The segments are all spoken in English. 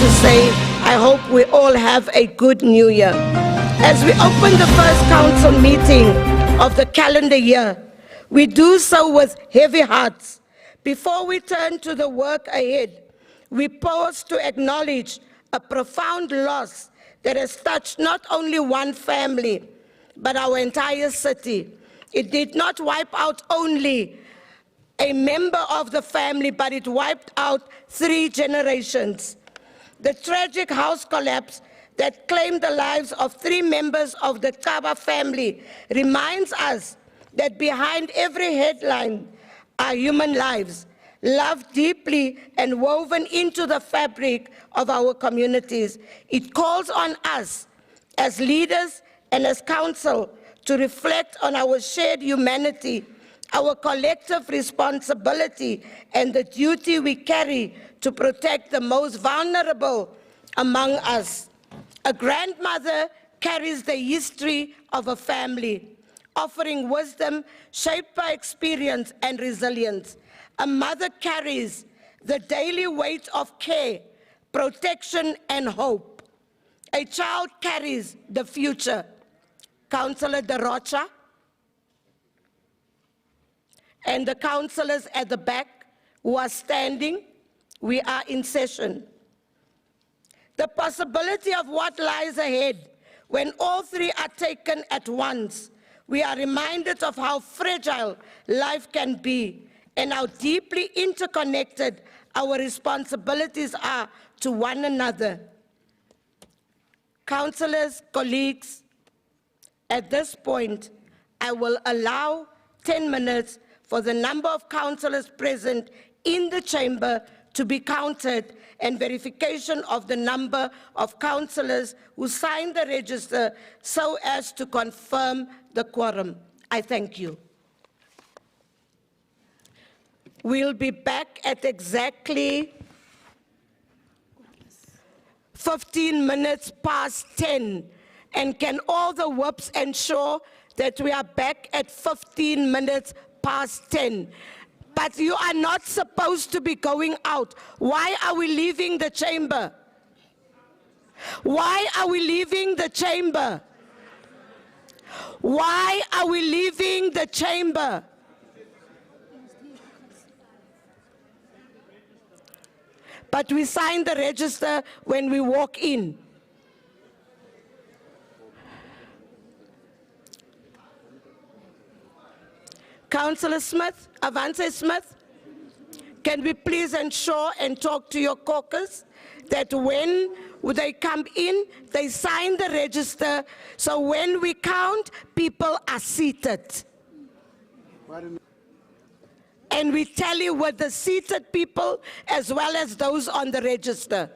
to say, I hope we all have a good new year. As we open the first council meeting of the calendar year, we do so with heavy hearts. Before we turn to the work ahead, we pause to acknowledge a profound loss that has touched not only one family, but our entire city. It did not wipe out only a member of the family, but it wiped out 3 generations. The tragic house collapse that claimed the lives of 3 members of the Cllr family reminds us that behind every headline are human lives, loved deeply and woven into the fabric of our communities. It calls on us as leaders and as council to reflect on our shared humanity, our collective responsibility, and the duty we carry to protect the most vulnerable among us. A grandmother carries the history of a family, offering wisdom shaped by experience and resilience. A mother carries the daily weight of care, protection, and hope. A child carries the future. Councillor De Rocha and the councillors at the back who are standing, we are in session. The possibility of what lies ahead when all 3 are taken at once. We are reminded of how fragile life can be and how deeply interconnected our responsibilities are to one another. Councillors, colleagues, at this point, I will allow 10 minutes for the number of councillors present in the chamber to be counted and verification of the number of councillors who signed the register so as to confirm the quorum. I thank you. We'll be back at exactly 15 minutes past 10. And can all the whips ensure that we are back at 15 minutes past 10? But you are not supposed to be going out. Why are we leaving the chamber? Why are we leaving the chamber? Why are we leaving the chamber? But we sign the register when we walk in. Councillor Smith, Avance Smith, can we please ensure and talk to your caucus that when they come in, they sign the register, so when we count, people are seated. And we tally with the seated people as well as those on the register.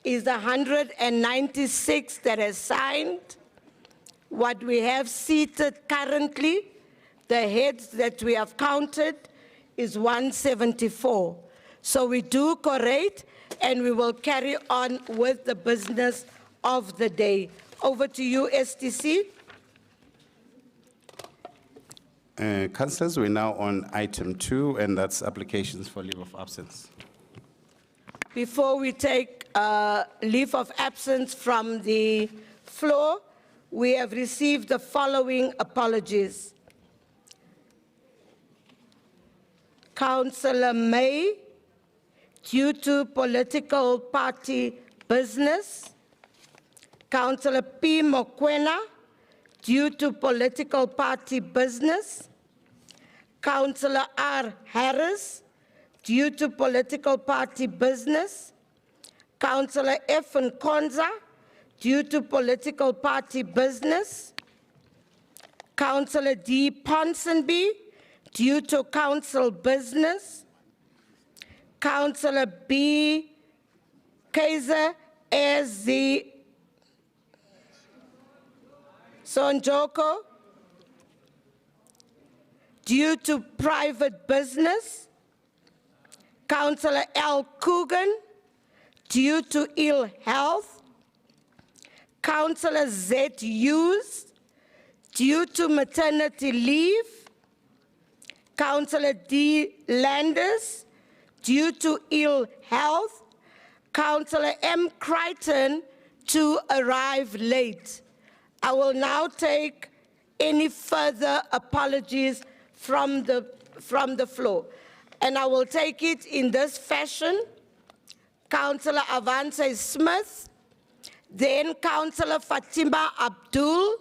is the 196 that has signed. What we have seated currently, the heads that we have counted, is 174. So we do correct, and we will carry on with the business of the day. Over to you, STC. Councillors, we're now on item 2, and that's applications for leave of absence. Before we take leave of absence from the floor, we have received the following apologies. Councillor May, due to political party business. Councillor P. Mokwena, due to political party business. Councillor R. Harris, due to political party business. Councillor F. Nkonza, due to political party business. Councillor D. Ponsonby, due to council business. Councillor B. Kaiser as the Sonjoko, due to private business. Councillor L. Coogan, due to ill health. Councillor Z. Hughes, due to maternity leave. Councillor D. Landers, due to ill health. Councillor M. Crichton, to arrive late. I will now take any further apologies from the floor. And I will take it in this fashion. Councillor Avance Smith, then Councillor Fatima Abdul,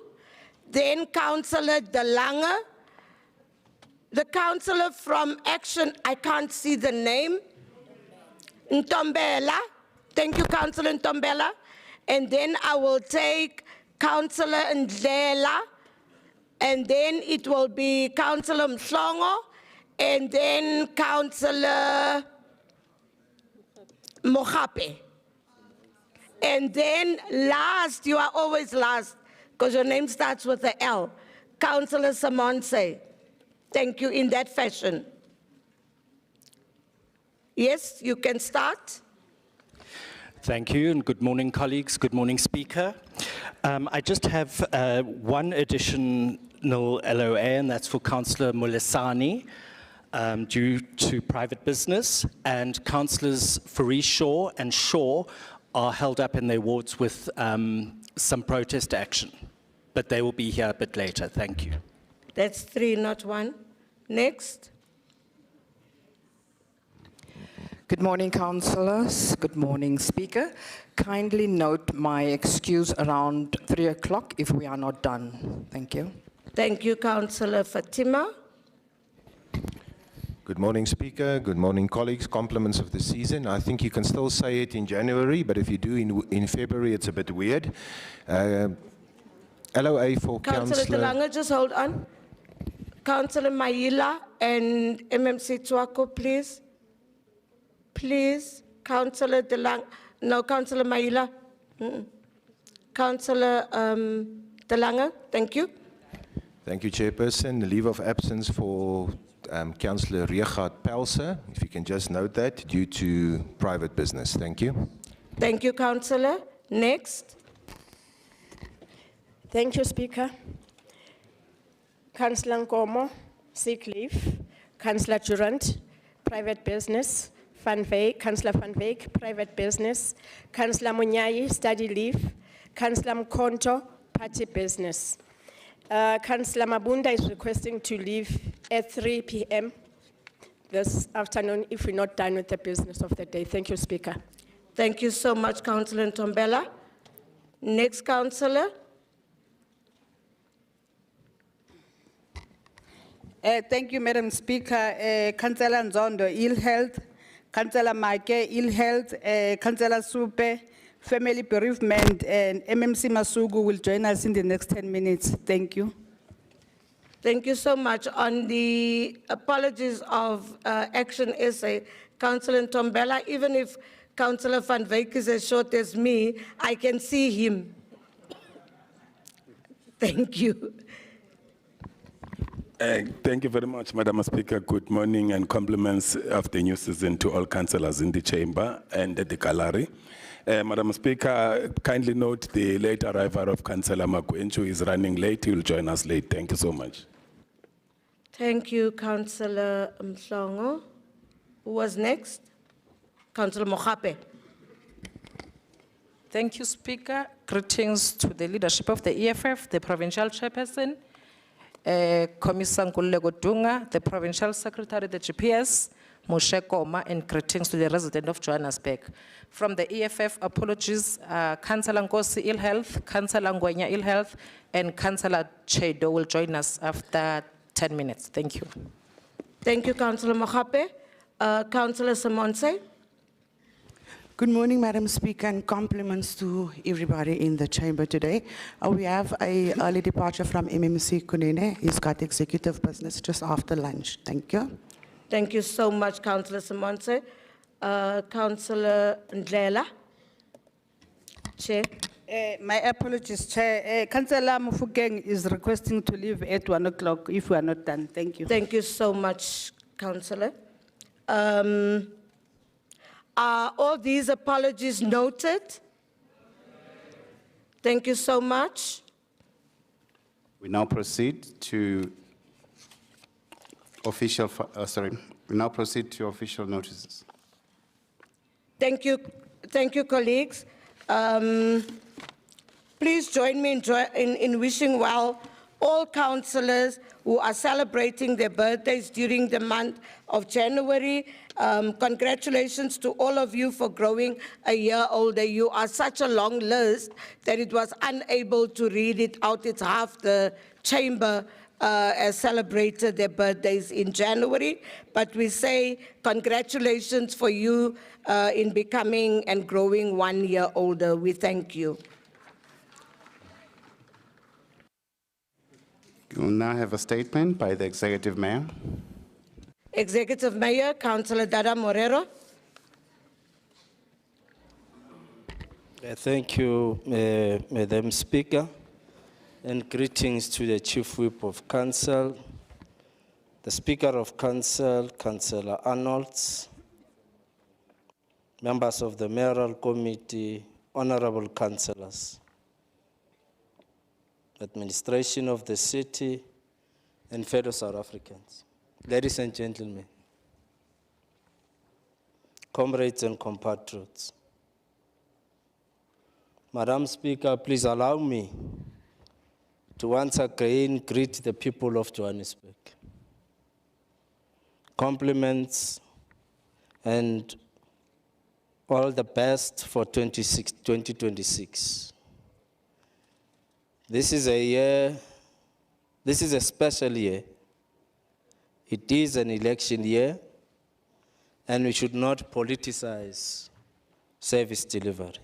then Councillor De Lange, the councillor from Action, I can't see the name, Ntombela. Thank you, Councillor Ntombela. And then I will take Councillor Ndlela, and then it will be Councillor Mhlongo, and then Councillor Mohape. And then last, you are always last, because your name starts with a L, Councillor Samonse. Thank you, in that fashion. Yes, you can start. Thank you, and good morning, colleagues. Good morning, Speaker. I just have one additional LOA, and that's for Councillor Mulesani, due to private business, and Councillors Fareed Shaw and Shaw are held up in their wards with some protest action, but they will be here a bit later. Thank you. That's 3, not 1. Next. Good morning, councillors. Good morning, Speaker. Kindly note my excuse around 3 o'clock if we are not done. Thank you. Thank you, Councillor Fatima. Good morning, Speaker. Good morning, colleagues. Compliments of the season. I think you can still say it in January, but if you do in February, it's a bit weird. LOA for Councillor De Lange, just hold on. Councillor Maila and MMC Tswako, please. Please, Councillor De Lange. No, Councillor Maila. Councillor De Lange, thank you. Thank you, Chairperson. The leave of absence for Councillor Richard Pelser, if you can just note that, due to private business. Thank you. Thank you, Councillor. Next. Thank you, Speaker. Councillor Nkomo, sick leave. Councillor Durant, private business. Councillor Van Wyk, private business. Councillor Munyai, study leave. Councillor Mkonto, party business. Councillor Mabunda is requesting to leave at 3 p.m. this afternoon if we're not done with the business of the day. Thank you, Speaker. Thank you so much, Councillor Ntombela. Next, Councillor. Thank you, Madam Speaker. Councillor Nzondo, ill health. Councillor Make, ill health. Councillor Supe, family bereavement, and MMC Masugu will join us in the next 10 minutes. Thank you. Thank you so much. On the apologies of Action SA, Councillor Ntombela, even if Councillor Van Wyk is as short as me. I can see him. Thank you. Thank you very much, Madam Speaker. Good morning and compliments of the new season to all councillors in the chamber and at the gallery. Madam Speaker, kindly note the late arrival of Councillor Magwenchu, who is running late. He will join us late. Thank you so much. Thank you, Councillor Mhlongo. Who was next? Councillor Mogape. Thank you, Speaker. Greetings to the leadership of the EFF, the provincial chairperson, Commissioner Nkululeko Dunga, the provincial secretary, the GPS, Moshe Koma, and greetings to the resident of Johannesburg. From the EFF, apologies, Councillor Nkosi, ill health, Councillor Ngwenya, ill health, and Councillor Chedo will join us after 10 minutes. Thank you. Thank you, Councillor Mogape. Councillor Simonse. Good morning, Madam Speaker, and compliments to everybody in the chamber today. We have an early departure from MMC Kunene. He's got executive business just after lunch. Thank you. Thank you so much, Councillor Simonse. Councillor Ndlela. Chair. My apologies, Chair. Councillor Mufokeng is requesting to leave at 1 o'clock if we are not done. Thank you. Thank you so much, Councillor. Are all these apologies noted? Thank you so much. We now proceed to official notices. Thank you, colleagues. Please join me in wishing well all councillors who are celebrating their birthdays during the month of January. Congratulations to all of you for growing a year older. You are such a long list that it was unable to read it out. It's half the chamber has celebrated their birthdays in January, but we say congratulations for you in becoming and growing 1 year older. We thank you. We will now have a statement by the Executive Mayor. Executive Mayor, Councillor Dada Morero. Thank you, Madam Speaker, and greetings to the Chief Whip of Council, the Speaker of Council, Cllr Arnolds, members of the Mayoral Committee, honorable councillors, administration of the city, and fellow South Africans. Ladies and gentlemen, comrades and compatriots, Madam Speaker, please allow me to once again greet the people of Johannesburg. Compliments and all the best for 2026. This is a special year. It is an election year, and we should not politicize service delivery.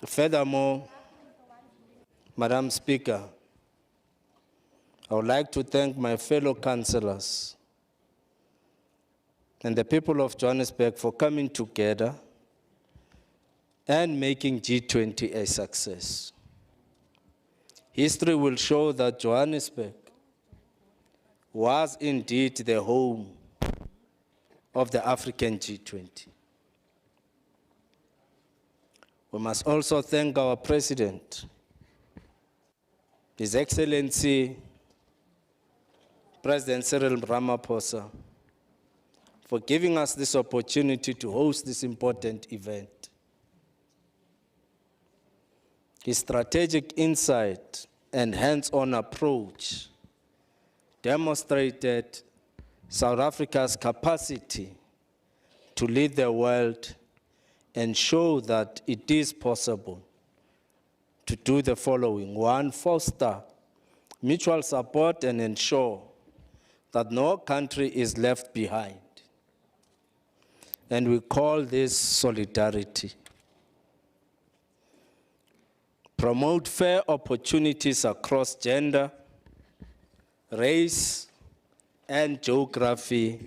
Furthermore, Madam Speaker, I would like to thank my fellow councillors and the people of Johannesburg for coming together and making G20 a success. History will show that Johannesburg was indeed the home of the African G20. We must also thank our President, His Excellency, President Cyril Ramaphosa, for giving us this opportunity to host this important event. His strategic insight and hands-on approach demonstrated South Africa's capacity to lead the world and show that it is possible to do the following. One, foster mutual support and ensure that no country is left behind. And we call this solidarity. Promote fair opportunities across gender, race, and geography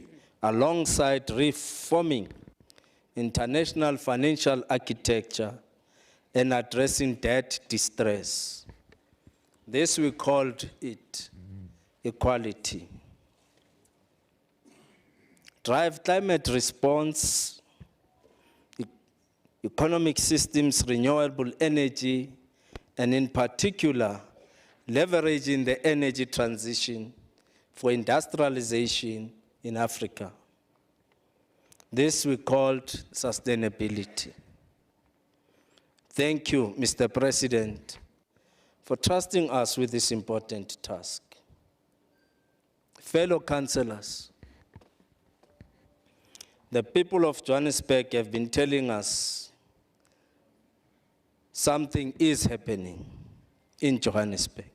alongside reforming international financial architecture and addressing debt distress. This we called it equality. Drive climate response, economic systems, renewable energy, and in particular, leveraging the energy transition for industrialization in Africa. This we called sustainability. Thank you, Mr. President, for trusting us with this important task. Fellow councillors, the people of Johannesburg have been telling us something is happening in Johannesburg.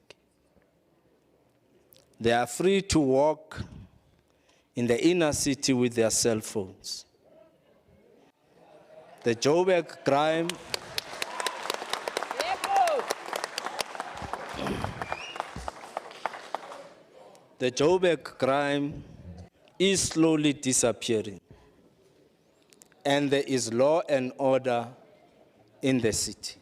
They are free to walk in the inner city with their cell phones. The Joburg crime is slowly disappearing, and there is law and order in the city.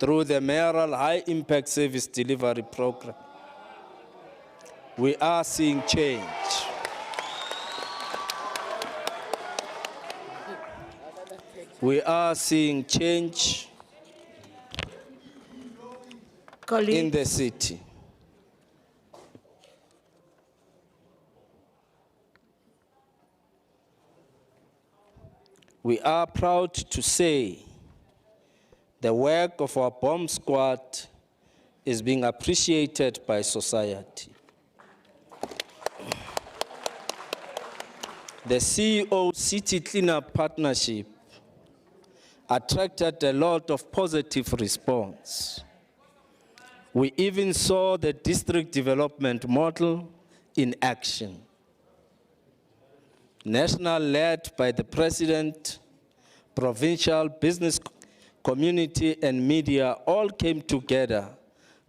Through the mayoral high-impact service delivery program, we are seeing change. We are seeing change in the city. We are proud to say the work of our bomb squad is being appreciated by society. The CEO City Cleanup Partnership attracted a lot of positive response. We even saw the district development model in action. National led by the president, provincial business community and media all came together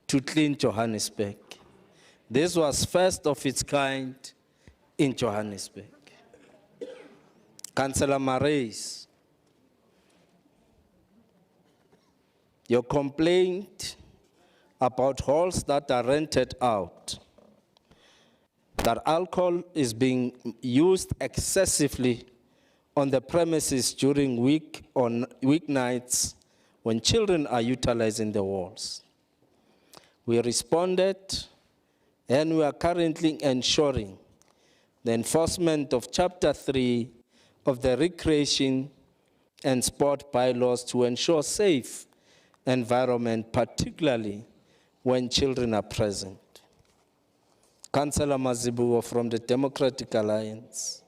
to clean Johannesburg. This was first of its kind in Johannesburg. Councillor Marais, your complaint about halls that are rented out, that alcohol is being used excessively on the premises during weeknights when children are utilizing the halls. We responded, and we are currently ensuring the enforcement of Chapter 3 of the Recreation and Sport bylaws to ensure safe environment, particularly when children are present. Councillor Mazibuko from the Democratic Alliance.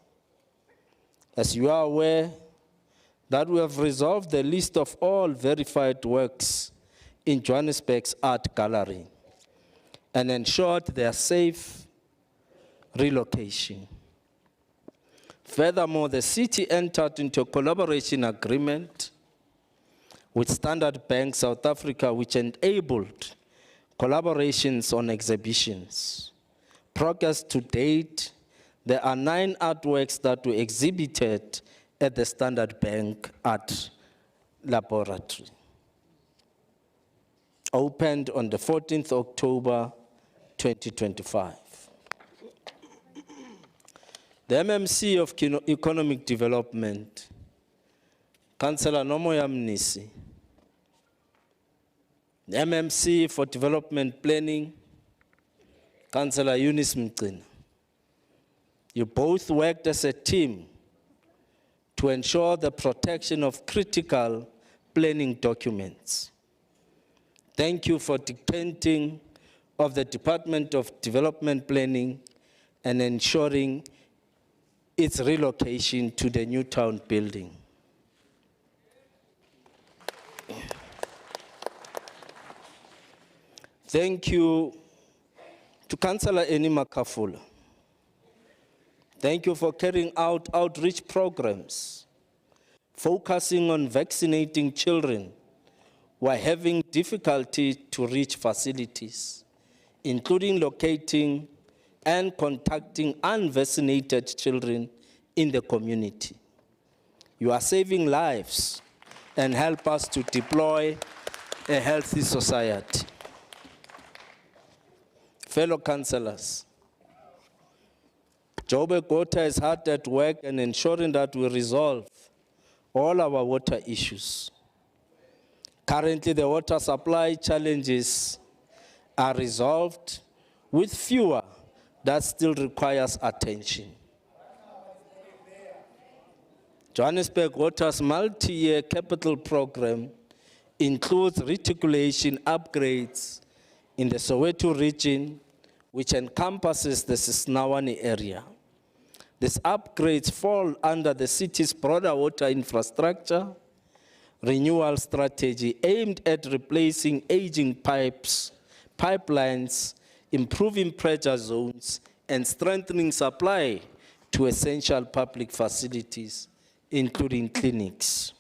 As you are aware, that we have resolved the list of all verified works in Johannesburg's art gallery and ensured their safe relocation. Furthermore, the city entered into a collaboration agreement with Standard Bank South Africa, which enabled collaborations on exhibitions. Progress to date, there are 9 artworks that were exhibited at the Standard Bank Art Laboratory. Opened on the 14th October 2025. The MMC of Economic Development, Councillor Nomoya Mnisi. The MMC for Development Planning, Councillor Eunice Mqina. You both worked as a team to ensure the protection of critical planning documents. Thank you for dictating of the Department of Development Planning and ensuring its relocation to the new town building. Thank you to Councillor Eni Makafula. Thank you for carrying out outreach programs, focusing on vaccinating children who are having difficulty to reach facilities, including locating and contacting unvaccinated children in the community. You are saving lives and help us to deploy a healthy society. Fellow councillors, Joburg Water is hard at work in ensuring that we resolve all our water issues. Currently, the water supply challenges are resolved, with fewer that still requires attention. Johannesburg Water's multi-year capital program includes reticulation upgrades in the Soweto region, which encompasses the Sisnawani area. These upgrades fall under the city's broader water infrastructure renewal strategy aimed at replacing aging pipelines, improving pressure zones, and strengthening supply to essential public facilities, including clinics.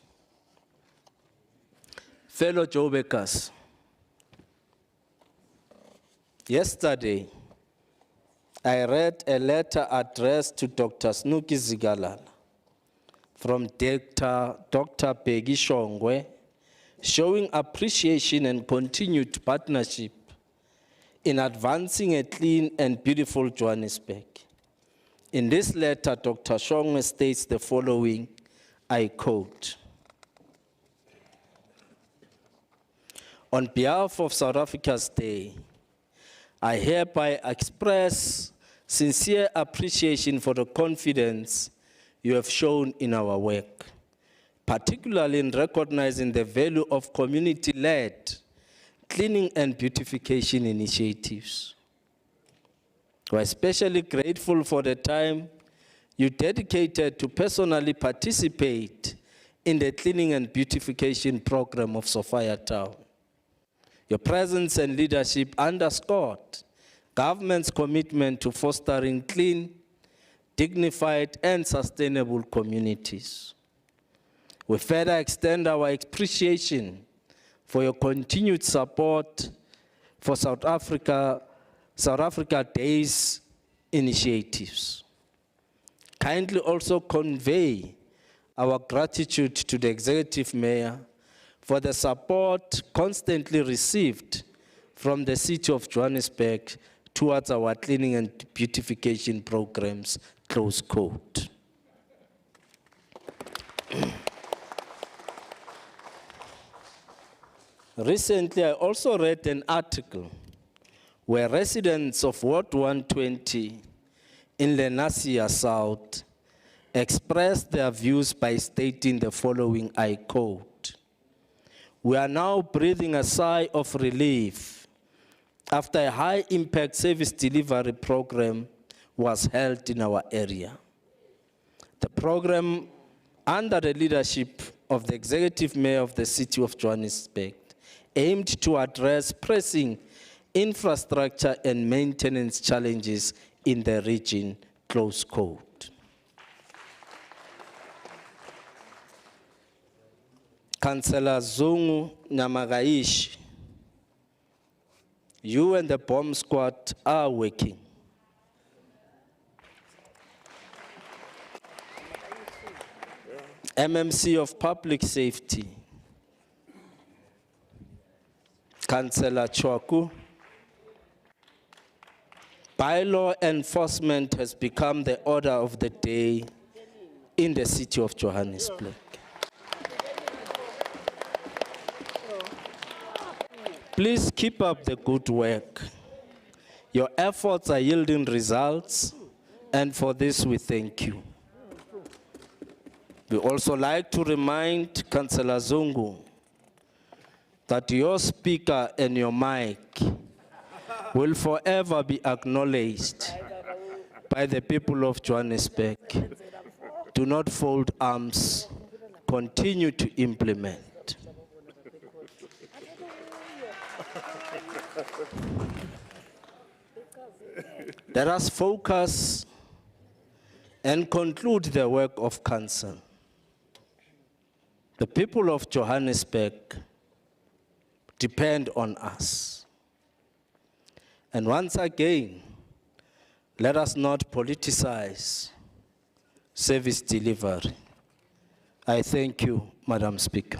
Fellow Joburgers, yesterday, I read a letter addressed to Dr. Snuki Zigalala from Dr. Peggy Shongwe, showing appreciation and continued partnership in advancing a clean and beautiful Johannesburg. In this letter, Dr. Shongwe states the following, I quote, "On behalf of South Africa's Day, I hereby express sincere appreciation for the confidence you have shown in our work, particularly in recognizing the value of community-led cleaning and beautification initiatives. We're especially grateful for the time you dedicated to personally participate in the cleaning and beautification program of Sophia Town. Your presence and leadership underscored government's commitment to fostering clean, dignified, and sustainable communities. We further extend our appreciation for your continued support for South Africa Day's initiatives. Kindly also convey our gratitude to the Executive Mayor for the support constantly received from the City of Johannesburg towards our cleaning and beautification programs, close quote. Recently, I also read an article where residents of Ward 120 in Lenasia South expressed their views by stating the following, I quote, "We are now breathing a sigh of relief after a high-impact service delivery program was held in our area. The program, under the leadership of the Executive Mayor of the City of Johannesburg, aimed to address pressing infrastructure and maintenance challenges in the region," close quote. Councillor Zungu Namagaishi, you and the bomb squad are working. MMC of Public Safety, Councillor Chwaku, bylaw enforcement has become the order of the day in the City of Johannesburg. Please keep up the good work. Your efforts are yielding results, and for this we thank you. We also like to remind Councillor Zungu that your speaker and your mic will forever be acknowledged by the people of Johannesburg. Do not fold arms, continue to implement. Let us focus and conclude the work of council. The people of Johannesburg depend on us. And once again, Let us not politicize service delivery. I thank you, Madam Speaker.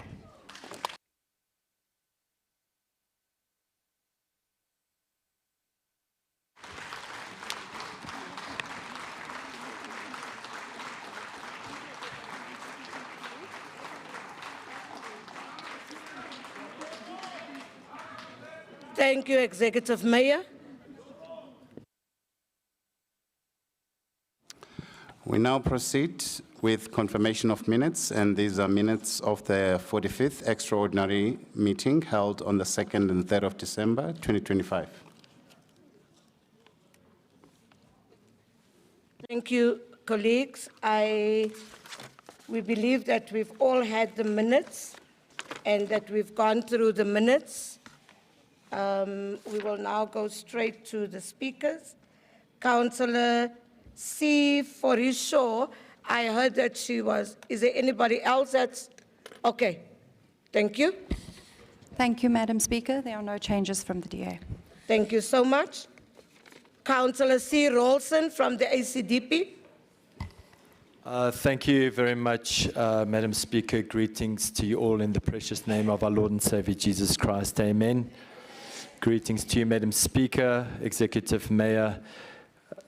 Thank you, Executive Mayor. We now proceed with confirmation of minutes, and these are minutes of the 45th extraordinary meeting held on the 2nd and 3rd of December, 2025. Thank you, colleagues. We believe that we've all had the minutes and that we've gone through the minutes. We will now go straight to the speakers. Councillor C. Forishaw, I heard that she was, is there anybody else that's, okay, thank you. Thank you, Madam Speaker. There are no changes from the DA. Thank you so much. Councillor C. Rolson from the ACDP. Thank you very much, Madam Speaker. Greetings to you all in the precious name of our Lord and Savior Jesus Christ. Amen. Greetings to you, Madam Speaker, Executive Mayor,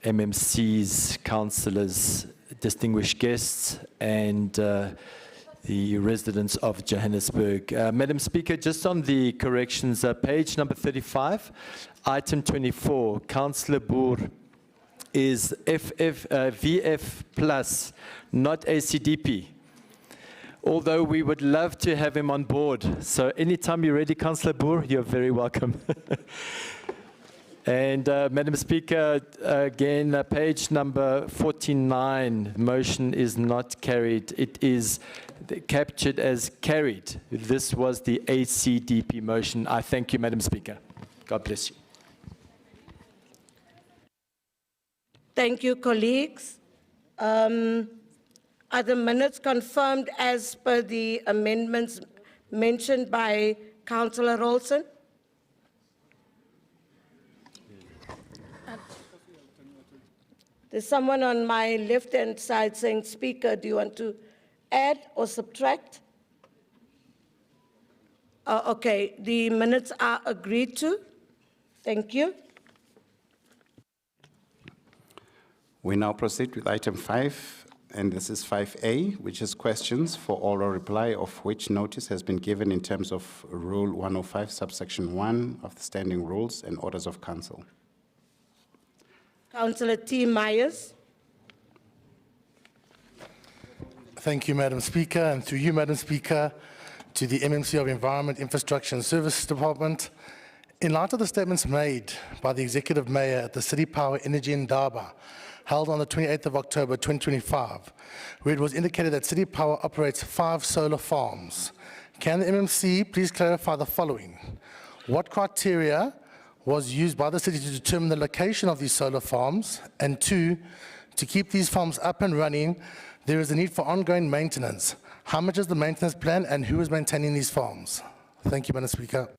MMCs, councillors, distinguished guests, and the residents of Johannesburg. Madam Speaker, just on the corrections, page number 35, item 24, Councillor Boer is VF plus, not ACDP. Although we would love to have him on board. So anytime you're ready, Councillor Boer, you're very welcome. And Madam Speaker, again, page number 49, motion is not carried. It is captured as carried. This was the ACDP motion. I thank you, Madam Speaker. God bless you. Thank you, colleagues. Are the minutes confirmed as per the amendments mentioned by Councillor Rolson? There's someone on my left-hand side saying, Speaker, do you want to add or subtract? Okay, the minutes are agreed to. Thank you. We now proceed with item 5, and this is 5A, which is questions for oral reply, of which notice has been given in terms of Rule 105, subsection 1 of the Standing Rules and Orders of Council. Councillor T. Myers. Thank you, Madam Speaker, and through you, Madam Speaker, to the MMC of Environment, Infrastructure and Services Department. In light of the statements made by the Executive Mayor at the City Power Energy Indaba, held on the 28th of October 2025, where it was indicated that City Power operates 5 solar farms, can the MMC please clarify the following? What criteria was used by the city to determine the location of these solar farms? And 2, to keep these farms up and running, there is a need for ongoing maintenance. How much is the maintenance plan and who is maintaining these farms? Thank you, Madam Speaker.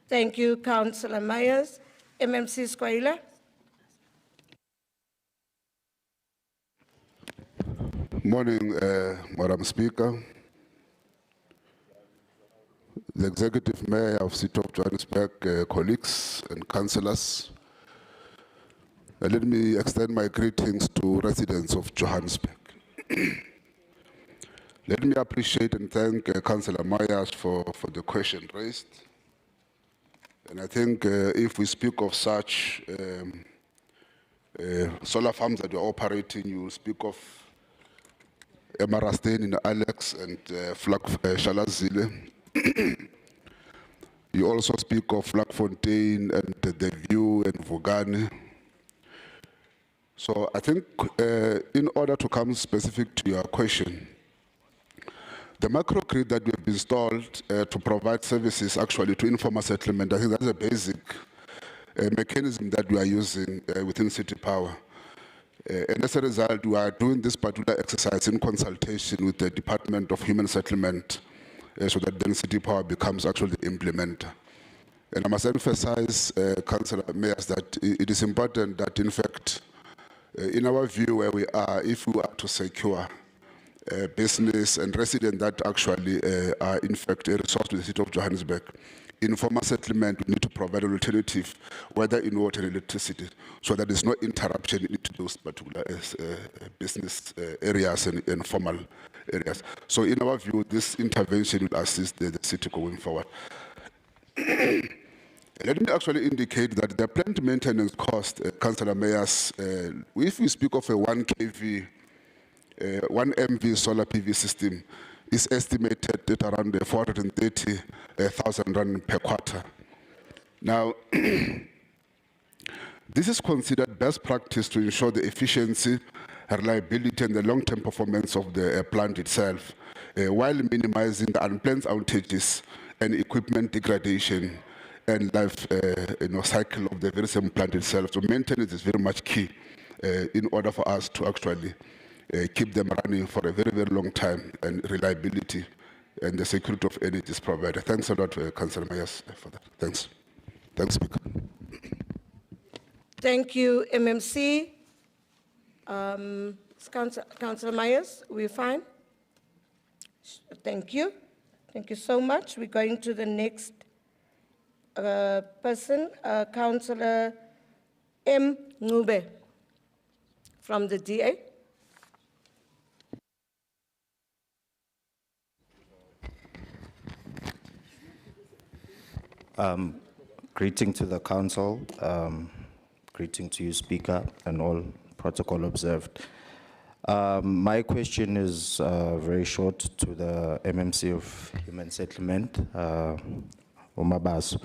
Thank you, Councillor Myers. MMC Squaila. Morning, Madam Speaker. The Executive Mayor of City of Johannesburg, colleagues and councillors. Let me extend my greetings to residents of Johannesburg. Let me appreciate and thank Councillor Myers for the question raised. And I think if we speak of such solar farms that we're operating, you speak of Emarastain in Alex and Shalazile. You also speak of Vlakfontein and the View and Vogane. So I think in order to come specific to your question, the microgrid that we have installed to provide services actually to informal settlement, I think that's a basic mechanism that we are using within City Power. And as a result, we are doing this particular exercise in consultation with the Department of Human Settlement so that then City Power becomes actually the implementer. And I must emphasize, Councillor Mayors, that it is important that, in fact, in our view where we are, if we are to secure business and residents that actually are, in fact, a resource to the City of Johannesburg, informal settlement, we need to provide an alternative, whether in water and electricity, so that there's no interruption into those particular business areas and informal areas. So in our view, this intervention will assist the city going forward. Let me actually indicate that the plant maintenance cost, Councillor Mayors, if we speak of a 1 kV, 1 MV solar PV system, is estimated at around 430,000 rand per quarter. Now, this is considered best practice to ensure the efficiency, reliability, and the long-term performance of the plant itself, while minimizing the unplanned outages and equipment degradation and life cycle of the very same plant itself. So maintenance is very much key in order for us to actually keep them running for a very, very long time, and reliability and the security of energy is provided. Thanks a lot, Councillor Mayors, for that. Thanks. Thanks, Speaker. Thank you, MMC. Councillor Myers, we're fine? Thank you. Thank you so much. We're going to the next person, Councillor M. Ngube from the DA. Greeting to the council, greeting to you, Speaker, and all protocol observed. My question is very short to the MMC of Human Settlement, Umabaso.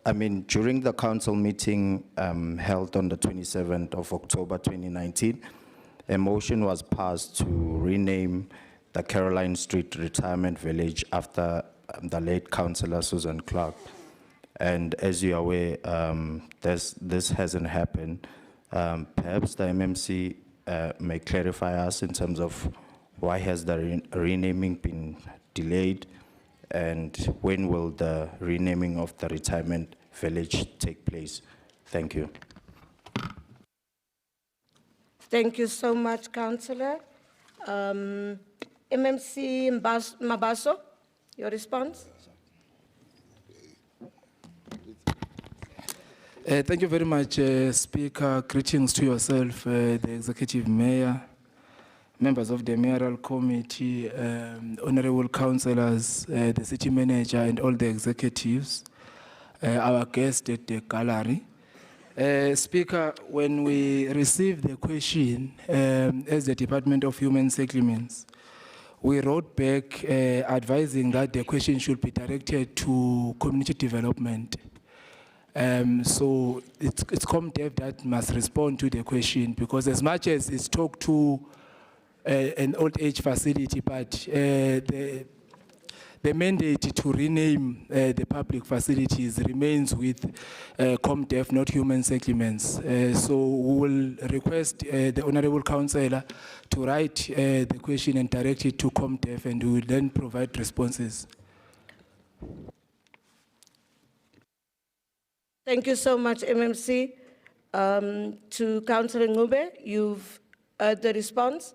I mean, during the council meeting held on the 27th of October 2019, a motion was passed to rename the Caroline Street Retirement Village after the late Councillor Susan Clark. And as you are aware, this hasn't happened. Perhaps the MMC may clarify us in terms of why has the renaming been delayed, and when will the renaming of the retirement village take place? Thank you. Thank you so much, Councillor. MMC Mabaso, your response? Thank you very much, Speaker. Greetings to yourself, the Executive Mayor, members of the Mayoral Committee, honorable councillors, the City Manager, and all the executives, our guest at the gallery. Speaker, when we received the question as the Department of Human Settlements, we wrote back advising that the question should be directed to community development. So it's ComDev that must respond to the question, because as much as it's talked to an old age facility, but the mandate to rename the public facilities remains with ComDev, not Human Settlements. So we will request the Honorable Councillor to write the question and direct it to ComDev, and we will then provide responses. Thank you so much, MMC. To Councillor Ngube, you've heard the response.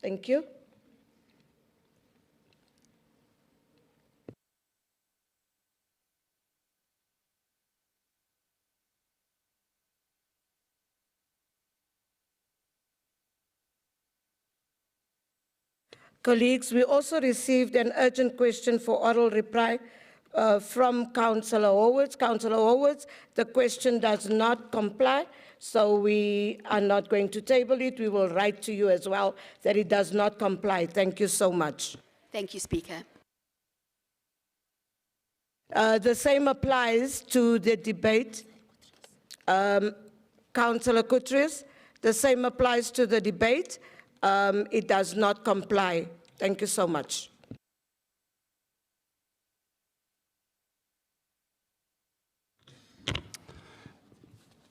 Thank you. Colleagues, we also received an urgent question for oral reply from Councillor Horwitz. Councillor Horwitz, the question does not comply, so we are not going to table it. We will write to you as well that it does not comply. Thank you so much. Thank you, Speaker. The same applies to the debate. Councillor Kutris, the same applies to the debate. It does not comply. Thank you so much.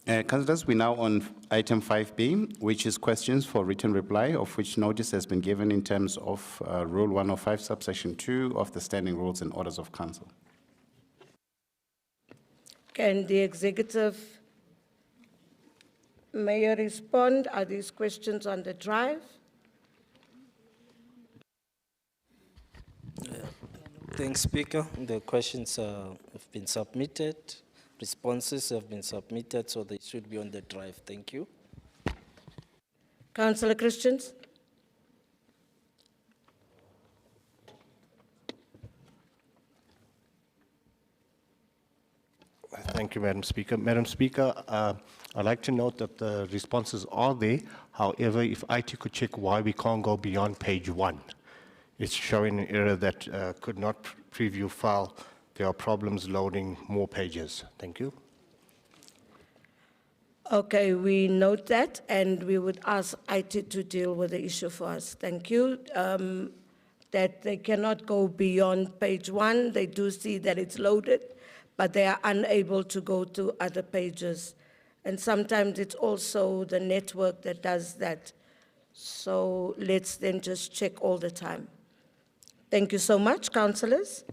Councillors, we're now on item 5B, which is questions for written reply, of which notice has been given in terms of Rule 105, subsection 2 of the Standing Rules and Orders of Council. Can the executive mayor respond? Are these questions on the drive? Thanks, Speaker. The questions have been submitted. Responses have been submitted, so they should be on the drive. Thank you. Councillor Christians? Thank you, Madam Speaker. Madam Speaker, I'd like to note that the responses are there. However, if IT could check why we can't go beyond page 1. It's showing an error that could not preview file. There are problems loading more pages. Thank you. Okay, we note that, and we would ask IT to deal with the issue for us. Thank you. That they cannot go beyond page 1. They do see that it's loaded, but they are unable to go to other pages. And sometimes it's also the network that does that. So let's then just check all the time. Thank you so much, councillors.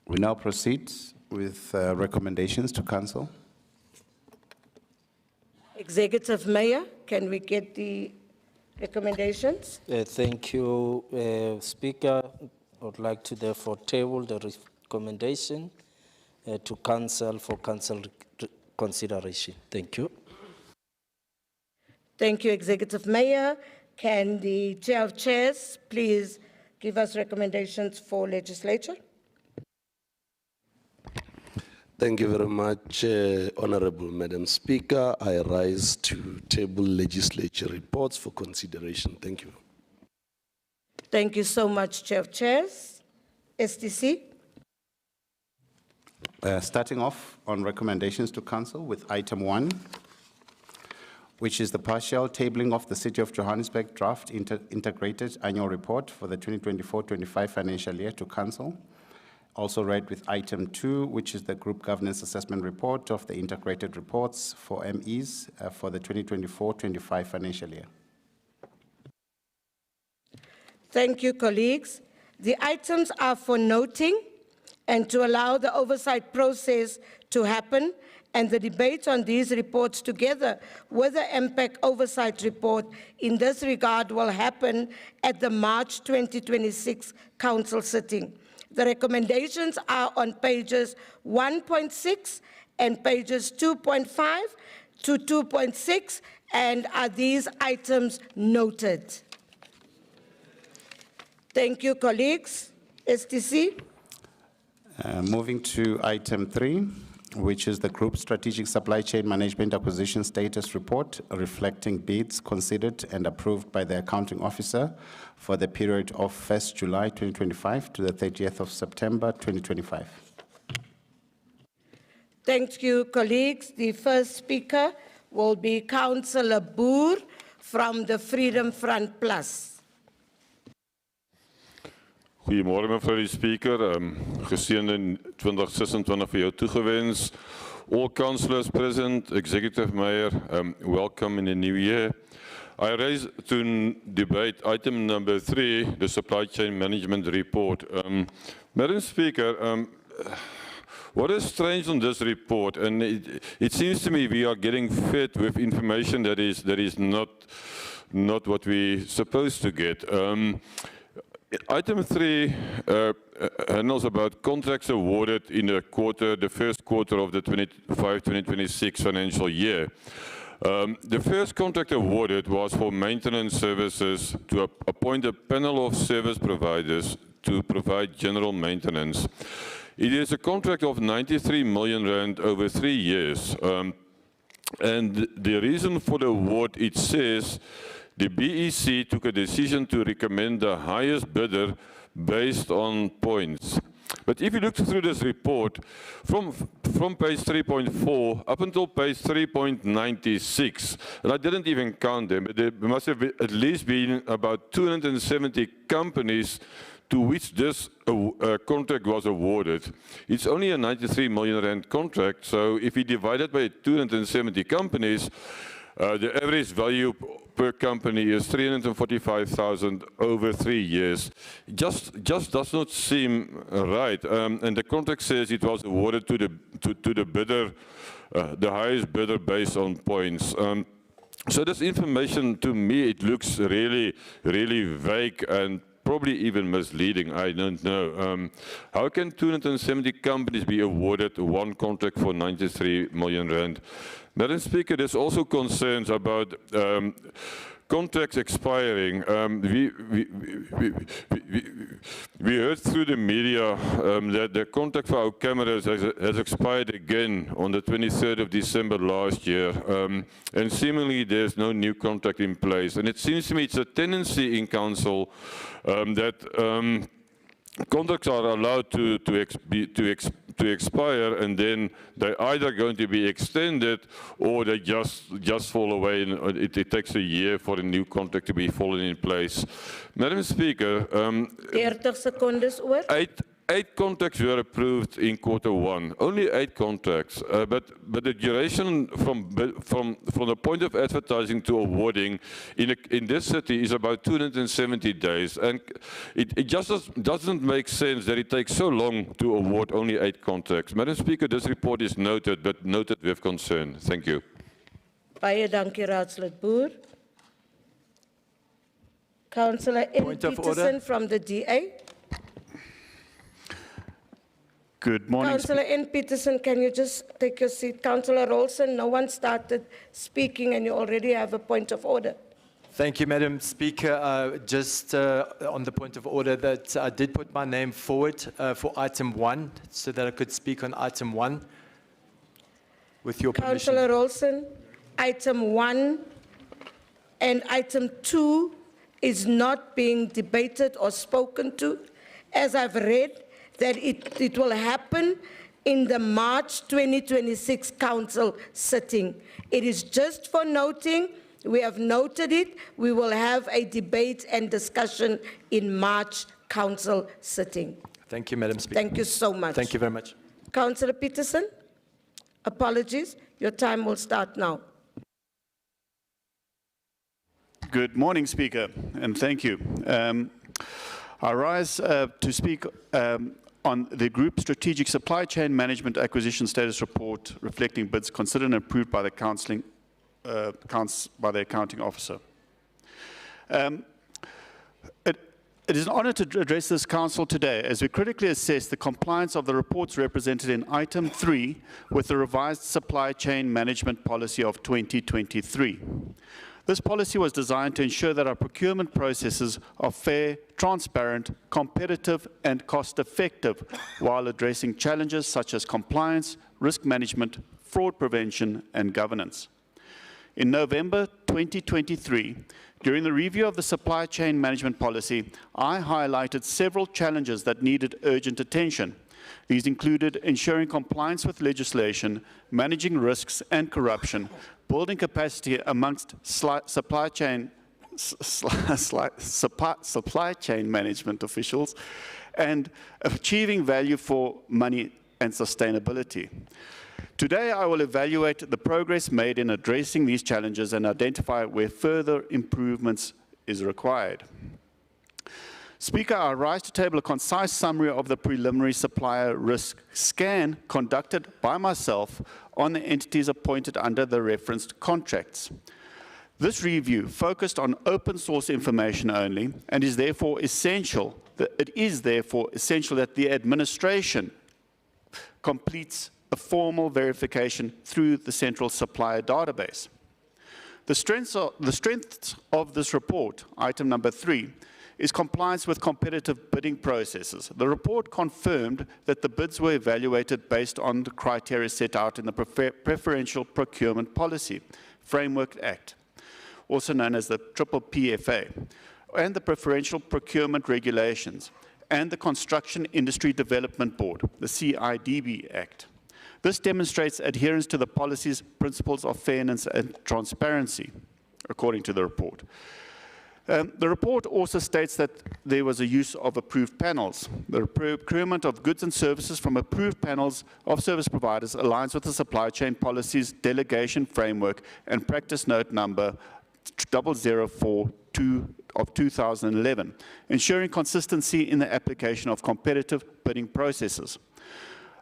We now proceed with recommendations to Council. Executive Mayor, can we get the recommendations? Thank you, Speaker. I would like to therefore table the recommendation to Council for Council consideration. Thank you. Thank you, Executive Mayor. Can the Chair of Chairs please give us recommendations for legislature? Thank you very much, Honorable Madam Speaker. I rise to table legislature reports for consideration. Thank you. Thank you so much, Chair of Chairs. STC. Starting off on recommendations to Council with item 1, which is the partial tabling of the City of Johannesburg draft integrated annual report for the 2024-25 financial year to Council. Also read with item 2, which is the Group Governance Assessment Report of the integrated reports for MEs for the 2024-25 financial year. Thank you, colleagues. The items are for noting and to allow the oversight process to happen, and the debate on these reports together with the MPAC oversight report in this regard will happen at the March 2026 Council sitting. The recommendations are on pages 1.6 and pages 2.5 to 2.6, and are these items noted? Thank you, colleagues. STC. Moving to item 3, which is the Group Strategic Supply Chain Management Acquisition Status Report, reflecting bids considered and approved by the Accounting Officer for the period of 1st July 2025 to the 30th of September 2025. Thank you, colleagues. The first speaker will be Councillor Boer from the Freedom Front Plus. Goedemorgen mevrouw die speaker, geseënde 2026 vir jou toegewens. All councillors present, executive mayor, welcome in the new year. I raise to debate item number 3, the supply chain management report. Madam Speaker, what is strange on this report, and it seems to me we are getting fed with information that is not what we're supposed to get. Item 3 handles about contracts awarded in the first quarter of the 25-2026 financial year. The first contract awarded was for maintenance services to appoint a panel of service providers to provide general maintenance. It is a contract of 93 million rand over 3 years. And the reason for the award, it says, the BEC took a decision to recommend the highest bidder based on points. But if you look through this report, from page 3.4 up until page 3.96, and I didn't even count them, but there must have at least been about 270 companies to which this contract was awarded. It's only a 93 million rand contract, so if we divide it by 270 companies, the average value per company is 345,000 over 3 years. Just does not seem right. And the contract says it was awarded to the bidder, the highest bidder based on points. So this information, to me, it looks really, really vague and probably even misleading. I don't know. How can 270 companies be awarded one contract for 93 million rand? Madam Speaker, there's also concerns about contracts expiring. We heard through the media that the contract for our cameras has expired again on the 23rd of December last year. And seemingly there's no new contract in place. And it seems to me it's a tendency in council that contracts are allowed to expire, and then they're either going to be extended or they just fall away, and it takes a year for a new contract to be fallen in place. Madam Speaker, 30 secondes oor. Eight contracts were approved in Q1, only 8 contracts, but the duration from the point of advertising to awarding in this city is about 270 days, and it just doesn't make sense that it takes so long to award only 8 contracts. Madam Speaker, this report is noted, but noted with concern. Thank you. Baie dankie, Raadslid Boer. Councillor N. Point of Peterson order. from the DA. Good morning. Councillor N. Peterson, can you just take your seat? Councillor Olsen, no one started speaking and you already have a point of order. Thank you, Madam Speaker. Just on the point of order that I did put my name forward for item 1 so that I could speak on item 1 with your permission. Councillor Olsen, item 1 and item 2 is not being debated or spoken to. As I've read, that it will happen in the March 2026 council sitting. It is just for noting. We have noted it. We will have a debate and discussion in March council sitting. Thank you, Madam Speaker. Thank you so much. Thank you very much. Councillor Peterson, apologies. Your time will start now. Good morning, Speaker, and thank you. I rise to speak on the Group Strategic Supply Chain Management Acquisition Status Report reflecting bids considered and approved by the by the accounting officer. It is an honor to address this council today as we critically assess the compliance of the reports represented in item 3 with the revised supply chain management policy of 2023. This policy was designed to ensure that our procurement processes are fair, transparent, competitive, and cost-effective while addressing challenges such as compliance, risk management, fraud prevention, and governance. In November 2023, during the review of the supply chain management policy, I highlighted several challenges that needed urgent attention. These included ensuring compliance with legislation, managing risks and corruption, building capacity amongst supply chain management officials, and achieving value for money and sustainability. Today, I will evaluate the progress made in addressing these challenges and identify where further improvements is required. Speaker, I rise to table a concise summary of the preliminary supplier risk scan conducted by myself on the entities appointed under the referenced contracts. This review focused on open source information only and is therefore essential that the administration completes a formal verification through the central supplier database. The strengths of this report, item number 3, is compliance with competitive bidding processes. The report confirmed that the bids were evaluated based on the criteria set out in the Preferential Procurement Policy Framework Act, also known as the PPPFA, and the Preferential Procurement Regulations, and the Construction Industry Development Board, the CIDB Act. This demonstrates adherence to the policy's principles of fairness and transparency, according to the report. The report also states that there was a use of approved panels. The procurement of goods and services from approved panels of service providers aligns with the supply chain policies delegation framework and practice note number 0042 of 2011, ensuring consistency in the application of competitive bidding processes.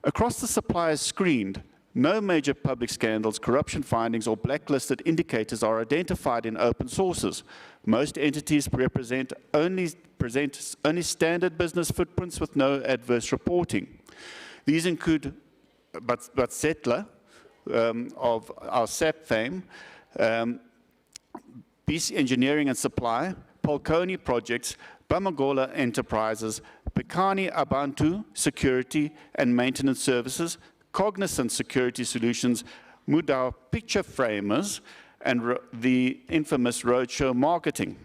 Across the suppliers screened, no major public scandals, corruption findings, or blacklisted indicators are identified in open sources. Most entities present only standard business footprints with no adverse reporting. These include Cllr, of our SAP fame, BC Engineering and Supply, Polconi Projects, Bamagola Enterprises, Pekani Abantu Security and Maintenance Services, Cognizant Security Solutions, Mudao Picture Framers, and the infamous Roadshow Marketing,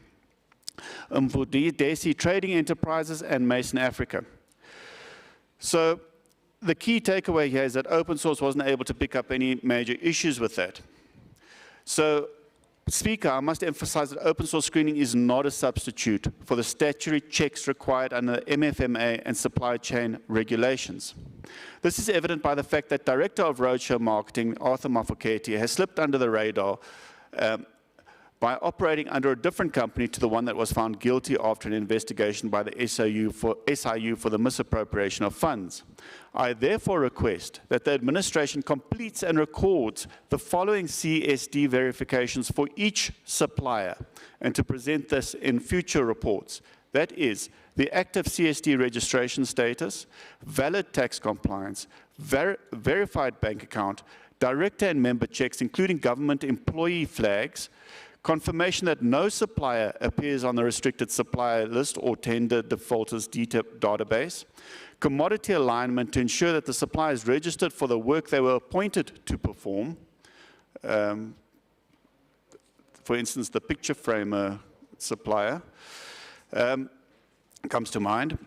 Desi Trading Enterprises, and Mason Africa. So the key takeaway here is that open source wasn't able to pick up any major issues with that. So, Speaker, I must emphasize that open source screening is not a substitute for the statutory checks required under MFMA and supply chain regulations. This is evident by the fact that Director of Roadshow Marketing, Arthur Mafoketi, has slipped under the radar by operating under a different company to the one that was found guilty after an investigation by the SIU for the misappropriation of funds. I therefore request that the administration completes and records the following CSD verifications for each supplier and to present this in future reports. That is, the active CSD registration status, valid tax compliance, verified bank account, director and member checks, including government employee flags, confirmation that no supplier appears on the restricted supplier list or tender defaulters database, commodity alignment to ensure that the supplier is registered for the work they were appointed to perform. For instance, the picture framer supplier comes to mind.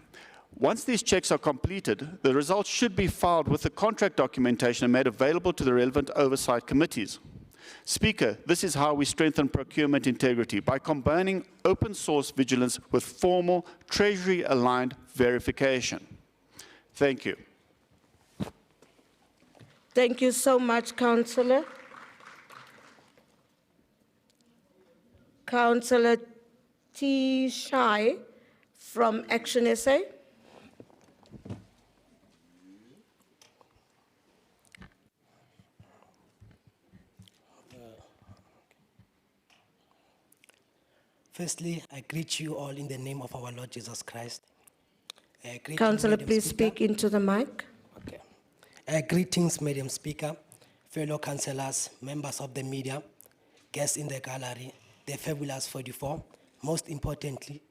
Once these checks are completed, the results should be filed with the contract documentation and made available to the relevant oversight committees. Speaker, this is how we strengthen procurement integrity, by combining open source vigilance with formal Treasury-aligned verification. Thank you. Thank you so much, Councillor. Councillor T. Shai from Action SA. Firstly, I greet you all in the name of our Lord Jesus Christ. Councillor, please speak into the mic. Okay. Greetings, Madam Speaker, fellow councillors, members of the media, guests in the gallery, the fabulous 44, most importantly,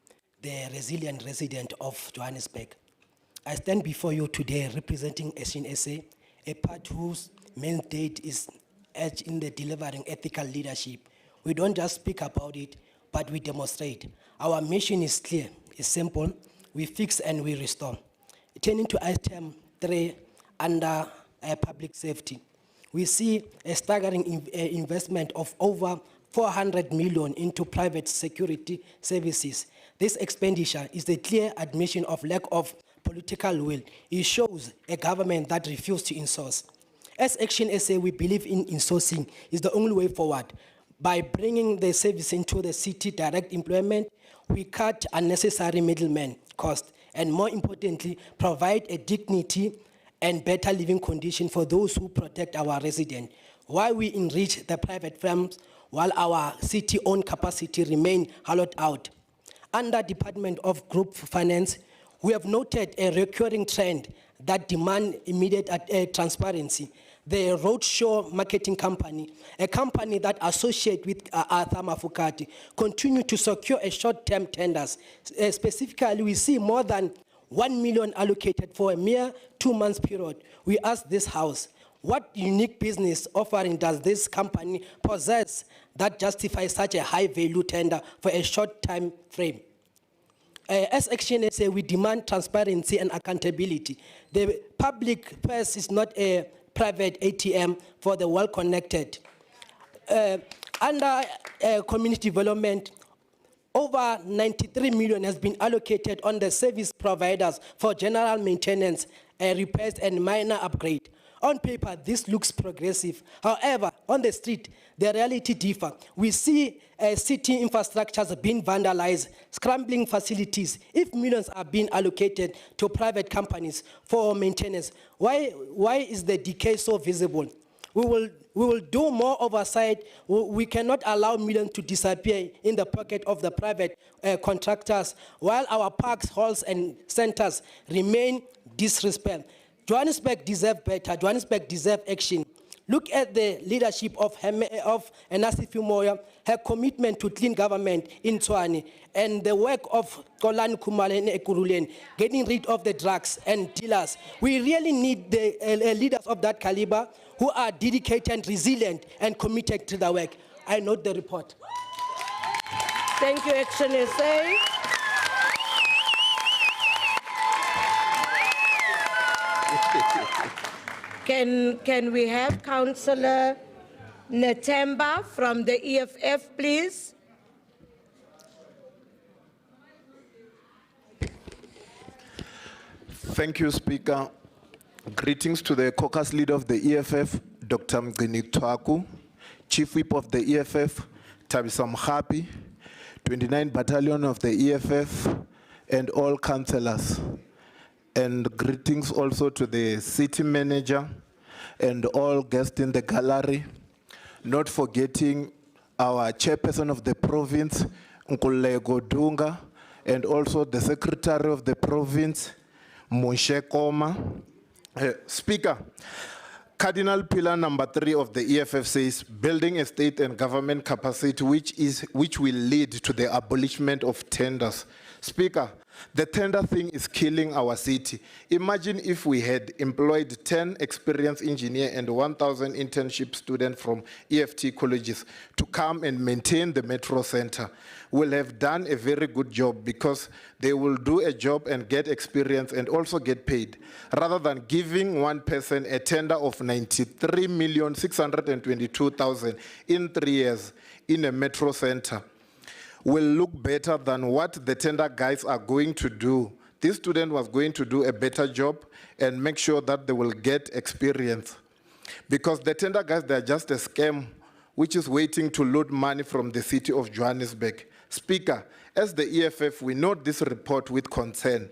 the resilient resident of Johannesburg. I stand before you today representing Action SA, a part whose mandate is edged in the delivering ethical leadership. We don't just speak about it, but we demonstrate. Our mission is clear, it's simple. We fix and we restore. Turning to item 3 under public safety, we see a staggering investment of over 400 million into private security services. This expenditure is the clear admission of lack of political will. It shows a government that refused to insource. As Action SA, we believe in insourcing is the only way forward. By bringing the service into the city direct employment, we cut unnecessary middlemen cost, and more importantly, provide a dignity and better living condition for those who protect our residents. While we enrich the private firms, while our city-owned capacity remain hollowed out. Under Department of Group Finance, we have noted a recurring trend that demand immediate transparency. The Roadshow Marketing Company, a company that associates with Arthur Mafoketi, continue to secure a short-term tenders. Specifically, we see more than 1 million allocated for a mere 2 months period. We ask this House, what unique business offering does this company possess that justifies such a high-value tender for a short time frame? As Action SA, we demand transparency and accountability. The public purse is not a private ATM for the well-connected. Under community development, Over 93 million has been allocated on the service providers for general maintenance, repairs and minor upgrade. On paper, this looks progressive. However, on the street, the reality differ. We see city infrastructures being vandalized, scrambling facilities. If millions are being allocated to private companies for maintenance, why is the decay so visible? We will do more oversight. We cannot allow millions to disappear in the pocket of the private contractors while our parks, halls and centers remain disrespected. Johannesburg deserves better. Johannesburg deserves action. Look at the leadership of Nasifi Moyo, her commitment to clean government in Tshwane, and the work of Kolani Kumale and Ekuruleni, getting rid of the drugs and dealers. We really need the leaders of that caliber who are dedicated and resilient and committed to the work. I note the report. Thank you, Action SA. Can we have Councillor Natemba from the EFF, please? Thank you, Speaker. Greetings to the caucus leader of the EFF, Dr. Mgini Twaku, Chief Whip of the EFF, Tabisa Mhapi, 29 Battalion of the EFF, and all councillors. And greetings also to the city manager and all guests in the gallery, not forgetting our chairperson of the province, Cllr Dunga, and also the secretary of the province, Moshe. Speaker, Cardinal pillar number 3 of the EFF says, building a state and government capacity which will lead to the abolishment of tenders. Speaker, the tender thing is killing our city. Imagine if we had employed 10 experienced engineers and 1,000 internship students from EFT colleges to come and maintain the metro center. We'll have done a very good job because they will do a job and get experience and also get paid, rather than giving one person a tender of 93,622,000 in 3 years in a metro center. Will look better than what the tender guys are going to do. This student was going to do a better job and make sure that they will get experience. Because the tender guys, they're just a scam which is waiting to loot money from the city of Johannesburg. Speaker, as the EFF, we note this report with concern.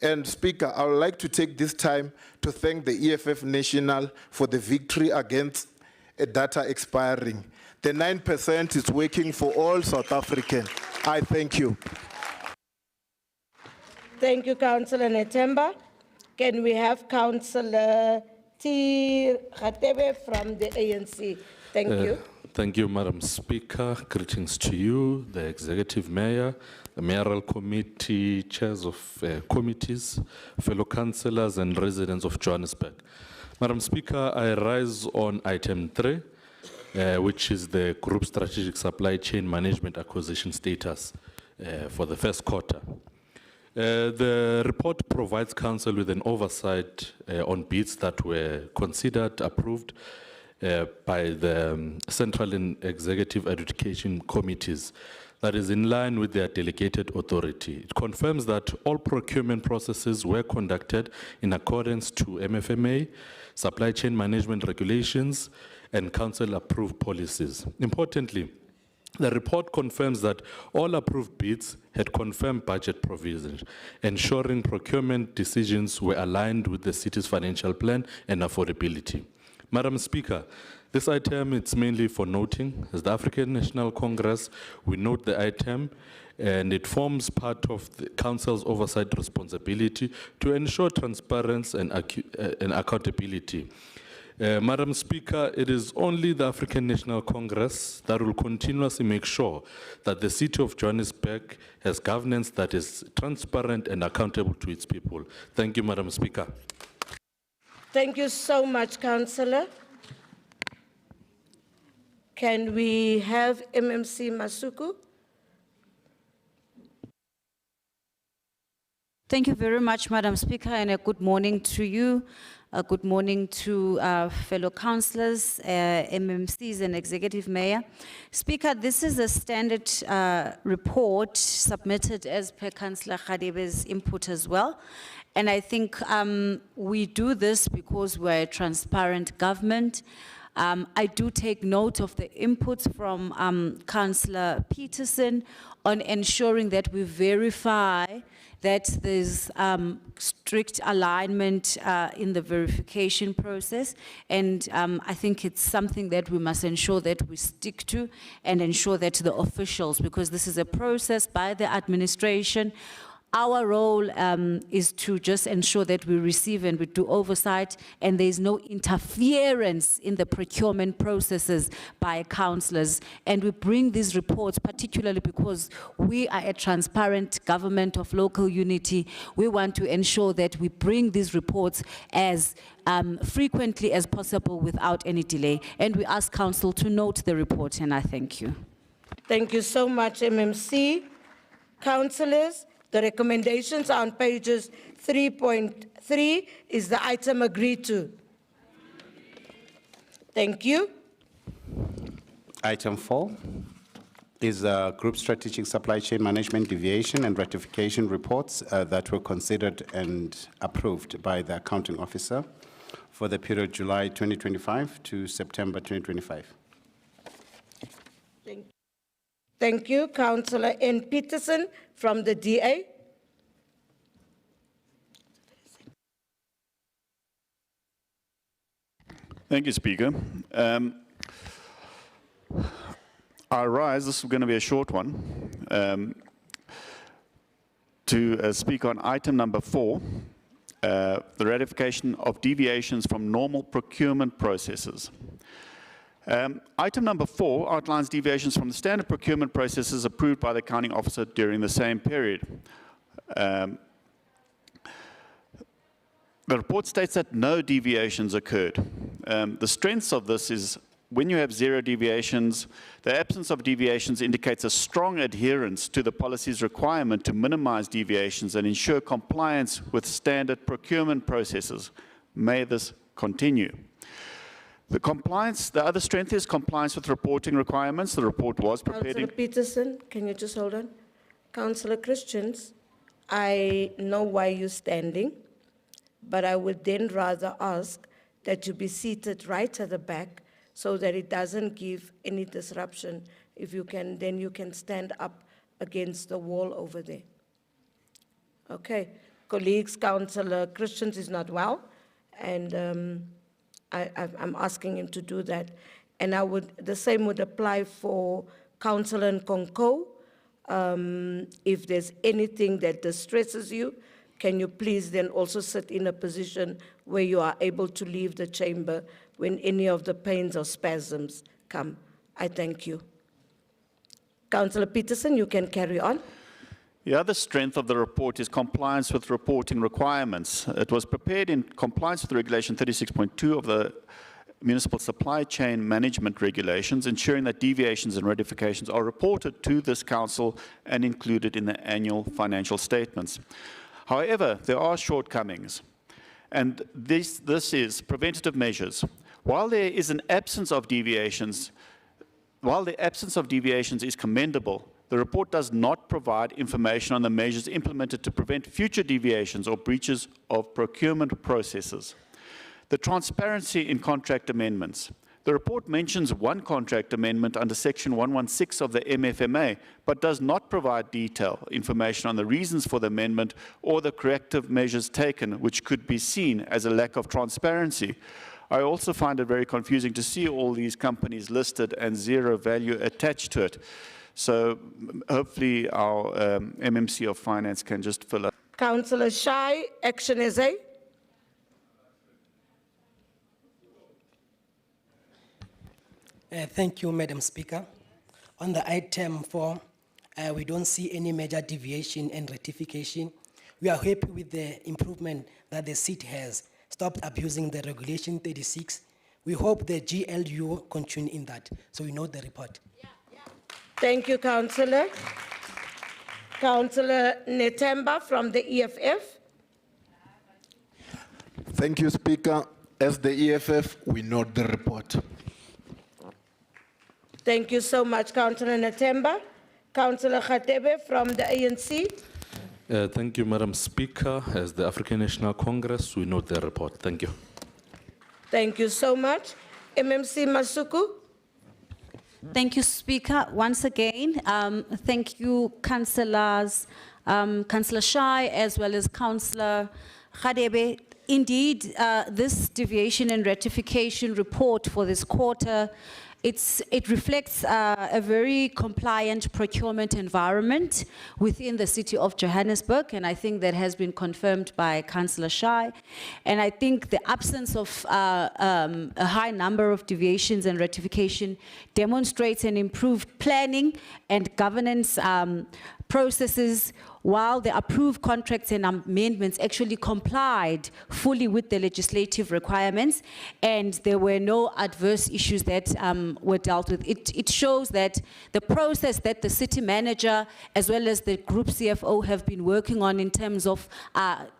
And Speaker, I would like to take this time to thank the EFF National for the victory against data expiring. The 9% is working for all South Africans. I thank you. Thank you, Councillor Natemba. Can we have Councillor T. Khatebe from the ANC? Thank you. Thank you, Madam Speaker. Greetings to you, the Executive Mayor, the Mayoral Committee, chairs of committees, fellow councillors and residents of Johannesburg. Madam Speaker, I rise on item 3, which is the Group Strategic Supply Chain Management Acquisition Status for the first quarter. The report provides Council with an oversight on bids that were considered, approved by the Central and Executive Education Committees that is in line with their delegated authority. It confirms that all procurement processes were conducted in accordance to MFMA, supply chain management regulations, and council-approved policies. Importantly, the report confirms that all approved bids had confirmed budget provisions, ensuring procurement decisions were aligned with the city's financial plan and affordability. Madam Speaker, this item is mainly for noting. As the African National Congress, we note the item and it forms part of the Council's oversight responsibility to ensure transparency and accountability. Madam Speaker, it is only the African National Congress that will continuously make sure that the City of Johannesburg has governance that is transparent and accountable to its people. Thank you, Madam Speaker. Thank you so much, Councillor. Can we have MMC Masuku? Thank you very much, Madam Speaker, and a good morning to you. Good morning to fellow councillors, MMCs and Executive Mayor. Speaker, this is a standard report submitted as per Councillor Khadebe's input as well. And I think we do this because we're a transparent government. I do take note of the inputs from Councillor Peterson on ensuring that we verify that there's strict alignment in the verification process. And I think it's something that we must ensure that we stick to and ensure that the officials, because this is a process by the administration, our role is to just ensure that we receive and we do oversight and there's no interference in the procurement processes by councillors. And we bring these reports particularly because we are a transparent government of local unity. We want to ensure that we bring these reports as frequently as possible without any delay. And we ask council to note the report, and I thank you. Thank you so much, MMC. Councillors, the recommendations are on pages 3.3. Is the item agreed to? Thank you. Item 4 is Group Strategic Supply Chain Management Deviation and Ratification Reports that were considered and approved by the Accounting Officer for the period July 2025 to September 2025. Thank you. Councillor N. Peterson from the DA. Thank you, Speaker. I rise, this is going to be a short one, to speak on item number 4, the ratification of deviations from normal procurement processes. Item number 4 outlines deviations from the standard procurement processes approved by the accounting officer during the same period. The report states that no deviations occurred. The strengths of this is when you have 0 deviations, the absence of deviations indicates a strong adherence to the policy's requirement to minimize deviations and ensure compliance with standard procurement processes. May this continue. The other strength is compliance with reporting requirements. The report was prepared. Councillor Peterson, can you just hold on? Councillor Christians, I know why you're standing, but I would then rather ask that you be seated right at the back so that it doesn't give any disruption. If you can, then you can stand up against the wall over there. Okay, colleagues, Councillor Christians is not well, and I'm asking him to do that. And the same would apply for Councillor Nkonko. If there's anything that distresses you, can you please then also sit in a position where you are able to leave the chamber when any of the pains or spasms come? I thank you. Councillor Peterson, you can carry on. The other strength of the report is compliance with reporting requirements. It was prepared in compliance with Regulation 36.2 of the Municipal Supply Chain Management Regulations, ensuring that deviations and ratifications are reported to this council and included in the annual financial statements. However, there are shortcomings, and this is preventative measures. While there is an absence of deviations, while the absence of deviations is commendable, the report does not provide information on the measures implemented to prevent future deviations or breaches of procurement processes. The transparency in contract amendments. The report mentions one contract amendment under Section 116 of the MFMA, but does not provide detailed information on the reasons for the amendment or the corrective measures taken, which could be seen as a lack of transparency. I also find it very confusing to see all these companies listed and 0 value attached to it. So hopefully our MMC of Finance can just fill up. Councillor Shai, Action SA. Thank you, Madam Speaker. On the item 4, we don't see any major deviation and rectification. We are happy with the improvement that the city has stopped abusing the Regulation 36. We hope the GLU continue in that. So we know the report. Thank you, Councillor. Councillor Netemba from the EFF. Thank you, Speaker. As the EFF, we note the report. Thank you so much, Councillor Natemba. Councillor Khatebe from the ANC. Thank you, Madam Speaker. As the African National Congress, we note the report. Thank you. Thank you so much. MMC Masuku. Thank you, Speaker. Once again, thank you, Councillors, Councillor Shai, as well as Councillor Khadebe. Indeed, this deviation and ratification report for this quarter, it reflects a very compliant procurement environment within the City of Johannesburg, and I think that has been confirmed by Councillor Shai. And I think the absence of a high number of deviations and ratification demonstrates an improved planning and governance processes, while the approved contracts and amendments actually complied fully with the legislative requirements, and there were no adverse issues that were dealt with. It shows that the process that the city manager as well as the group CFO have been working on in terms of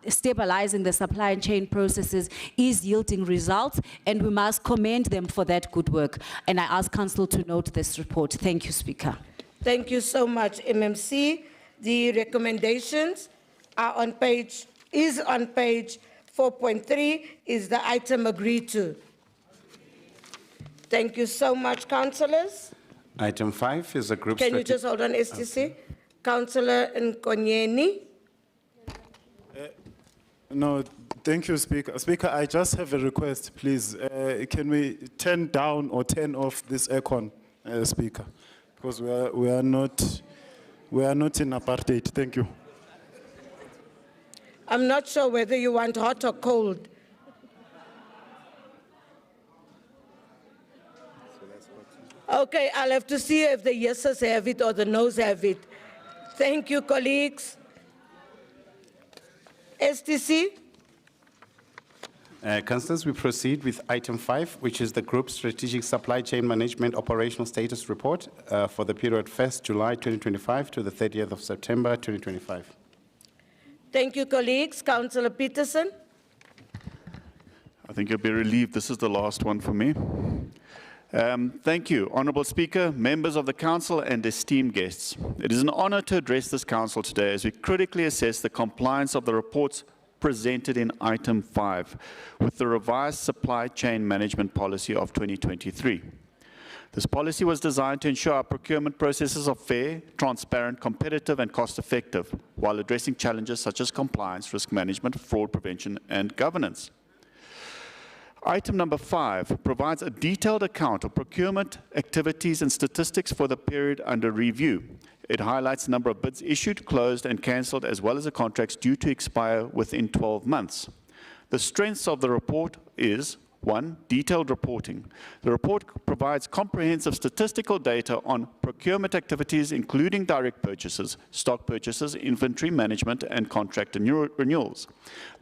stabilizing the supply chain processes is yielding results, and we must commend them for that good work. And I ask Council to note this report. Thank you, Speaker. Thank you so much, MMC. The recommendations are on page 4.3 is the item agreed to. Thank you so much, councillors. Item 5 is a group Can you just hold on, STC? Okay. Councillor Nkonyeni. No, thank you, Speaker. Speaker, I just have a request, please. Can we turn down or turn off this aircon, Speaker? Because we are not in apartheid. Thank you. I'm not sure whether you want hot or cold. Okay, I'll have to see if the yeses have it or the noes have it. Thank you, colleagues. STC? Councillors, we proceed with item 5, which is the Group Strategic Supply Chain Management Operational Status Report for the period 1st July 2025 to the 30th of September 2025. Thank you, colleagues. Councillor Peterson. I think you'll be relieved this is the last one for me. Thank you, Honourable Speaker, members of the Council and esteemed guests. It is an honour to address this Council today as we critically assess the compliance of the reports presented in item 5 with the revised supply chain management policy of 2023. This policy was designed to ensure our procurement processes are fair, transparent, competitive, and cost-effective, while addressing challenges such as compliance, risk management, fraud prevention, and governance. Item number 5 provides a detailed account of procurement activities and statistics for the period under review. It highlights the number of bids issued, closed, and cancelled, as well as the contracts due to expire within 12 months. The strengths of the report is 1. Detailed reporting. The report provides comprehensive statistical data on procurement activities, including direct purchases, stock purchases, inventory management, and contract renewals.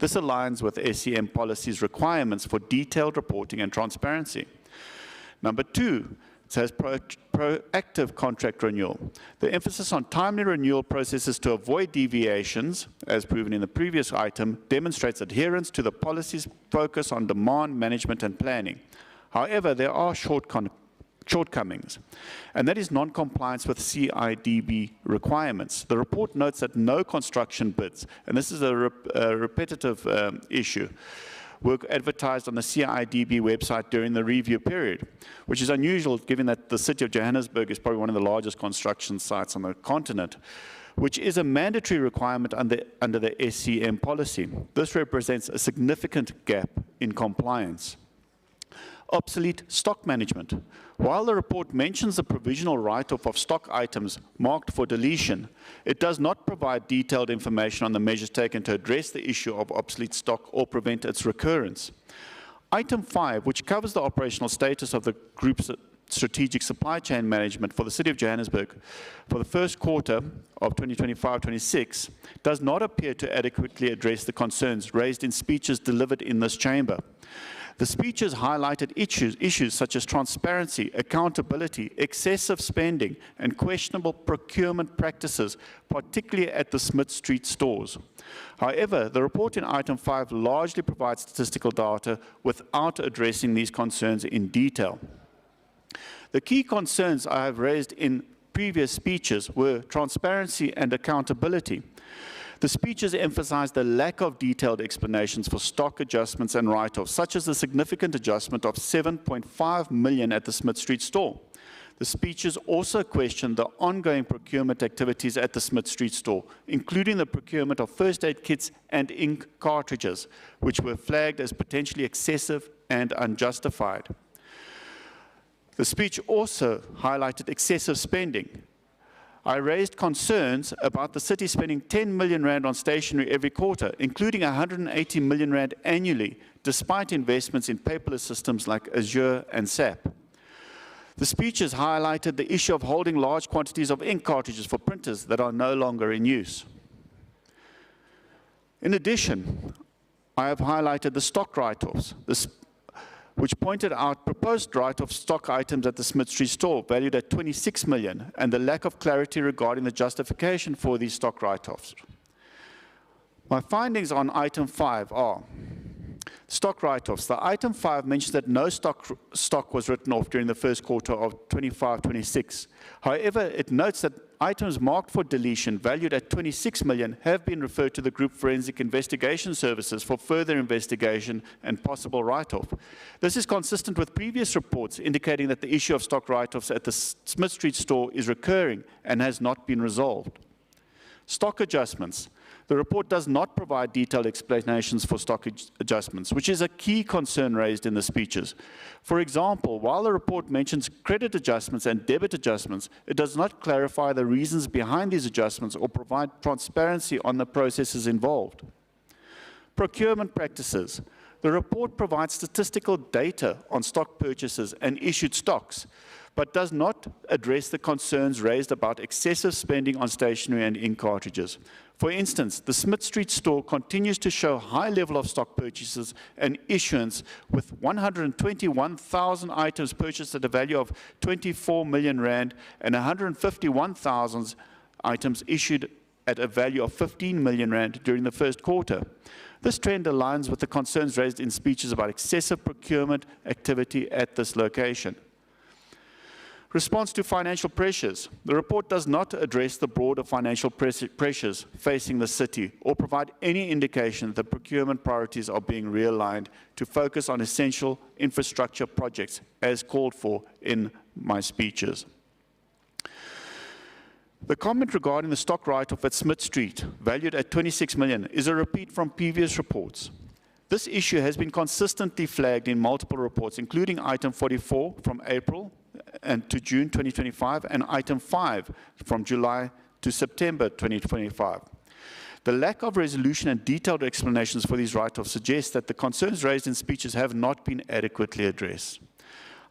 This aligns with SCM policy's requirements for detailed reporting and transparency. Number 2, it says proactive contract renewal. The emphasis on timely renewal processes to avoid deviations, as proven in the previous item, demonstrates adherence to the policy's focus on demand management and planning. However, there are shortcomings, and that is non-compliance with CIDB requirements. The report notes that no construction bids, and this is a repetitive issue, were advertised on the CIDB website during the review period, which is unusual given that the City of Johannesburg is probably one of the largest construction sites on the continent, which is a mandatory requirement under the SCM policy. This represents a significant gap in compliance. Obsolete stock management. While the report mentions the provisional write-off of stock items marked for deletion, it does not provide detailed information on the measures taken to address the issue of obsolete stock or prevent its recurrence. Item 5, which covers the operational status of the group's strategic supply chain management for the City of Johannesburg for the first quarter of 2025-26, does not appear to adequately address the concerns raised in speeches delivered in this chamber. The speeches highlighted issues such as transparency, accountability, excessive spending, and questionable procurement practices, particularly at the Smith Street stores. However, the report in item 5 largely provides statistical data without addressing these concerns in detail. The key concerns I have raised in previous speeches were transparency and accountability. The speeches emphasized the lack of detailed explanations for stock adjustments and write-offs, such as the significant adjustment of 7.5 million at the Smith Street store. The speeches also questioned the ongoing procurement activities at the Smith Street store, including the procurement of first aid kits and ink cartridges, which were flagged as potentially excessive and unjustified. The speech also highlighted excessive spending. I raised concerns about the city spending 10 million rand on stationery every quarter, including 180 million rand annually, despite investments in paperless systems like Azure and SAP. The speeches highlighted the issue of holding large quantities of ink cartridges for printers that are no longer in use. In addition, I have highlighted the stock write-offs, which pointed out proposed write-off stock items at the Smith Street store valued at 26 million and the lack of clarity regarding the justification for these stock write-offs. My findings on item 5 are stock write-offs. The item 5 mentions that no stock was written off during the first quarter of 25-26. However, it notes that items marked for deletion valued at 26 million have been referred to the Group Forensic Investigation Services for further investigation and possible write-off. This is consistent with previous reports indicating that the issue of stock write-offs at the Smith Street store is recurring and has not been resolved. Stock adjustments. The report does not provide detailed explanations for stock adjustments, which is a key concern raised in the speeches. For example, while the report mentions credit adjustments and debit adjustments, it does not clarify the reasons behind these adjustments or provide transparency on the processes involved. Procurement practices. The report provides statistical data on stock purchases and issued stocks, but does not address the concerns raised about excessive spending on stationery and ink cartridges. For instance, the Smith Street store continues to show high level of stock purchases and issuance, with 121,000 items purchased at a value of 24 million rand and 151,000 items issued at a value of 15 million rand during the first quarter. This trend aligns with the concerns raised in speeches about excessive procurement activity at this location. Response to financial pressures. The report does not address the broader financial pressures facing the city or provide any indication that procurement priorities are being realigned to focus on essential infrastructure projects as called for in my speeches. The comment regarding the stock write-off at Smith Street, valued at 26 million, is a repeat from previous reports. This issue has been consistently flagged in multiple reports, including item 44 from April and to June 2025, and item 5 from July to September 2025. The lack of resolution and detailed explanations for these write-offs suggests that the concerns raised in speeches have not been adequately addressed.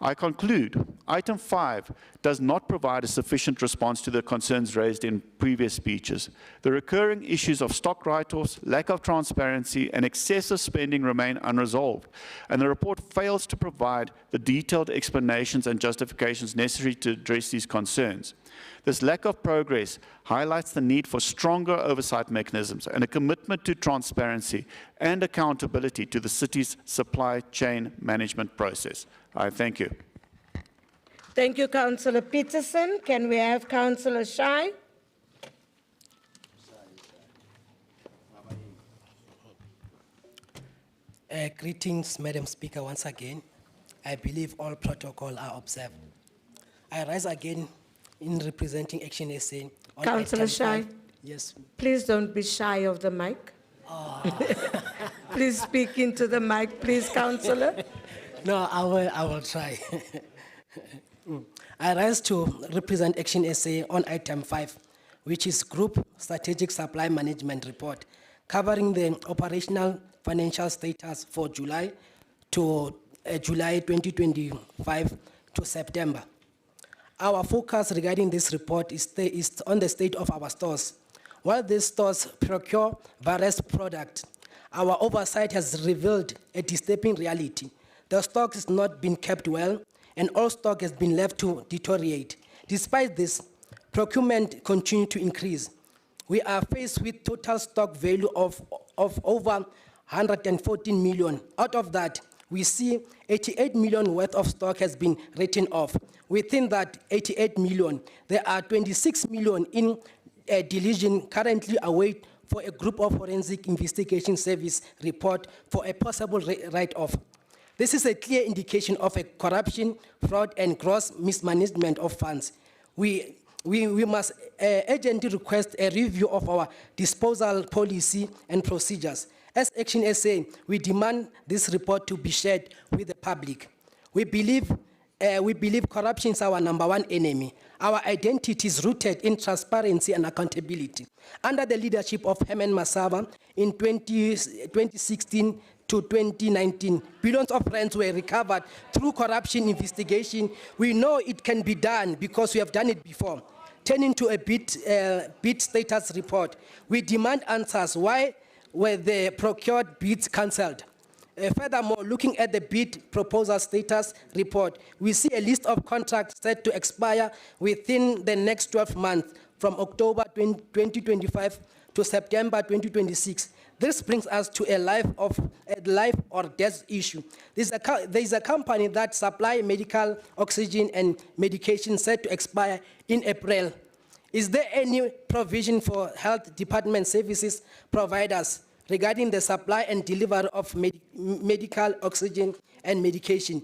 I conclude, item 5 does not provide a sufficient response to the concerns raised in previous speeches. The recurring issues of stock write-offs, lack of transparency, and excessive spending remain unresolved, and the report fails to provide the detailed explanations and justifications necessary to address these concerns. This lack of progress highlights the need for stronger oversight mechanisms and a commitment to transparency and accountability to the city's supply chain management process. I thank you. Thank you, Councillor Peterson. Can we have Councillor Shai? Greetings, Madam Speaker, once again. I believe all protocol are observed. I rise again in representing Action SA. on Councillor item Shai. 5. Yes. Please don't be shy of the mic. Please speak into the mic, please, Councillor. No, I will try. I rise to represent Action SA on item 5, which is Group Strategic Supply Management Report, covering the operational financial status for July 2025 to September. Our focus regarding this report is on the state of our stores. While these stores procure various products, our oversight has revealed a disturbing reality. The stock has not been kept well, and all stock has been left to deteriorate. Despite this, procurement continued to increase. We are faced with total stock value of over 114 million. Out of that, we see 88 million worth of stock has been written off. Within that 88 million, there are 26 million in deletion currently await for a group of forensic investigation service report for a possible write-off. This is a clear indication of a corruption, fraud, and gross mismanagement of funds. We must urgently request a review of our disposal policy and procedures. As Action SA, we demand this report to be shared with the public. We believe corruption is our #1 enemy. Our identity is rooted in transparency and accountability. Under the leadership of Herman Masaba in 2016 to 2019, billions of rands were recovered through corruption investigation. We know it can be done because we have done it before. Turning to a bid status report, we demand answers. Why were the procured bids cancelled? Furthermore, looking at the bid proposal status report, we see a list of contracts set to expire within the next 12 months, from October 2025 to September 2026. This brings us to a life or death issue. There is a company that supplies medical oxygen and medication set to expire in April. Is there any provision for health department services providers regarding the supply and delivery of medical oxygen and medication?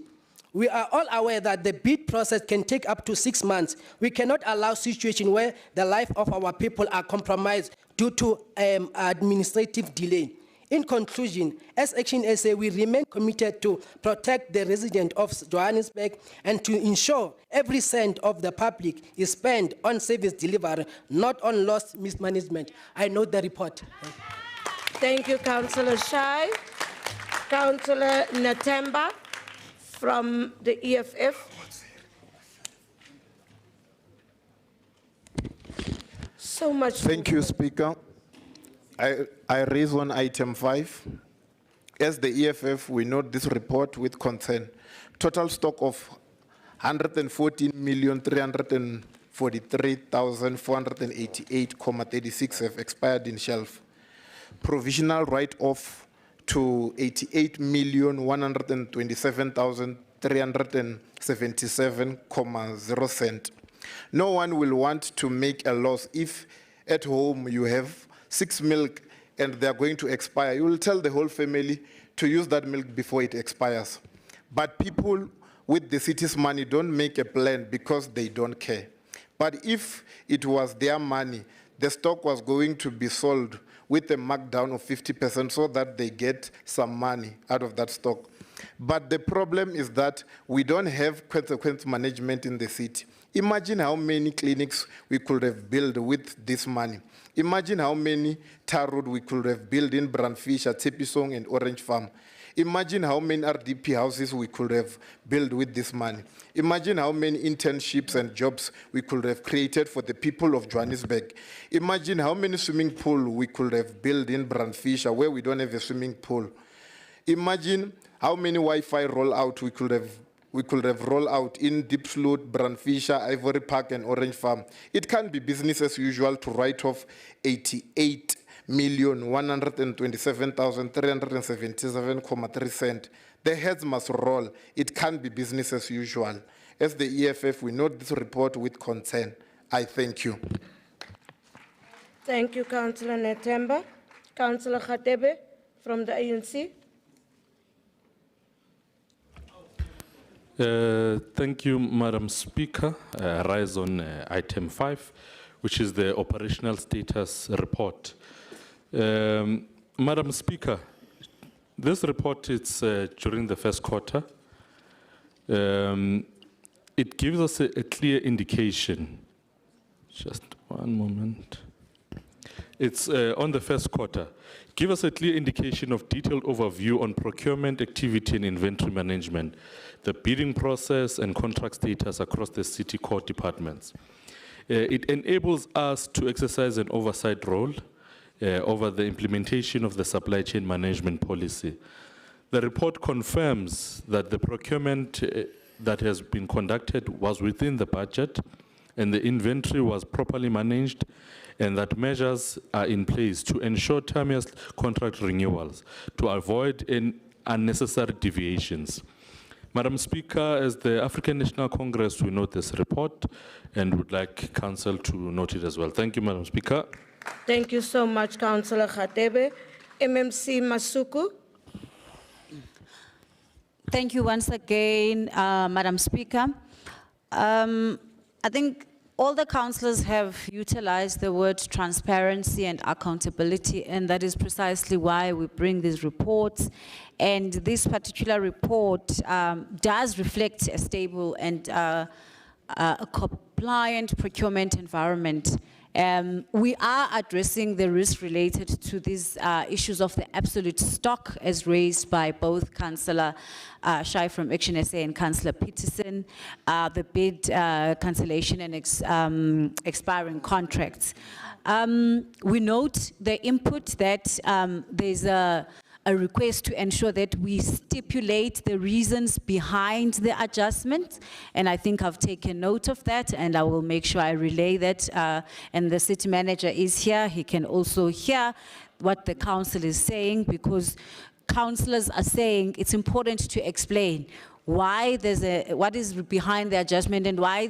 We are all aware that the bid process can take up to 6 months. We cannot allow situations where the life of our people are compromised due to administrative delay. In conclusion, as Action SA, we remain committed to protect the residents of Johannesburg and to ensure every cent of the public is spent on service delivery, not on lost mismanagement. I note the report. Thank you, Councillor Shai. Councillor Natemba from the EFF. So much. Thank you, Speaker. I raise on item 5. As the EFF, we note this report with concern. Total stock of 114,343,488.36 have expired in shelf. Provisional write-off to 88,127,377.0 cent. No one will want to make a loss if at home you have 6 milk and they are going to expire. You will tell the whole family to use that milk before it expires. But people with the city's money don't make a plan because they don't care. But if it was their money, the stock was going to be sold with a markdown of 50% so that they get some money out of that stock. But the problem is that we don't have consequence management in the city. Imagine how many clinics we could have built with this money. Imagine how many tar road we could have built in Brandfisher, Tepisong, and Orange Farm. Imagine how many RDP houses we could have built with this money. Imagine how many internships and jobs we could have created for the people of Johannesburg. Imagine how many swimming pools we could have built in Brandfisher where we don't have a swimming pool. Imagine how many Wi-Fi rollout we could have rolled out in Diepsloot, Brandfisher, Ivory Park, and Orange Farm. It can't be business as usual to write off 88,127,377.3 cents. The heads must roll. It can't be business as usual. As the EFF, we note this report with concern. I thank you. Thank you, Councillor Natemba. Councillor Khatebe from the ANC. Thank you, Madam Speaker. Rise on item 5, which is the operational status report. Madam Speaker, this report is during the first quarter. It gives us a clear indication. Just one moment. It's on the first quarter. Give us a clear indication of detailed overview on procurement activity and inventory management, the bidding process and contract status across the city core departments. It enables us to exercise an oversight role over the implementation of the supply chain management policy. The report confirms that the procurement that has been conducted was within the budget and the inventory was properly managed, and that measures are in place to ensure timeous contract renewals to avoid unnecessary deviations. Madam Speaker, as the African National Congress, we note this report and would like Council to note it as well. Thank you, Madam Speaker. Thank you so much, Councillor Khatebe. MMC Masuku. Thank you once again, Madam Speaker. I think all the councillors have utilized the word transparency and accountability, and that is precisely why we bring these reports. And this particular report does reflect a stable and a compliant procurement environment. We are addressing the risk related to these issues of the absolute stock as raised by both Councillor Shai from Action SA and Councillor Peterson, the bid cancellation and expiring contracts. We note the input that there's a request to ensure that we stipulate the reasons behind the adjustment, and I think I've taken note of that, and I will make sure I relay that, and the city manager is here. He can also hear what the council is saying, because councillors are saying it's important to explain why what is behind the adjustment, and why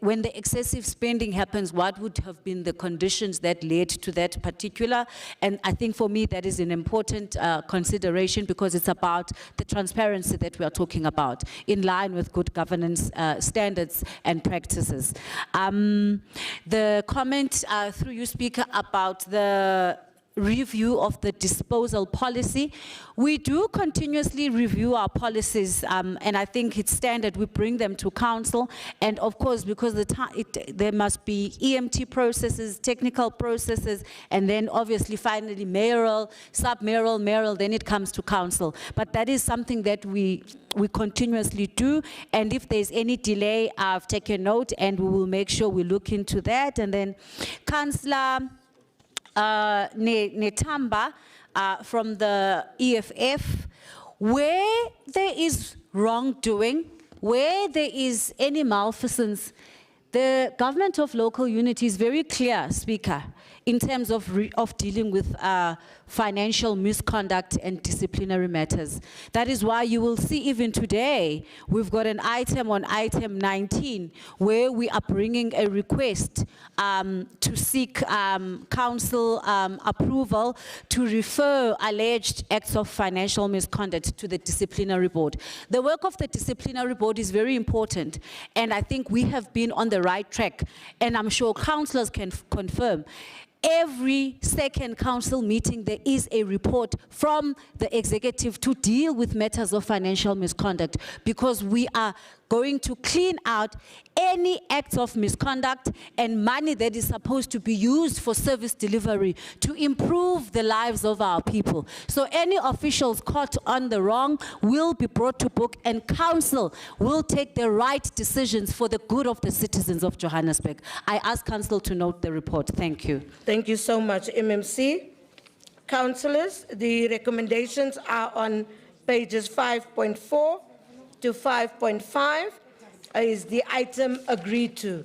when the excessive spending happens, what would have been the conditions that led to that particular. And I think for me that is an important consideration, because it's about the transparency that we are talking about, in line with good governance standards and practices. The comment through you, Speaker, about the review of the disposal policy. We do continuously review our policies, and I think it's standard we bring them to council. And of course, because there must be EMT processes, technical processes, and then obviously finally mayoral, sub-mayoral, mayoral, then it comes to council. But that is something that we continuously do, and if there's any delay, I've taken note, and we will make sure we look into that. And then Councillor Netamba from the EFF, where there is wrongdoing, where there is any malfeasance, the government of local unity is very clear, Speaker, in terms of dealing with financial misconduct and disciplinary matters. That is why you will see even today, we've got an item on item 19, where we are bringing a request to seek council approval to refer alleged acts of financial misconduct to the disciplinary board. The work of the disciplinary board is very important, and I think we have been on the right track, and I'm sure councillors can confirm. Every second council meeting, there is a report from the executive to deal with matters of financial misconduct, because we are going to clean out any acts of misconduct and money that is supposed to be used for service delivery to improve the lives of our people. So any officials caught on the wrong will be brought to book, and council will take the right decisions for the good of the citizens of Johannesburg. I ask council to note the report. Thank you. Thank you so much, MMC. Councillors, the recommendations are on pages 5.4 to 5.5. Is the item agreed to?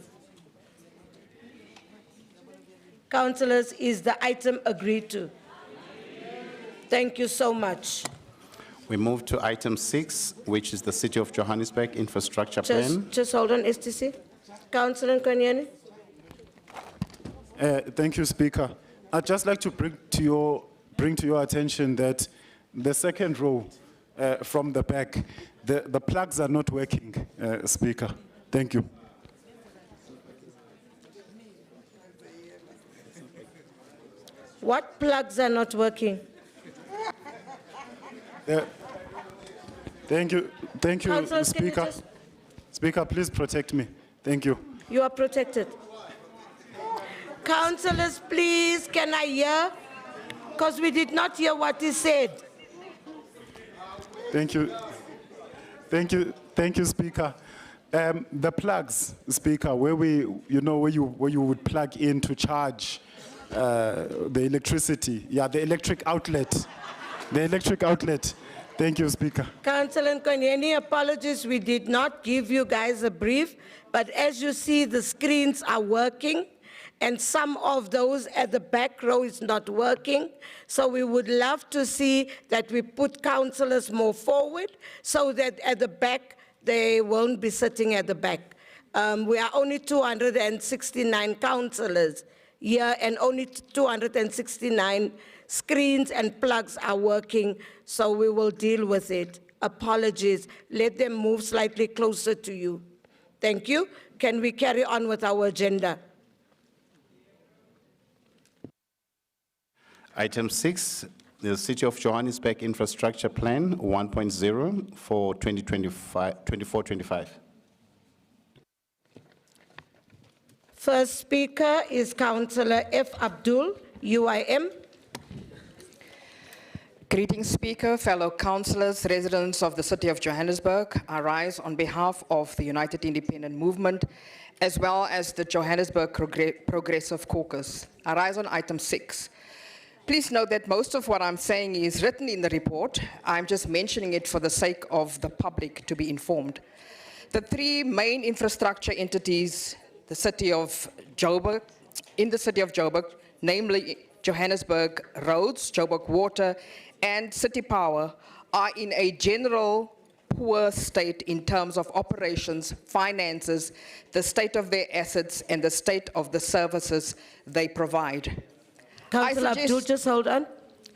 Councillors, is the item agreed to? Thank you so much. We move to item 6, which is the City of Johannesburg Infrastructure Plan. Just hold on, STC. Councillor Nkanyane. Thank you, Speaker. I'd just like to bring to your attention that the second row from the back, the plugs are not working, Speaker. Thank you. What plugs are not working? Thank you, Councillors, Speaker. Speaker, please protect me. Thank you. You are protected. Councillors, please, can I hear? Because we did not hear what he said. Thank you. Thank you, Speaker. The plugs, Speaker, where you would plug in to charge the electricity. Yeah, the electric outlet. The Thank you, Speaker. Councillor Nkonyeni, apologies, we did not give you guys a brief, but as you see, the screens are working, and some of those at the back row is not working. So we would love to see that we put councillors more forward, so that at the back, they won't be sitting at the back. We are only 269 councillors here, and only 269 screens and plugs are working, so we will deal with it. Apologies. Let them move slightly closer to you. Thank you. Can we carry on with our agenda? Item 6, the City of Johannesburg Infrastructure Plan 1.0 for 2024-25. First speaker is Councillor F. Abdul, UIM. Greetings, Speaker, fellow councillors, residents of the City of Johannesburg. I rise on behalf of the United Independent Movement, as well as the Johannesburg Progressive Caucus. I rise on item 6. Please note that most of what I'm saying is written in the report. I'm just mentioning it for the sake of the public to be informed. The three main infrastructure entities, the City of Joburg, in the City of Joburg, namely Johannesburg Roads, Joburg Water, and City Power, are in a general poor state in terms of operations, finances, the state of their assets, and the state of the services they provide. Councillor Abdul, just hold on.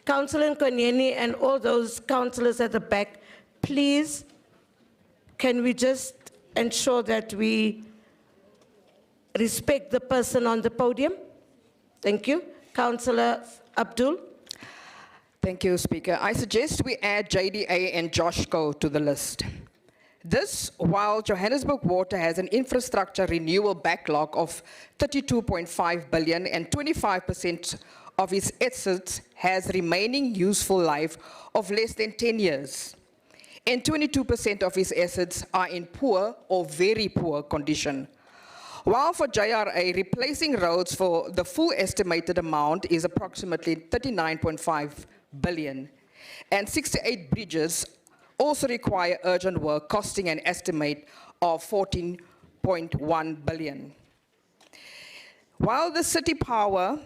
Councillor Nkonyeni and all those councillors at the back, please, can we just ensure that we respect the person on the podium? Thank you. Councillor Abdul. Thank you, Speaker. I suggest we add JDA and Joshco to the list. This, while Johannesburg Water has an infrastructure renewal backlog of 32.5 billion and 25% of its assets has remaining useful life of less than 10 years. And 22% of its assets are in poor or very poor condition. While for JRA, replacing roads for the full estimated amount is approximately 39.5 billion, and 68 bridges also require urgent work, costing an estimate of 14.1 billion. While the City Power,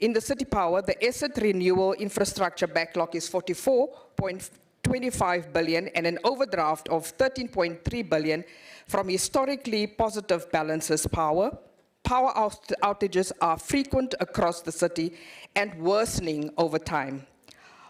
in the City Power, the asset renewal infrastructure backlog is 44.25 billion and an overdraft of 13.3 billion from historically positive balances. Power outages are frequent across the city and worsening over time.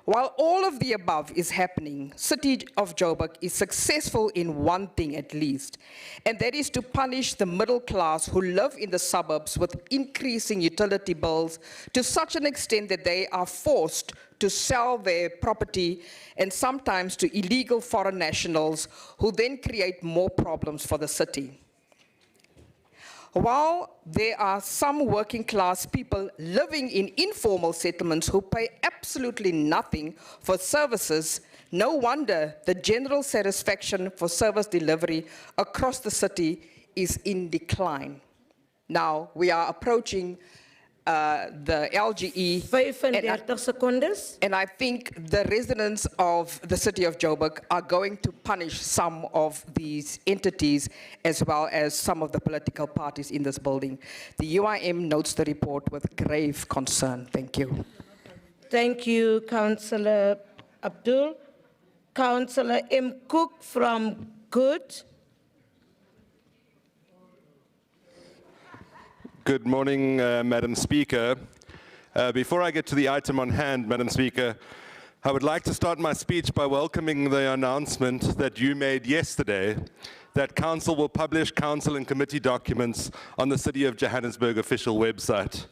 While all of the above is happening, City of Joburg is successful in one thing at least, and that is to punish the middle class who live in the suburbs with increasing utility bills to such an extent that they are forced to sell their property, and sometimes to illegal foreign nationals who then create more problems for the city. While there are some working class people living in informal settlements who pay absolutely nothing for services, no wonder the general satisfaction for service delivery across the city is in decline. Now, we are approaching the LGE. 35 seconds. And I think the residents of the City of Joburg are going to punish some of these entities as well as some of the political parties in this building. The UIM notes the report with grave concern. Thank you. Thank you, Councillor Abdul. Councillor M. Cook from Good. Good morning, Madam Speaker. Before I get to the item on hand, Madam Speaker, I would like to start my speech by welcoming the announcement that you made yesterday that Council will publish Council and Committee documents on the City of Johannesburg official website.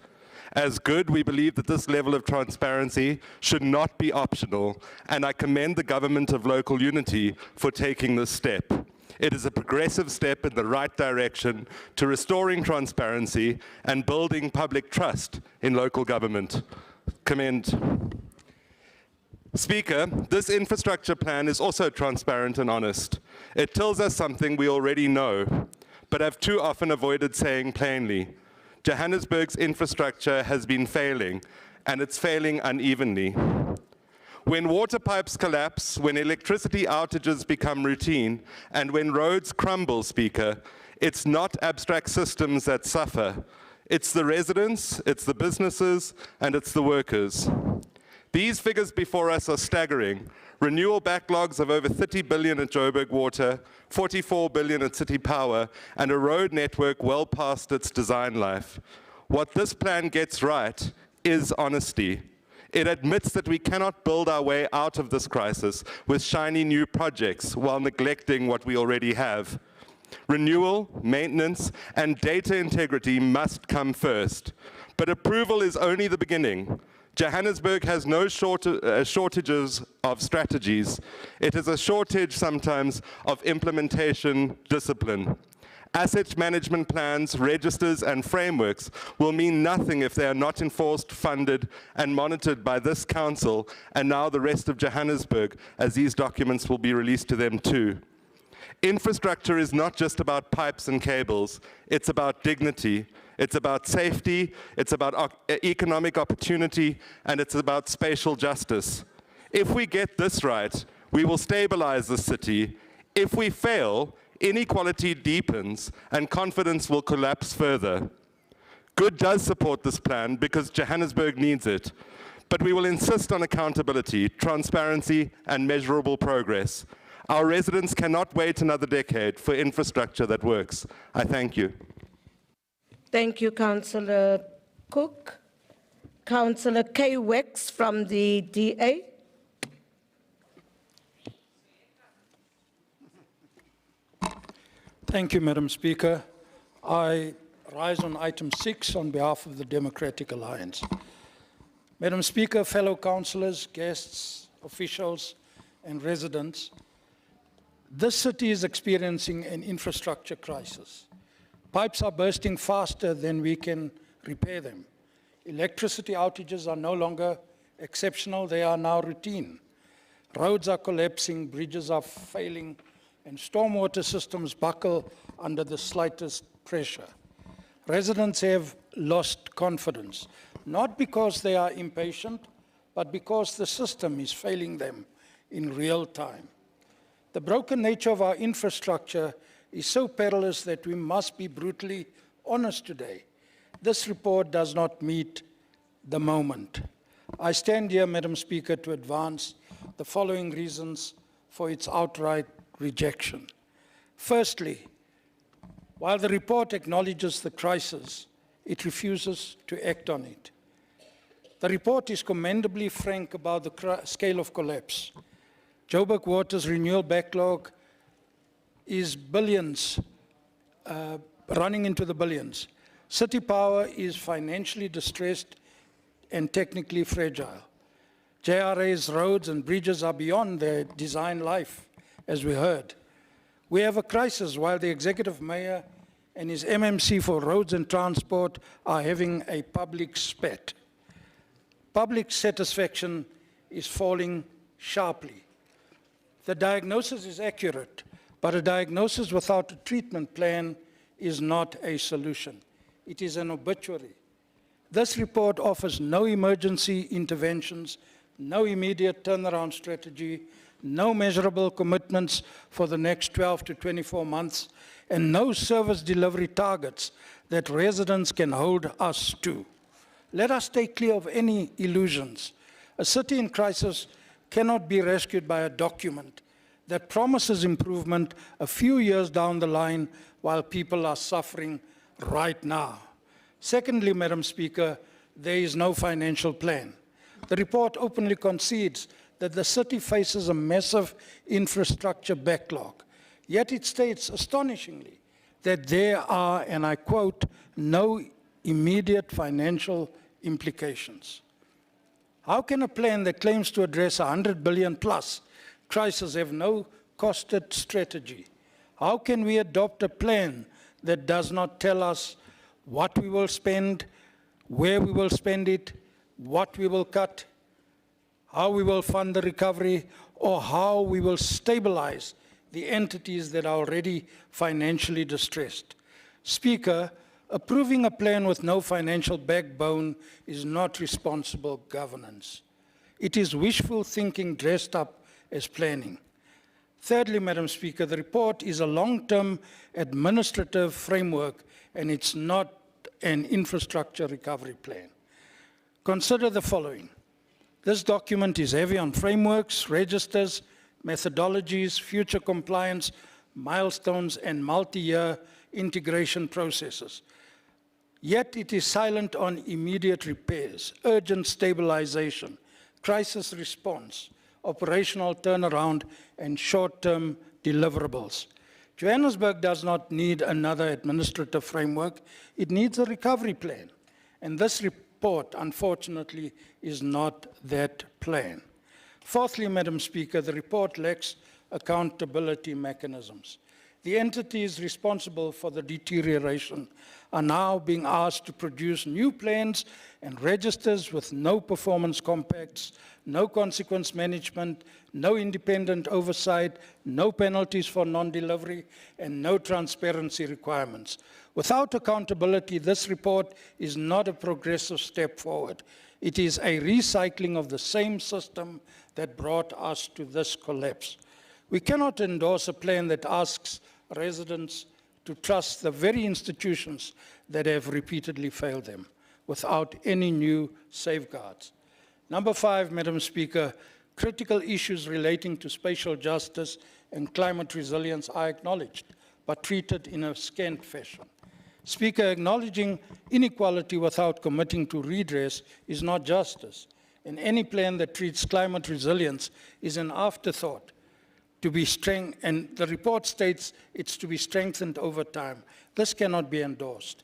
As Good, we believe that this level of transparency should not be optional, and I commend the Government of Local Unity for taking this step. It is a progressive step in the right direction to restoring transparency and building public trust in local government. Commend. Speaker, this infrastructure plan is also transparent and honest. It tells us something we already know, but have too often avoided saying plainly. Johannesburg's infrastructure has been failing, and it's failing unevenly. When water pipes collapse, when electricity outages become routine, and when roads crumble, Speaker, it's not abstract systems that suffer. It's the residents, it's the businesses, and it's the workers. These figures before us are staggering. Renewal backlogs of over 30 billion at Joburg Water, 44 billion at City Power, and a road network well past its design life. What this plan gets right is honesty. It admits that we cannot build our way out of this crisis with shiny new projects while neglecting what we already have. Renewal, maintenance, and data integrity must come first. But approval is only the beginning. Johannesburg has no shortages of strategies. It is a shortage sometimes of implementation discipline. Asset management plans, registers, and frameworks will mean nothing if they are not enforced, funded, and monitored by this council and now the rest of Johannesburg, as these documents will be released to them too. Infrastructure is not just about pipes and cables, it's about dignity, it's about safety, it's about economic opportunity, and it's about spatial justice. If we get this right, we will stabilize the city. If we fail, inequality deepens and confidence will collapse further. Good does support this plan because Johannesburg needs it, but we will insist on accountability, transparency, and measurable progress. Our residents cannot wait another decade for infrastructure that works. I thank you. Thank you, Councillor Cook. Councillor Kay Wex from the DA. Thank you, Madam Speaker. I rise on item 6 on behalf of the Democratic Alliance. Madam Speaker, fellow councillors, guests, officials, and residents, this city is experiencing an infrastructure crisis. Pipes are bursting faster than we can repair them. Electricity outages are no longer exceptional, they are now routine. Roads are collapsing, bridges are failing, and stormwater systems buckle under the slightest pressure. Residents have lost confidence, not because they are impatient, but because the system is failing them in real time. The broken nature of our infrastructure is so perilous that we must be brutally honest today. This report does not meet the moment. I stand here, Madam Speaker, to advance the following reasons for its outright rejection. Firstly, while the report acknowledges the crisis, it refuses to act on it. The report is commendably frank about the scale of collapse. Joburg Water's renewal backlog is billions, running into the billions. City Power is financially distressed and technically fragile. JRA's roads and bridges are beyond their design life, as we heard. We have a crisis while the executive mayor and his MMC for roads and transport are having a public spat. Public satisfaction is falling sharply. The diagnosis is accurate, but a diagnosis without a treatment plan is not a solution. It is an obituary. This report offers no emergency interventions, no immediate turnaround strategy, no measurable commitments for the next 12 to 24 months, and no service delivery targets that residents can hold us to. Let us stay clear of any illusions. A city in crisis cannot be rescued by a document that promises improvement a few years down the line while people are suffering right now. Secondly, Madam Speaker, there is no financial plan. The report openly concedes that the city faces a massive infrastructure backlog. Yet it states astonishingly that there are, and I quote, no immediate financial implications. How can a plan that claims to address 100 billion plus crisis have no costed strategy? How can we adopt a plan that does not tell us what we will spend, where we will spend it, what we will cut, how we will fund the recovery, or how we will stabilize the entities that are already financially distressed? Speaker, approving a plan with no financial backbone is not responsible governance. It is wishful thinking dressed up as planning. Thirdly, Madam Speaker, the report is a long-term administrative framework and it's not an infrastructure recovery plan. Consider the following. This document is heavy on frameworks, registers, methodologies, future compliance, milestones, and multi-year integration processes. Yet it is silent on immediate repairs, urgent stabilization, crisis response, operational turnaround, and short-term deliverables. Johannesburg does not need another administrative framework. It needs a recovery plan. And this report, unfortunately, is not that plan. Fourthly, Madam Speaker, the report lacks accountability mechanisms. The entities responsible for the deterioration are now being asked to produce new plans and registers with no performance compacts, no consequence management, no independent oversight, no penalties for non-delivery, and no transparency requirements. Without accountability, this report is not a progressive step forward. It is a recycling of the same system that brought us to this collapse. We cannot endorse a plan that asks residents to trust the very institutions that have repeatedly failed them without any new safeguards. Number 5, Madam Speaker, critical issues relating to spatial justice and climate resilience are acknowledged, but treated in a scant fashion. Speaker, acknowledging inequality without committing to redress is not justice, and any plan that treats climate resilience is an afterthought. And the report states it's to be strengthened over time. This cannot be endorsed.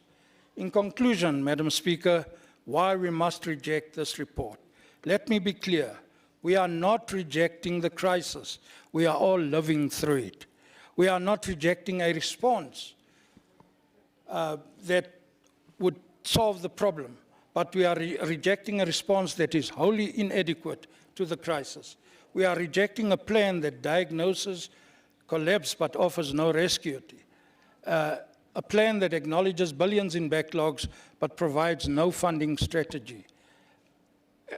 In conclusion, Madam Speaker, why we must reject this report. Let me be clear. We are not rejecting the crisis. We are all living through it. We are not rejecting a response that would solve the problem, but we are rejecting a response that is wholly inadequate to the crisis. We are rejecting a plan that diagnoses collapse but offers no rescue. A plan that acknowledges billions in backlogs but provides no funding strategy.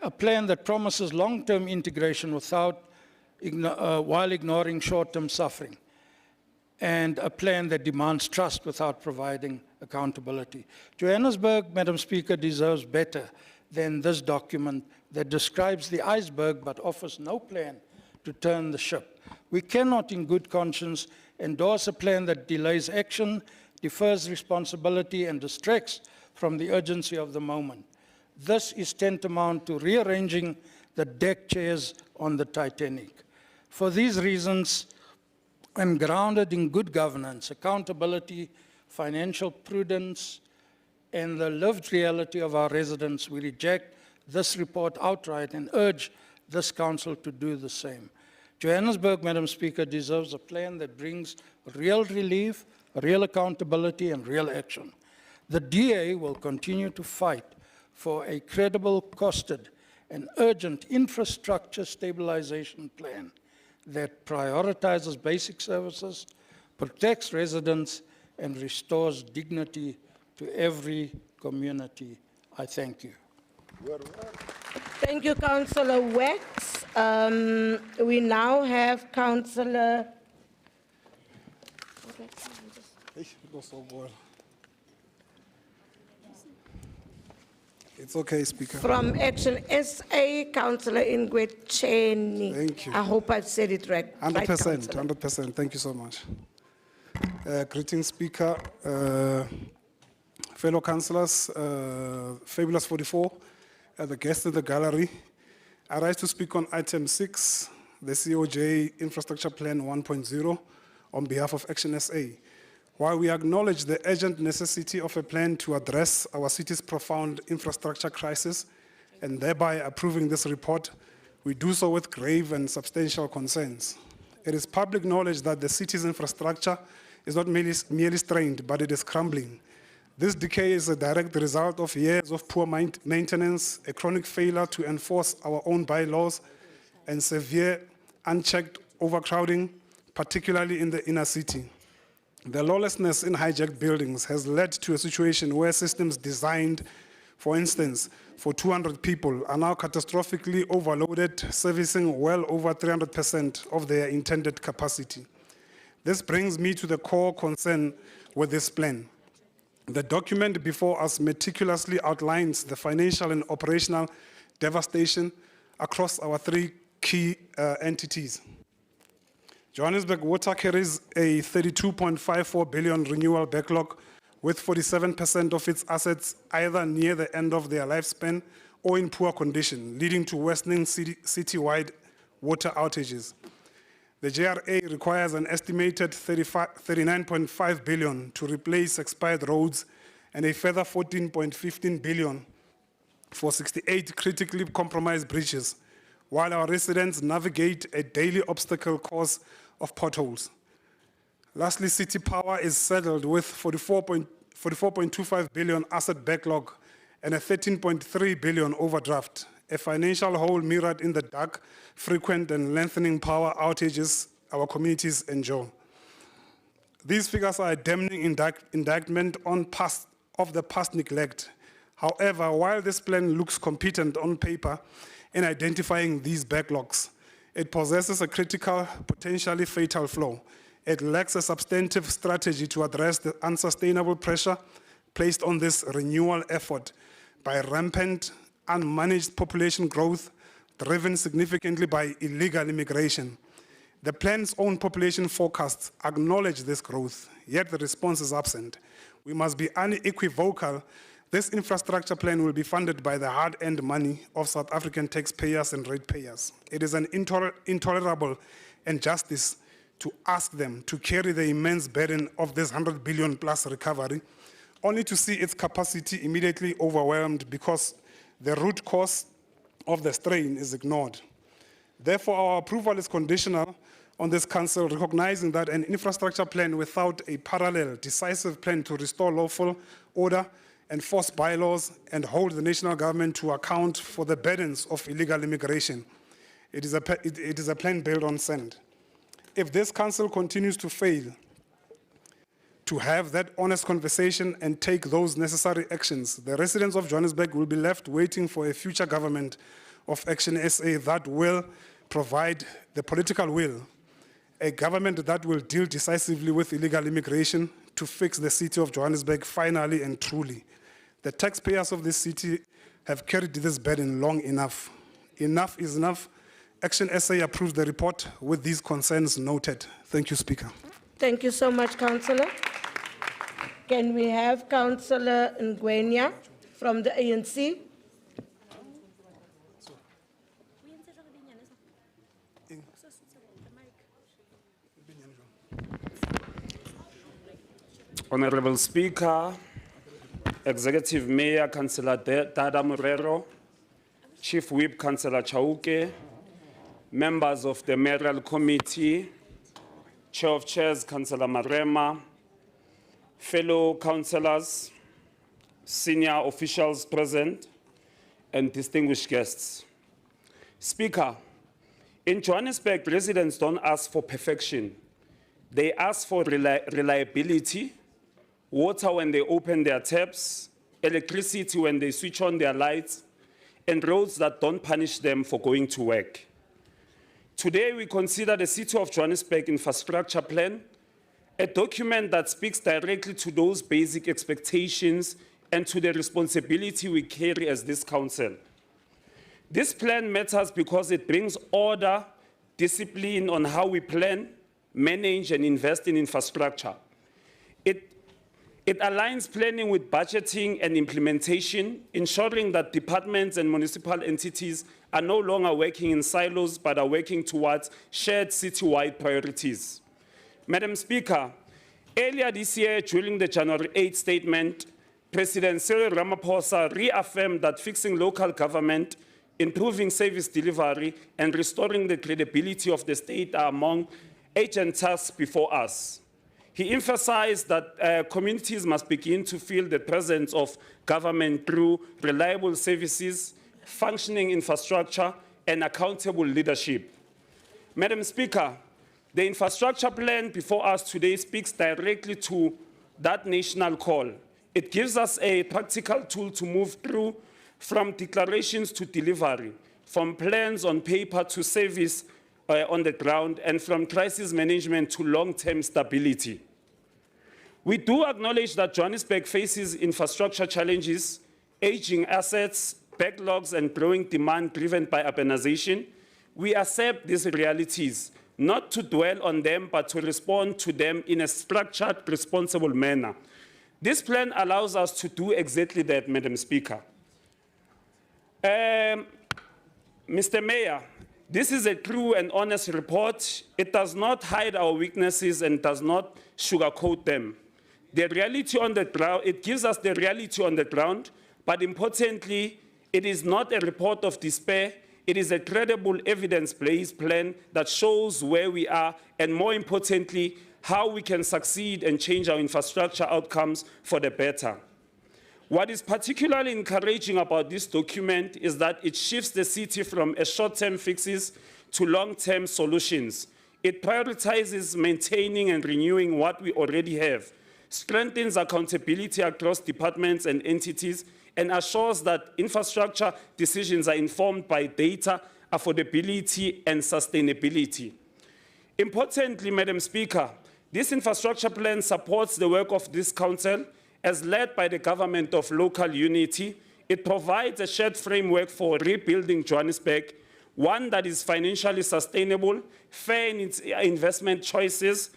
A plan that promises long-term integration while ignoring short-term suffering. And a plan that demands trust without providing accountability. Johannesburg, Madam Speaker, deserves better than this document that describes the iceberg but offers no plan to turn the ship. We cannot in good conscience endorse a plan that delays action, defers responsibility, and distracts from the urgency of the moment. This is tantamount to rearranging the deck chairs on the Titanic. For these reasons, and grounded in good governance, accountability, financial prudence, and the lived reality of our residents, we reject this report outright and urge this council to do the same. Johannesburg, Madam Speaker, deserves a plan that brings real relief, real accountability, and real action. The DA will continue to fight for a credible, costed, and urgent infrastructure stabilization plan that prioritizes basic services, protects residents, and restores dignity to every community. I thank you. Thank you, Councillor Wax. We now have Councillor. It's okay, Speaker. From Action SA, Councillor Ingrid Cheney. Thank you. I hope I've said it right. 100%, 100%. Thank you so much. Greetings, Speaker, fellow councillors, Fabulous 44, the guests in the gallery. I rise to speak on item 6, the COJ Infrastructure Plan 1.0, on behalf of Action SA. While we acknowledge the urgent necessity of a plan to address our city's profound infrastructure crisis, and thereby approving this report, we do so with grave and substantial concerns. It is public knowledge that the city's infrastructure is not merely strained, but it is crumbling. This decay is a direct result of years of poor maintenance, a chronic failure to enforce our own bylaws, and severe unchecked overcrowding, particularly in the inner city. The lawlessness in hijacked buildings has led to a situation where systems designed for instance, for 200 people, are now catastrophically overloaded, servicing well over 300% of their intended capacity. This brings me to the core concern with this plan. The document before us meticulously outlines the financial and operational devastation across our three key entities. Johannesburg Water carries a 32.54 billion renewal backlog, with 47% of its assets either near the end of their lifespan or in poor condition, leading to worsening citywide water outages. The JRA requires an estimated 39.5 billion to replace expired roads and a further 14.15 billion for 68 critically compromised bridges, while our residents navigate a daily obstacle course of potholes. Lastly, City Power is saddled with 44.25 billion asset backlog and a 13.3 billion overdraft, a financial hole mirrored in the dark, frequent and lengthening power outages our communities endure. These figures are a damning indictment of the past neglect. However, while this plan looks competent on paper in identifying these backlogs, it possesses a critical, potentially fatal flaw. It lacks a substantive strategy to address the unsustainable pressure placed on this renewal effort by rampant, unmanaged population growth driven significantly by illegal immigration. The plan's own population forecasts acknowledge this growth, yet the response is absent. We must be unequivocal. This infrastructure plan will be funded by the hard-earned money of South African taxpayers and ratepayers. It is an intolerable injustice to ask them to carry the immense burden of this 100 billion plus recovery, only to see its capacity immediately overwhelmed because the root cause of the strain is ignored. Therefore, our approval is conditional on this council recognizing that an infrastructure plan without a parallel, decisive plan to restore lawful order, enforce bylaws, and hold the national government to account for the burdens of illegal immigration. It is a plan built on sand. If this council continues to fail to have that honest conversation and take those necessary actions, the residents of Johannesburg will be left waiting for a future government of Action SA that will provide the political will, a government that will deal decisively with illegal immigration to fix the city of Johannesburg finally and truly. The taxpayers of this city have carried this burden long enough. Enough is enough. Action SA approves the report with these concerns noted. Thank you, Speaker. Thank you so much, Councillor. Can we have Councillor Ngwenya from the ANC? Honorable Speaker, Executive Mayor, Councillor Dada Morero, Chief Whip, Councillor Chauke, members of the Mayoral Committee, Chair of Chairs, Councillor Marema, fellow councillors, senior officials present, and distinguished guests. Speaker, in Johannesburg, residents don't ask for perfection. They ask for reliability, water when they open their taps, electricity when they switch on their lights, and roads that don't punish them for going to work. Today, we consider the City of Johannesburg Infrastructure Plan, a document that speaks directly to those basic expectations and to the responsibility we carry as this council. This plan matters because it brings order, discipline on how we plan, manage, and invest in infrastructure. It aligns planning with budgeting and implementation, ensuring that departments and municipal entities are no longer working in silos, but are working towards shared citywide priorities. Madam Speaker, earlier this year, during the January 8 statement, President Cllr Ramaphosa reaffirmed that fixing local government, improving service delivery, and restoring the credibility of the state are among urgent tasks before us. He emphasized that communities must begin to feel the presence of government through reliable services, functioning infrastructure, and accountable leadership. Madam Speaker, the infrastructure plan before us today speaks directly to that national call. It gives us a practical tool to move through from declarations to delivery, from plans on paper to service on the ground, and from crisis management to long-term stability. We do acknowledge that Johannesburg faces infrastructure challenges, aging assets, backlogs, and growing demand driven by urbanization. We accept these realities, not to dwell on them, but to respond to them in a structured, responsible manner. This plan allows us to do exactly that, Madam Speaker. Mr. Mayor, this is a true and honest report. It does not hide our weaknesses and does not sugarcoat them. The reality on the ground, it gives us the reality on the ground, but importantly, it is not a report of despair. It is a credible evidence-based plan that shows where we are, and more importantly, how we can succeed and change our infrastructure outcomes for the better. What is particularly encouraging about this document is that it shifts the city from a short-term fixes to long-term solutions. It prioritizes maintaining and renewing what we already have, strengthens accountability across departments and entities, and assures that infrastructure decisions are informed by data, affordability, and sustainability. Importantly, Madam Speaker, this infrastructure plan supports the work of this council as led by the government of local unity. It provides a shared framework for rebuilding Johannesburg, one that is financially sustainable, fair in its investment choices,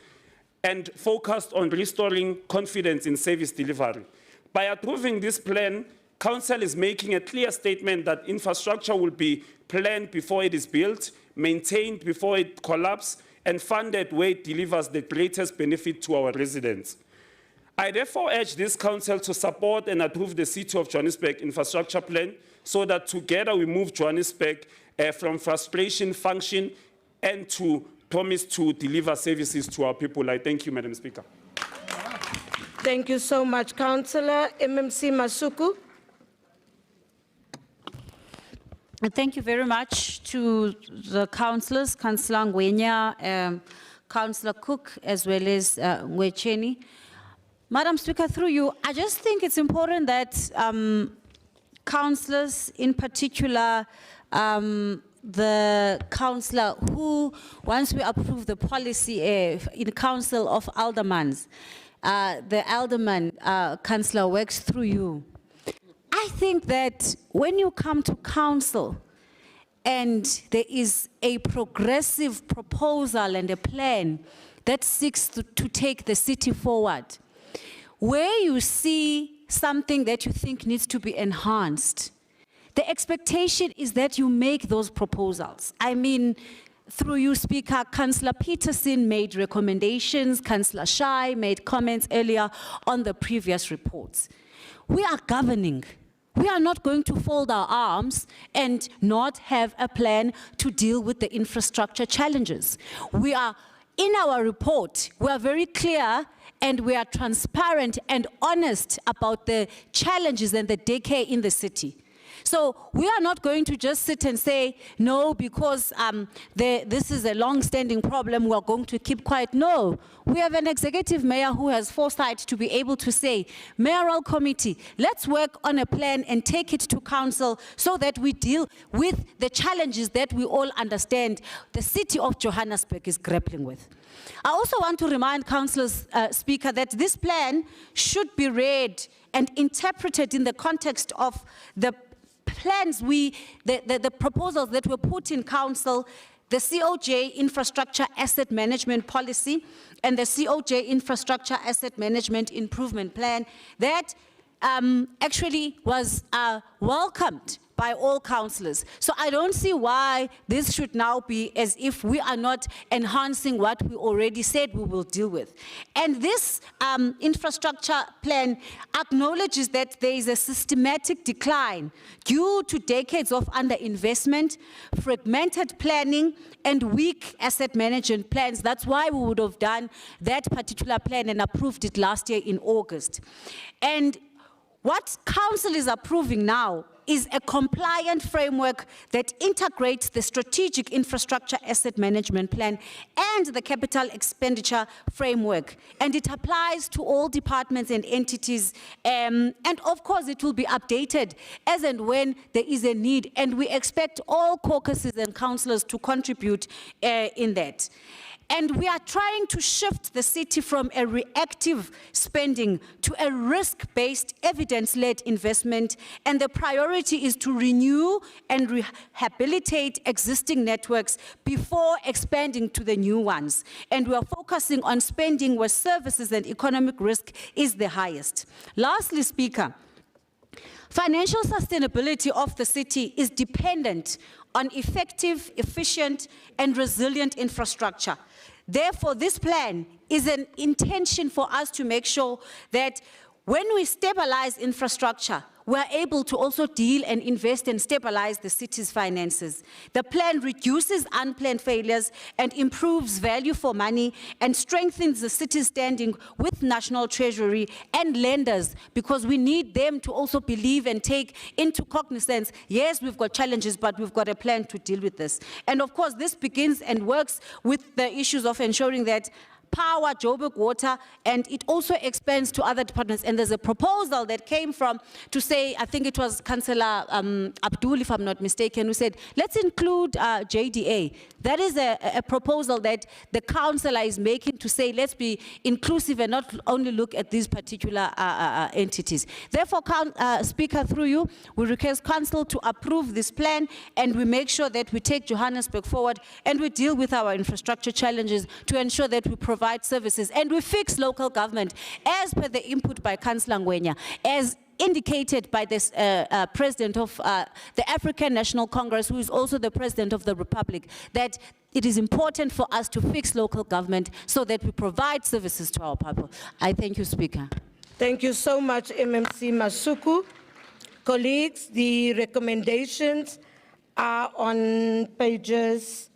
and focused on restoring confidence in service delivery. By approving this plan, Council is making a clear statement that infrastructure will be planned before it is built, maintained before it collapses, and funded where it delivers the greatest benefit to our residents. I therefore urge this council to support and approve the City of Johannesburg infrastructure plan so that together we move Johannesburg from frustration function and to promise to deliver services to our people. I thank you, Madam Speaker. Thank you so much, Councillor. MMC Masuku. Thank you very much to the councillors, Councillor Ngwenya, Councillor Cook, as well as Ngwecheni. Madam Speaker, through you, I just think it's important that councillors, in particular, the councillor who, once we approve the policy in Council of Aldermans, the alderman, councillor, works through you. I think that when you come to council and there is a progressive proposal and a plan that seeks to take the city forward, where you see something that you think needs to be enhanced, the expectation is that you make those proposals. I mean, through you, Speaker, Councillor Peterson made recommendations, Councillor Shai made comments earlier on the previous reports. We are governing. We are not going to fold our arms and not have a plan to deal with the infrastructure challenges. We are, in our report, we are very clear and we are transparent and honest about the challenges and the decay in the city. So we are not going to just sit and say, no, because this is a long-standing problem, we are going to keep quiet. No, we have an executive mayor who has foresight to be able to say, mayoral committee, let's work on a plan and take it to council so that we deal with the challenges that we all understand the city of Johannesburg is grappling with. I also want to remind councillors, Speaker, that this plan should be read and interpreted in the context of the plans the proposals that were put in council, the COJ Infrastructure Asset Management Policy and the COJ Infrastructure Asset Management Improvement Plan that actually was welcomed by all councillors. So I don't see why this should now be as if we are not enhancing what we already said we will deal with. And this infrastructure plan acknowledges that there is a systematic decline due to decades of underinvestment, fragmented planning, and weak asset management plans. That's why we would have done that particular plan and approved it last year in August. And What council is approving now is a compliant framework that integrates the strategic infrastructure asset management plan and the capital expenditure framework. And it applies to all departments and entities. And of course, it will be updated as and when there is a need. And we expect all caucuses and councillors to contribute in that. And we are trying to shift the city from a reactive spending to a risk-based, evidence-led investment. And the priority is to renew and rehabilitate existing networks before expanding to the new ones. And we are focusing on spending where services and economic risk is the highest. Lastly, Speaker, financial sustainability of the city is dependent on effective, efficient, and resilient infrastructure. Therefore, this plan is an intention for us to make sure that when we stabilize infrastructure, we are able to also deal and invest and stabilize the city's finances. The plan reduces unplanned failures and improves value for money and strengthens the city's standing with National Treasury and lenders, because we need them to also believe and take into cognizance, yes, we've got challenges, but we've got a plan to deal with this. And of course, this begins and works with the issues of ensuring that power, Joburg water, and it also expands to other departments. And there's a proposal that came from, to say, I think it was Councillor Abdul, if I'm not mistaken, who said, let's include JDA. That is a proposal that the councillor is making to say, let's be inclusive and not only look at these particular entities. Therefore, Speaker, through you, we request Council to approve this plan, and we make sure that we take Johannesburg forward and we deal with our infrastructure challenges to ensure that we provide services and we fix local government as per the input by Councillor Ngwenya, as indicated by this President of the African National Congress, who is also the President of the Republic, that it is important for us to fix local government so that we provide services to our people. I thank you, Speaker. Thank you so much, MMC Masuku. Colleagues, the recommendations are on pages,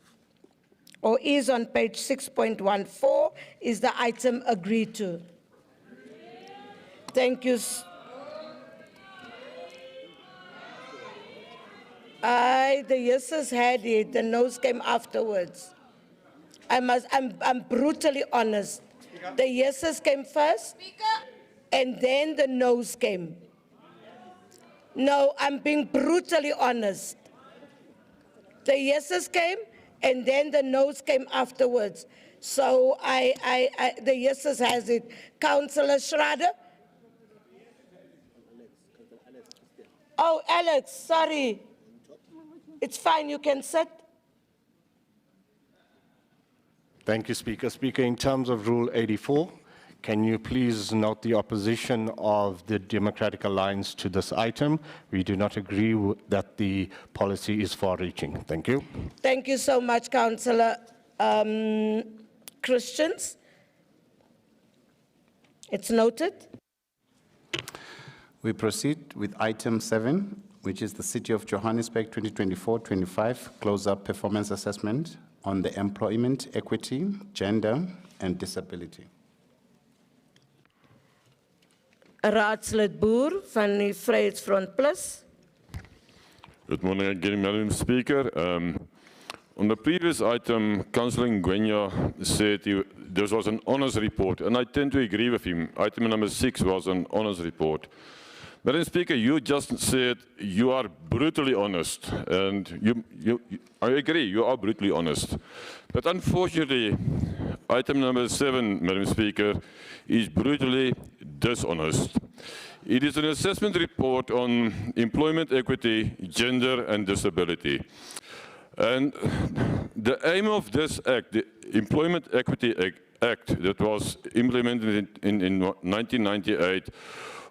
or is on page 6.14. Is the item agreed to? Thank you. The yeses had it, the noes came afterwards. I'm brutally honest. The yeses came first, and then the noes came. No, I'm being brutally honest. The yeses came, and then the noes came afterwards. So the yeses has it. Councillor Schrader? Oh, Alex, sorry. It's fine, you can sit. Thank you, Speaker. Speaker, in terms of Rule 84, can you please note the opposition of the Democratic Alliance to this item? We do not agree that the policy is far-reaching. Thank you. Thank you so much, Councillor Christians. It's noted. We proceed with item 7, which is the City of Johannesburg 2024-25 close-up performance assessment on the employment, equity, gender, and disability. Raadslid Boer van die Vryheidsfront Plus. Good morning again, Madam Speaker. On the previous item, Councillor Ngwenya said this was an honest report, and I tend to agree with him. Item number 6 was an honest report. Madam Speaker, you just said you are brutally honest, and I agree, you are brutally honest. But unfortunately, item number 7, Madam Speaker, is brutally dishonest. It is an assessment report on employment equity, gender, and disability. And the aim of this act, the Employment Equity Act that was implemented in 1998,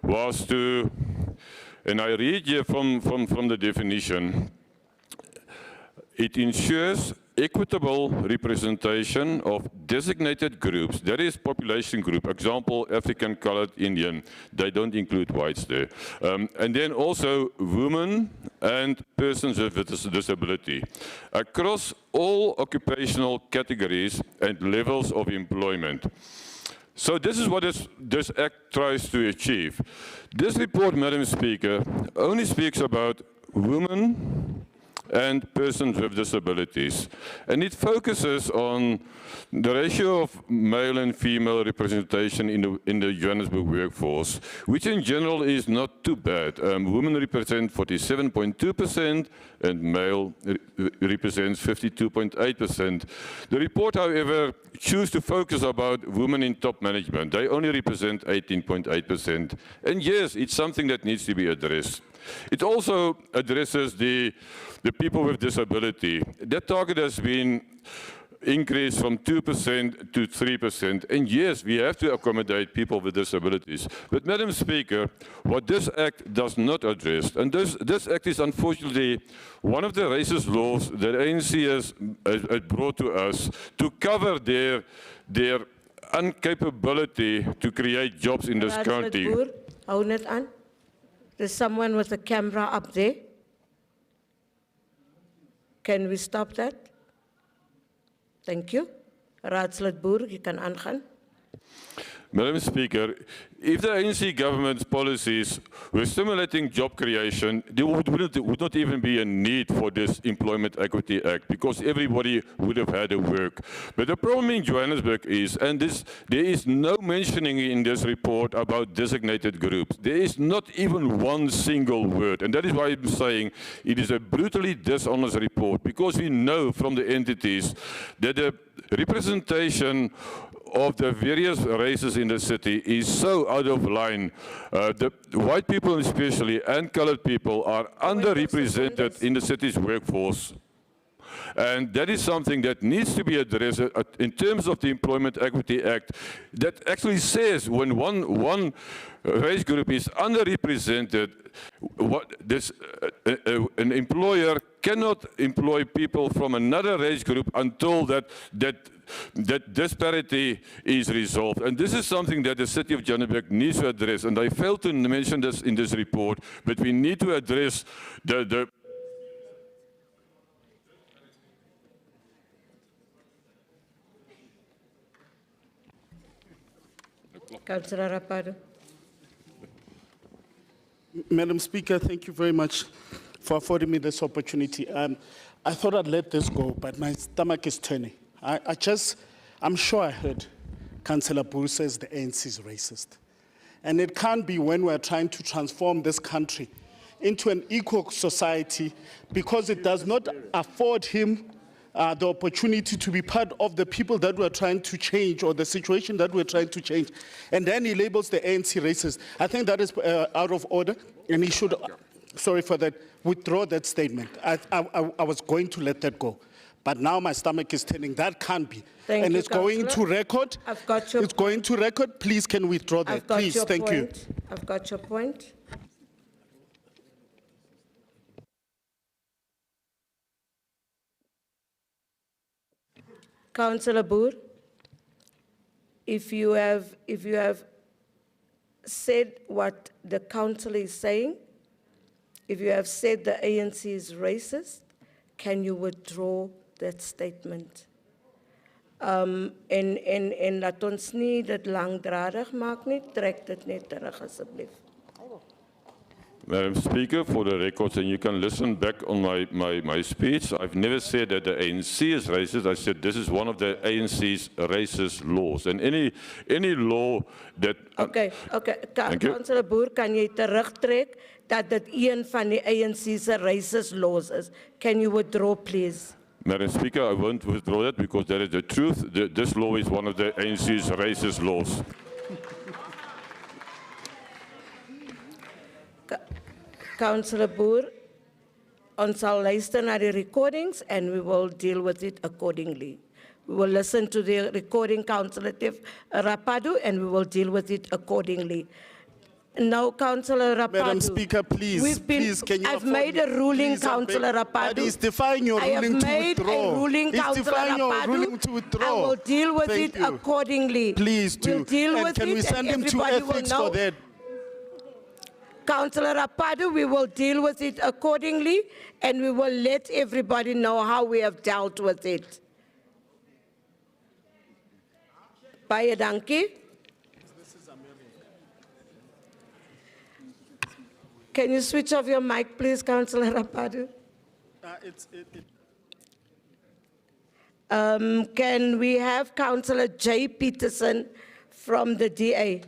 was to, and I read here from the definition, it ensures equitable representation of designated groups, that is population group, example African, colored, Indian, they don't include whites there. And then also women and persons with disability, across all occupational categories and levels of employment. So this is what this act tries to achieve. This report, Madam Speaker, only speaks about women and persons with disabilities. And it focuses on the ratio of male and female representation in the Johannesburg workforce, which in general is not too bad. Women represent 47.2% and male represents 52.8%. The report, however, chooses to focus about women in top management. They only represent 18.8%. And yes, it's something that needs to be addressed. It also addresses the people with disability. That target has been increased from 2% to 3%. And yes, we have to accommodate people with disabilities. But Madam Speaker, what this act does not address, and this act is unfortunately one of the racist laws that ANC has brought to us to cover their incapability to create jobs in this country. Hou net aan. There's someone with a camera up there. Can we stop that? Thank you. Raadslid Boer, you can aangaan. Madam Speaker, if the ANC government's policies were stimulating job creation, there would not even be a need for this Employment Equity Act because everybody would have had a work. But the problem in Johannesburg is, and there is no mentioning in this report about designated groups. There is not even one single word. And that is why I'm saying it is a brutally dishonest report because we know from the entities that the representation of the various races in the city is so out of line. The white people especially and colored people are underrepresented in the city's workforce. And that is something that needs to be addressed in terms of the Employment Equity Act that actually says when one race group is underrepresented, an employer cannot employ people from another race group until that disparity is resolved. And this is something that the City of Johannesburg needs to address. And I failed to mention this in this report, but we need to address the Councillor Rapado. Madam Speaker, thank you very much for affording me this opportunity. I thought I'd let this go, but my stomach is turning. I'm sure I heard Councillor Boer says the ANC is racist. And it can't be when we're trying to transform this country into an equal society because it does not afford him the opportunity to be part of the people that we're trying to change or the situation that we're trying to change. And then he labels the ANC racist. I think that is out of order, and he should, sorry for that, withdraw that statement. I was going to let that go. But now my stomach is turning. That can't be. Thank you, it's going to record. I've got your It's going to record. Please, can we withdraw that? Please, thank you. I've got your point. Councillor Boer, if you have said what the council is saying, if you have said the ANC is racist, can you withdraw that statement? En laat ons nie dit langdradig maak nie, trek dit net terug asseblief. Madam Speaker, for the records, and you can listen back on my speech, I've never said that the ANC is racist. I said this is one of the ANC's racist laws. And any law that... Okay. Councillor Boer, kan jy terugtrek dat dit een van die ANC's racist laws is? Can you withdraw, please? Madam Speaker, I won't withdraw that because that is the truth. This law is one of the ANC's racist laws. Councillor Boer, ons sal luister na die recordings and we will deal with it accordingly. We will listen to the recording, Councillor Rapado, and we will deal with it accordingly. Now, Councillor Rapado. Madam Speaker, please, can you I've made a ruling, Councillor Rapado. He's defying your ruling to withdraw. I have made a ruling, Councillor Rapado. I will deal with it accordingly. Please do. We'll deal with can it we send him and to everybody will ethics know. for that? Councillor Rapado, we will deal with it accordingly and we will let everybody know how we have dealt with it. Baie dankie. Can you switch off your mic, please, Councillor Rapadu? Can we have Councillor J. Peterson from the DA?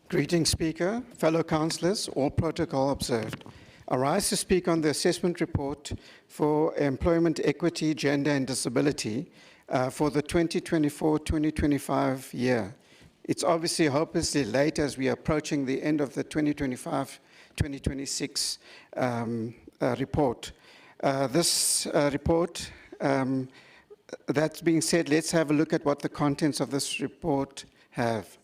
Greetings, Speaker, fellow councillors, all protocol observed. I rise to speak on the assessment report for employment equity, gender and disability for the 2024-2025 year. It's obviously hopelessly late as we are approaching the end of the 2025-2026 report. This report, that being said, let's have a look at what the contents of this report have.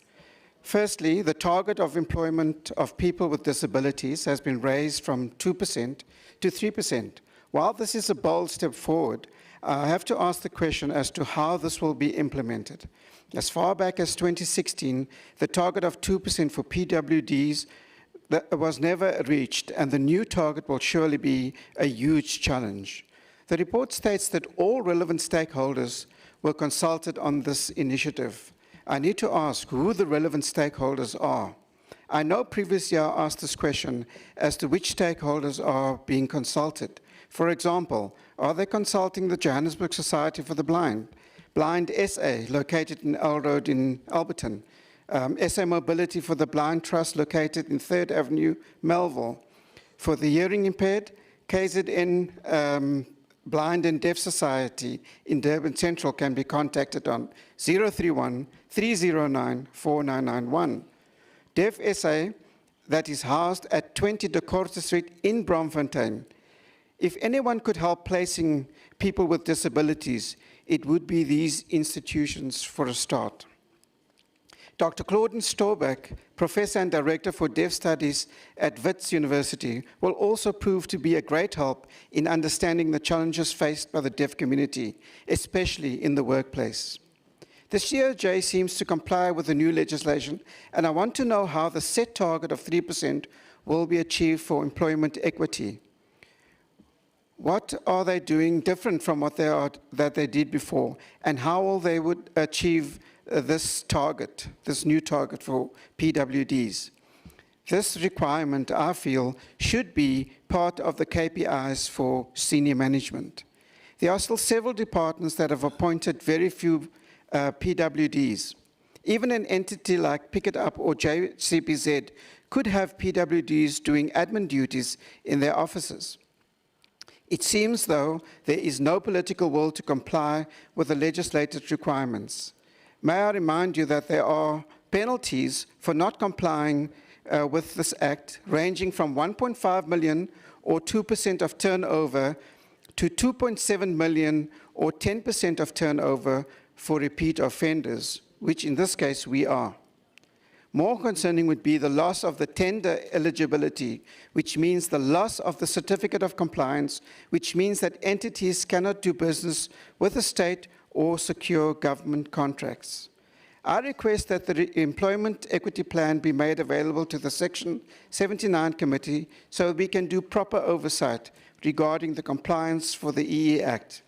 Firstly, the target of employment of people with disabilities has been raised from 2% to 3%. While this is a bold step forward, I have to ask the question as to how this will be implemented. As far back as 2016, the target of 2% for PWDs was never reached, and the new target will surely be a huge challenge. The report states that all relevant stakeholders were consulted on this initiative. I need to ask who the relevant stakeholders are. I know previously I asked this question as to which stakeholders are being consulted. For example, are they consulting the Johannesburg Society for the Blind, Blind SA, located in L Road in Alberton, SA Mobility for the Blind Trust, located in 3rd Avenue, Melville. For the hearing impaired, KZN Blind and Deaf Society in Durban Central can be contacted on 031-309-4991. Deaf SA, that is housed at 20 De Korte Street in Bromfontein. If anyone could help placing people with disabilities, it would be these institutions for a start. Dr. Claudine Storbeck, Professor and Director for Deaf Studies at Wits University, will also prove to be a great help in understanding the challenges faced by the deaf community, especially in the workplace. The COJ seems to comply with the new legislation, and I want to know how the set target of 3% will be achieved for employment equity. What are they doing different from what they did before, and how will they would achieve this target, this new target for PWDs? This requirement, I feel, should be part of the KPIs for senior management. There are still several departments that have appointed very few PWDs. Even an entity like Pick It Up or JCPZ could have PWDs doing admin duties in their offices. It seems, though, there is no political will to comply with the legislated requirements. May I remind you that there are penalties for not complying with this act, ranging from 1.5 million or 2% of turnover to 2.7 million or 10% of turnover for repeat offenders, which in this case we are. More concerning would be the loss of the tender eligibility, which means the loss of the certificate of compliance, which means that entities cannot do business with the state or secure government contracts. I request that the Employment Equity Plan be made available to the Section 79 Committee so we can do proper oversight regarding the compliance for the EE Act.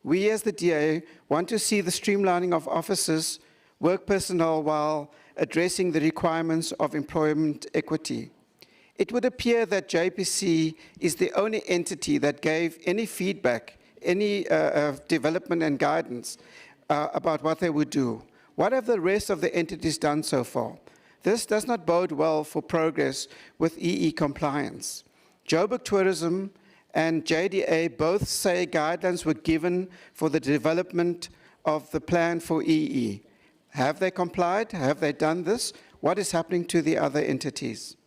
We as the DA want to see the streamlining of officers, work personnel while addressing the requirements of employment equity. It would appear that JPC is the only entity that gave any feedback, any development and guidance about what they would do. What have the rest of the entities done so far? This does not bode well for progress with EE compliance. Joburg Tourism and JDA both say guidelines were given for the development of the plan for EE. Have they complied? Have they done this? What is happening to the other entities?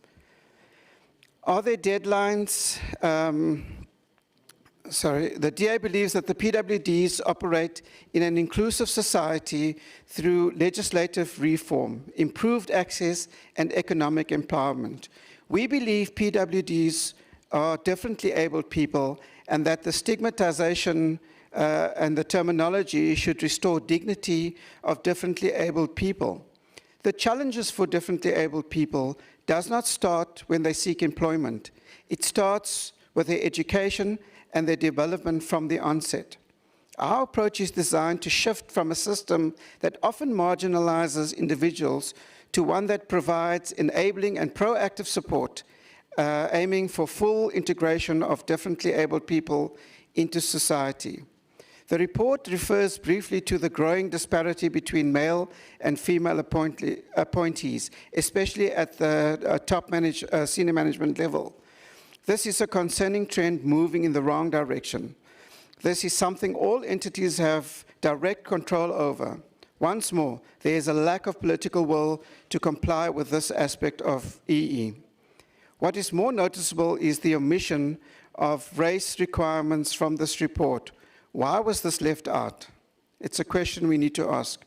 Are there deadlines? The DA believes that the PWDs operate in an inclusive society through legislative reform, improved access, and economic empowerment. We believe PWDs are differently abled people and that the stigmatization and the terminology should restore dignity of differently abled people. The challenges for differently abled people does not start when they seek employment. It starts with their education and their development from the onset. Our approach is designed to shift from a system that often marginalizes individuals to one that provides enabling and proactive support, aiming for full integration of differently abled people into society. The report refers briefly to the growing disparity between male and female appointees, especially at the top senior management level. This is a concerning trend moving in the wrong direction. This is something all entities have direct control over. Once more, there is a lack of political will to comply with this aspect of EE. What is more noticeable is the omission of race requirements from this report. Why was this left out? It's a question we need to ask.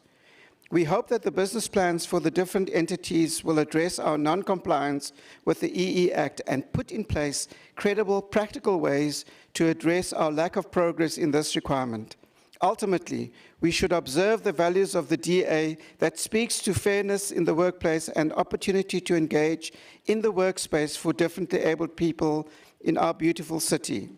We hope that the business plans for the different entities will address our non-compliance with the EE Act and put in place credible, practical ways to address our lack of progress in this requirement. Ultimately, we should observe the values of the DA that speaks to fairness in the workplace and opportunity to engage in the workspace for differently abled people in our beautiful city.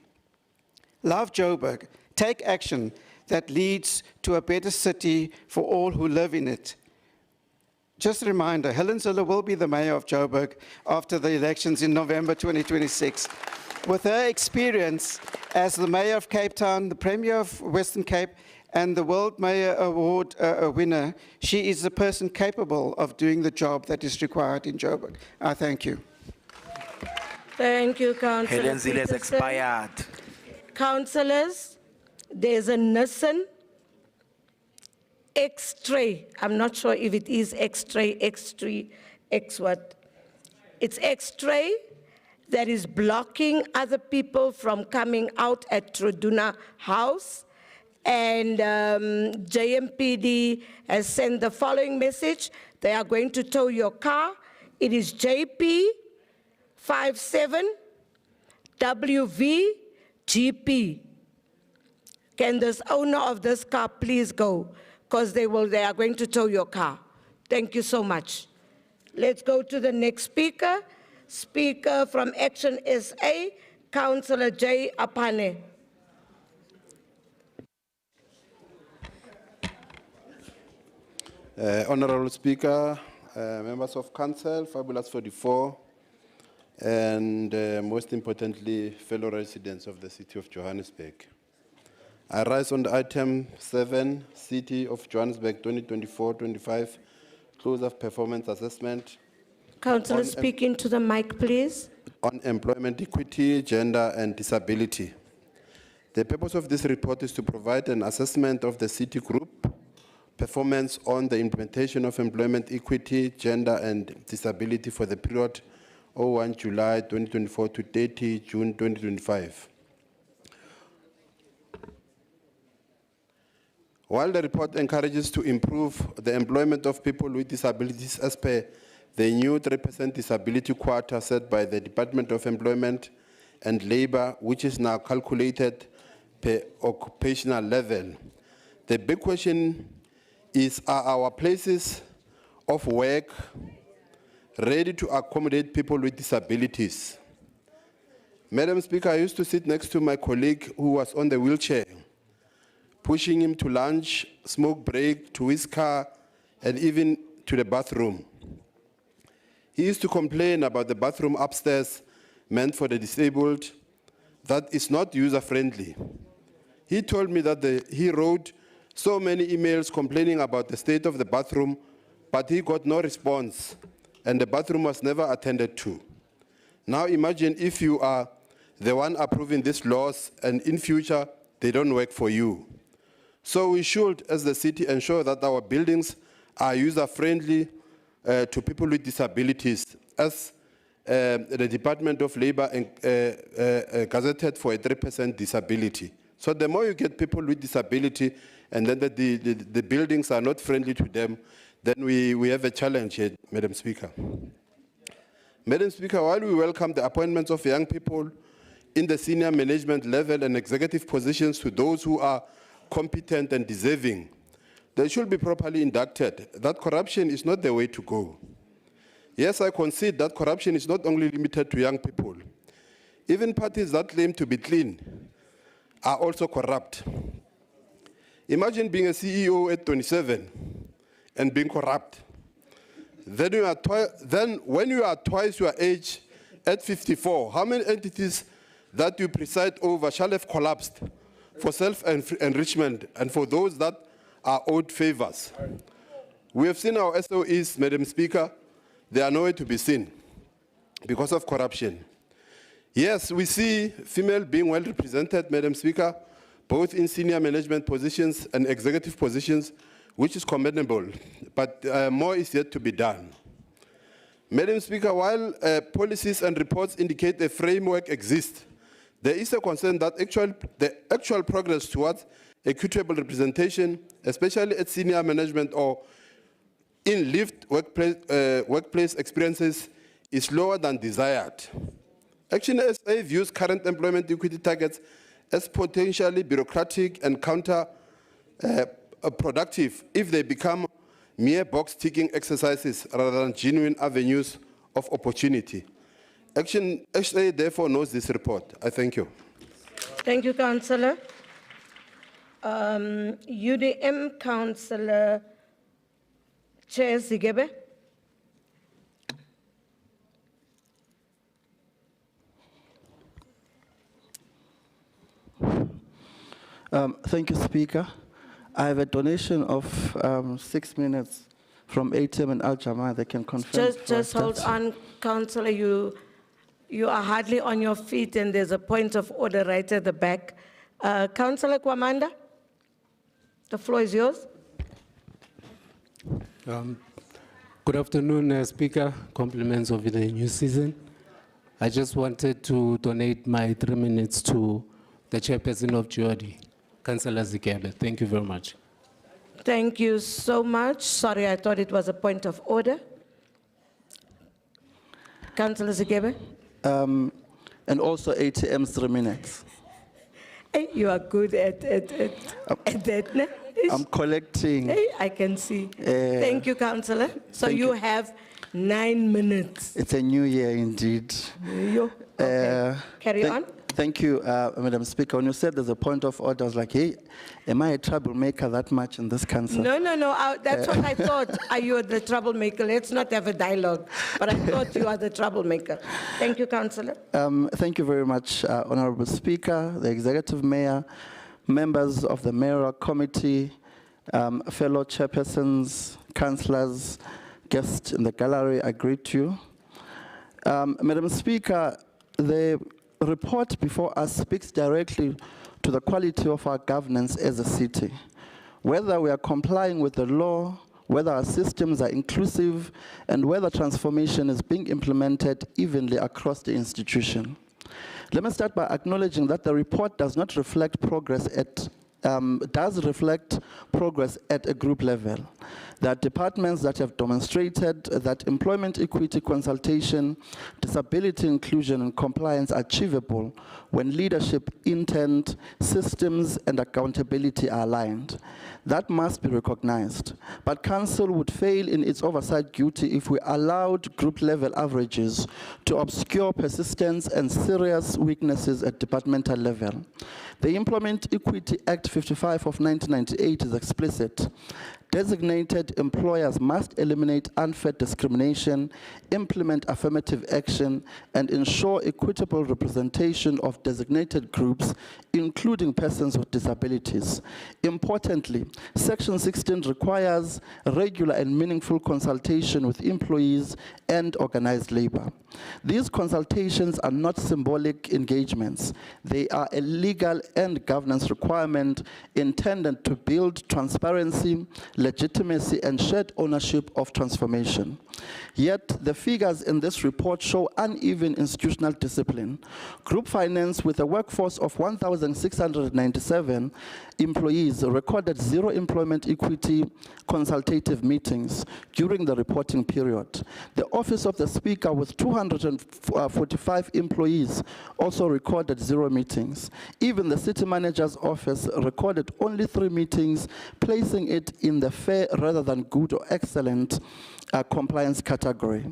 Love Joburg. Take action that leads to a better city for all who live in it. Just a reminder, Helen Zille will be the mayor of Joburg after the elections in November 2026. With her experience as the mayor of Cape Town, the premier of Western Cape, and the World Mayor Award winner, she is the person capable of doing the job that is required in Joburg. I thank you. Thank you, Councillor. Helen Zille is Peterson. expired. Councillors, there's a Nissan X-Tray. I'm not sure if it is X-Tray, X3, X what. It's X-Tray that is blocking other people from coming out at Troduna House. And JMPD has sent the following message. They are going to tow your car. It is JP57WVGP. Can this owner of this car please go? Because they are going to tow your car. Thank you so much. Let's go to the next speaker. Speaker from Action SA, Councillor J. Apane. Honorable Speaker, members of Council, Fabulous 44, and most importantly, fellow residents of the City of Johannesburg. I rise on the item 7, City of Johannesburg 2024-25, close-up performance assessment. Councillor, speak into the mic, please. On employment equity, gender, and disability. The purpose of this report is to provide an assessment of the city group performance on the implementation of employment equity, gender, and disability for the period 01 July 2024 to 30 June 2025. While the report encourages to improve the employment of people with disabilities as per the new 3% disability quota set by the Department of Employment and Labor, which is now calculated per occupational level, the big question is, are our places of work ready to accommodate people with disabilities? Madam Speaker, I used to sit next to my colleague who was on the wheelchair, pushing him to lunch, smoke break, to his car, and even to the bathroom. He used to complain about the bathroom upstairs meant for the disabled that is not user-friendly. He told me that he wrote so many emails complaining about the state of the bathroom, but he got no response, and the bathroom was never attended to. Now imagine if you are the one approving these laws, and in future, they don't work for you. So we should, as the city, ensure that our buildings are user-friendly to people with disabilities, as the Department of Labor gazetted for a 3% disability. So the more you get people with disability, and then the buildings are not friendly to them, then we have a challenge here, Madam Speaker. Madam Speaker, while we welcome the appointments of young people in the senior management level and executive positions to those who are competent and deserving, they should be properly inducted. That corruption is not the way to go. Yes, I concede that corruption is not only limited to young people. Even parties that claim to be clean are also corrupt. Imagine being a CEO at 27 and being corrupt. then when you are twice your age at 54, how many entities that you preside over shall have collapsed for self-enrichment and for those that are owed favors? We have seen our SOEs, Madam Speaker, they are nowhere to be seen because of corruption. Yes, we see female being well represented, Madam Speaker, both in senior management positions and executive positions, which is commendable, but more is yet to be done. Madam Speaker, while policies and reports indicate a framework exists, there is a concern that the actual progress towards equitable representation, especially at senior management or in lived workplace experiences, is lower than desired. Action SA views current employment equity targets as potentially bureaucratic and counterproductive if they become mere box-ticking exercises rather than genuine avenues of opportunity. Action SA therefore knows this report. I thank you. Thank you, Councillor. UDM Councillor Chair Zigebe. Thank you, Speaker. I have a donation of 6 minutes from ATM and Al Jamaa. They can confirm. Just hold on, Councillor. You are hardly on your feet, and there's a point of order right at the back. Councillor Kwamanda, the floor is yours. Good afternoon, Speaker. Compliments of the new season. I just wanted to donate my 3 minutes to the chairperson of GOD, Councillor Zikebe. Thank you very much. Thank you so much. Sorry, I thought it was a point of order. Councillor Zikebe. And also ATM's 3 minutes. Hey, you are good at that. Ne? I'm collecting. Hey, I can see. Thank you, Councillor. So you have 9 minutes. It's a new year indeed. Okay. Carry on. Thank you, Madam Speaker. When you said there's a point of order, I was like, hey, am I a troublemaker that much in this council? No. That's what I thought. Are you the troublemaker? Let's not have a dialogue. But I thought you are the troublemaker. Thank you, Councillor. Thank you very much, Honorable Speaker, the Executive Mayor, members of the Mayoral Committee, fellow chairpersons, councillors, guests in the gallery, I greet you. Madam Speaker, the report before us speaks directly to the quality of our governance as a city. Whether we are complying with the law, whether our systems are inclusive, and whether transformation is being implemented evenly across the institution. Let me start by acknowledging that the report does not reflect progress at a group level. There are departments that have demonstrated that employment equity consultation, disability inclusion, and compliance are achievable when leadership intent, systems, and accountability are aligned. That must be recognized. But Council would fail in its oversight duty if we allowed group-level averages to obscure persistence and serious weaknesses at departmental level. The Employment Equity Act 55 of 1998 is explicit. Designated employers must eliminate unfair discrimination, implement affirmative action, and ensure equitable representation of designated groups, including persons with disabilities. Importantly, Section 16 requires regular and meaningful consultation with employees and organized labor. These consultations are not symbolic engagements. They are a legal and governance requirement intended to build transparency, legitimacy, and shared ownership of transformation. Yet, the figures in this report show uneven institutional discipline. Group finance, with a workforce of 1,697 employees, recorded 0 employment equity consultative meetings during the reporting period. The Office of the Speaker, with 245 employees, also recorded 0 meetings. Even the City Manager's Office recorded only 3 meetings, placing it in the fair rather than good or excellent compliance category.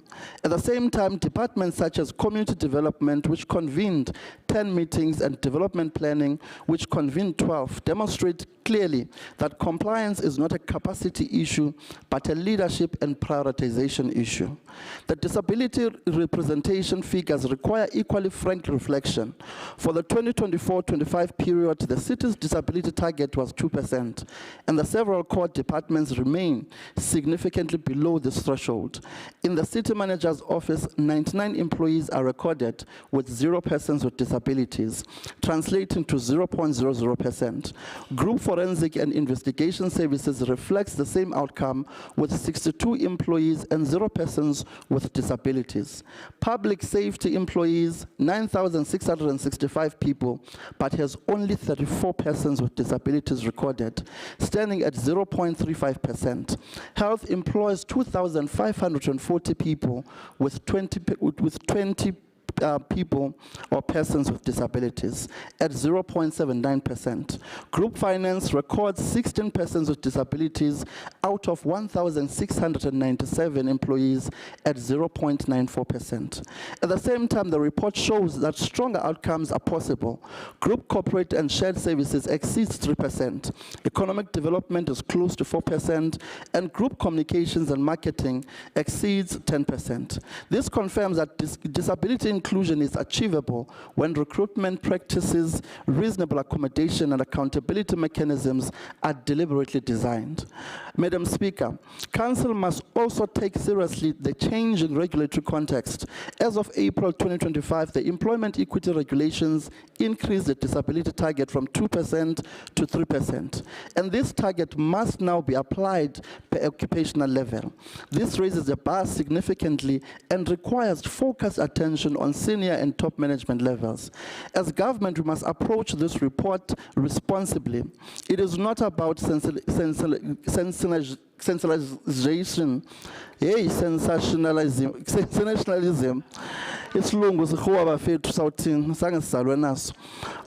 At the same time, departments such as community development, which convened 10 meetings, and development planning, which convened 12, demonstrate clearly that compliance is not a capacity issue, but a leadership and prioritization issue. The disability representation figures require equally frank reflection. For the 2024-25 period, the city's disability target was 2%, and the several core departments remain significantly below this threshold. In the city manager's office, 99 employees are recorded with 0 persons with disabilities, translating to 0.00%. Group forensic and investigation services reflects the same outcome with 62 employees and 0 persons with disabilities. Public safety employees, 9,665 people, but has only 34 persons with disabilities recorded, standing at 0.35%. Health employs 2,540 people with 20 people or persons with disabilities at 0.79%. Group finance records 16 persons with disabilities out of 1,697 employees at 0.94%. At the same time, the report shows that stronger outcomes are possible. Group corporate and shared services exceeds 3%. Economic development is close to 4%, and group communications and marketing exceeds 10%. This confirms that disability inclusion is achievable when recruitment practices, reasonable accommodation, and accountability mechanisms are deliberately designed. Madam Speaker, Council must also take seriously the changing regulatory context. As of April 2025, the employment equity regulations increased the disability target from 2% to 3%, and this target must now be applied per occupational level. This raises the bar significantly and requires focused attention on senior and top management levels. As government, we must approach this report responsibly. It is not about sensationalization, sensationalism, isilungu sikhuwa bafethu sawuthini sange sizalwe naso,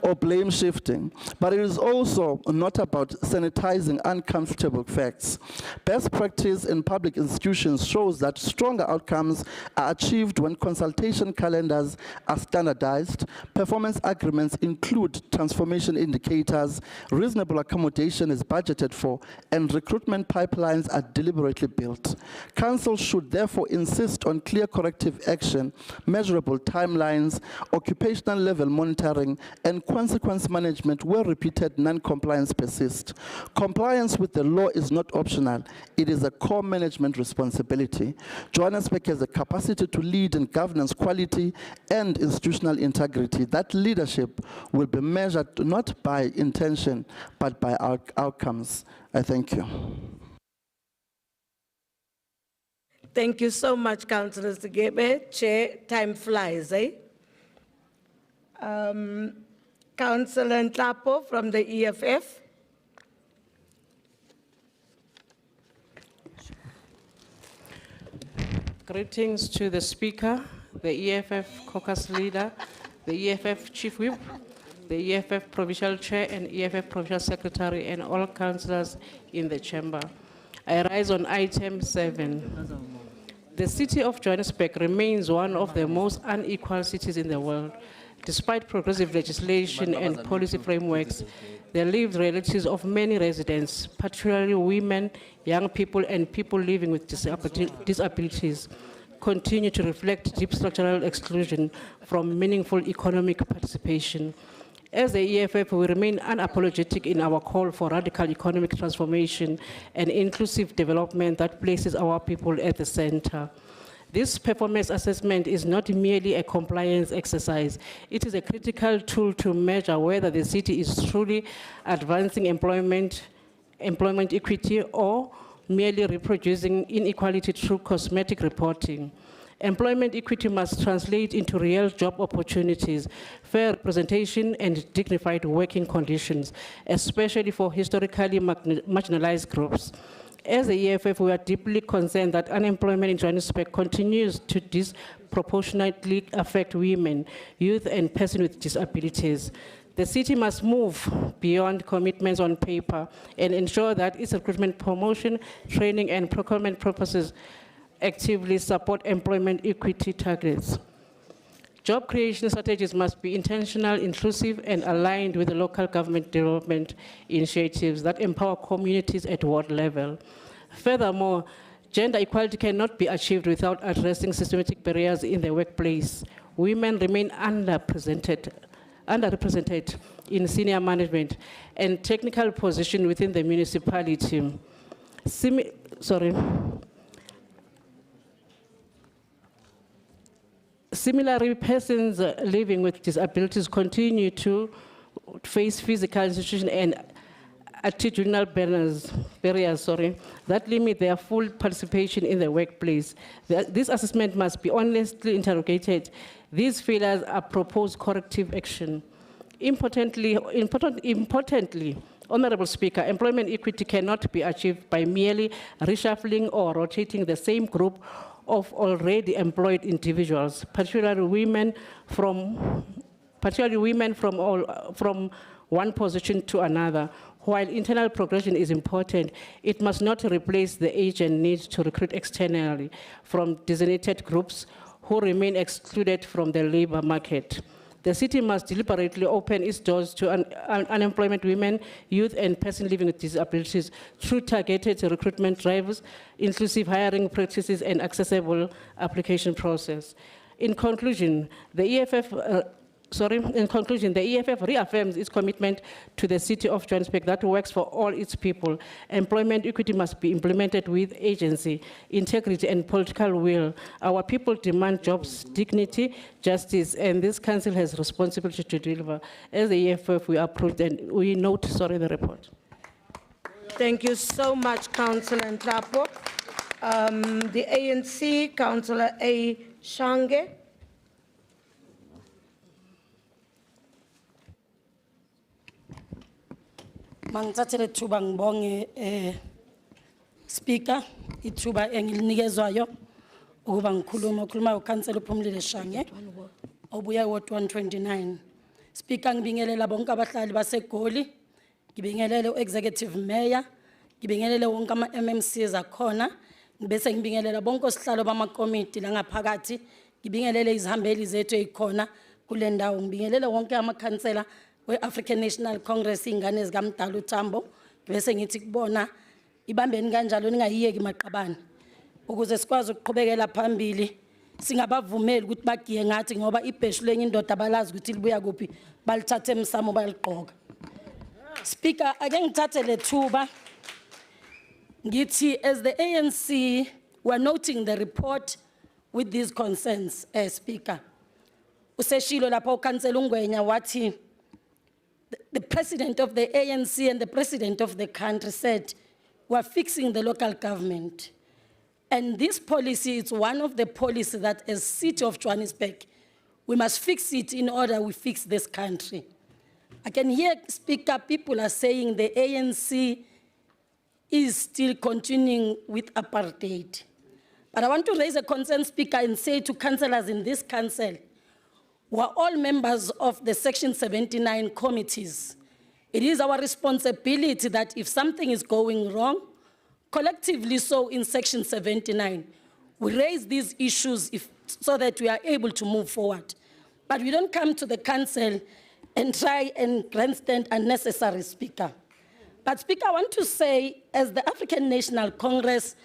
or blame shifting, but it is also not about sanitizing uncomfortable facts. Best practice in public institutions shows that stronger outcomes are achieved when consultation calendars are standardized, performance agreements include transformation indicators, reasonable accommodation is budgeted for, and recruitment pipelines are deliberately built. Council should therefore insist on clear corrective action, measurable timelines, occupational level monitoring, and consequence management where repeated non-compliance persists. Compliance with the law is not optional. It is a core management responsibility. Johannesburg has the capacity to lead in governance quality and institutional integrity. That leadership will be measured not by intention, but by outcomes. I thank you. Thank you so much, Councillor Sigebe. Chair, time flies, eh? Councillor Nhlapo from the EFF. Greetings to the Speaker, the EFF caucus leader, the EFF Chief Whip, the EFF Provincial Chair and EFF Provincial Secretary, and all councillors in the chamber. I rise on item 7. The city of Johannesburg remains one of the most unequal cities in the world. Despite progressive legislation and policy frameworks, the lived realities of many residents, particularly women, young people, and people living with disabilities, continue to reflect deep structural exclusion from meaningful economic participation. As the EFF, we remain unapologetic in our call for radical economic transformation and inclusive development that places our people at the center. This performance assessment is not merely a compliance exercise. It is a critical tool to measure whether the city is truly advancing employment equity or merely reproducing inequality through cosmetic reporting. Employment equity must translate into real job opportunities, fair representation, and dignified working conditions, especially for historically marginalized groups. As the EFF, we are deeply concerned that unemployment in Johannesburg continues to disproportionately affect women, youth, and persons with disabilities. The city must move beyond commitments on paper and ensure that its recruitment, promotion, training, and procurement purposes actively support employment equity targets. Job creation strategies must be intentional, inclusive, and aligned with the local government development initiatives that empower communities at ward level. Furthermore, gender equality cannot be achieved without addressing systematic barriers in the workplace. Women remain underrepresented in senior management and technical positions within the municipality. Similarly, persons living with disabilities continue to face physical, institutional, and attitudinal barriers that limit their full participation in the workplace. This assessment must be honestly interrogated. These failures are proposed corrective action. Importantly, Honorable Speaker, employment equity cannot be achieved by merely reshuffling or rotating the same group of already employed individuals, particularly women from one position to another. While internal progression is important, it must not replace the urgent need to recruit externally from designated groups who remain excluded from the labor market. The city must deliberately open its doors to unemployment women, youth, and persons living with disabilities through targeted recruitment drives, inclusive hiring practices, and accessible application process. In conclusion, the EFF reaffirms its commitment to the City of Johannesburg that works for all its people. Employment equity must be implemented with agency, integrity, and political will. Our people demand jobs, dignity, justice, and this council has responsibility to deliver. As the EFF, we approve and we note, the report. Thank you so much, Councillor Ntrapo. The ANC, Councillor A. Shange. Mangithathele ithuba ngibonge Speaker ithuba engilinikezwayo ukuba ngikhuluma uKhansela uPhumlile Shange obuya ward 129. Speaker, ngibingelela bonke abahlali baseGoli, ngibingelele uExecutive Mayor, ngibingelele wonke ama-MMCs akhona, bese ngibingelela bonke osihlalo bamakomiti la ngaphakathi, ngibingelele izihambeli zethu ezikhona kule ndawo, ngibingelele wonke amakhansela we-African National Congress ingane zikaMdala uTambo, bese ngithi kubona ibambeni kanjalo ningayiyeki maqabane ukuze sikwazi ukuqhubekela phambili, singabavumeli ukuthi bagiye ngathi ngoba ibheshu lenye indoda abalazi ukuthi libuya kuphi, balithathe emsamo baliqoka. Speaker, ake ngithathe lethuba ngithi as the ANC we're noting the report with these concerns. Speaker, useshilo lapho uKhansela uNgwenya wathi the president of the ANC and the president of the country said, we're fixing the local government. And this policy is one of the policies that as City of Johannesburg, we must fix it in order we fix this country. I can hear, Speaker, people are saying the ANC is still continuing with apartheid. But I want to raise a concern, Speaker, and say to councillors in this council, we're all members of the Section 79 committees. It is our responsibility that if something is going wrong, collectively so in Section 79, we raise these issues so that we are able to move forward. But we don't come to the council and try and grandstand unnecessary, Speaker. But Speaker, I want to say, as the African National Congress,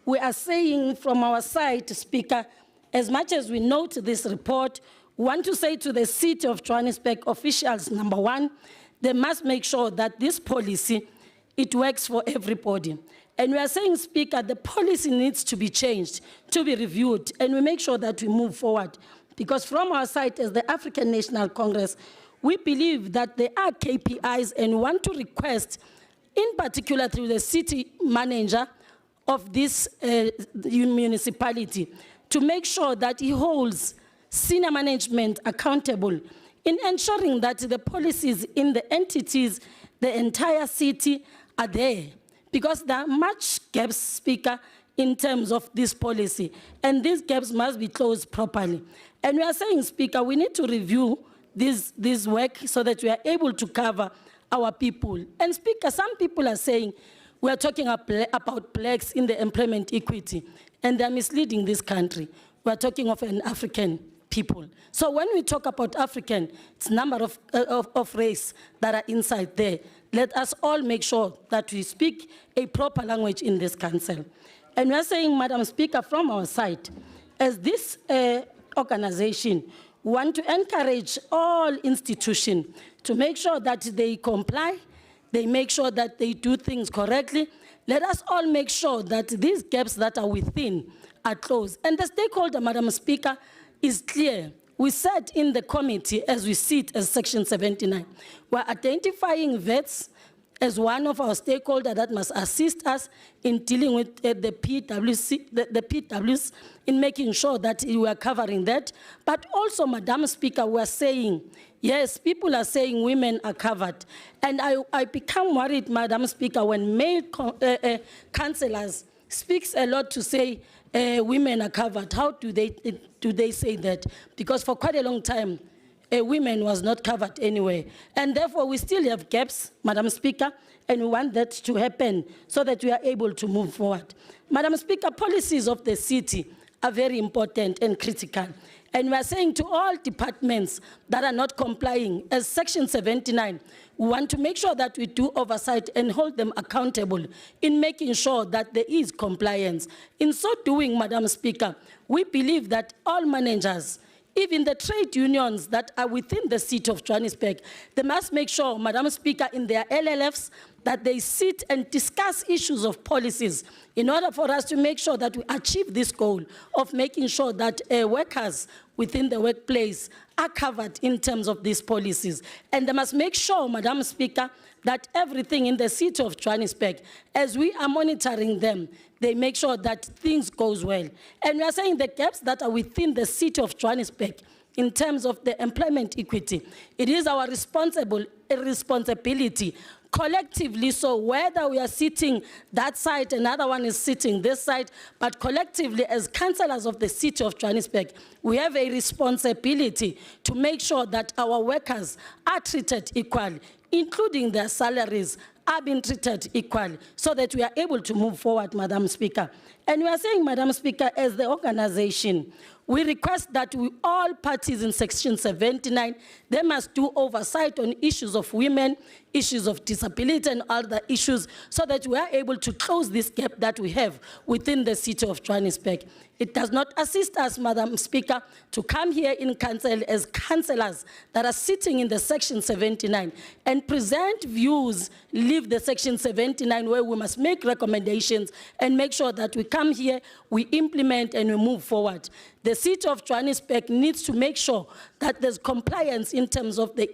we are saying from our side, Speaker, as much as we note this report, we want to say to the City of Johannesburg officials, number one, they must make sure that this policy, it works for everybody. And we are saying, Speaker, the policy needs to be changed, to be reviewed, and we make sure that we move forward. Because from our side as the African National Congress, we believe that there are KPIs and want to request, in particular through the city manager of this municipality, to make sure that he holds senior management accountable in ensuring that the policies in the entities, the entire city are there. Because there are much gaps, Speaker, in terms of this policy. And these gaps must be closed properly. And we are saying, Speaker, we need to review this work so that we are able to cover our people. And Speaker, some people are saying we are talking about blacks in the employment equity, and they're misleading this country. We are talking of an African people. So when we talk about African, it's number of race that are inside there. Let us all make sure that we speak a proper language in this council. And we are saying, Madam Speaker, from our side, as this organization, we want to encourage all institutions to make sure that they comply, they make sure that they do things correctly. Let us all make sure that these gaps that are within are closed. And the stakeholder, Madam Speaker, is clear. We said in the committee, as we sit as Section 79, we're identifying vets as one of our stakeholders that must assist us in dealing with the PWs, in making sure that we are covering that. But also, Madam Speaker, we are saying, yes, people are saying women are covered. And I become worried, Madam Speaker, when male councillors speaks a lot to say women are covered. How do they say that? Because for quite a long time, women was not covered anyway. And therefore, we still have gaps, Madam Speaker, and we want that to happen so that we are able to move forward. Madam Speaker, policies of the city are very important and critical. And we are saying to all departments that are not complying, as Section 79, we want to make sure that we do oversight and hold them accountable in making sure that there is compliance. In so doing, Madam Speaker, we believe that all managers, even the trade unions that are within the City of Johannesburg, they must make sure, Madam Speaker, in their LLFs, that they sit and discuss issues of policies in order for us to make sure that we achieve this goal of making sure that workers within the workplace are covered in terms of these policies. And they must make sure, Madam Speaker, that everything in the City of Johannesburg, as we are monitoring them, they make sure that things goes well. And we are saying the gaps that are within the City of Johannesburg in terms of the employment equity, it is our responsibility collectively, so whether we are sitting that side, another one is sitting this side, but collectively as councillors of the City of Johannesburg, we have a responsibility to make sure that our workers are treated equally, including their salaries are being treated equally, so that we are able to move forward, Madam Speaker. And we are saying, Madam Speaker, as the organization, we request that all parties in Section 79, they must do oversight on issues of women, issues of disability and other issues, so that we are able to close this gap that we have within the City of Johannesburg. It does not assist us, Madam Speaker, to come here in council as councillors that are sitting in the Section 79 and present views, leave the Section 79 where we must make recommendations and make sure that we come here, we implement and we move forward. The City of Johannesburg needs to make sure that there's compliance in terms of the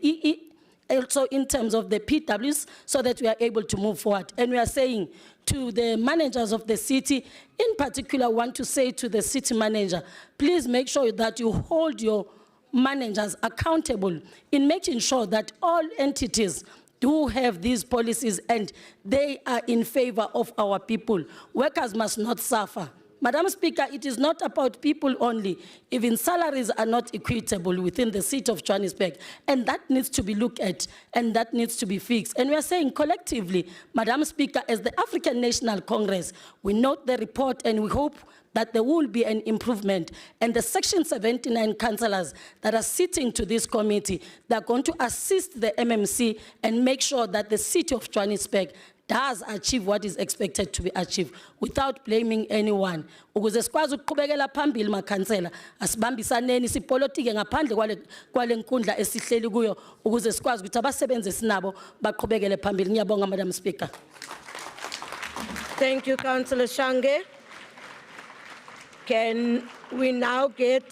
also in terms of the PWs, so that we are able to move forward. And we are saying to the managers of the city, in particular, want to say to the city manager, please make sure that you hold your managers accountable in making sure that all entities do have these policies and they are in favor of our people. Workers must not suffer. Madam Speaker, it is not about people only. Even salaries are not equitable within the City of Johannesburg, and that needs to be looked at, and that needs to be fixed. And we are saying collectively, Madam Speaker, as the African National Congress, we note the report and we hope that there will be an improvement. And the Section 79 councillors that are sitting to this committee, they're going to assist the MMC and make sure that the City of Johannesburg does achieve what is expected to be achieved without blaming anyone. Ukuze sikwazi ukuqhubekela phambili makhansela, asibambisaneni sipolitike ngaphandle kwale nkundla esihleli kuyo ukuze sikwazi ukuthi abasebenzi sinabo baqhubekele phambili. Ngiyabonga, Madam Speaker. Thank you, Councillor Shange. Can we now get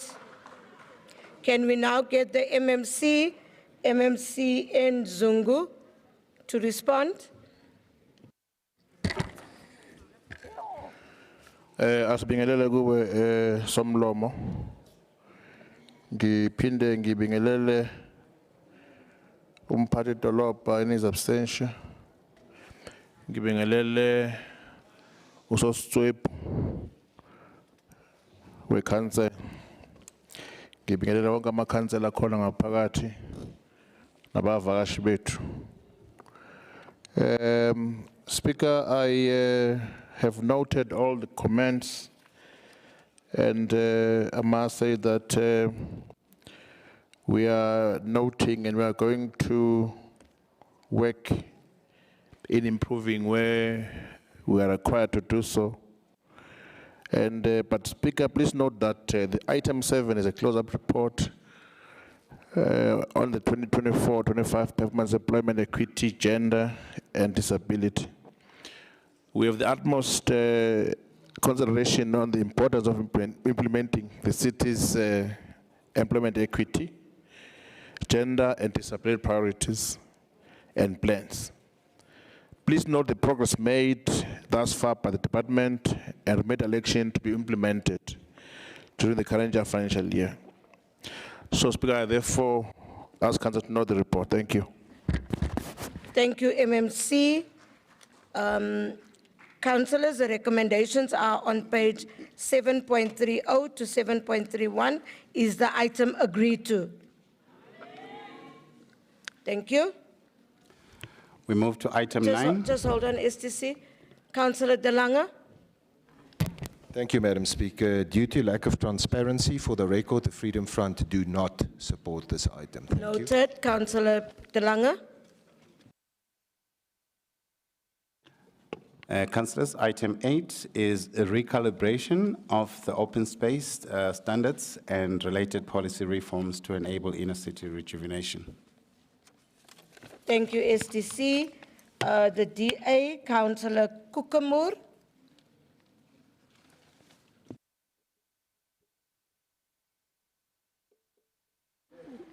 the MMC and Zungu to respond? Asibingelele kuwe Somlomo. Ngiphinde ngibingelele umphathi dolobha in his absentia. Ngibingelele usositswebhu we council. Ngibingelele wonke amakhansela khona ngaphakathi. nabavakashi bethu. Speaker, I have noted all the comments, and I must say that we are noting and we are going to work in improving where we are required to do so. And but Speaker, please note that the item 7 is a close-up report on the 2024-25 performance, employment, equity, gender, and disability. We have the utmost consideration on the importance of implementing the city's employment equity, gender, and disability priorities and plans. Please note the progress made thus far by the department and remedial action to be implemented during the current financial year. So, Speaker, I therefore ask Council to note the report. Thank you. Thank you, MMC. Councillors, the recommendations are on page 7.30 to 7.31. Is the item agreed to? Thank you. We move to item 9. Just hold on, STC. Councillor De Lange. Thank you, Madam Speaker. Due to lack of transparency, for the record, the Freedom Front do not support this item. Thank you. Noted. Councillor De Lange. Councillors, item 8 is a recalibration of the open space standards and related policy reforms to enable inner city rejuvenation. Thank you, STC. The DA, Councillor Kukamur.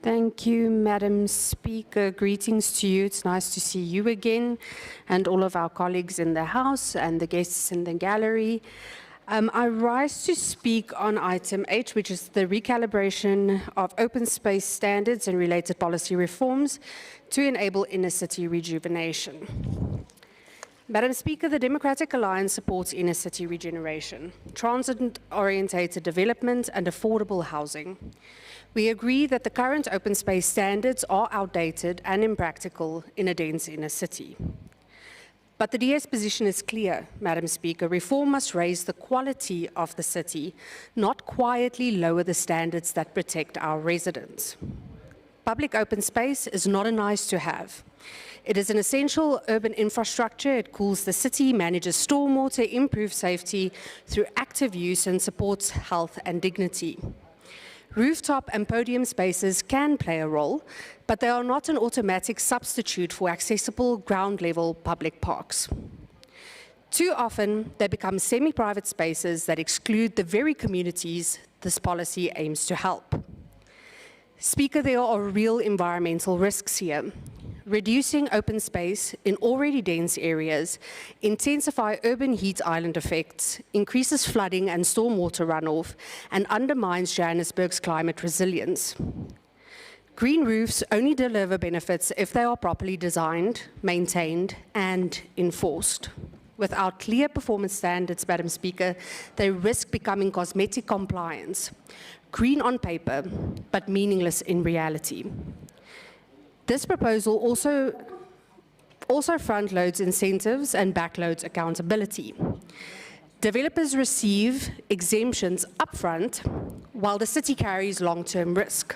Thank you, Madam Speaker. Greetings to you. It's nice to see you again and all of our colleagues in the House and the guests in the gallery. I rise to speak on item 8, which is the recalibration of open space standards and related policy reforms to enable inner city rejuvenation. Madam Speaker, the Democratic Alliance supports inner city regeneration, transit-orientated development and affordable housing. We agree that the current open space standards are outdated and impractical in a dense inner city. But the DA's position is clear, Madam Speaker. Reform must raise the quality of the city, not quietly lower the standards that protect our residents. Public open space is not a nice to have. It is an essential urban infrastructure. It cools the city, manages stormwater, improves safety through active use, and supports health and dignity. Rooftop and podium spaces can play a role, but they are not an automatic substitute for accessible ground-level public parks. Too often, they become semi-private spaces that exclude the very communities this policy aims to help. Speaker, there are real environmental risks here. Reducing open space in already dense areas intensify urban heat island effects, increases flooding and stormwater runoff, and undermines Johannesburg's climate resilience. Green roofs only deliver benefits if they are properly designed, maintained, and enforced. Without clear performance standards, Madam Speaker, they risk becoming cosmetic compliance, green on paper, but meaningless in reality. This proposal also front-loads incentives and backloads accountability. Developers receive exemptions upfront, while the city carries long-term risk.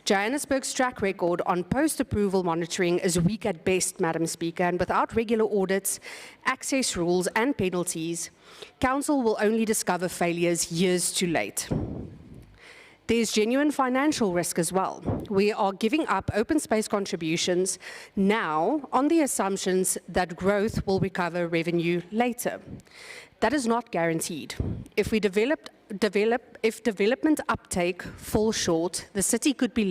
Johannesburg's track record on post-approval monitoring is weak at best, Madam Speaker, and without regular audits, access rules, and penalties, Council will only discover failures years too late. There's genuine financial risk as well. We are giving up open space contributions now on the assumptions that growth will recover revenue later. That is not guaranteed. If development uptake falls short, the city could be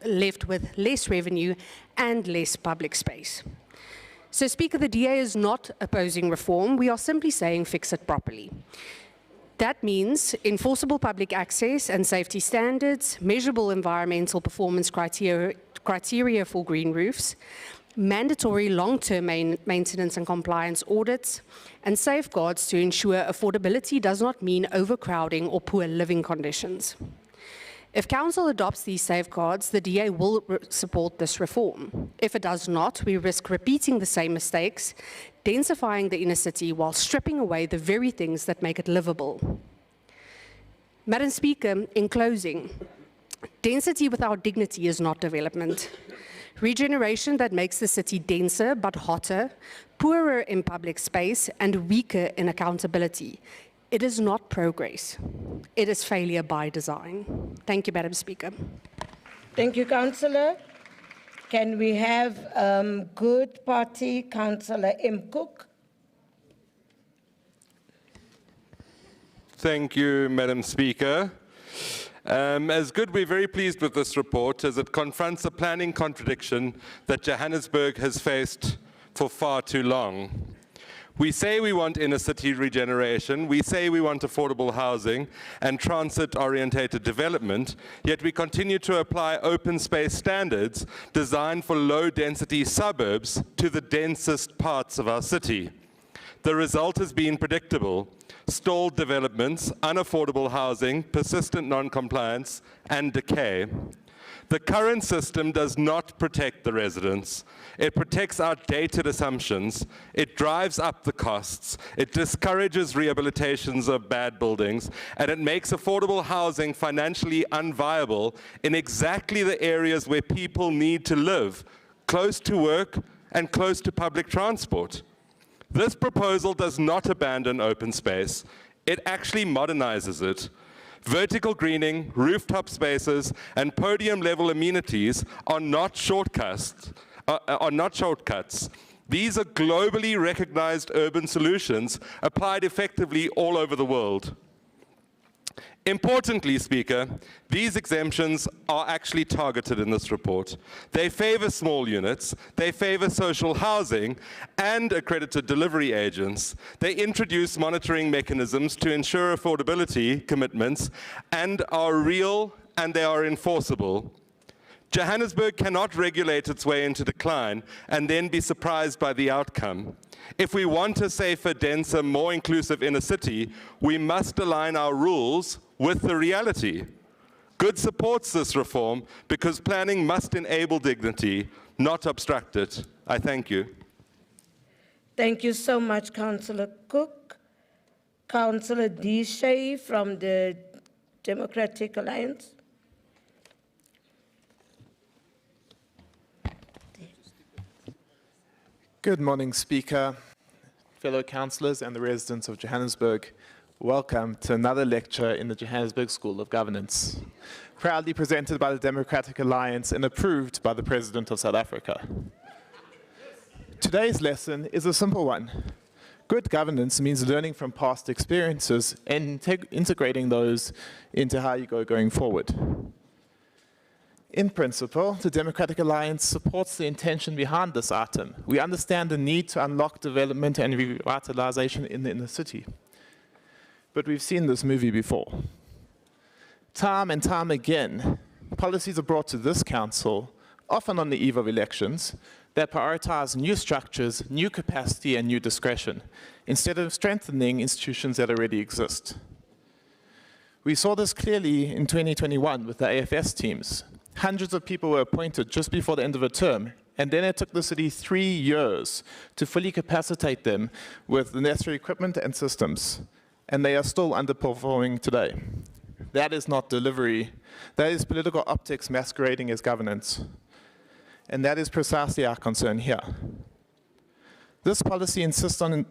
left with less revenue and less public space. So, Speaker, the DA is not opposing reform. We are simply saying fix it properly. That means enforceable public access and safety standards, measurable environmental performance criteria for green roofs, mandatory long-term maintenance and compliance audits, and safeguards to ensure affordability does not mean overcrowding or poor living conditions. If Council adopts these safeguards, the DA will support this reform. If it does not, we risk repeating the same mistakes, densifying the inner city while stripping away the very things that make it livable. Madam Speaker, in closing, density without dignity is not development. Regeneration that makes the city denser but hotter, poorer in public space, and weaker in accountability. It is not progress. It is failure by design. Thank you, Madam Speaker. Thank you, Councillor. Can we have Good Party Councillor M. Cook? Thank you, Madam Speaker. As Good, we're very pleased with this report as it confronts a planning contradiction that Johannesburg has faced for far too long. We say we want inner city regeneration, we say we want affordable housing and transit-orientated development, yet we continue to apply open space standards designed for low-density suburbs to the densest parts of our city. The result has been predictable: stalled developments, unaffordable housing, persistent non-compliance, and decay. The current system does not protect the residents. It protects outdated assumptions. It drives up the costs. It discourages rehabilitations of bad buildings, and it makes affordable housing financially unviable in exactly the areas where people need to live, close to work and close to public transport. This proposal does not abandon open space. It actually modernizes it. Vertical greening, rooftop spaces, and podium-level amenities are not shortcuts. These are globally recognized urban solutions applied effectively all over the world. Importantly, Speaker, these exemptions are actually targeted in this report. They favor small units, they favor social housing and accredited delivery agents. They introduce monitoring mechanisms to ensure affordability commitments and are real and they are enforceable. Johannesburg cannot regulate its way into decline and then be surprised by the outcome. If we want a safer, denser, more inclusive inner city, we must align our rules with the reality. Good supports this reform because planning must enable dignity, not obstruct it. I thank you. Thank you so much, Councillor Cook. Councillor Deshay from the Democratic Alliance. Good morning, Speaker, fellow councillors and the residents of Johannesburg. Welcome to another lecture in the Johannesburg School of Governance, proudly presented by the Democratic Alliance and approved by the President of South Africa. Today's lesson is a simple one. Good governance means learning from past experiences and integrating those into how you go going forward. In principle, the Democratic Alliance supports the intention behind this item. We understand the need to unlock development and revitalization in the inner city. But we've seen this movie before. Time and time again, policies are brought to this council, often on the eve of elections, that prioritize new structures, new capacity, and new discretion, instead of strengthening institutions that already exist. We saw this clearly in 2021 with the AFS teams. Hundreds of people were appointed just before the end of a term, and then it took the city 3 years to fully capacitate them with the necessary equipment and systems, and they are still underperforming today. That is not delivery. That is political optics masquerading as governance. And that is precisely our concern here. This policy insists on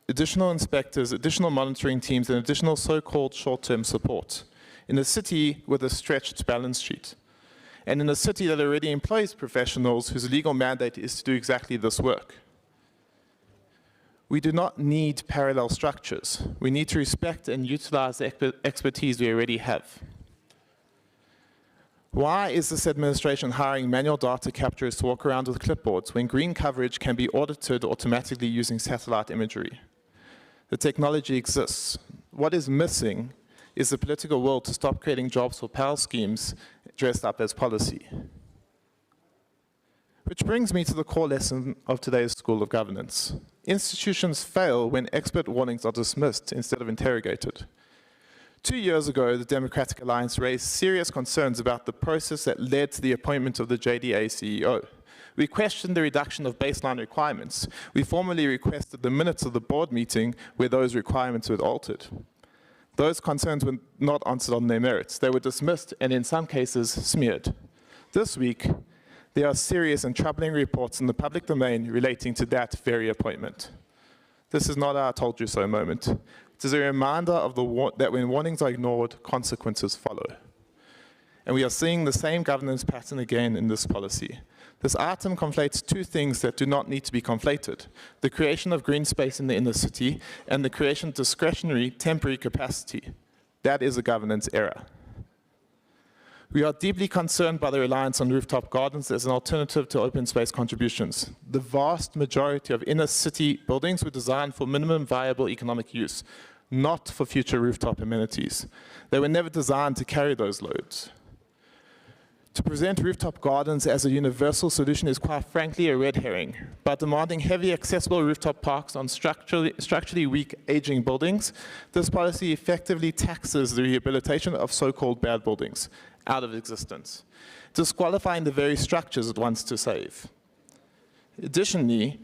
additional inspectors, additional monitoring teams, and additional so-called short-term support in a city with a stretched balance sheet, and in a city that already employs professionals whose legal mandate is to do exactly this work. We do not need parallel structures. We need to respect and utilize the expertise we already have. Why is this administration hiring manual data capturers to walk around with clipboards when green coverage can be audited automatically using satellite imagery? The technology exists. What is missing is the political will to stop creating jobs for PAL schemes dressed up as policy. Which brings me to the core lesson of today's School of Governance. Institutions fail when expert warnings are dismissed instead of interrogated. 2 years ago, the Democratic Alliance raised serious concerns about the process that led to the appointment of the JDA CEO. We questioned the reduction of baseline requirements. We formally requested the minutes of the board meeting where those requirements were altered. Those concerns were not answered on their merits. They were dismissed and in some cases smeared. This week, there are serious and troubling reports in the public domain relating to that very appointment. This is not a told you so moment. It is a reminder of that when warnings are ignored, consequences follow. And we are seeing the same governance pattern again in this policy. This item conflates two things that do not need to be conflated: the creation of green space in the inner city and the creation of discretionary temporary capacity. That is a governance error. We are deeply concerned by the reliance on rooftop gardens as an alternative to open space contributions. The vast majority of inner city buildings were designed for minimum viable economic use, not for future rooftop amenities. They were never designed to carry those loads. To present rooftop gardens as a universal solution is quite frankly a red herring. By demanding heavy accessible rooftop parks on structurally weak aging buildings, this policy effectively taxes the rehabilitation of so-called bad buildings out of existence, disqualifying the very structures it wants to save. Additionally,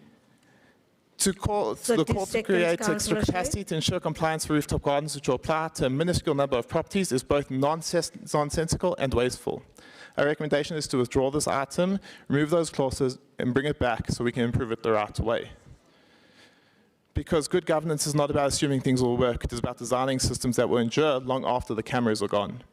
the call to create extra capacity to ensure compliance for rooftop gardens which will apply to a minuscule number of properties is both nonsensical and wasteful. Our recommendation is to withdraw this item, remove those clauses, and bring it back so we can improve it the right way. Because good governance is not about assuming things will work, it is about designing systems that will endure long after the cameras are gone.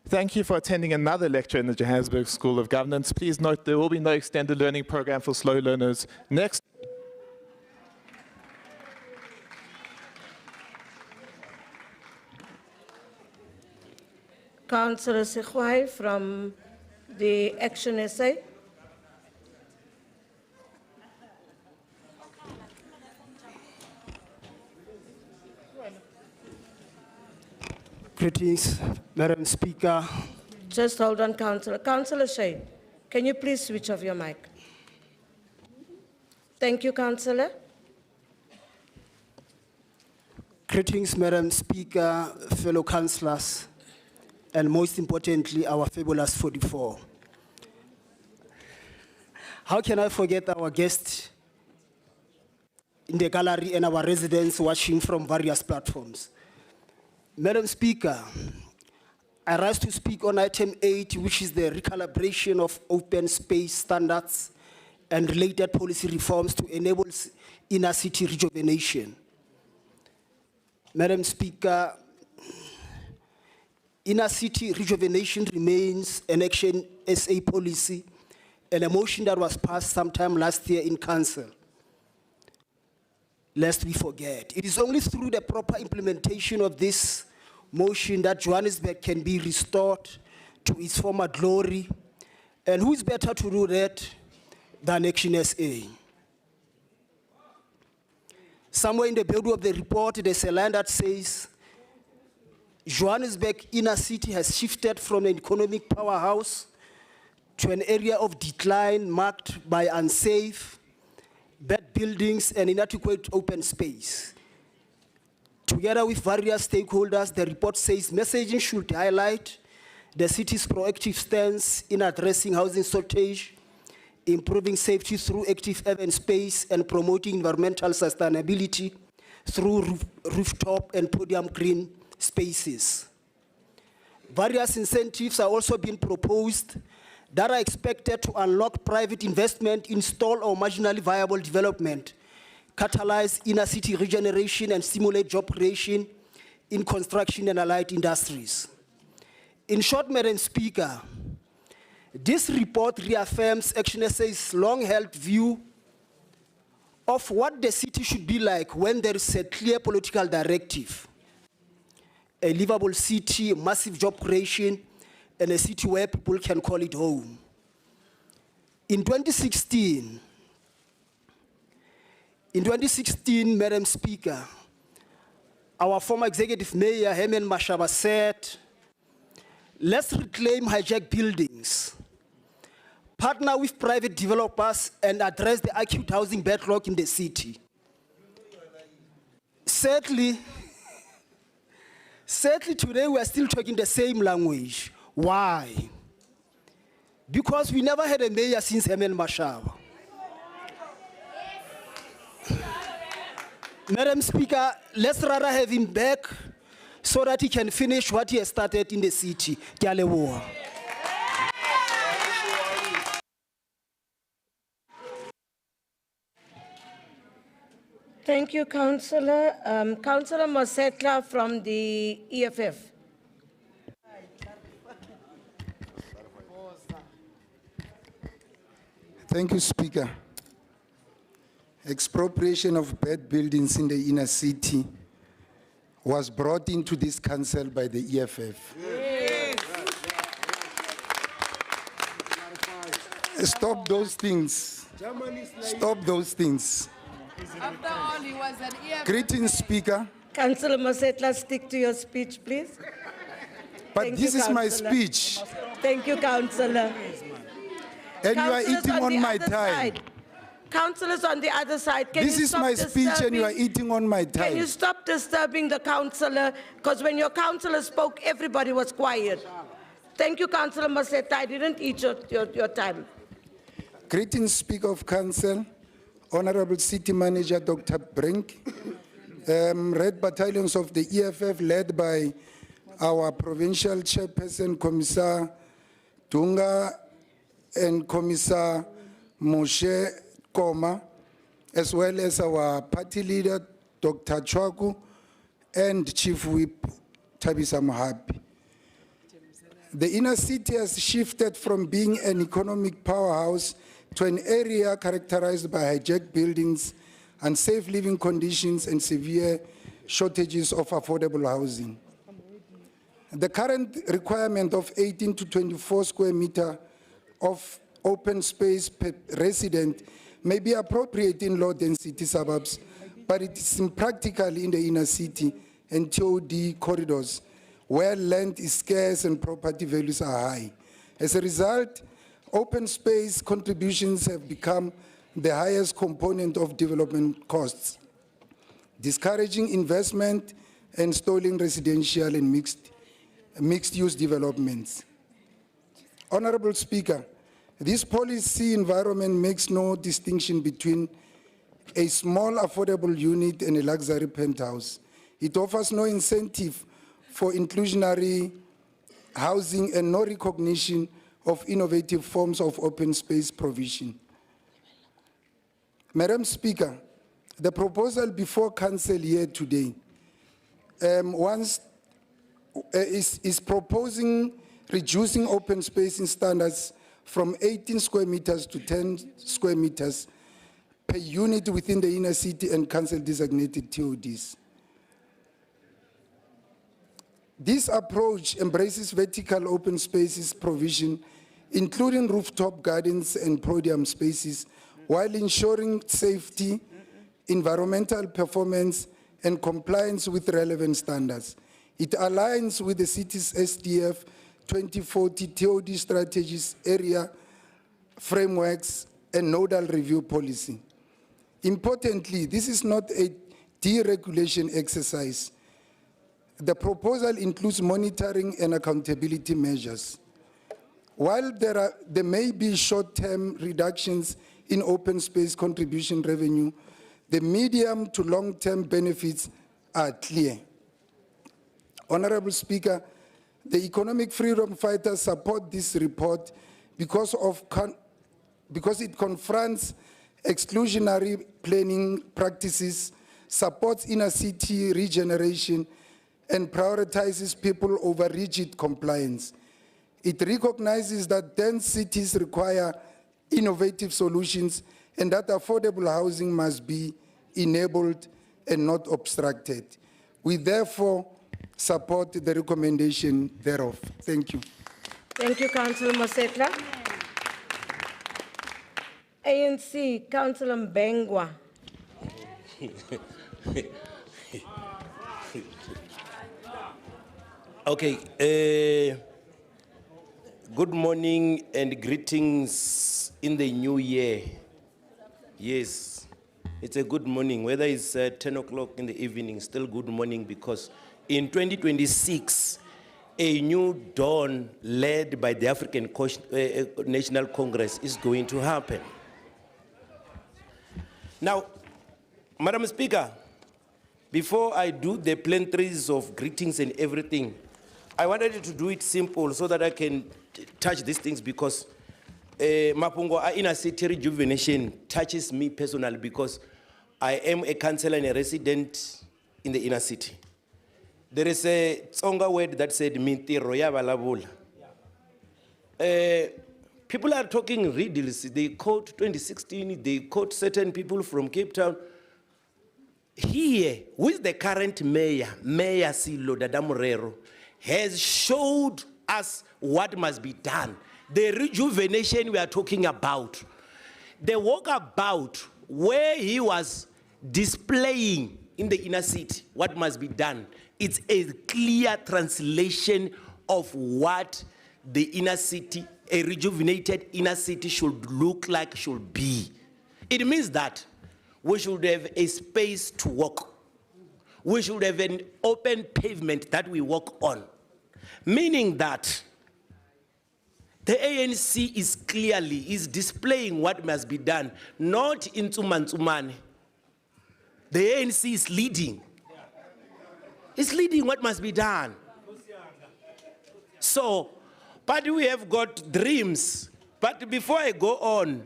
Thank you for attending another lecture in the Johannesburg School of Governance. Please note there will be no extended learning program for slow learners. Next. Councillor Sekhwai from the Action SA. Greetings, Madam Speaker. Just hold on, Councillor. Councillor Shane, can you please switch off your mic? Thank you, Councillor. Greetings, Madam Speaker, fellow councillors, and most importantly, our fabulous 44. How can I forget our guests in the gallery and our residents watching from various platforms? Madam Speaker, I rise to speak on item 8, which is the recalibration of open space standards and related policy reforms to enable inner city rejuvenation. Madam Speaker, inner city rejuvenation remains an Action SA policy and a motion that was passed sometime last year in council. Lest we forget, it is only through the proper implementation of this motion that Johannesburg can be restored to its former glory. And who is better to do that than Action SA? Somewhere in the body of the report, there's a line that says, Johannesburg inner city has shifted from an economic powerhouse to an area of decline marked by unsafe, bad buildings and inadequate open space. Together with various stakeholders, the report says messaging should highlight the city's proactive stance in addressing housing shortage, improving safety through active urban space, and promoting environmental sustainability through rooftop and podium green spaces. Various incentives are also being proposed that are expected to unlock private investment, install or marginally viable development, catalyze inner city regeneration and stimulate job creation in construction and allied industries. In short, Madam Speaker, this report reaffirms Action SA's long-held view of what the city should be like when there is a clear political directive. A livable city, massive job creation, and a city where people can call it home. In 2016, Madam Speaker, our former executive mayor, Herman Mashaba, said, let's reclaim hijacked buildings, partner with private developers, and address the acute housing backlog in the city. Sadly, Sadly, today we are still talking the same language. Why? Because we never had a mayor since Herman Mashaba. Madam Speaker, let's rather have him back so that he can finish what he has started in the city. Ke a leboha. Thank you, Councillor. Councillor Mosetla from the EFF. Thank you, Speaker. Expropriation of bad buildings in the inner city was brought into this council by the EFF. Stop those things. Stop those things. After all, he was an EFF. Greetings, Speaker. Councillor Mosetla, stick to your speech, please. But Thank this you, is my Councillor. speech, Thank you, Councillor. and you are Councillors eating on the my other time. side. Councillors on the other side, can This you is stop my speech, and you are disturbing- eating on my Can you time. stop disturbing the councillor? Because when your councillor spoke, everybody was quiet. Thank you, Councillor Mosetla. I didn't eat your time. Greetings, Speaker of Council, Honorable City Manager Dr. Brink, Red Battalions of the EFF led by our Provincial Chairperson, Commissar Dunga, and Commissar Moshe Koma, as well as our party leader, Dr. Chwaku, and Chief Whip Tabisa Mohapi. The inner city has shifted from being an economic powerhouse to an area characterized by hijacked buildings, unsafe living conditions, and severe shortages of affordable housing. The current requirement of 18 to 24 square meter of open space per resident may be appropriate in low-density suburbs, but it is impractical in the inner city and TOD corridors, where land is scarce and property values are high. As a result, open space contributions have become the highest component of development costs, discouraging investment and stalling residential and mixed-use developments. Honorable Speaker, this policy environment makes no distinction between a small affordable unit and a luxury penthouse. It offers no incentive for inclusionary housing and no recognition of innovative forms of open space provision. Madam Speaker, the proposal before Council here today is proposing reducing open spacing standards from 18 square meters to 10 square meters per unit within the inner city and council designated TODs. This approach embraces vertical open spaces provision, including rooftop gardens and podium spaces, while ensuring safety, environmental performance, and compliance with relevant standards. It aligns with the city's SDF 2040 TOD strategies, area frameworks, and nodal review policy. Importantly, this is not a deregulation exercise. The proposal includes monitoring and accountability measures. While there may be short-term reductions in open space contribution revenue, the medium to long-term benefits are clear. Honorable Speaker, the economic freedom fighters support this report because it confronts exclusionary planning practices, supports inner city regeneration, and prioritizes people over rigid compliance. It recognizes that dense cities require innovative solutions and that affordable housing must be enabled and not obstructed. We therefore support the recommendation thereof. Thank you. Thank you, Councillor Mosetla. ANC, Councillor Mbengwa. Okay, good morning and greetings in the new year. Yes, it's a good morning. Whether it's 10 o'clock in the evening, still good morning because in 2026, a new dawn led by the African National Congress is going to happen. Now, Madam Speaker, before I do the plenaries of greetings and everything, I wanted to do it simple so that I can touch these things because Mapungo inner city rejuvenation touches me personally because I am a councillor and a resident in the inner city. There is a Tsonga word that said, Mintiro ya balabula. People are talking riddles. They quote 2016, they quote certain people from Cape Town. Here, who is the current mayor, Mayor Cllr Margaret, has showed us what must be done. The rejuvenation we are talking about. The walkabout where he was displaying in the inner city what must be done. It's a clear translation of what the inner city, a rejuvenated inner city should look like, should be. It means that we should have a space to walk. We should have an open pavement that we walk on. Meaning that the ANC is displaying what must be done, not in Tsuman. The ANC is leading. It's leading what must be done. So, but we have got dreams. But before I go on,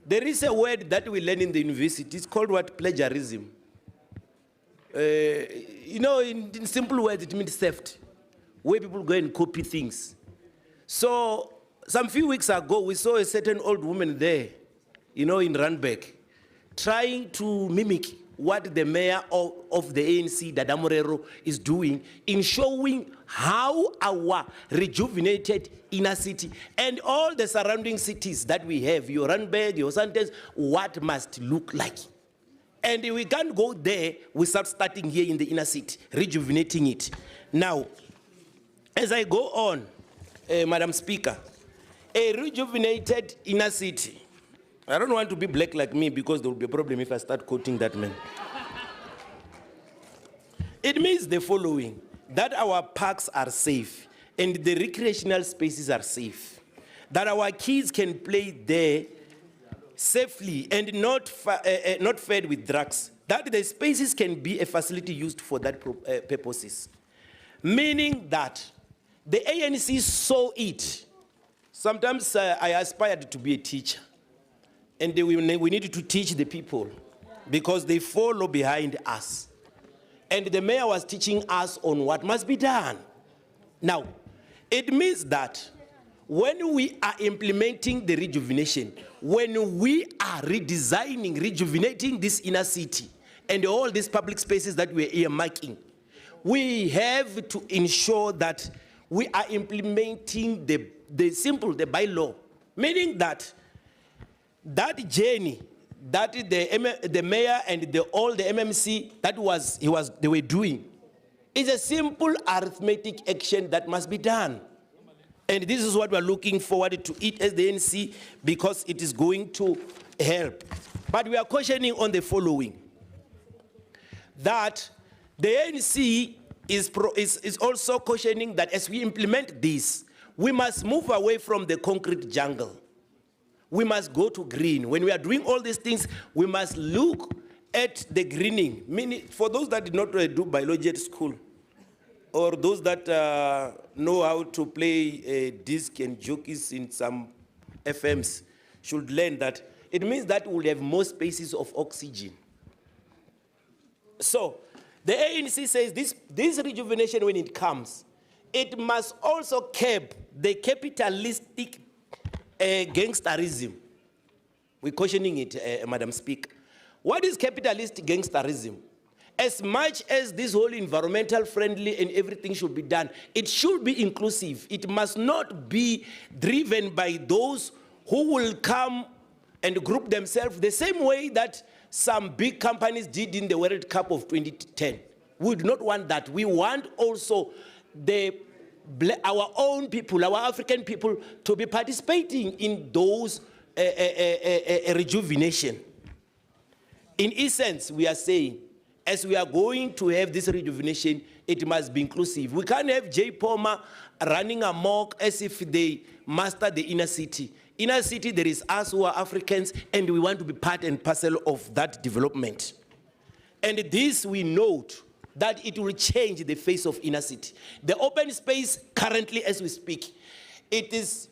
there is a word that we learn in the university. It's called what? Plagiarism. You know, in simple words, it means theft, where people go and copy things. So, some few weeks ago, we saw a certain old woman there, you know, in Randburg, trying to mimic what the mayor of the ANC, Dada Morero, is doing in showing how our rejuvenated inner city and all the surrounding cities that we have, your Randburg, your Sandton, what must look like. And we can't go there without starting here in the inner city, rejuvenating it. Now, as I go on, Madam Speaker, a rejuvenated inner city. I don't want to be black like me because there will be a problem if I start quoting that man. It means the following, that our parks are safe and the recreational spaces are safe, that our kids can play there safely and not fed with drugs, that the spaces can be a facility used for that purposes. Meaning that the ANC saw it. Sometimes I aspired to be a teacher. And we needed to teach the people because they follow behind us. And the mayor was teaching us on what must be done. Now, it means that when we are implementing the rejuvenation, when we are redesigning, rejuvenating this inner city and all these public spaces that we're earmarking, we have to ensure that we are implementing the bylaw, meaning that journey that the mayor and all the MMC they were doing is a simple arithmetic action that must be done. And this is what we're looking forward to it as the ANC because it is going to help. But we are cautioning on the following, that the ANC is also cautioning that as we implement this, we must move away from the concrete jungle. We must go to green. When we are doing all these things, we must look at the greening. Meaning, for those that did not do biology at school, or those that know how to play disc and jockeys in some FMs, should learn that it means that we'll have more spaces of oxygen. So, the ANC says this rejuvenation, when it comes, it must also curb the capitalistic gangsterism. We're cautioning it, Madam Speaker. What is capitalist gangsterism? As much as this whole environmental friendly and everything should be done, it should be inclusive. It must not be driven by those who will come and group themselves the same way that some big companies did in the World Cup of 2010. We do not want that. We want also our own people, our African people, to be participating in those rejuvenation. In essence, we are saying as we are going to have this rejuvenation, it must be inclusive. We can't have J. Palmer running amok as if they master the inner city. Inner city, there is us who are Africans, and we want to be part and parcel of that development. And this we note that it will change the face of inner city. The open space currently, as we speak, it is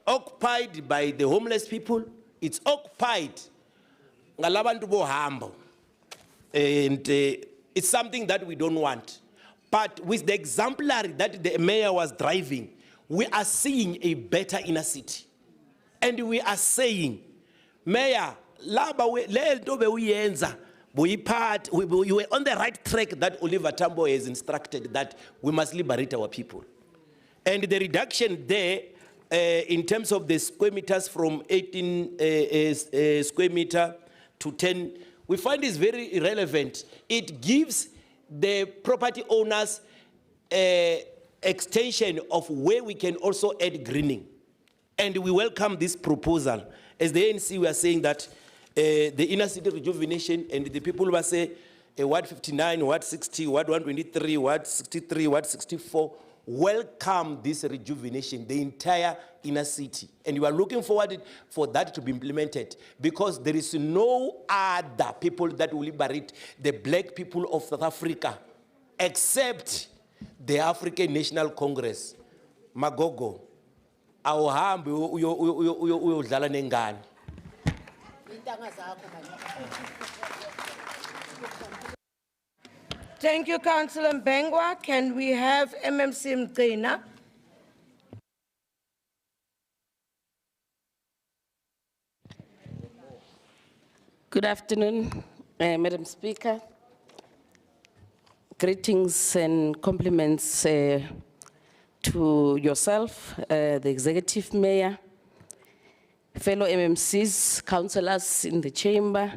occupied by the homeless people. It's occupied ngalabantu bohambo. And it's something that we don't want. But with the exemplary that the mayor was driving, we are seeing a better inner city. And we are saying, Mayor, laba le nto bewuyenza, buyiphat, we were on the right track that Oliver Tambo has instructed that we must liberate our people. And the reduction there, in terms of the square meters from 18 square meter to 10, we find is very irrelevant. It gives the property owners extension of where we can also add greening. And we welcome this proposal. As the ANC, we are saying that the inner city rejuvenation, and the people who say Ward 59, Ward 60, Ward 123, Ward 63, Ward 64, welcome this rejuvenation, the entire inner city. And we are looking forward for that to be implemented, because there is no other people that will liberate the black people of South Africa except the African National Congress. Magogo, awuhambi uyodlala nengane. Thank you, Councillor Mbengwa. Can we have MMC Mgcina? Good afternoon, Madam Speaker. Greetings and compliments to yourself, the Executive Mayor, fellow MMCs, councillors in the chamber,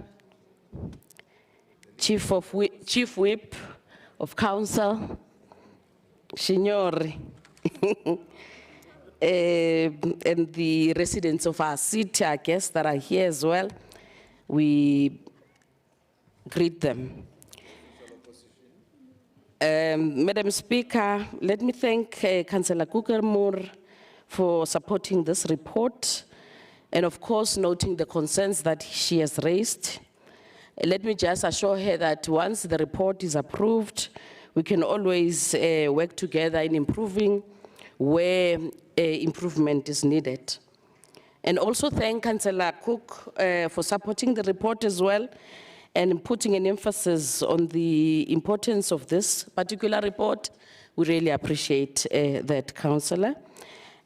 Chief Whip of Council, Signori, and the residents of our city, our guests that are here as well. We greet them. Madam Speaker, let me thank Councillor Cllr for supporting this report, and of course noting the concerns that she has raised. Let me just assure her that once the report is approved, we can always work together in improving where improvement is needed. And also thank Councillor Cook for supporting the report as well, and putting an emphasis on the importance of this particular report. We really appreciate that, Councillor.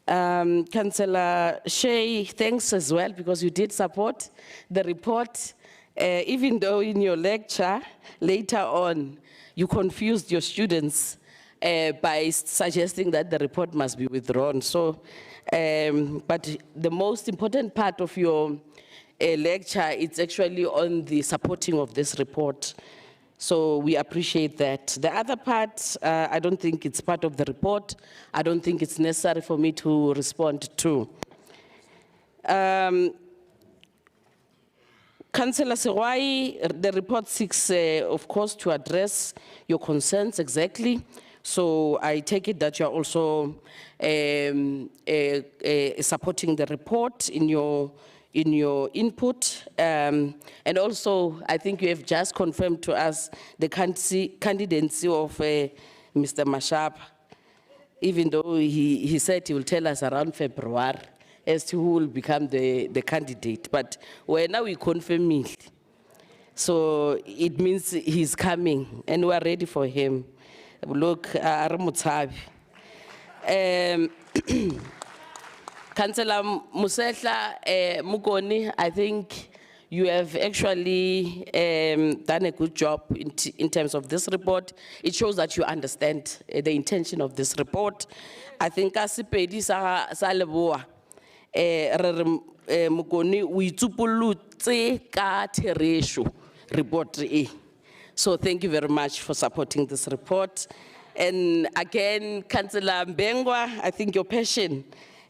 Councillor Shay, thanks as well, because you did support the report, even though in your lecture later on, you confused your students by suggesting that the report must be withdrawn. So, but the most important part of your lecture, it's actually on the supporting of this report. So we appreciate that. The other part, I don't think it's part of the report. I don't think it's necessary for me to respond to. Councillor Sewai, the report seeks, of course, to address your concerns exactly. So I take it that you're also supporting the report in your input. And also, I think you have just confirmed to us the candidacy of Mr. Mashap, even though he said he will tell us around February as to who will become the candidate. But now we confirm it. So it means he's coming, and we are ready for him. Look, Councillor Musehla Mugoni, I think you have actually done a good job in terms of this report. It shows that you understand the intention of this report. I think Asipedi sa leboa Mugoni we tsupulutse ka theresho report e. So thank you very much for supporting this report. And again, Councillor Mbengwa, I think your passion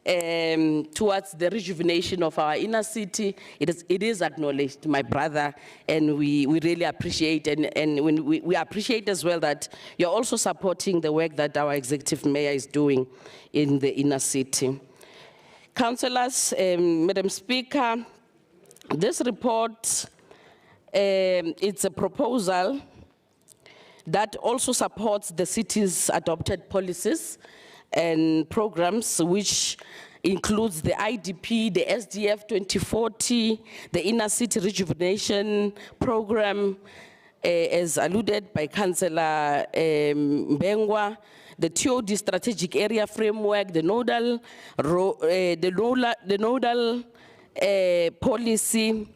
towards the rejuvenation of our inner city. It is acknowledged, my brother, and we really appreciate, and when we appreciate as well that you're also supporting the work that our executive mayor is doing in the inner city. Councillors, Madam Speaker, this report, it's a proposal that also supports the city's adopted policies and programs, which includes the IDP, the SDF 2040, the Inner City Rejuvenation Program, as alluded by Councillor Mbengwa, the TOD Strategic Area Framework, the nodal policy,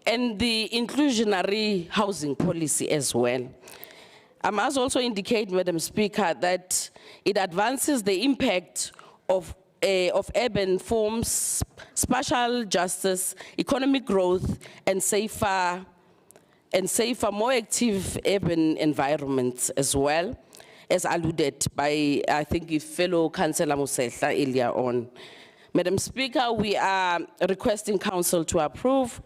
and the inclusionary housing policy as well. I must also indicate, Madam Speaker, that it advances the impact of urban forms, spatial justice, economic growth, and safer, more active urban environments as well, as alluded by, I think, fellow Councillor Mosehla earlier on. Madam Speaker, we are requesting Council to approve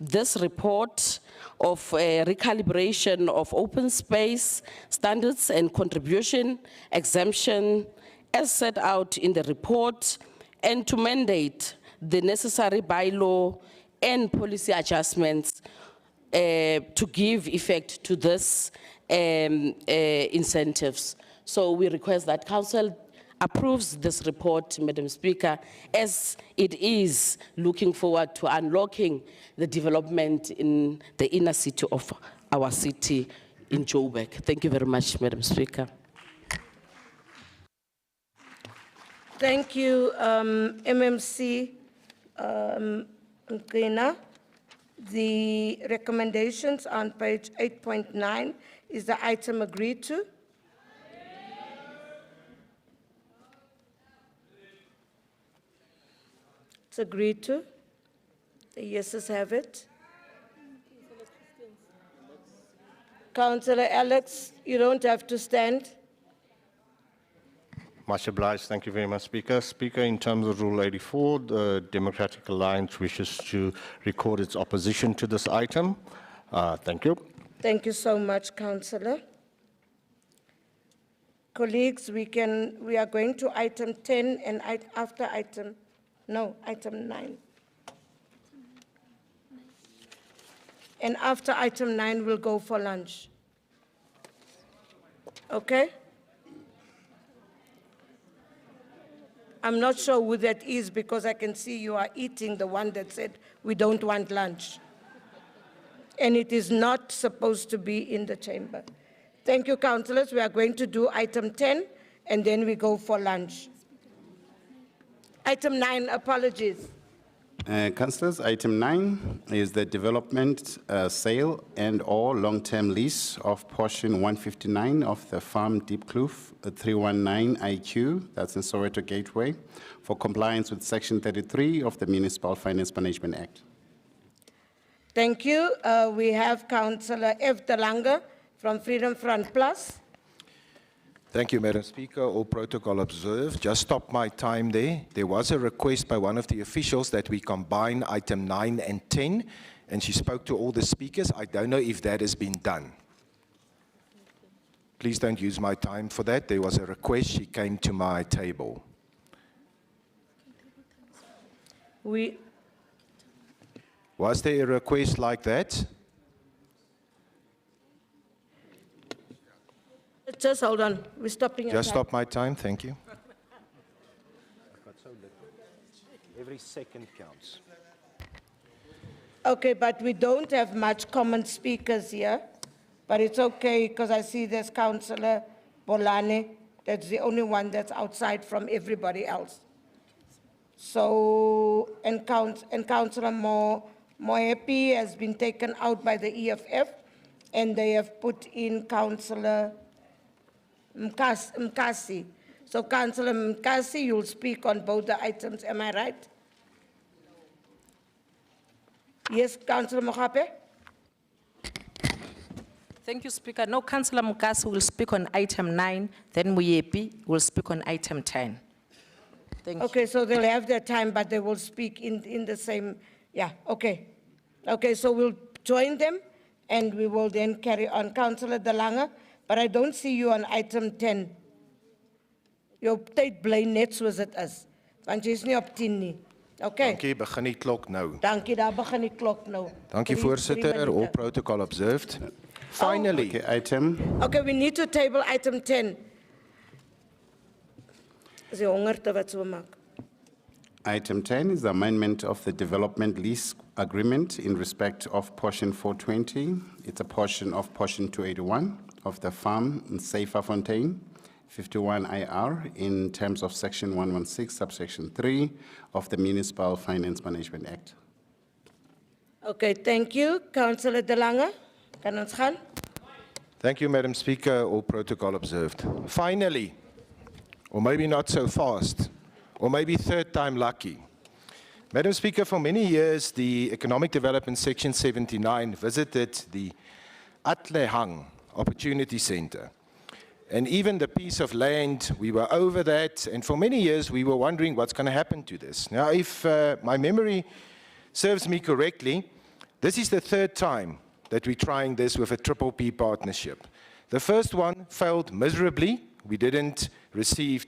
this report of recalibration of open space standards and contribution exemption as set out in the report, and to mandate the necessary bylaw and policy adjustments to give effect to this incentives. So we request that Council approves this report, Madam Speaker, as it is looking forward to unlocking the development in the inner city of our city in Joburg. Thank you very much, Madam Speaker. Thank you, MMC Mgcina. The recommendations on page 8.9, is the item agreed to? It's agreed to. The yeses have it. Councillor Alex, you don't have to stand. Much obliged. Thank you very much, Speaker. Speaker, in terms of Rule 84, the Democratic Alliance wishes to record its opposition to this item. Thank you. Thank you so much, Councillor. Colleagues, we are going to item 10 and after item 9. And after item 9, we'll go for lunch. Okay? I'm not sure who that is because I can see you are eating the one that said we don't want lunch. And it is not supposed to be in the chamber. Thank you, councillors. We are going to do item 10 and then we go for lunch. Item 9, apologies. Councillors, item 9 is the development, sale and/or long-term lease of portion 159 of the Farm Deep Kloof 319 IQ, that's in Soweto Gateway, for compliance with Section 33 of the Municipal Finance Management Act. Thank you. We have Councillor F. De Lange from Freedom Front Plus. Thank you, Madam Speaker. All protocol observed. Just stop my time there. There was a request by one of the officials that we combine item 9 and 10, and she spoke to all the speakers. I don't know if that has been done. Please don't use my time for that. There was a request. She came to my table. Was there a request like that? Just hold on. We're stopping your Just time. stop my time. Thank you. Every second counts. Okay, but we don't have much common speakers here. But it's okay because I see there's Councillor Bolane. That's the only one that's outside from everybody else. So, and Councillor Moepi has been taken out by the EFF, and they have put in Councillor Mkasi. So, Councillor Mkasi, you'll speak on both the items, am I right? Yes, Councillor Mogape? Thank you, Speaker. No, Councillor Mukasi will speak on item 9, then Muyepi will speak on item 10. Thank Okay, so they'll have their time, but they will speak in the same, yeah, okay. Okay, so we'll join them and we will then carry on. Councillor De Lange, but I don't see you on item 10. Jou tyd bly net soos dit is, want jy is nie op 10 nie. Okay. Dankie, begin die klok nou. Dankie, daar begin die klok nou. Dankie, Drie voorzitter. All minute. protocol observed. Finally. Okay, item. Okay, we need to table item 10. Is die hongerte wat so maak? Item 10 is the amendment of the development lease agreement in respect of portion 420. It's a portion of portion 281 of the farm in Fontaine, 51 IR in terms of section 116, subsection 3 of the Municipal Finance Management Act. Okay, thank you. Councillor De Lange, kan ons gaan? Thank you, Madam Speaker. All protocol observed. Finally, or maybe not so fast, or maybe third time lucky. Madam Speaker, for many years, the Economic Development Section 79 visited the Cllr Opportunity Center. And even the piece of land, we were over that, and for many years we were wondering what's going to happen to this. Now, if my memory serves me correctly, this is the third time that we're trying this with a triple P partnership. The first one failed miserably. We didn't receive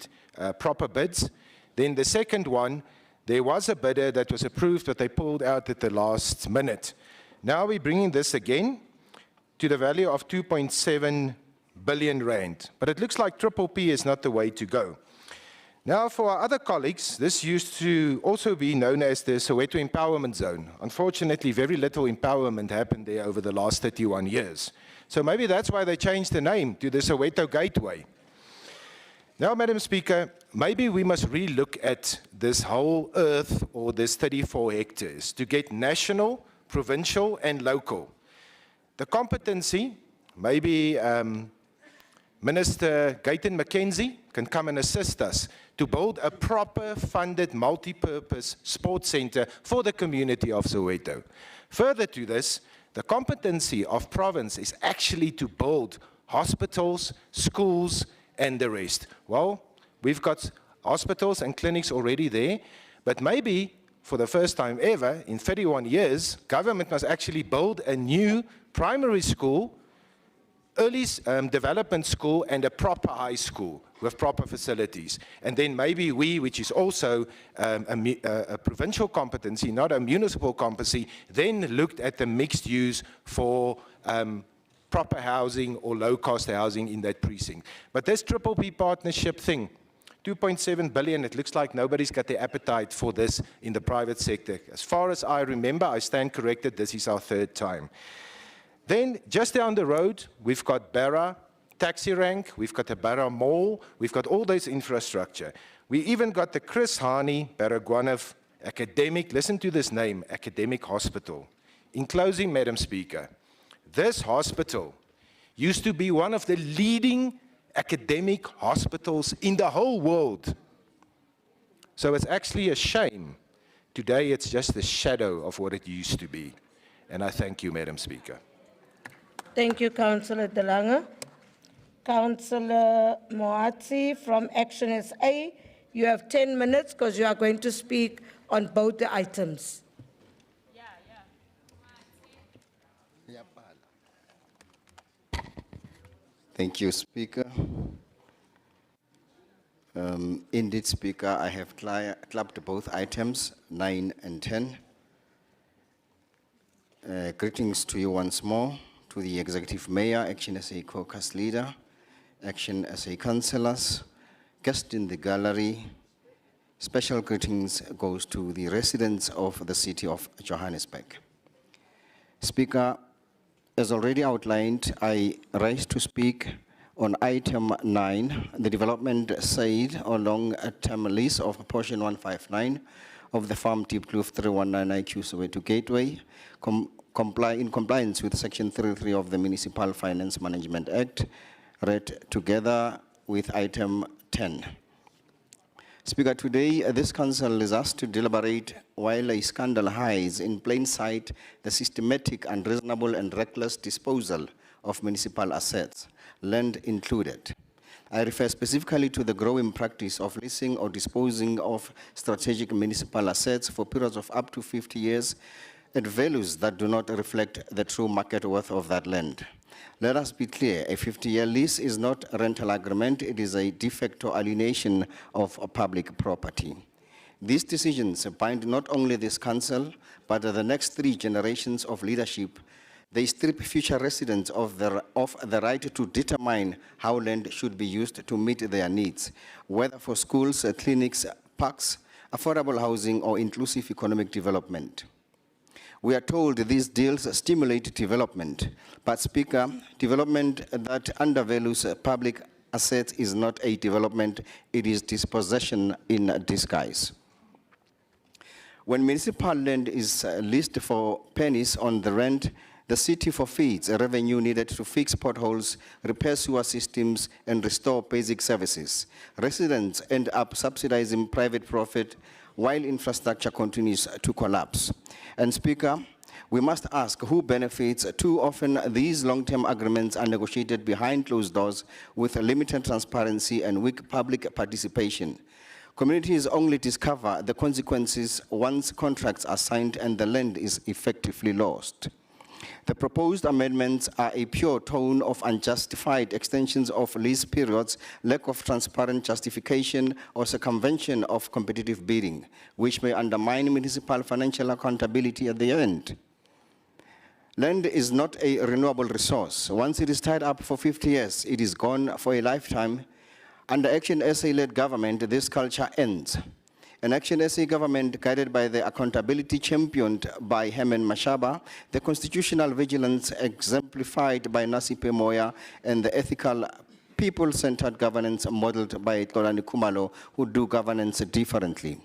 proper bids. Then the second one, there was a bidder that was approved, but they pulled out at the last minute. Now we're bringing this again to the value of 2.7 billion rand. But it looks like triple P is not the way to go. Now, for our other colleagues, this used to also be known as the Soweto Empowerment Zone. Unfortunately, very little empowerment happened there over the last 31 years. So maybe that's why they changed the name to the Soweto Gateway. Now, Madam Speaker, maybe we must relook at this whole earth or this 34 hectares to get national, provincial, and local. The competency, maybe Minister Gayton McKenzie can come and assist us to build a proper funded multi-purpose sports center for the community of Soweto. Further to this, the competency of province is actually to build hospitals, schools, and the rest. Well, we've got hospitals and clinics already there, but maybe for the first time ever in 31 years, government must actually build a new primary school, early development school, and a proper high school with proper facilities. And then maybe we, which is also a provincial competency, not a municipal competency, then looked at the mixed use for proper housing or low-cost housing in that precinct. But this triple P partnership thing, 2.7 billion, it looks like nobody's got the appetite for this in the private sector. As far as I remember, I stand corrected, this is our third time. Then, just down the road, we've got Barra Taxi Rank, we've got the Barra Mall, we've got all this infrastructure. We even got the Chris Hani Baragwanath Academic, listen to this name, Academic Hospital. In closing, Madam Speaker, this hospital used to be one of the leading academic hospitals in the whole world. So it's actually a shame. Today, it's just a shadow of what it used to be. And I thank you, Madam Speaker. Thank you, Councillor De Lange. Councillor Moatsi from Action SA, you have 10 minutes because you are going to speak on both the items. Thank you, Speaker. Indeed, Speaker, I have clubbed both items, 9 and 10. Greetings to you once more, to the Executive Mayor, Action SA Caucus Leader, Action SA Councillors, guests in the gallery. Special greetings goes to the residents of the City of Johannesburg. Speaker, as already outlined, I rise to speak on item 9, the development side along a term lease of portion 159 of the Farm Deep Kloof 319 IQ Soweto Gateway, in compliance with section 33 of the Municipal Finance Management Act, read together with item 10. Speaker, today this council is asked to deliberate while a scandal hides in plain sight the systematic, unreasonable and reckless disposal of municipal assets, land included. I refer specifically to the growing practice of leasing or disposing of strategic municipal assets for periods of up to 50 years at values that do not reflect the true market worth of that land. Let us be clear, a 50-year lease is not a rental agreement, it is a de facto alienation of a public property. These decisions bind not only this council, but the next 3 generations of leadership. They strip future residents of the right to determine how land should be used to meet their needs, whether for schools, clinics, parks, affordable housing, or inclusive economic development. We are told these deals stimulate development, but Speaker, development that undervalues public assets is not a development, it is dispossession in disguise. When municipal land is leased for pennies on the rent, the city forfeits a revenue needed to fix potholes, repair sewer systems, and restore basic services. Residents end up subsidizing private profit while infrastructure continues to collapse. And Speaker, we must ask who benefits. Too often, these long-term agreements are negotiated behind closed doors with limited transparency and weak public participation. Communities only discover the consequences once contracts are signed and the land is effectively lost. The proposed amendments are a pure tone of unjustified extensions of lease periods, lack of transparent justification, or circumvention of competitive bidding, which may undermine municipal financial accountability at the end. Land is not a renewable resource. Once it is tied up for 50 years, it is gone for a lifetime. Under Action SA-led government, this culture ends. An Action SA government guided by the accountability championed by Herman Mashaba, the constitutional vigilance exemplified by Nasipe Moya, and the ethical people-centered governance modeled by Tlolani Kumalo, who do governance differently.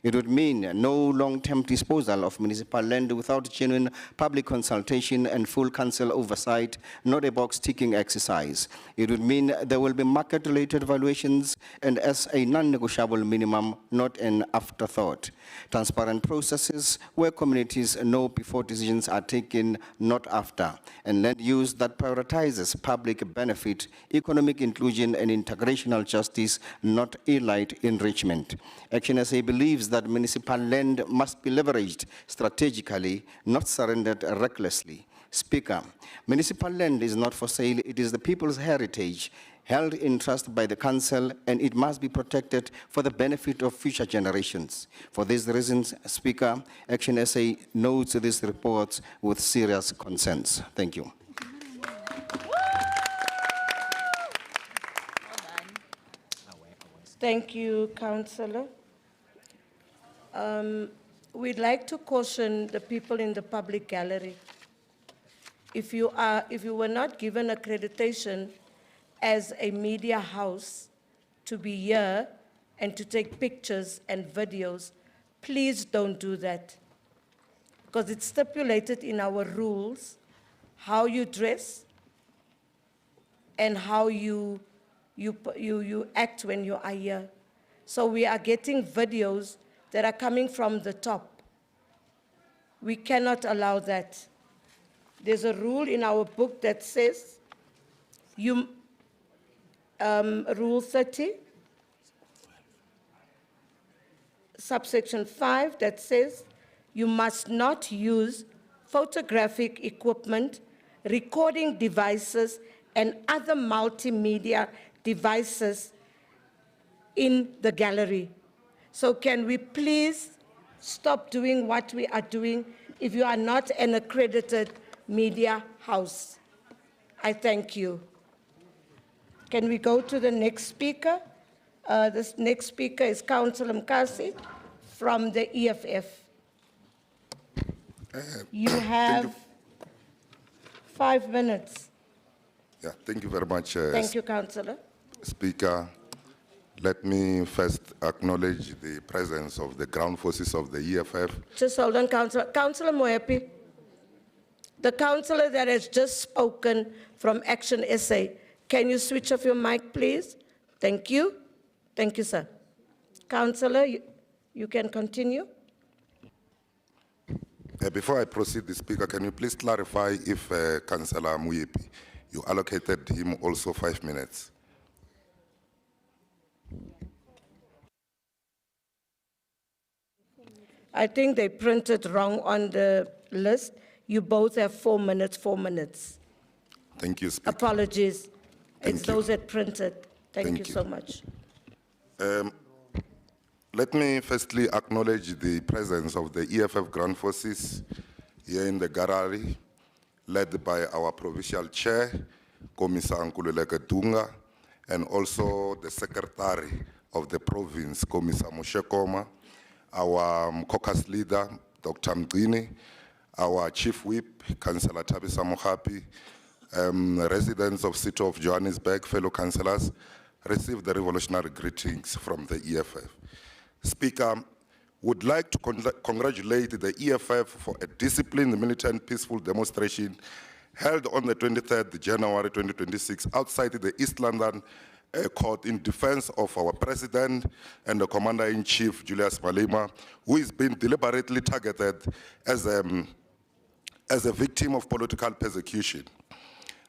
It would mean no long-term disposal of municipal land without genuine public consultation and full council oversight, not a box-ticking exercise. It would mean there will be market-related valuations and as a non-negotiable minimum, not an afterthought. Transparent processes where communities know before decisions are taken, not after, and land use that prioritizes public benefit, economic inclusion, and integrational justice, not elite enrichment. Action SA believes that municipal land must be leveraged strategically, not surrendered recklessly. Speaker, municipal land is not for sale, it is the people's heritage, held in trust by the council, and it must be protected for the benefit of future generations. For these reasons, Speaker, Action SA notes these reports with serious concerns. Thank you. Thank you, Councillor. We'd like to caution the people in the public gallery. If you were not given accreditation as a media house to be here and to take pictures and videos, please don't do that. Because it's stipulated in our rules how you dress and how you act when you are here. So we are getting videos that are coming from the top. We cannot allow that. There's a rule in our book that says, Rule 30, subsection 5, that says, you must not use photographic equipment, recording devices, and other multimedia devices in the gallery. So can we please stop doing what we are doing if you are not an accredited media house? I thank you. Can we go to the next speaker? This next speaker is Councillor Mkasi from the EFF. You have 5 minutes. Yeah, thank you very much. Thank you, Councillor. Speaker, let me first acknowledge the presence of the ground forces of the EFF. Just hold on, Councillor. Councillor Moepi, the councillor that has just spoken from Action SA, can you switch off your mic, please? Thank you. Thank you, sir. Councillor, you can continue. Before I proceed, the Speaker, can you please clarify if Councillor Muyepi, you allocated him also 5 minutes? I think they printed wrong on the list. You both have 4 minutes, 4 minutes. Thank you, Speaker. Apologies. Thank It's you. those that printed. Thank Thank you you. so much. Let me firstly acknowledge the presence of the EFF Ground Forces here in the gallery, led by our provincial chair, Commissar Nkululeke Dunga, and also the secretary of the province, Commissar Moshe Koma, our caucus leader, Dr. Mgini, our chief whip, Councillor Thabisa Mohapi, residents of City of Johannesburg, fellow councillors, receive the revolutionary greetings from the EFF. Speaker, would like to congratulate the EFF for a disciplined, militant, peaceful demonstration held on the 23rd January 2026 outside the East London court in defense of our president and the commander-in-chief, Julius Malema, who is being deliberately targeted as a victim of political persecution.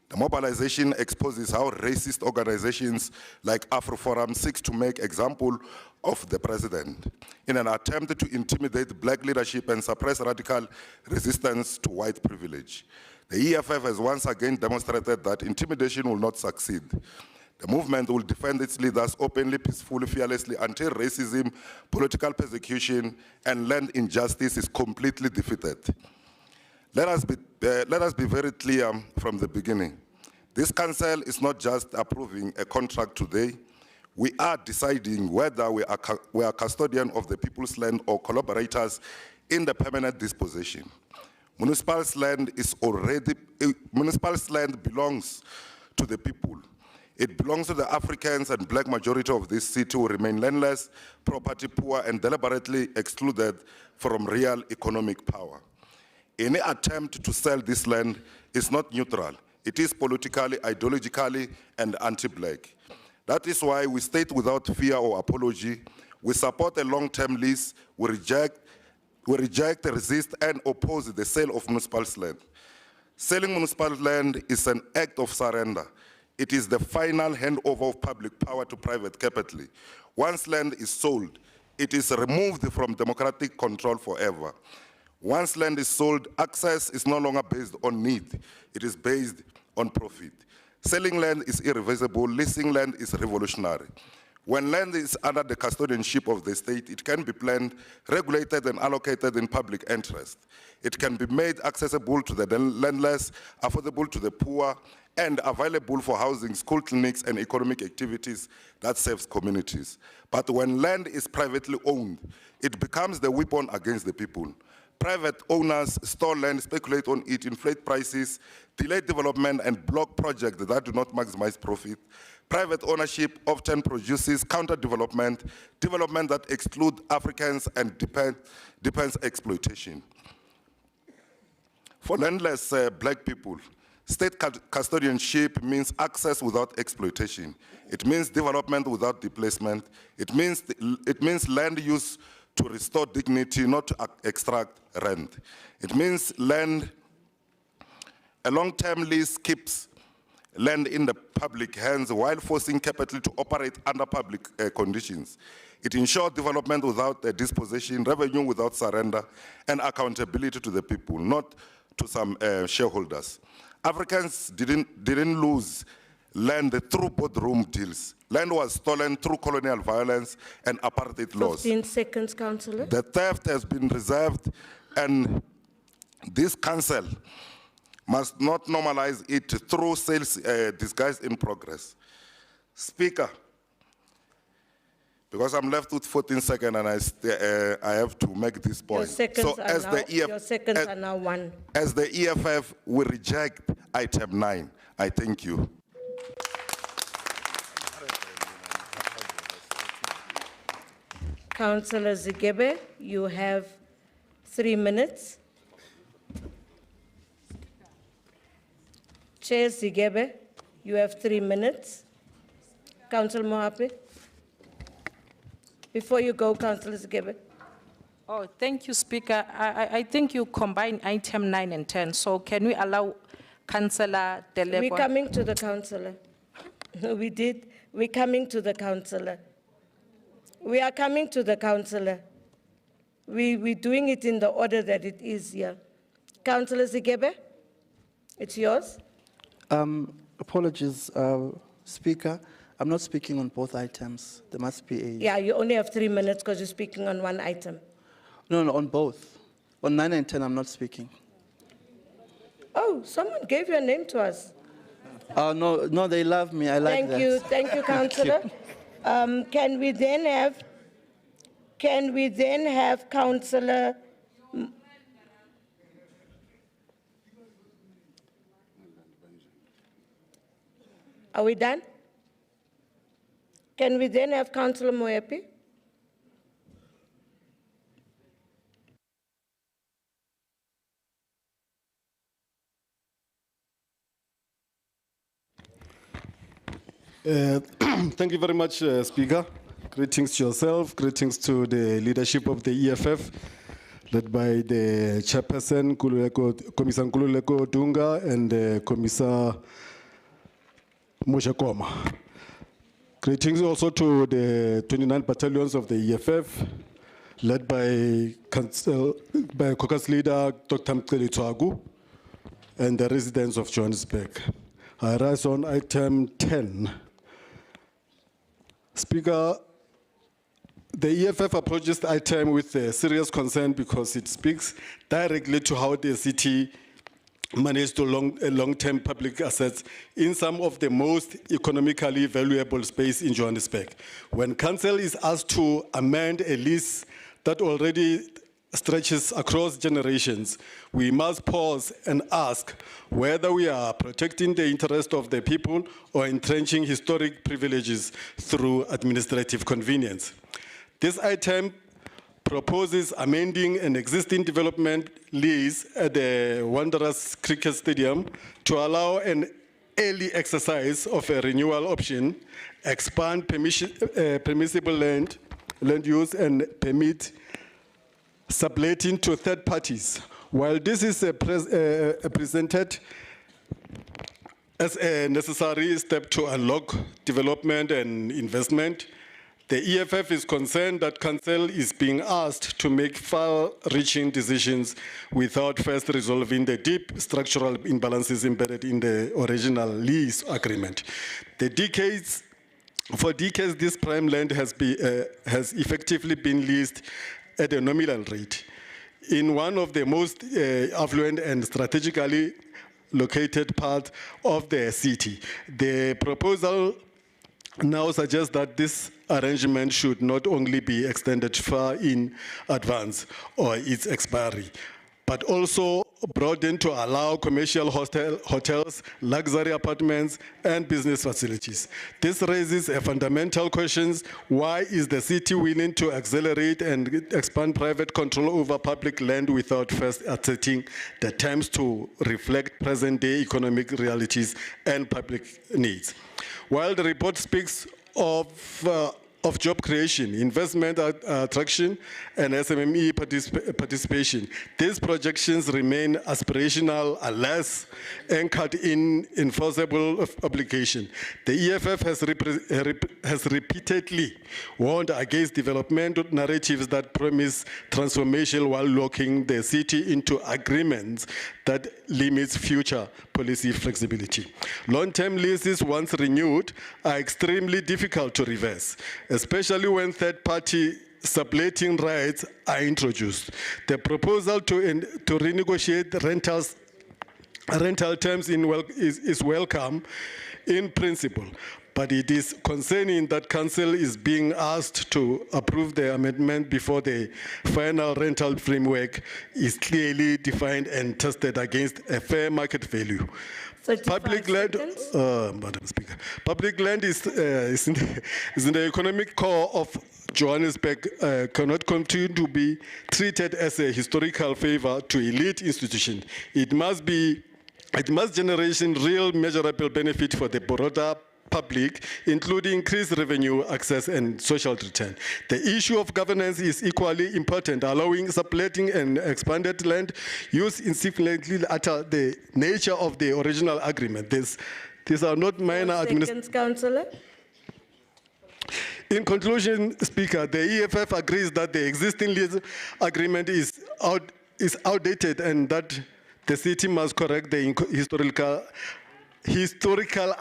The mobilization exposes how racist organizations like AfroForum seek to make example of the president in an attempt to intimidate black leadership and suppress radical resistance to white privilege. The EFF has once again demonstrated that intimidation will not succeed. The movement will defend its leaders openly, peacefully, fearlessly until racism, political persecution, and land injustice is completely defeated. Let us be very clear from the beginning. This council is not just approving a contract today. We are deciding whether we are custodian of the people's land or collaborators in the permanent disposition. Municipal land belongs to the people. It belongs to the Africans and black majority of this city who remain landless, property poor, and deliberately excluded from real economic power. Any attempt to sell this land is not neutral. It is politically, ideologically, and anti-black. That is why we state without fear or apology, we support a long-term lease, we reject, resist, and oppose the sale of municipal land. Selling municipal land is an act of surrender. It is the final handover of public power to private capital. Once land is sold, it is removed from democratic control forever. Once land is sold, access is no longer based on need. It is based on profit. Selling land is irreversible, leasing land is revolutionary. When land is under the custodianship of the state, it can be planned, regulated, and allocated in public interest. It can be made accessible to the landless, affordable to the poor, and available for housing, school clinics, and economic activities that serves communities. But when land is privately owned, it becomes the weapon against the people. Private owners store land, speculate on it, inflate prices, delay development, and block projects that do not maximize profit. Private ownership often produces counter-development, development that exclude Africans and depends exploitation. For landless black people, state custodianship means access without exploitation. It means development without displacement. It means land use to restore dignity, not to extract rent. It means a long-term lease keeps land in the public hands while forcing capital to operate under public conditions. It ensures development without dispossession, revenue without surrender, and accountability to the people, not to some shareholders. Africans didn't lose land through boardroom deals. Land was stolen through colonial violence and apartheid laws. 15 seconds, Councillor. The theft has been reserved, and this council must not normalize it through sales disguised in progress. Speaker, because I'm left with 14 seconds and I have to make this point. Your seconds are now 1. As the EFF, we reject item 9. I thank you. Councillor Zigebe, you have 3 minutes. Chair Zigebe, you have 3 minutes. Councillor Mohapi. Before you go, Councillor Zigebe. Oh, thank you, Speaker. I think you combine item 9 and 10. So can we allow Councillor Deleko? We're coming to the councillor. We did. We're coming to the councillor. We are coming to the councillor. We're doing it in the order that it is here. Councillor Zigebe, it's yours. Apologies, Speaker. I'm not speaking on both items. There must be a... Yeah, you only have 3 minutes because you're speaking on one item. No, on both. On 9 and 10, I'm not speaking. Oh, someone gave your name to us. No, they love me. I like that. Thank you, Councillor. Can we then have Councillor? Are we done? Can we then have Councillor Moepi? Thank you very much, Speaker. Greetings to yourself, greetings to the leadership of the EFF, led by the chairperson, Commissar Nkululeko Dunga, and Commissar Moshe Koma. Greetings also to the 29 battalions of the EFF, led by caucus leader Dr. Cllr Margaret and the residents of Johannesburg. I rise on item 10. Speaker, the EFF approaches the item with serious concern because it speaks directly to how the city managed long-term public assets in some of the most economically valuable space in Johannesburg. When council is asked to amend a lease that already stretches across generations, we must pause and ask whether we are protecting the interest of the people or entrenching historic privileges through administrative convenience. This item proposes amending an existing development lease at the Wanderers Cricket Stadium to allow an early exercise of a renewal option, expand permissible land use, and permit subletting to third parties. While this is presented as a necessary step to unlock development and investment, the EFF is concerned that council is being asked to make far-reaching decisions without first resolving the deep structural imbalances embedded in the original lease agreement. For decades, this prime land has effectively been leased at a nominal rate in one of the most affluent and strategically located parts of the city. The proposal now suggests that this arrangement should not only be extended far in advance or its expiry, but also broadened to allow commercial hotels, luxury apartments, and business facilities. This raises a fundamental question: why is the city willing to accelerate and expand private control over public land without first asserting the terms to reflect present-day economic realities and public needs? While the report speaks of job creation, investment attraction, and SMME participation, these projections remain aspirational unless anchored in enforceable obligation. The EFF has repeatedly warned against development narratives that promise transformation while locking the city into agreements that limits future policy flexibility. Long-term leases, once renewed, are extremely difficult to reverse, especially when third-party subletting rights are introduced. The proposal to renegotiate rental terms is welcome in principle, but it is concerning that council is being asked to approve the amendment before the final rental framework is clearly defined and tested against a fair market value. Public land, Madam Speaker, public land is in the economic core of Johannesburg, cannot continue to be treated as a historical favor to elite institutions. It must generate real measurable benefit for the broader public, including increased revenue, access, and social return. The issue of governance is equally important. Allowing subletting and expanded land use insignificantly alter the nature of the original agreement. These are not minor administrative. Councillor. In conclusion, Speaker, the EFF agrees that the existing lease agreement is outdated and that the city must correct the historical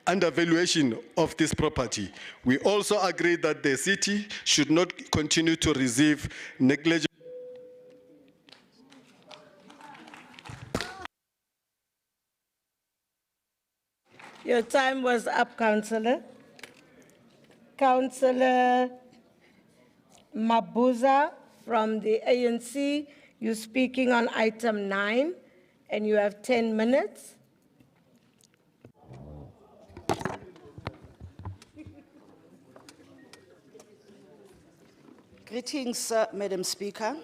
undervaluation of this property. We also agree that the city should not continue to receive negligible. Your time was up, Councillor. Councillor Mabuza from the ANC, you're speaking on item 9, and you have 10 minutes. Greetings, Madam Speaker,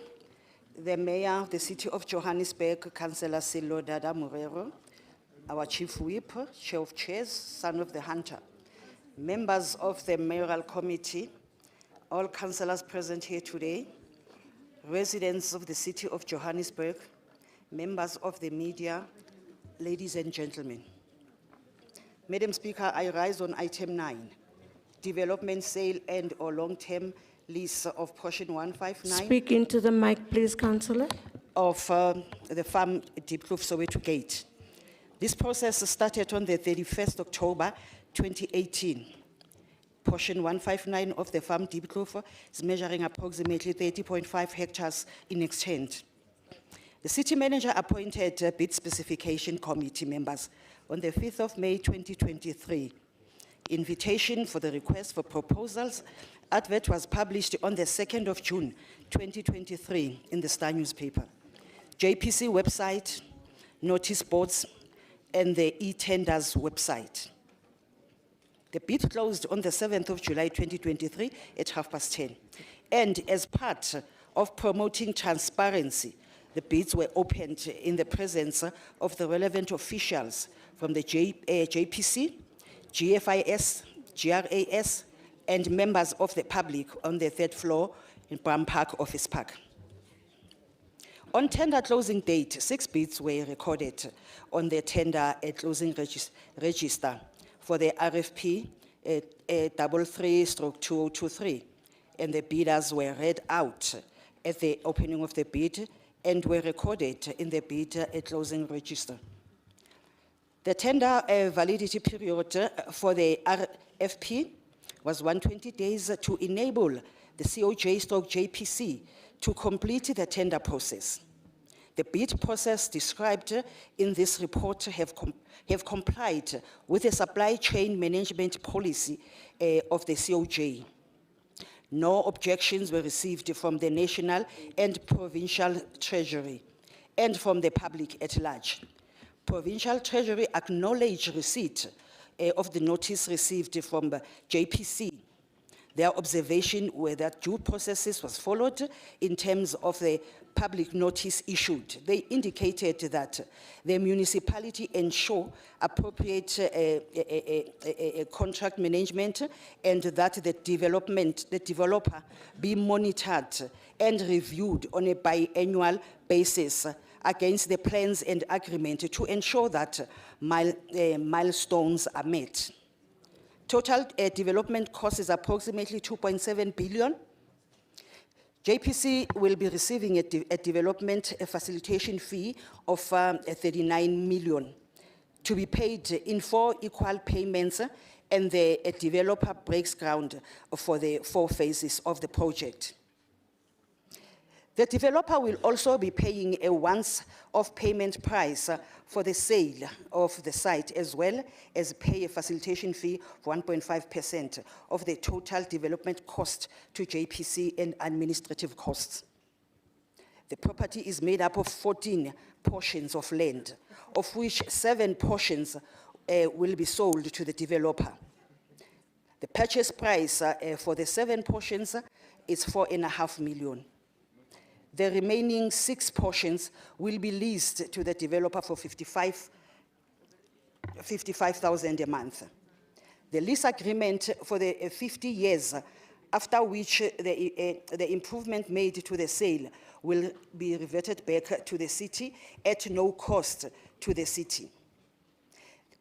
the Mayor of the City of Johannesburg, Councillor Cllr Margaret, our Chief Whip, Chair of Chairs, Son of the Hunter, members of the Mayoral Committee, all councillors present here today, residents of the City of Johannesburg, members of the media, ladies and gentlemen. Madam Speaker, I rise on item 9, development, sale, and or long-term lease of portion 159. Speak into the mic, please, Councillor. Of the farm Diepkloof Soweto Gate. This process started on the 31st October 2018. Portion 159 of the farm Diepkloof is measuring approximately 30.5 hectares in extent. The city manager appointed bid specification committee members on the 5th of May 2023. Invitation for the request for proposals advert was published on the 2nd of June 2023 in the Star newspaper. JPC website, notice boards, and the e-tenders website. The bid closed on the 7th of July 2023 at 10:30. And as part of promoting transparency, the bids were opened in the presence of the relevant officials from the JPC, GFIS, GRAS, and members of the public on the 3rd floor in Bram Park Office Park. On tender closing date, 6 bids were recorded on the tender closing register for the RFP 33/2023, and the bidders were read out at the opening of the bid and were recorded in the bid closing register. The tender validity period for the RFP was 120 days to enable the COJ/JPC to complete the tender process. The bid process described in this report have complied with the supply chain management policy of the COJ. No objections were received from the national and provincial treasury and from the public at large. Provincial treasury acknowledged receipt of the notice received from the JPC. Their observation were that due processes was followed in terms of the public notice issued. They indicated that the municipality ensure appropriate contract management and that the developer be monitored and reviewed on a biannual basis against the plans and agreement to ensure that milestones are met. Total development cost is approximately 2.7 billion. JPC will be receiving a development facilitation fee of 39 million to be paid in 4 equal payments, and the developer breaks ground for the 4 phases of the project. The developer will also be paying a once-off payment price for the sale of the site, as well as pay a facilitation fee of 1.5% of the total development cost to JPC and administrative costs. The property is made up of 14 portions of land, of which 7 portions will be sold to the developer. The purchase price for the 7 portions is 4.5 million. The remaining 6 portions will be leased to the developer for 55,000 a month. The lease agreement for the 50 years, after which the improvement made to the sale will be reverted back to the city at no cost to the city.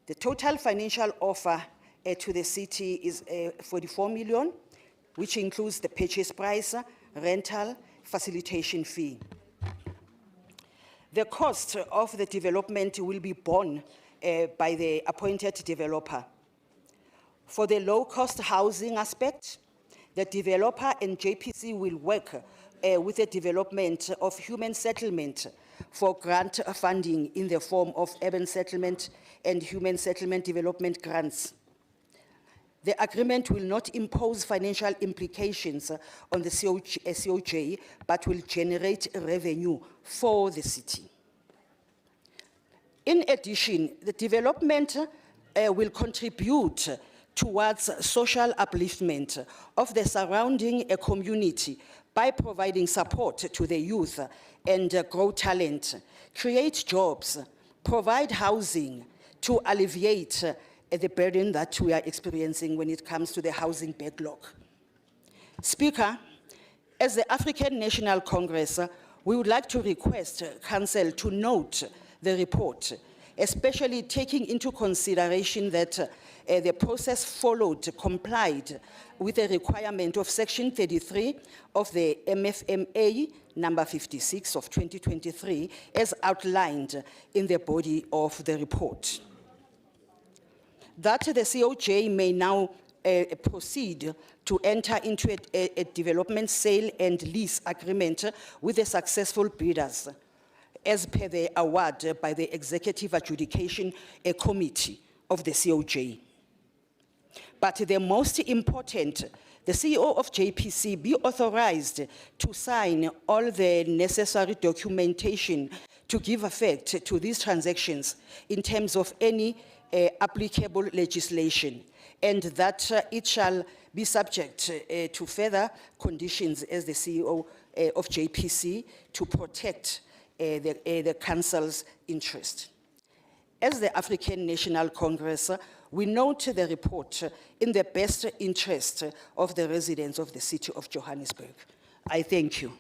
The total financial offer to the city is 44 million, which includes the purchase price, rental, facilitation fee. The cost of the development will be borne by the appointed developer. For the low-cost housing aspect, the developer and JPC will work with the development of human settlement for grant funding in the form of urban settlement and human settlement development grants. The agreement will not impose financial implications on the COJ, but will generate revenue for the city. In addition, the development will contribute towards social upliftment of the surrounding community by providing support to the youth and grow talent, create jobs, provide housing to alleviate the burden that we are experiencing when it comes to the housing backlog. Speaker, as the African National Congress, we would like to request Council to note the report, especially taking into consideration that the process followed complied with the requirement of Section 33 of the MFMA number 56 of 2023 as outlined in the body of the report. That the COJ may now proceed to enter into a development sale and lease agreement with the successful bidders as per the award by the Executive Adjudication Committee of the COJ. But the most important, the CEO of JPC be authorized to sign all the necessary documentation to give effect to these transactions in terms of any applicable legislation, and that it shall be subject to further conditions as the CEO of JPC to protect the Council's interest. As the African National Congress, we note the report in the best interest of the residents of the City of Johannesburg. I thank you.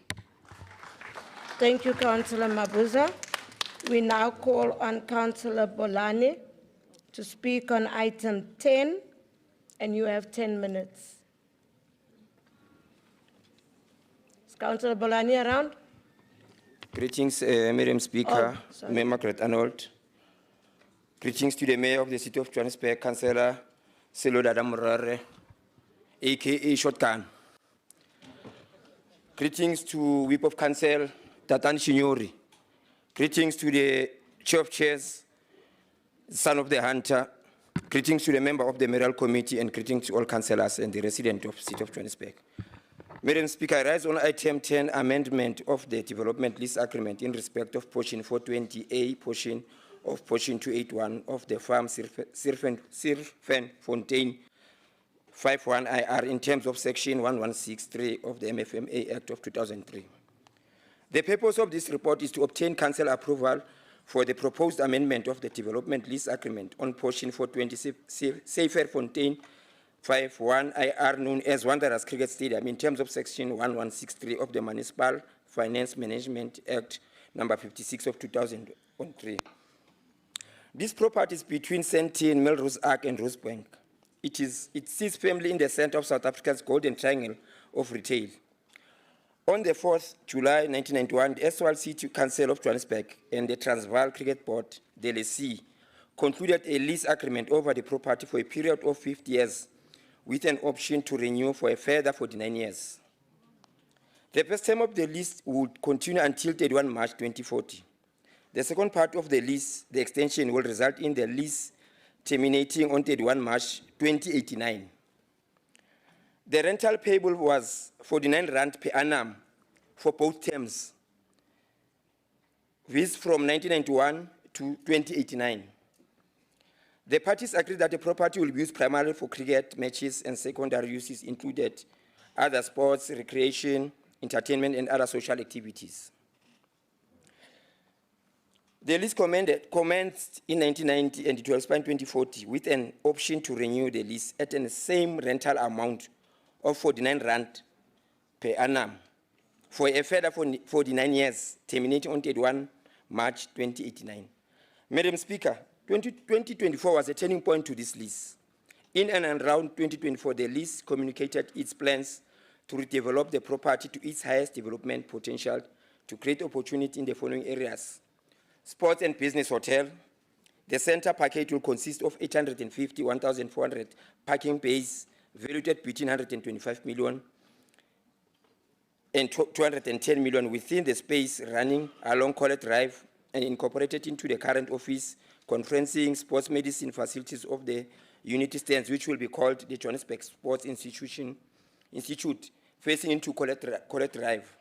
Thank you, Councillor Mabuza. We now call on Councillor Bolani to speak on item 10, and you have 10 minutes. Is Councillor Bolani around? Greetings, Madam Speaker, Mayor Margaret Arnolds. Greetings to the Mayor of the City of Johannesburg, Councillor Cllr Margaret, aka Shotgun. Greetings to Whip of Council, Tatan Shinyori. Greetings to the Chair of Chairs, Son of the Hunter. Greetings to the member of the Mayoral Committee, and greetings to all councillors and the residents of the City of Johannesburg. Madam Speaker, I rise on item 10, amendment of the development lease agreement in respect of portion 420A, portion of portion 281 of the farm Sirfenfontein 51 IR in terms of section 1163 of the MFMA Act of 2003. The purpose of this report is to obtain council approval for the proposed amendment of the development lease agreement on portion 420 Sirfenfontein 51 IR known as Wanderers Cricket Stadium in terms of section 1163 of the Municipal Finance Management Act number 56 of 2003. This property is between Sandton, Melrose Arc, and Rosebank. It sits firmly in the center of South Africa's golden triangle of retail. On the 4th July 1991, the Eswal City Council of Johannesburg and the Transvaal Cricket Board, the LSC, concluded a lease agreement over the property for a period of 50 years with an option to renew for a further 49 years. The first term of the lease would continue until 31 March 2040. The second part of the lease, the extension, will result in the lease terminating on 31 March 2089. The rental payable was 49 Rand per annum for both terms, this from 1991 to 2089. The parties agreed that the property will be used primarily for cricket matches, and secondary uses included other sports, recreation, entertainment, and other social activities. The lease commenced in 1990 and it will expire in 2040 with an option to renew the lease at the same rental amount of 49 Rand per annum for a further 49 years, terminating on 31 March 2089. Madam Speaker, 2024 was a turning point to this lease, In and around 2024, the lease communicated its plans to redevelop the property to its highest development potential to create opportunity in the following areas. Sports and business hotel. The center package will consist of 850, 1,400 parking bays valued at between 125 million and 210 million within the space running along Cllr Drive and incorporated into the current office, conferencing, sports medicine facilities of the unity stands, which will be called the Johannesburg Sports Institute, facing into Cllr Drive.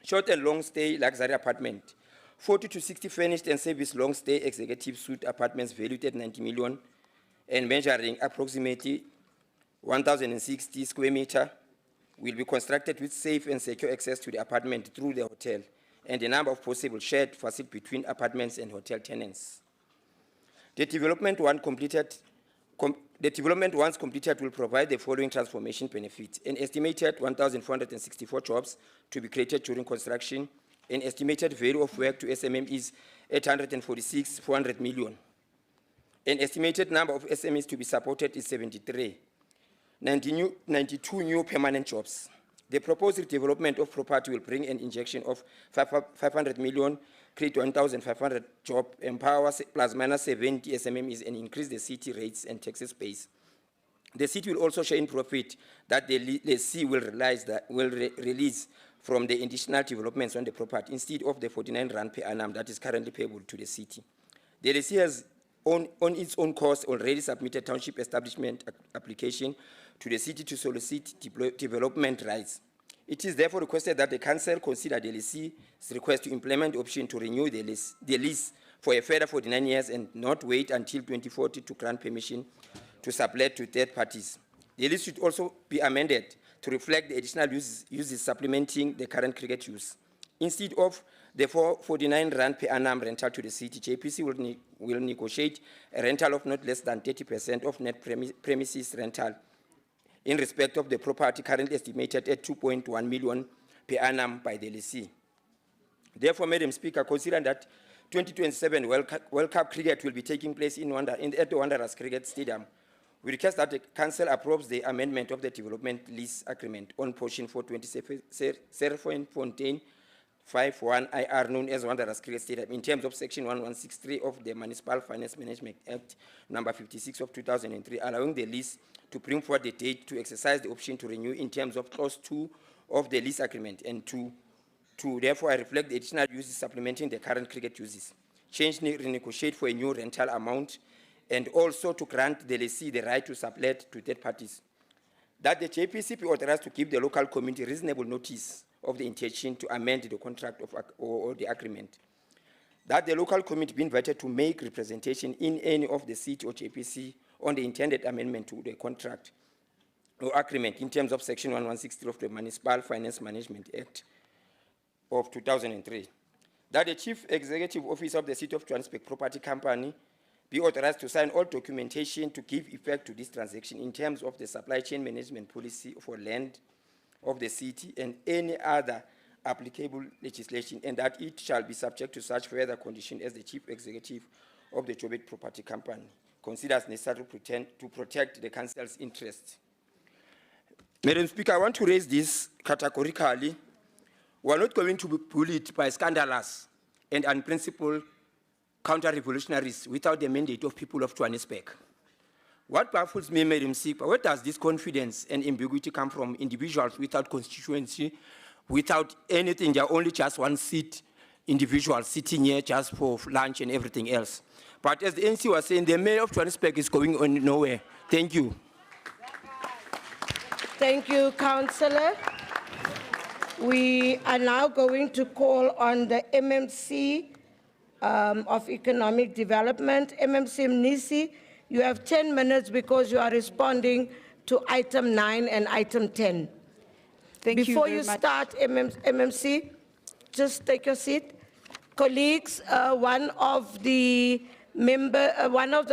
Short and long stay luxury apartment. 40 to 60 furnished and service long stay executive suite apartments valued at 90 million and measuring approximately 1,060 square meter will be constructed with safe and secure access to the apartment through the hotel and a number of possible shared facilities between apartments and hotel tenants. The development once completed will provide the following transformation benefits: an estimated 1,464 jobs to be created during construction. An estimated value of work to SMM is 846,400 million. An estimated number of SMEs to be supported is 73. 92 new permanent jobs. The proposed development of property will bring an injection of 500 million, create 1,500 jobs, empower plus minus 70 SMMEs, and increase the city rates and taxes base. The city will also share in profit that the lessee will release from the additional developments on the property instead of the 49 rand per annum that is currently payable to the city. The lessee has on its own cost already submitted township establishment application to the city to solicit development rights. It is therefore requested that the council consider the lessee's request to implement the option to renew the lease for a further 49 years and not wait until 2040 to grant permission to sublet to third parties. The lease should also be amended to reflect the additional uses supplementing the current cricket use. Instead of the 49 rand per annum rental to the city, JPC will negotiate a rental of not less than 30% of net premises rental in respect of the property currently estimated at 2.1 million per annum by the lessee. Therefore, Madam Speaker, considering that 2027 World Cup cricket will be taking place at the Wanderers Cricket Stadium, we request that the council approves the amendment of the development lease agreement on portion 427 Fontaine 51 IR known as Wanderers Cricket Stadium in terms of section 1163 of the Municipal Finance Management Act number 56 of 2003, allowing the lease to bring forward the date to exercise the option to renew in terms of clause 2 of the lease agreement, and to therefore reflect the additional uses supplementing the current cricket uses. Change renegotiate for a new rental amount, and also to grant the lessee the right to sublet to third parties. That the JPC be authorized to give the local community reasonable notice of the intention to amend the contract or the agreement. That the local community be invited to make representation in any of the city or JPC on the intended amendment to the contract or agreement in terms of section 1163 of the Municipal Finance Management Act of 2003. That the Chief Executive Officer of the City of Johannesburg Property Company be authorized to sign all documentation to give effect to this transaction in terms of the supply chain management policy for land of the city and any other applicable legislation, and that it shall be subject to such further condition as the Chief Executive of the Joburg Property Company considers necessary to protect the council's interests. Madam Speaker, I want to raise this categorically. We are not going to be bullied by scandalous and unprincipled counter-revolutionaries without the mandate of people of Johannesburg. What baffles me, Madam Speaker, where does this confidence and ambiguity come from? Individuals without constituency, without anything, they are only just one seat, individuals sitting here just for lunch and everything else. But as the NC was saying, the mayor of Johannesburg is going on nowhere. Thank you. Thank you, Councillor. We are now going to call on the MMC of Economic Development. MMC Mnisi, you have 10 minutes because you are responding to item 9 and item 10. Before you start, MMC, just take your seat. Colleagues, one of the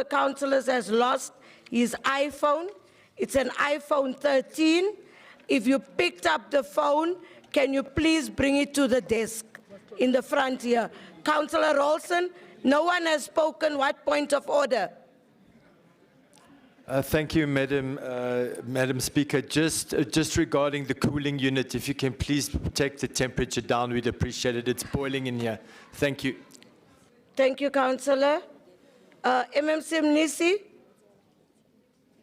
councillors has lost his iPhone. It's an iPhone 13. If you picked up the phone, can you please bring it to the desk in the front here? Councillor Rolson, no one has spoken. What point of order? Thank you, Madam Speaker. Just regarding the cooling unit, if you can please take the temperature down, we'd appreciate it. It's boiling in here. Thank you. Thank you, Councillor. MMC Mnisi,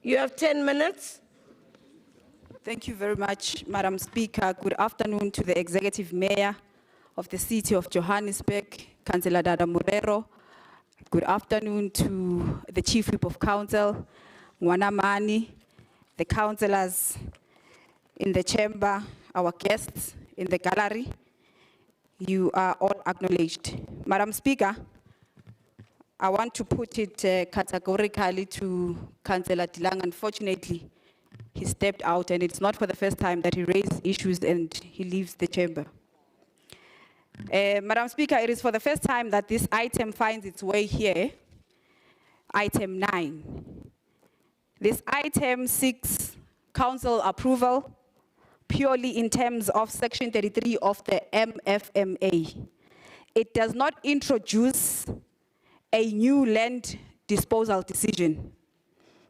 you have 10 minutes. Thank you very much, Madam Speaker. Good afternoon to the Executive Mayor of the City of Johannesburg, Councillor Dada Morero. Good afternoon to the Chief Whip of Council, Mani, the councillors in the chamber, our guests in the gallery. You are all acknowledged. Madam Speaker, I want to put it categorically to Councillor Dilang. Unfortunately, he stepped out, and it's not for the first time that he raised issues and he leaves the chamber. Madam Speaker, it is for the first time that this item finds its way here, item 9. This item seeks council approval purely in terms of section 33 of the MFMA. It does not introduce a new land disposal decision,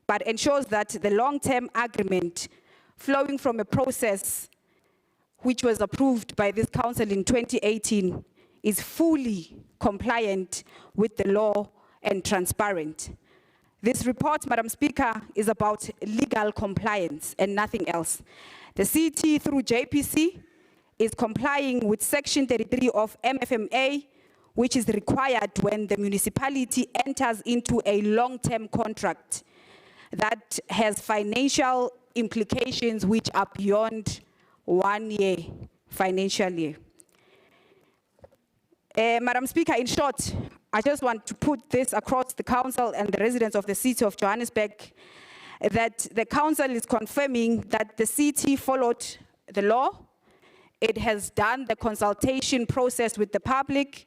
but ensures that the long-term agreement flowing from a process which was approved by this council in 2018 is fully compliant with the law and transparent. This report, Madam Speaker, is about legal compliance and nothing else. The city, through JPC, is complying with section 33 of MFMA, which is required when the municipality enters into a long-term contract that has financial implications which are beyond 1 year, financial year. Madam Speaker, in short, I just want to put this across the council and the residents of the City of Johannesburg, that the council is confirming that the city followed the law. It has done the consultation process with the public.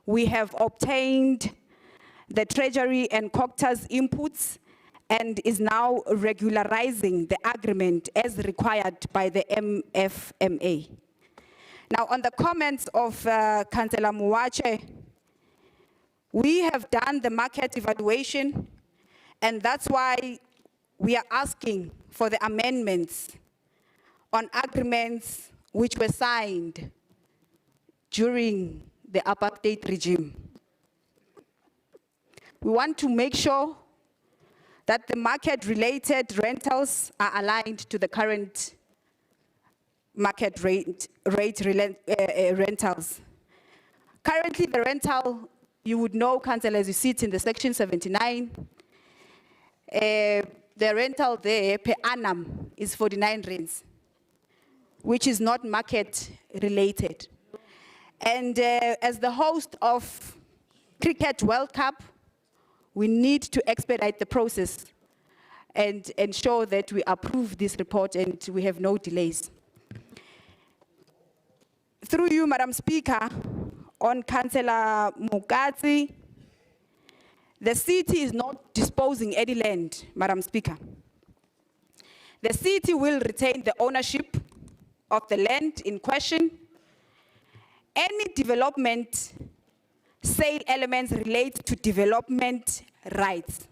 We have obtained the Treasury and COGTA's inputs and is now regularizing the agreement as required by the MFMA. Now, on the comments of Councillor Muwache, we have done the market evaluation, and that's why we are asking for the amendments on agreements which were signed during the apartheid regime. We want to make sure that the market-related rentals are aligned to the current market rate rentals. Currently, the rental, you would know, Council, as you see it in the section 79, the rental there per annum is 49 rands, which is not market-related. And as the host of Cricket World Cup, we need to expedite the process and ensure that we approve this report and we have no delays. Through you, Madam Speaker, on Councillor Mukatsi, the city is not disposing any land, Madam Speaker. The city will retain the ownership of the land in question. Any development sale elements relate to development rights.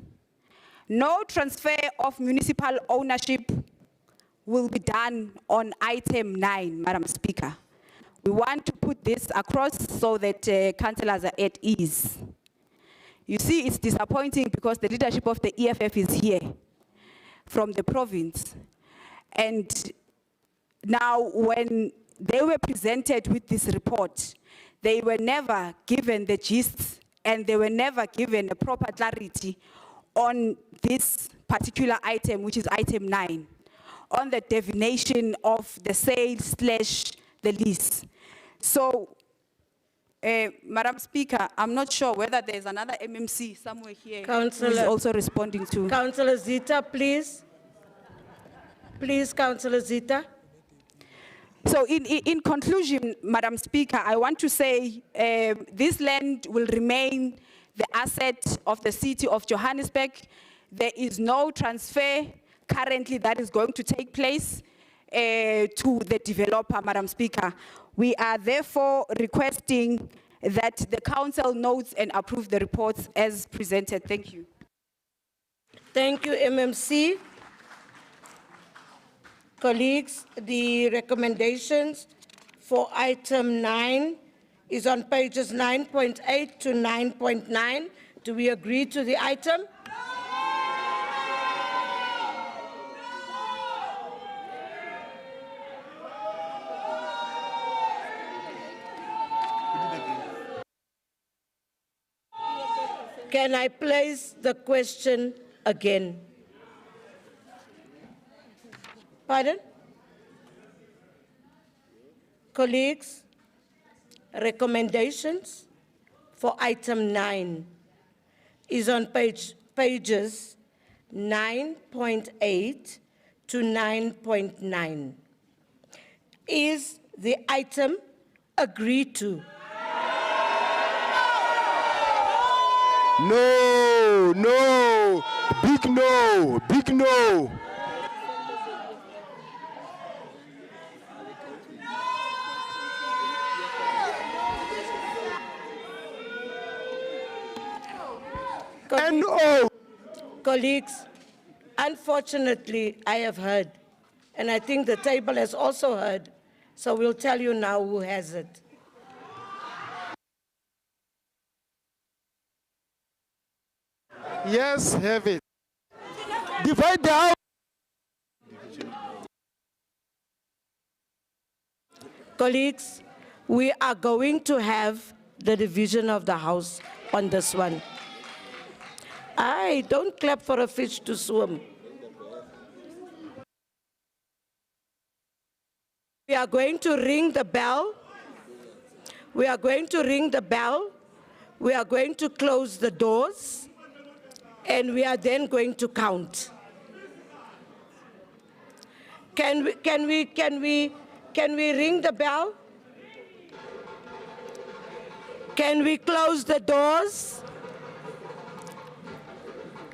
No transfer of municipal ownership will be done on item 9, Madam Speaker. We want to put this across so that councillors are at ease. You see, it's disappointing because the leadership of the EFF is here from the province. And now when they were presented with this report, they were never given the gist and they were never given a proper clarity on this particular item, which is item 9, on the definition of the sale / the lease. So, Madam Speaker, I'm not sure whether there's another MMC somewhere here who is also responding to. Councillor Zita, please. Please, Councillor Zita. So in conclusion, Madam Speaker, I want to say this land will remain the asset of the City of Johannesburg. There is no transfer currently that is going to take place to the developer, Madam Speaker. We are therefore requesting that the council notes and approve the reports as presented. Thank you. Thank you, MMC. Colleagues, the recommendations for item 9 is on pages 9.8 to 9.9. Do we agree to the item? Can I place the question again? Pardon? Colleagues, recommendations for item 9 is on pages 9.8 to 9.9. Is the item agreed to? No, no, big no, big no. No. Colleagues, unfortunately, I have heard, and I think the table has also heard, so we'll tell you now who has it. Yes, have it. Divide the house. Colleagues, we are going to have the division of the House on this one. Don't clap for a fish to swim. We are going to ring the bell. We are going to ring the bell. We are going to close the doors. And we are then going to count. Can we ring the bell? Can we close the doors?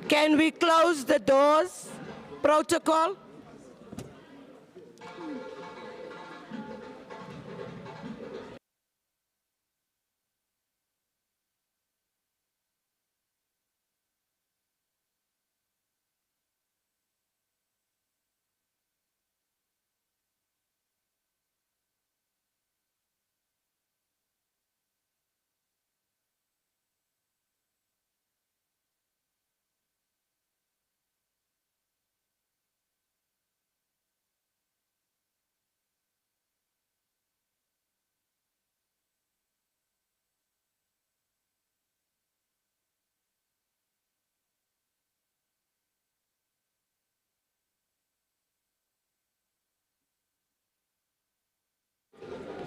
Can we close the doors? Protocol?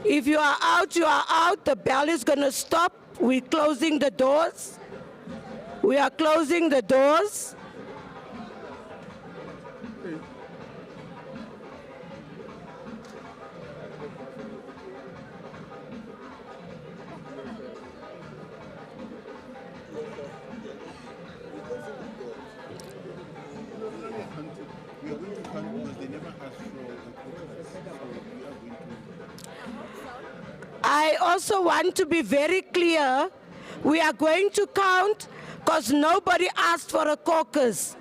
If you are out, you are out. The bell is going to stop. We're closing the doors. We are closing the doors. I also want to be very clear. We are going to count because nobody asked for a caucus.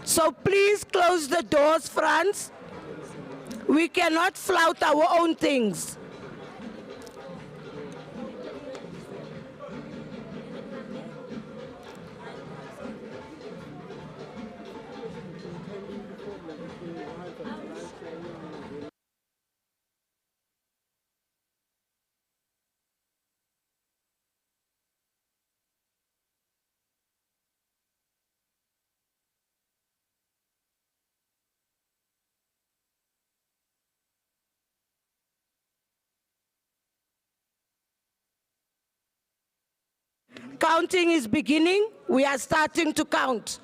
So please close the doors, Franz. We cannot flout our own things. Counting is beginning. We are starting to count.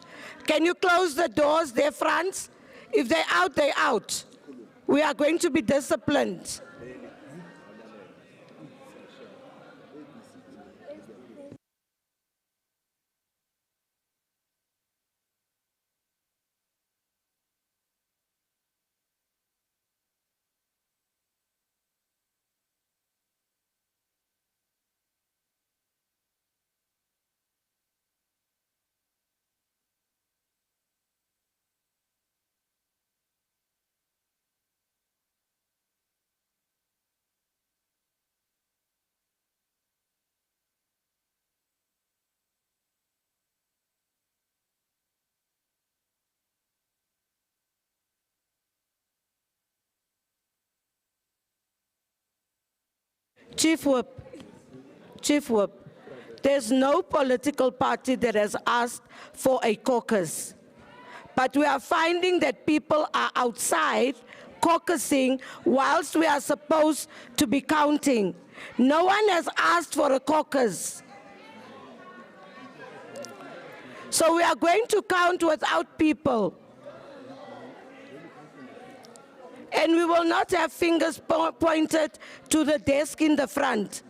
Can you close the doors there, Franz? If they're out, they're out. We are going to be disciplined. Chief Whip, there's no political party that has asked for a caucus. But we are finding that people are outside caucusing whilst we are supposed to be counting. No one has asked for a caucus. So we are going to count without people. And we will not have fingers pointed to the desk in the front.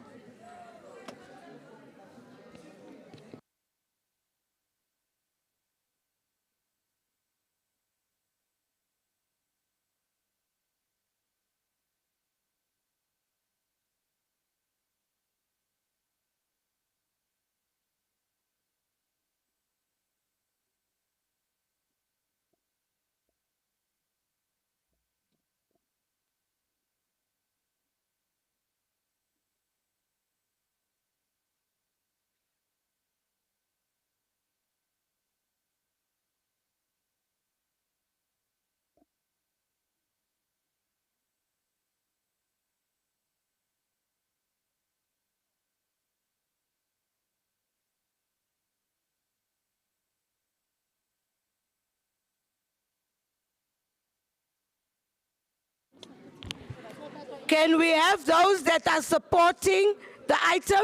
Can we have those that are supporting the item?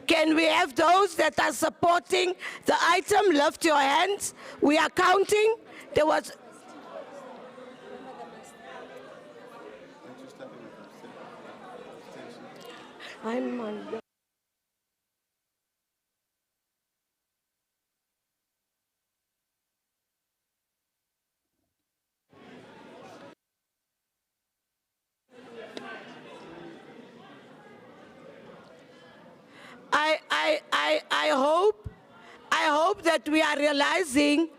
Can we have those that are supporting the item? Lift your hands. We are counting. There was... I'm on... I hope that we are realizing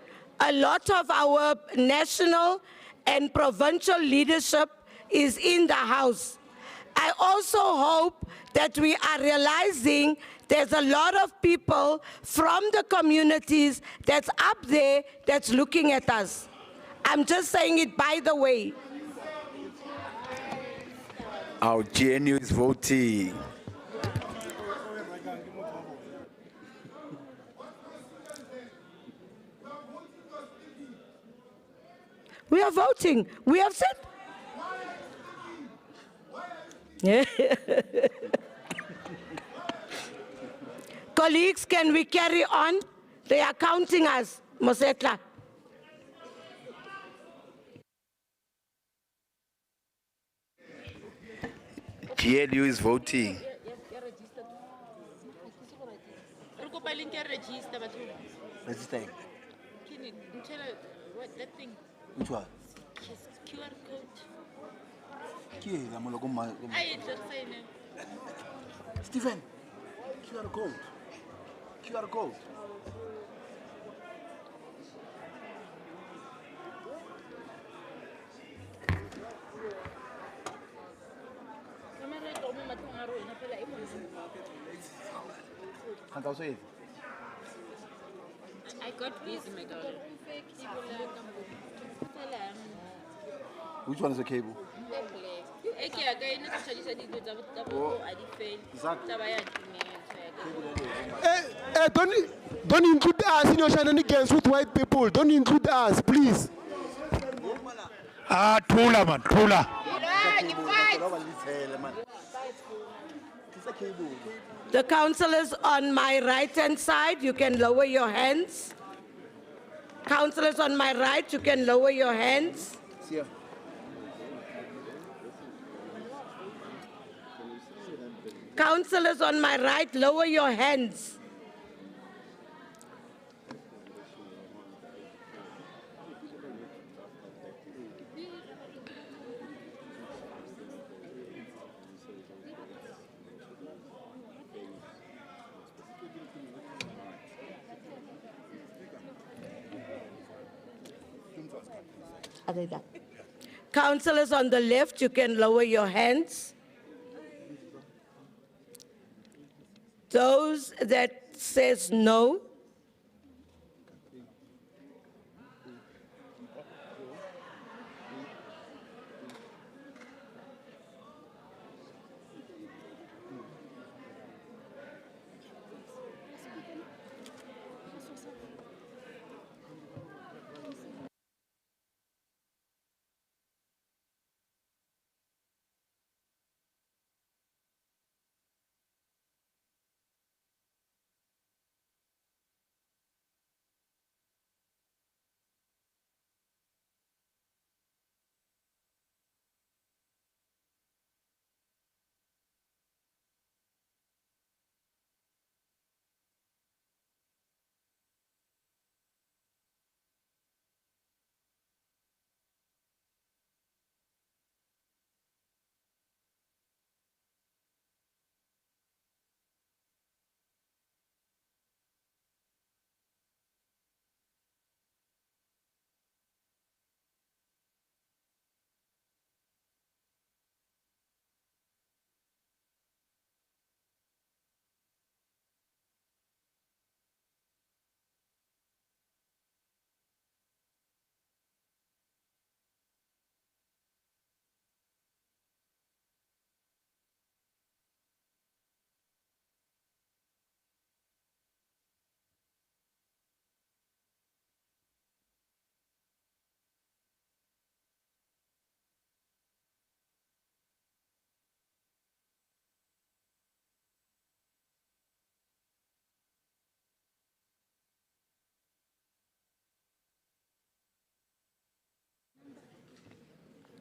a lot of our national and provincial leadership is in the House. I also hope that we are realizing there's a lot of people from the communities that's up there that's looking at us. I'm just saying it by the way. Our GNU is voting. We are voting. We have said. Colleagues, can we carry on? They are counting us, Mosetla. GNU is voting. Register. Which one? QR code. Stephen, QR code. QR code. I got busy, my darling. Which one is the cable? Don't include us in your shenanigans with white people. Don't include us, please. Trula man, trula. The councillors on my right-hand side, you can lower your hands. Councillors on my right, you can lower your hands. Councillors on my right, lower your hands. Councillors on the left, you can lower your hands. Those that says no.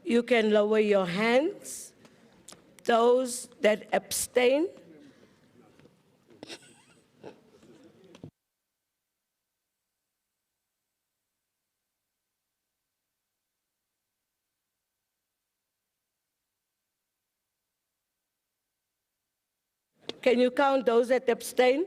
you can lower your hands. Those that abstain, can you count those that abstain?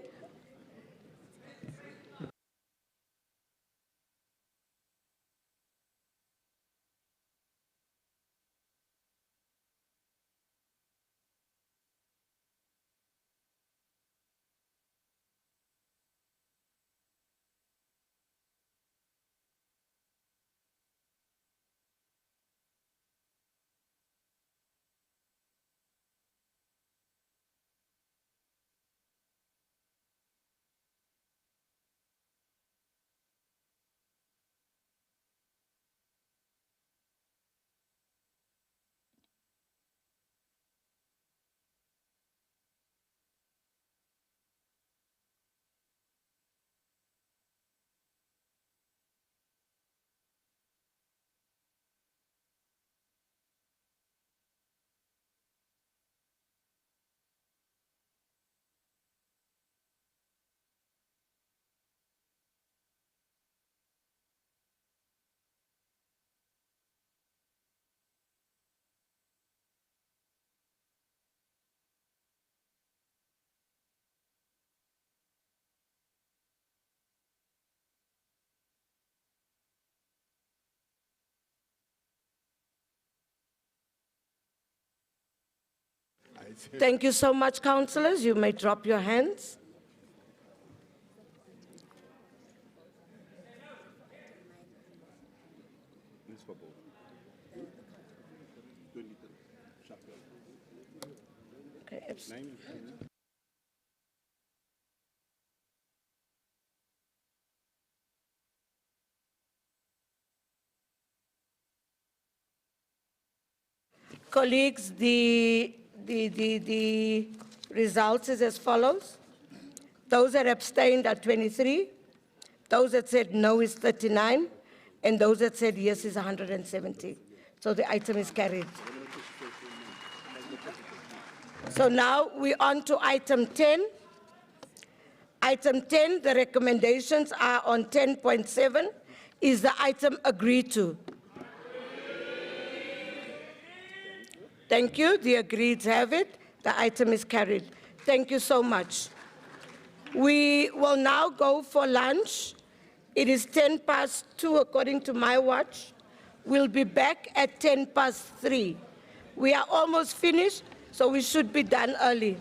Thank you so much, councillors. You may drop your hands. Okay, colleagues, the results is as follows. Those that abstained are 23. Those that said no is 39. And those that said yes is 170. So the item is carried. So now we're on to item 10. Item 10, the recommendations are on 10.7. Is the item agreed to? Thank you. The agreeds have it. The item is carried. Thank you so much. We will now go for lunch. It is 2:10 according to my watch. We'll be back at 3:10. We are almost finished, so we should be done early.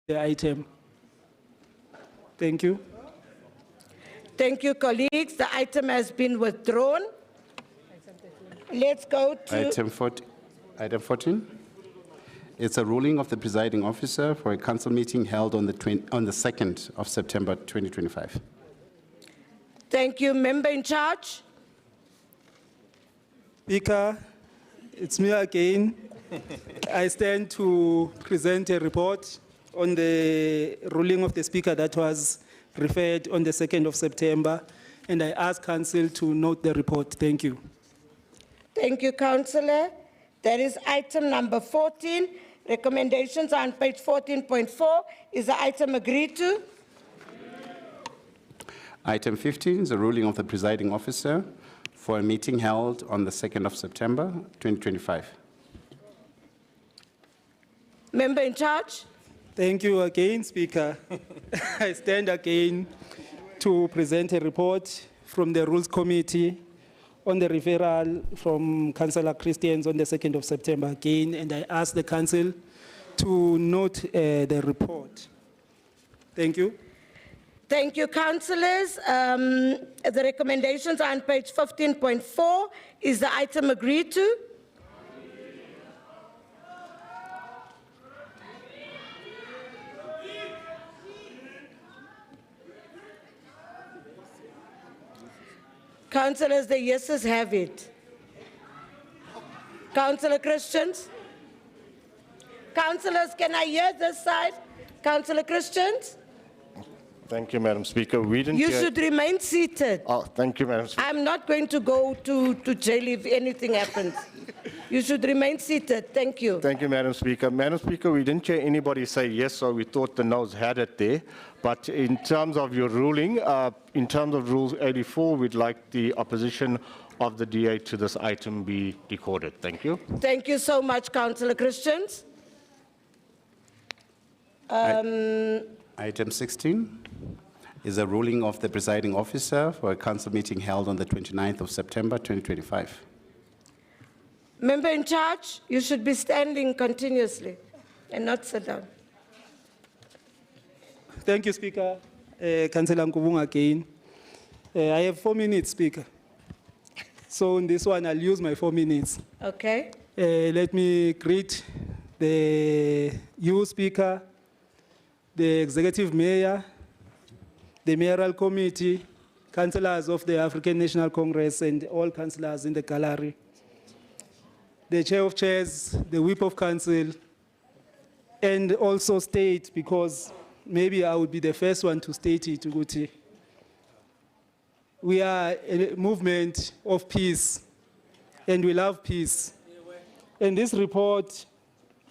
the item. Thank you. Thank you, colleagues. The item has been withdrawn. Let's go to Item 14. It's a ruling of the presiding officer for a council meeting held on the 2nd of September 2025. Thank you. Member in charge. Speaker, it's me again. I stand to present a report on the ruling of the Speaker that was referred on the 2nd of September, and I ask Council to note the report. Thank you. Thank you, Councillor. That is item number 14. Recommendations on page 14.4. Is the item agreed to? Item 15 is a ruling of the presiding officer for a meeting held on the 2nd of September 2025. Member in charge. Thank you again, Speaker. I stand again to present a report from the Rules Committee on the referral from Councillor Christians on the 2nd of September again, and I ask the Council to note the report. Thank you. Thank you, councillors. The recommendations are on page 15.4. Is the item agreed to? Councillors, the yeses have it. Councillor Christians? Councillors, can I hear this side? Councillor Christians? Thank you, Madam Speaker. You should remain seated. Oh, thank you, Madam Speaker. I'm not going to go to jail if anything happens. You should remain seated. Thank you. Thank you, Madam Speaker. Madam Speaker, we didn't hear anybody say yes, so we thought the noes had it there. But in terms of your ruling, in terms of Rule 84, we'd like the opposition of the DA to this item be recorded. Thank you. Thank you so much, Councillor Christians. Item 16 is a ruling of the presiding officer for a council meeting held on the 29th of September 2025. Member in charge, you should be standing continuously and not sit down. Thank you, Speaker. Councillor Nkubung again. I have 4 minutes, Speaker. So in this one, I'll use my 4 minutes. Okay. Let me greet you, Speaker, the Executive Mayor, the Mayoral Committee, councillors of the African National Congress, and all councillors in the gallery, the Chair of Chairs, the Whip of Council, and also state, because maybe I would be the first one to state it, Uguti. We are a movement of peace, and we love peace. And this report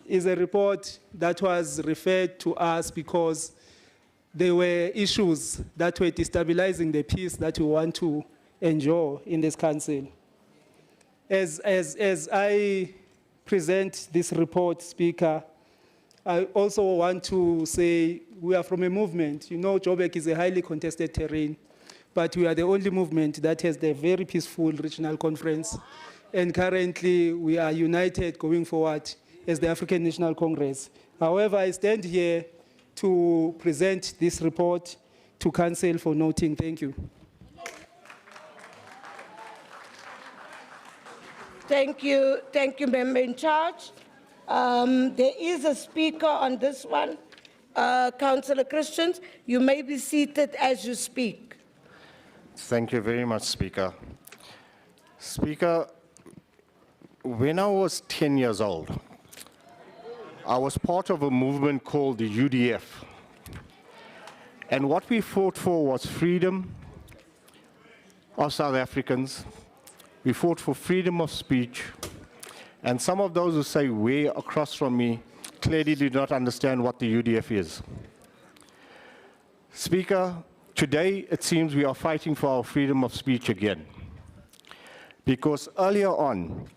is a report that was referred to us because there were issues that were destabilizing the peace that we want to enjoy in this council. As I present this report, Speaker, I also want to say we are from a movement. You know, Joburg is a highly contested terrain, but we are the only movement that has the very peaceful regional conference. And currently, we are united going forward as the African National Congress. However, I stand here to present this report to Council for noting. Thank you. Thank you, Member in charge. There is a speaker on this one. Councillor Christians, you may be seated as you speak. Thank you very much, Speaker. Speaker, when I was 10 years old, I was part of a movement called the UDF. And what we fought for was freedom of South Africans. We fought for freedom of speech. And some of those who say way across from me clearly do not understand what the UDF is. Speaker, today it seems we are fighting for our freedom of speech again. Because earlier on,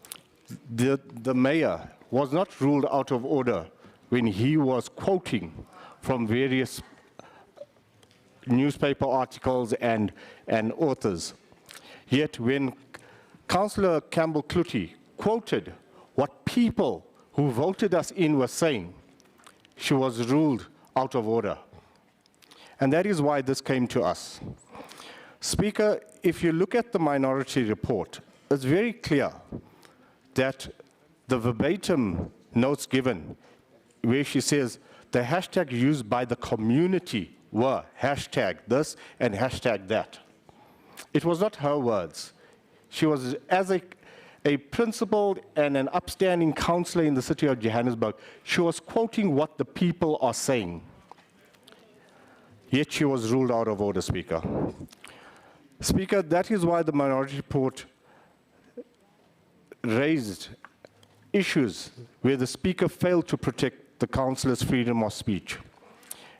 the mayor was not ruled out of order when he was quoting from various newspaper articles and authors. Yet when Councillor Campbell Cllr quoted what people who voted us in were saying, she was ruled out of order. And that is why this came to us. Speaker, if you look at the minority report, it's very clear that the verbatim notes given, where she says the hashtag used by the community were hashtag this and hashtag that. It was not her words. She was, as a principled and an upstanding councillor in the City of Johannesburg, she was quoting what the people are saying. Yet she was ruled out of order, Speaker. Speaker, that is why the minority report raised issues where the Speaker failed to protect the councillor's freedom of speech.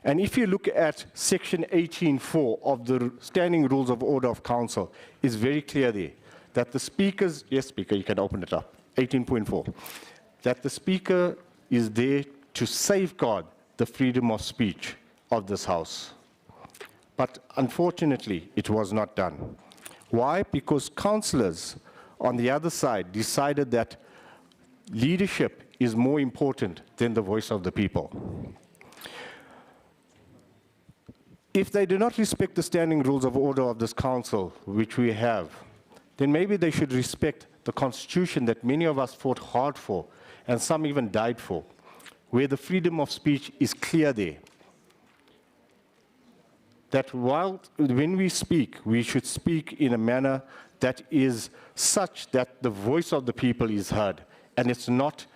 And if you look at section 18.4 of the Standing Rules of Order of Council, it's very clear there that the Speaker's, yes, Speaker, you can open it up, 18.4, that the Speaker is there to safeguard the freedom of speech of this House. But unfortunately, it was not done. Why? Because councillors on the other side decided that leadership is more important than the voice of the people. If they do not respect the standing rules of order of this council, which we have, then maybe they should respect the constitution that many of us fought hard for, and some even died for, where the freedom of speech is clear there. That when we speak, we should speak in a manner that is such that the voice of the people is heard, and it's not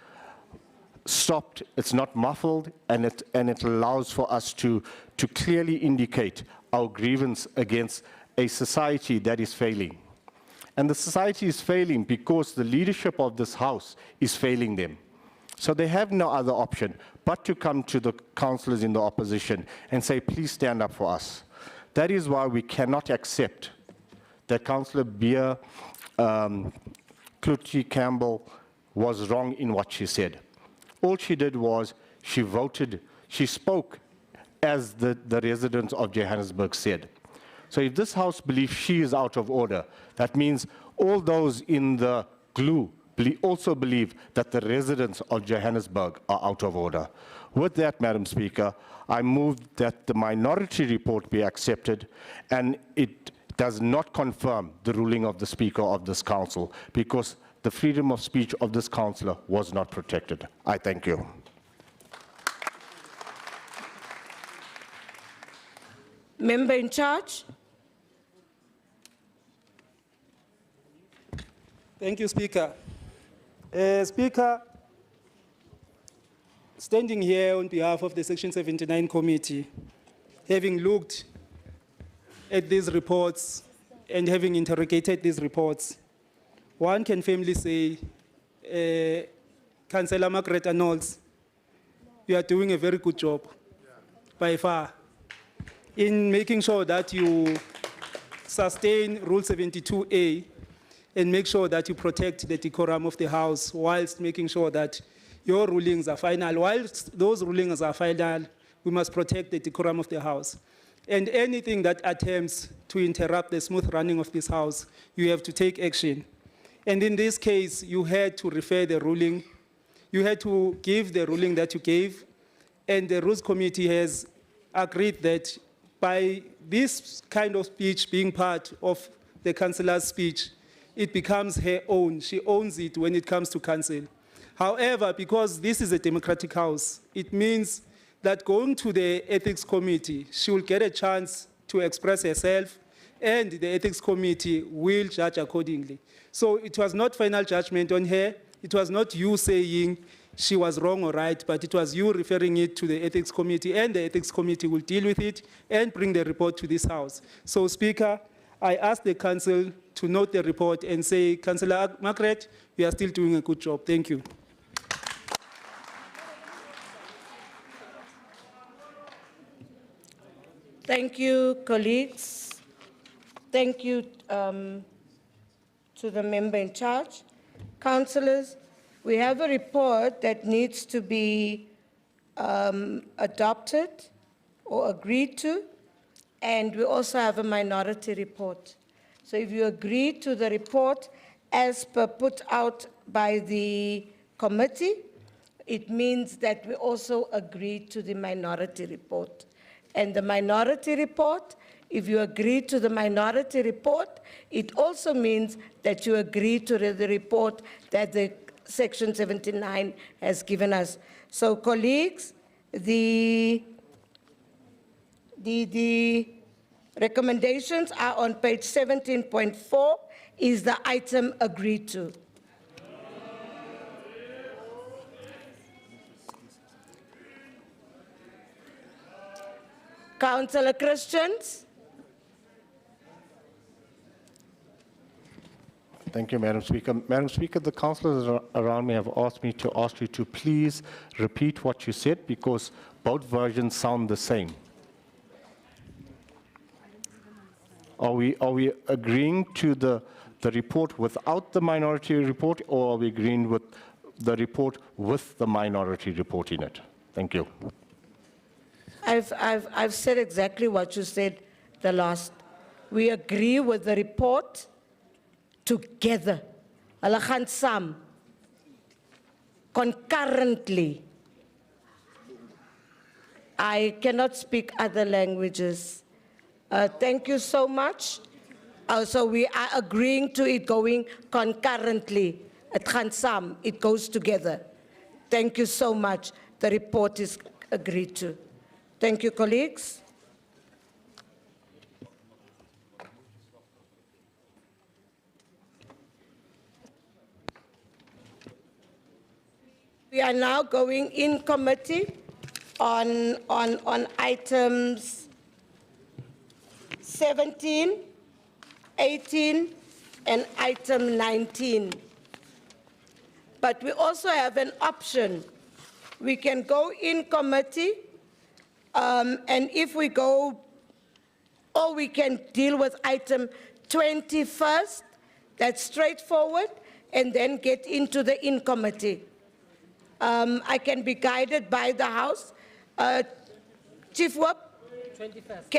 stopped, it's not muffled, and it allows for us to clearly indicate our grievance against a society that is failing. And the society is failing because the leadership of this House is failing them. So they have no other option but to come to the councillors in the opposition and say, please stand up for us. That is why we cannot accept that Councillor Beer Cllr Campbell was wrong in what she said. All she did was she spoke as the residents of Johannesburg said. So if this House believes she is out of order, that means all those in the glue also believe that the residents of Johannesburg are out of order. With that, Madam Speaker, I move that the minority report be accepted, and it does not confirm the ruling of the Speaker of this Council, because the freedom of speech of this councillor was not protected. I thank you. Member in charge. Thank you, Speaker. Speaker, standing here on behalf of the Section 79 Committee, having looked at these reports and having interrogated these reports, one can firmly say, Cllr Margaret Arnolds, you are doing a very good job, by far, in making sure that you sustain Rule 72A and make sure that you protect the decorum of the House whilst making sure that your rulings are final. Whilst those rulings are final, we must protect the decorum of the House. And anything that attempts to interrupt the smooth running of this House, you have to take action. And in this case, you had to refer the ruling. You had to give the ruling that you gave. And the Rules Committee has agreed that by this kind of speech being part of the councillor's speech, it becomes her own. She owns it when it comes to council. However, because this is a democratic House, it means that going to the Ethics Committee, she will get a chance to express herself, and the Ethics Committee will judge accordingly. So it was not final judgment on her. It was not you saying she was wrong or right, but it was you referring it to the Ethics Committee, and the Ethics Committee will deal with it and bring the report to this House. So, Speaker, I ask the Council to note the report and say, Cllr Margaret, we are still doing a good job. Thank you. Thank you, colleagues. Thank you to the member in charge. Councillors, we have a report that needs to be adopted or agreed to, and we also have a minority report. So if you agree to the report as per put out by the committee, it means that we also agree to the minority report. And the minority report, if you agree to the minority report, it also means that you agree to the report that the Section 79 has given us. So colleagues, the recommendations are on page 17.4, is the item agreed to. Councillor Christians? Thank you, Madam Speaker. Madam Speaker, the councillors around me have asked me to ask you to please repeat what you said because both versions sound the same. Are we agreeing to the report without the minority report, or are we agreeing with the report with the minority report in it? Thank you. I've said exactly what you said the last. We agree with the report together. Hulle gaan saam. Concurrently. I cannot speak other languages. Thank you so much. So we are agreeing to it going concurrently. Het gaan saam. It goes together. Thank you so much. The report is agreed to. Thank you, colleagues. We are now going in committee on items 17, 18, and item 19. But we also have an option. We can go in committee, and if we go, or we can deal with item 20 first, that's straightforward, and then get into the in committee. I can be guided by the House. Chief Whip, 21st.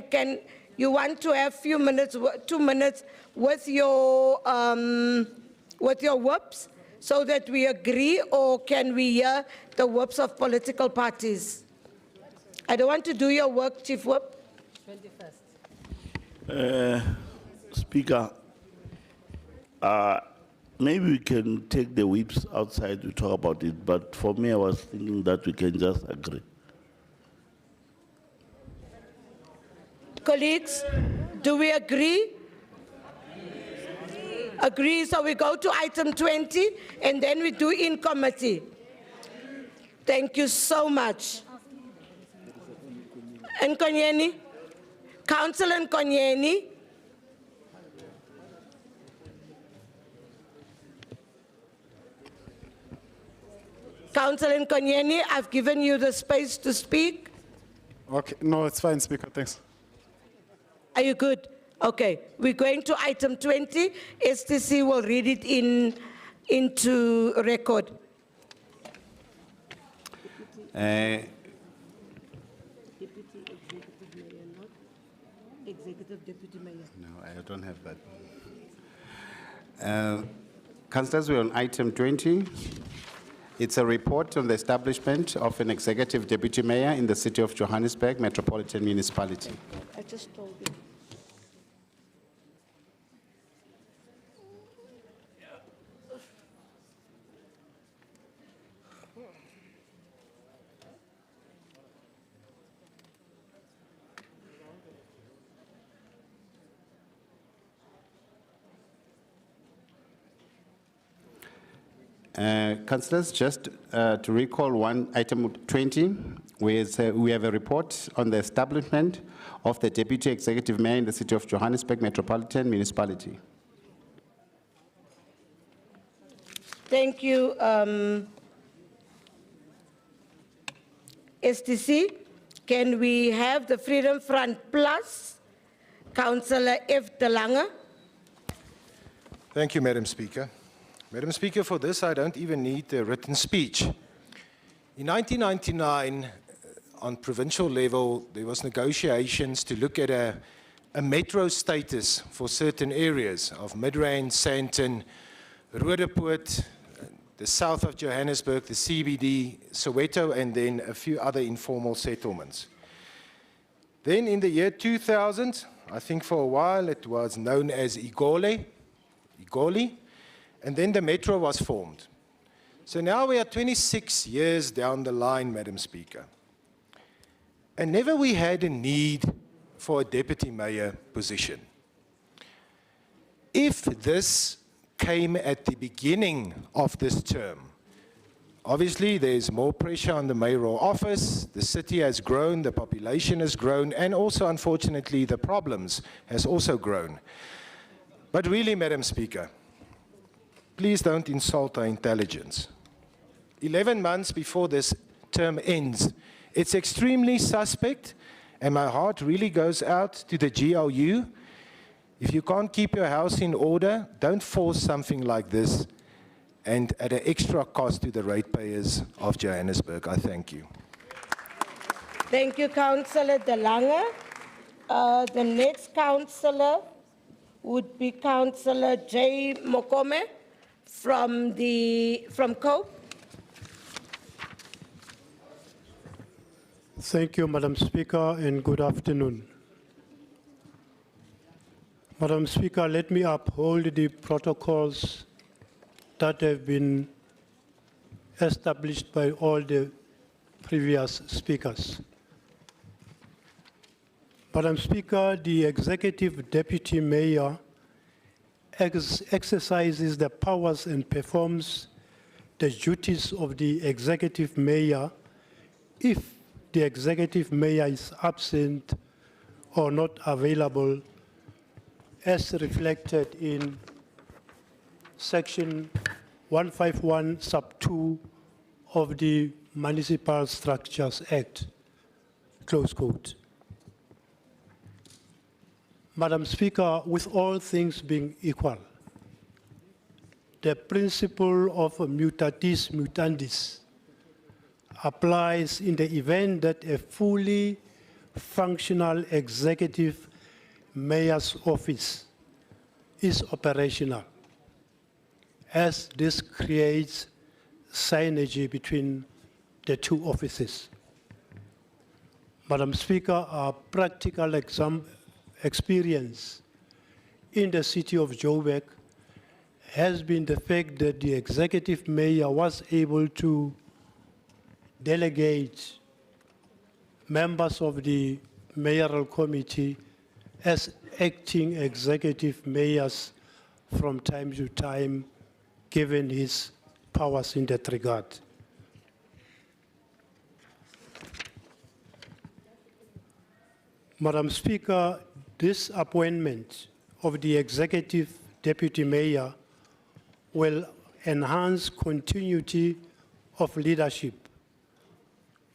Can you want to have few minutes, 2 minutes with your whips so that we agree, or can we hear the whips of political parties? I don't want to do your work, Chief Whip. 21st. Speaker, maybe we can take the whips outside to talk about it, but for me, I was thinking that we can just agree. Colleagues, do we agree? Agree, so we go to item 20, and then we do in committee. Thank you so much. Nkonyeni, Councillor Nkonyeni. Councillor Nkonyeni, I've given you the space to speak. Okay, no, it's fine, Speaker, thanks. Are you good? Okay, we're going to item 20. STC will read it into record. Executive Deputy Mayor. No, I don't have that. Councillors, we're on item 20. It's a report on the establishment of an executive deputy mayor in the City of Johannesburg Metropolitan Municipality. I just told you. Councillors, just to recall item 20, we have a report on the establishment of the Deputy Executive Mayor in the City of Johannesburg Metropolitan Municipality. Thank you, STC. Can we have the Freedom Front Plus, Councillor F. De Lange? Thank you, Madam Speaker. Madam Speaker, for this, I don't even need a written speech. In 1999, on provincial level, there was negotiations to look at a metro status for certain areas of Midrand, Sandton, Roodepoort, the south of Johannesburg, the CBD, Soweto, and then a few other informal settlements. Then in the year 2000, I think for a while it was known as Igoli, and then the metro was formed. So now we are 26 years down the line, Madam Speaker. And never we had a need for a deputy mayor position. If this came at the beginning of this term, obviously there's more pressure on the mayoral office, the city has grown, the population has grown, and also unfortunately the problems has also grown. But really, Madam Speaker, please don't insult our intelligence. 11 months before this term ends, it's extremely suspect, and my heart really goes out to the GLU. If you can't keep your house in order, don't force something like this, and at an extra cost to the ratepayers of Johannesburg. I thank you. Thank you, Councillor De Lange. The next councillor would be Councillor J. Mokome from COPE. Thank you, Madam Speaker, and good afternoon. Madam Speaker, let me uphold the protocols that have been established by all the previous speakers. Madam Speaker, the Executive Deputy Mayor exercises the powers and performs the duties of the Executive Mayor if the Executive Mayor is absent or not available, as reflected in Section 151 sub 2 of the Municipal Structures Act, close quote. Madam Speaker, with all things being equal, the principle of mutatis mutandis applies in the event that a fully functional executive mayor's office is operational, as this creates synergy between the two offices. Madam Speaker, our practical experience in the city of Joburg has been the fact that the executive mayor was able to delegate members of the mayoral committee as acting executive mayors from time to time, given his powers in that regard. Madam Speaker, this appointment of the executive deputy mayor will enhance continuity of leadership.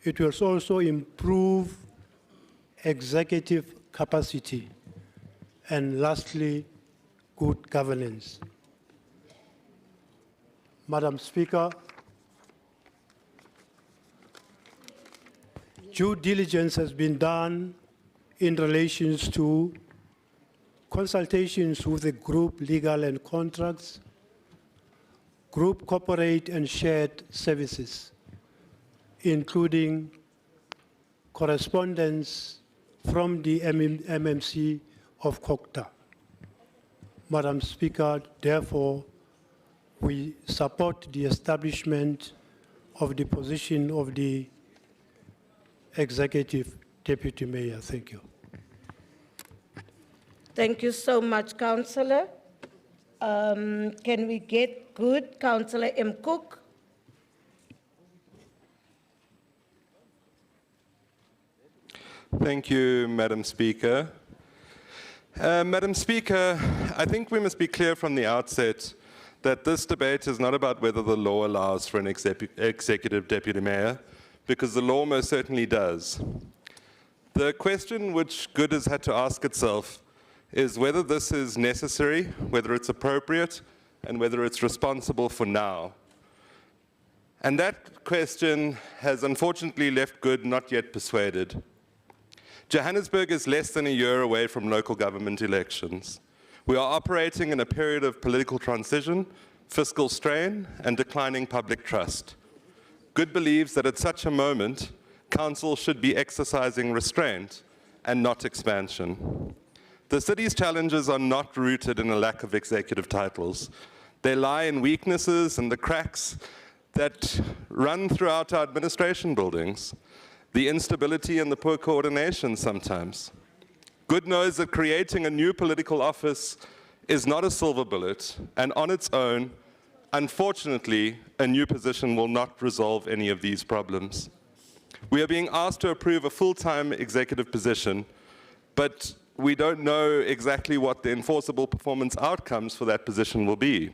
It will also improve executive capacity. And lastly, good governance. Madam Speaker, due diligence has been done in relation to consultations with the group legal and contracts, group corporate and shared services, including correspondence from the MMC of COCTA. Madam Speaker, therefore, we support the establishment of the position of the Executive Deputy Mayor. Thank you. Thank you so much, Councillor. Can we get good Councillor M. Cook? Thank you, Madam Speaker. Madam Speaker, I think we must be clear from the outset that this debate is not about whether the law allows for an executive deputy mayor, because the law most certainly does. The question which Good has had to ask itself is whether this is necessary, whether it's appropriate, and whether it's responsible for now. And that question has unfortunately left Good not yet persuaded. Johannesburg is less than a year away from local government elections. We are operating in a period of political transition fiscal strain, and declining public trust. Good believes that at such a moment, council should be exercising restraint and not expansion. The city's challenges are not rooted in a lack of executive titles. They lie in weaknesses and the cracks that run throughout our administration buildings, the instability and the poor coordination sometimes. Good knows that creating a new political office is not a silver bullet, and on its own, unfortunately, a new position will not resolve any of these problems. We are being asked to approve a full-time executive position, but we don't know exactly what the enforceable performance outcomes for that position will be.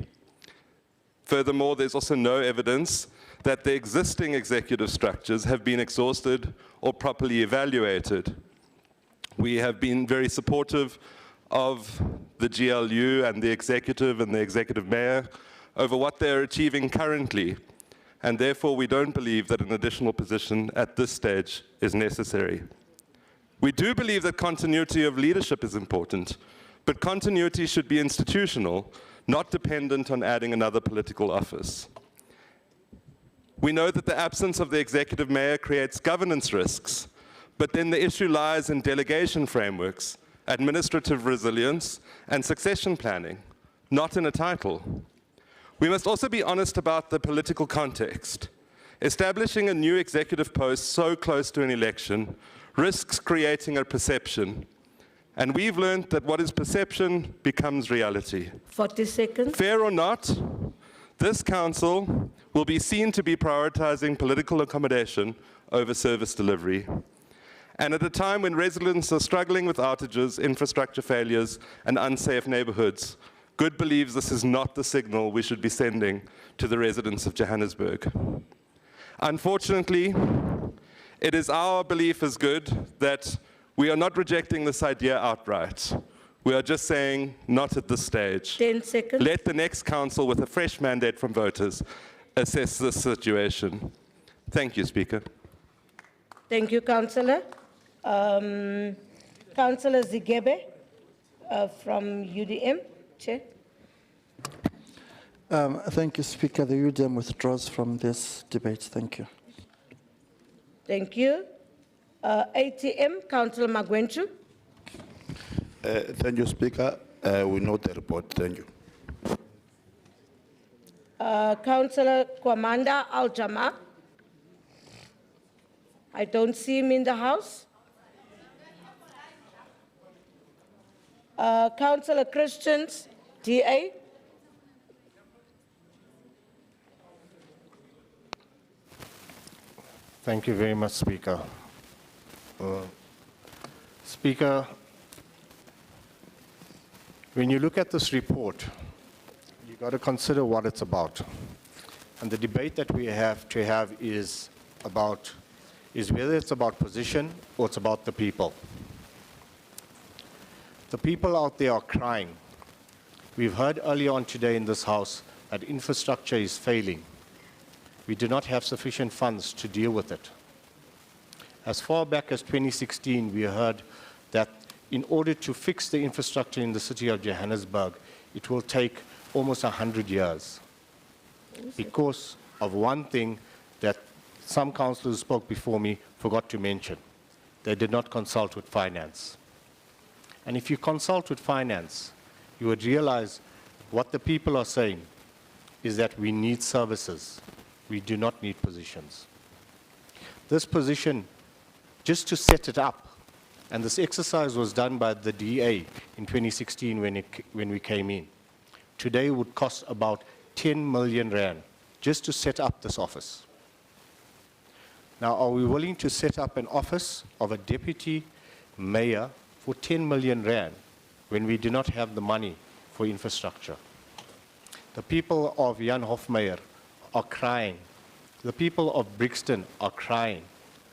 Furthermore, there's also no evidence that the existing executive structures have been exhausted or properly evaluated. We have been very supportive of the GLU and the executive mayor over what they're achieving currently, and therefore we don't believe that an additional position at this stage is necessary. We do believe that continuity of leadership is important, but continuity should be institutional, not dependent on adding another political office. We know that the absence of the executive mayor creates governance risks, but then the issue lies in delegation frameworks, administrative resilience, and succession planning, not in a title. We must also be honest about the political context. Establishing a new executive post so close to an election risks creating a perception, and we've learned that what is perception becomes reality. 40 seconds. Fair or not, this council will be seen to be prioritizing political accommodation over service delivery. And at a time when residents are struggling with outages, infrastructure failures, and unsafe neighborhoods, Good believes this is not the signal we should be sending to the residents of Johannesburg. Unfortunately, it is our belief as Good that we are not rejecting this idea outright. We are just saying, not at this stage. 10 seconds. Let the next council with a fresh mandate from voters assess this situation. Thank you, Speaker. Thank you, Councillor. Councillor Zigebe from UDM. Chair. Thank you, Speaker. The UDM withdraws from this debate. Thank you. Thank you. ATM, Councillor Magwenchu. Thank you, Speaker. We note the report. Thank you. Councillor Kwamanda Al-Jama. I don't see him in the House. Councillor Christians, DA. Thank you very much, Speaker. Speaker, when you look at this report, you've got to consider what it's about. And the debate that we have to have is whether it's about position or it's about the people. The people out there are crying. We've heard earlier on today in this House that infrastructure is failing. We do not have sufficient funds to deal with it. As far back as 2016, we heard that in order to fix the infrastructure in the city of Johannesburg, it will take almost 100 years because of one thing that some councillors who spoke before me forgot to mention. They did not consult with finance. And if you consult with finance, you would realize what the people are saying is that we need services. We do not need positions. This position, just to set it up, and this exercise was done by the DA in 2016 when we came in, today would cost about 10 million rand just to set up this office. Now, are we willing to set up an office of a deputy mayor for 10 million rand when we do not have the money for infrastructure? The people of Jan Hofmeyer are crying. The people of Brixton are crying.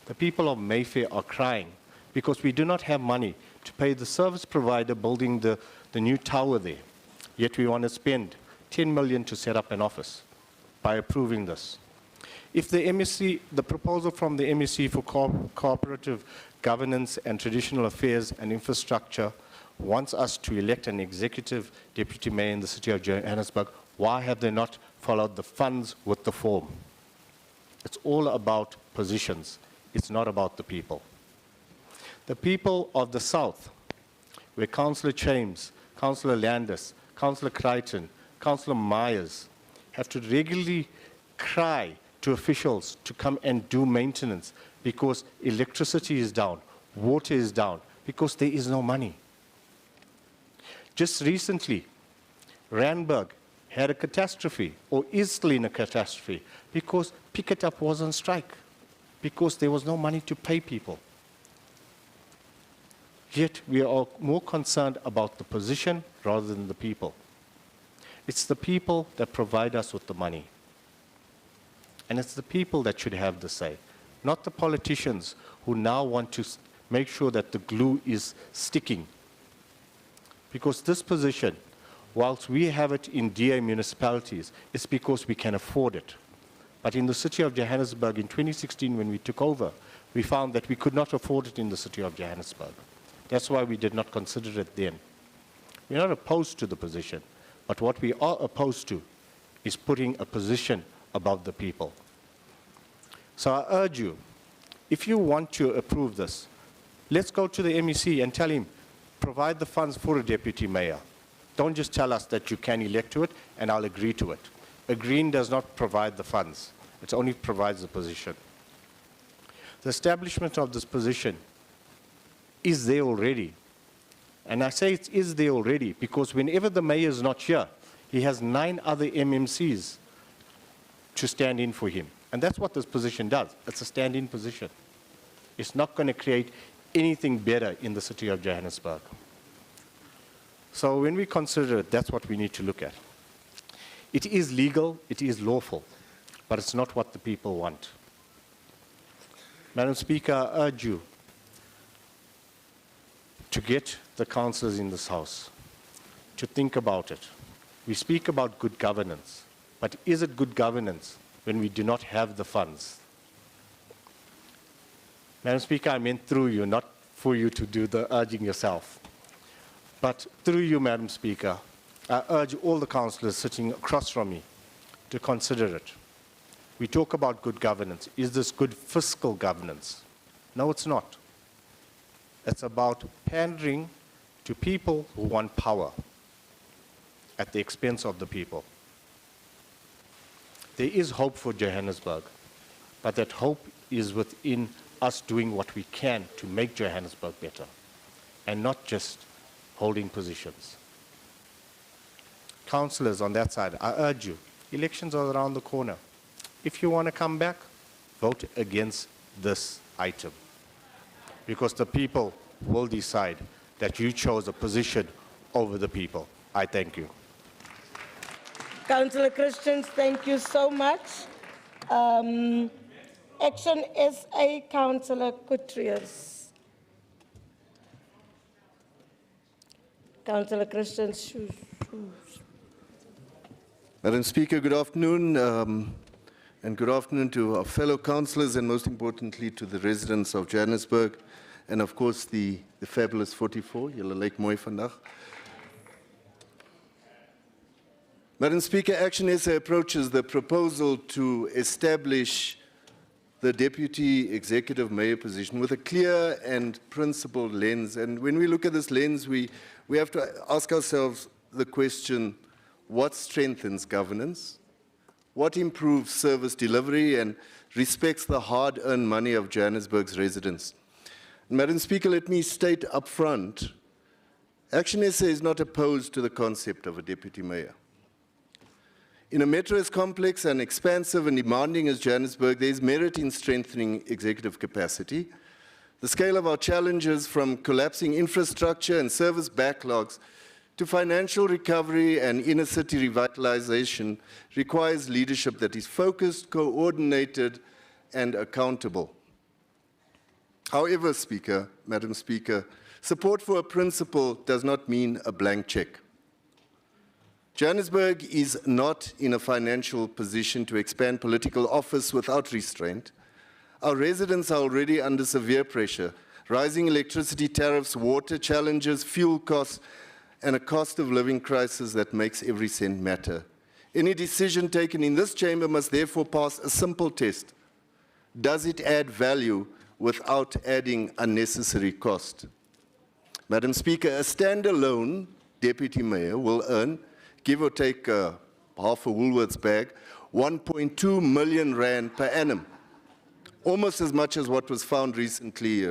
The people of Mayfair are crying because we do not have money to pay the service provider building the new tower there. Yet we want to spend 10 million to set up an office by approving this. If the MSC, the proposal from the MSC for cooperative governance and traditional affairs and infrastructure wants us to elect an executive deputy mayor in the city of Johannesburg, Why have they not followed the funds with the form? It's all about positions. It's not about the people. The people of the South, where Councillor James, Councillor Landis, Councillor Crichton, Councillor Myers have to regularly cry to officials to come and do maintenance because electricity is down, water is down, because there is no money. Just recently, Randburg had a catastrophe, or is still in a catastrophe, because Pick It Up was on strike, because there was no money to pay people. Yet we are more concerned about the position rather than the people. It's the people that provide us with the money. And it's the people that should have the say, not the politicians who now want to make sure that the glue is sticking. Because this position, whilst we have it in DA municipalities, it's because we can afford it. But in the City of Johannesburg in 2016, when we took over, we found that we could not afford it in the City of Johannesburg. That's why we did not consider it then. We're not opposed to the position, but what we are opposed to is putting a position above the people. So I urge you, if you want to approve this, let's go to the MEC and tell him, provide the funds for a deputy mayor. Don't just tell us that you can elect to it and I'll agree to it. Agreeing does not provide the funds. It only provides the position. The establishment of this position is there already. And I say it is there already because whenever the mayor is not here, he has 9 other MMCs to stand in for him. And that's what this position does. It's a stand-in position. It's not going to create anything better in the City of Johannesburg. So when we consider it, that's what we need to look at. It is legal, it is lawful, but it's not what the people want. Madam Speaker, I urge you to get the councillors in this House to think about it. We speak about good governance, but is it good governance when we do not have the funds? Madam Speaker, I meant through you, not for you to do the urging yourself. But through you, Madam Speaker, I urge all the councillors sitting across from me to consider it. We talk about good governance. Is this good fiscal governance? No, it's not. It's about pandering to people who want power at the expense of the people. There is hope for Johannesburg, but that hope is within us doing what we can to make Johannesburg better, and not just holding positions. Councillors on that side, I urge you, elections are around the corner. If you want to come back, vote against this item, because the people will decide that you chose a position over the people. I thank you. Councillor Christians, thank you so much. Action SA, Councillor Kutrius. Councillor Christians. Madam Speaker, good afternoon, and good afternoon to our fellow councillors, and most importantly to the residents of Johannesburg, and of course the fabulous 44, julle lyk mooi vandag. Madam Speaker, Action SA approaches the proposal to establish the Deputy Executive Mayor position with a clear and principled lens. And when we look at this lens, we have to ask ourselves the question, what strengthens governance? What improves service delivery and respects the hard-earned money of Johannesburg's residents? And Madam Speaker, let me state up front, Action SA is not opposed to the concept of a deputy mayor. In a metro as complex and expansive and demanding as Johannesburg, there is merit in strengthening executive capacity. The scale of our challenges, from collapsing infrastructure and service backlogs to financial recovery and inner city revitalization, requires leadership that is focused, coordinated, and accountable. However, Madam Speaker, support for a principle does not mean a blank check. Johannesburg is not in a financial position to expand political office without restraint. Our residents are already under severe pressure. Rising electricity tariffs, water challenges, fuel costs, and a cost of living crisis that makes every cent matter. Any decision taken in this chamber must therefore pass a simple test. Does it add value without adding unnecessary cost? Madam Speaker, a standalone deputy mayor will earn, give or take half a Woolworths bag, 1.2 million rand per annum, almost as much as what was found recently,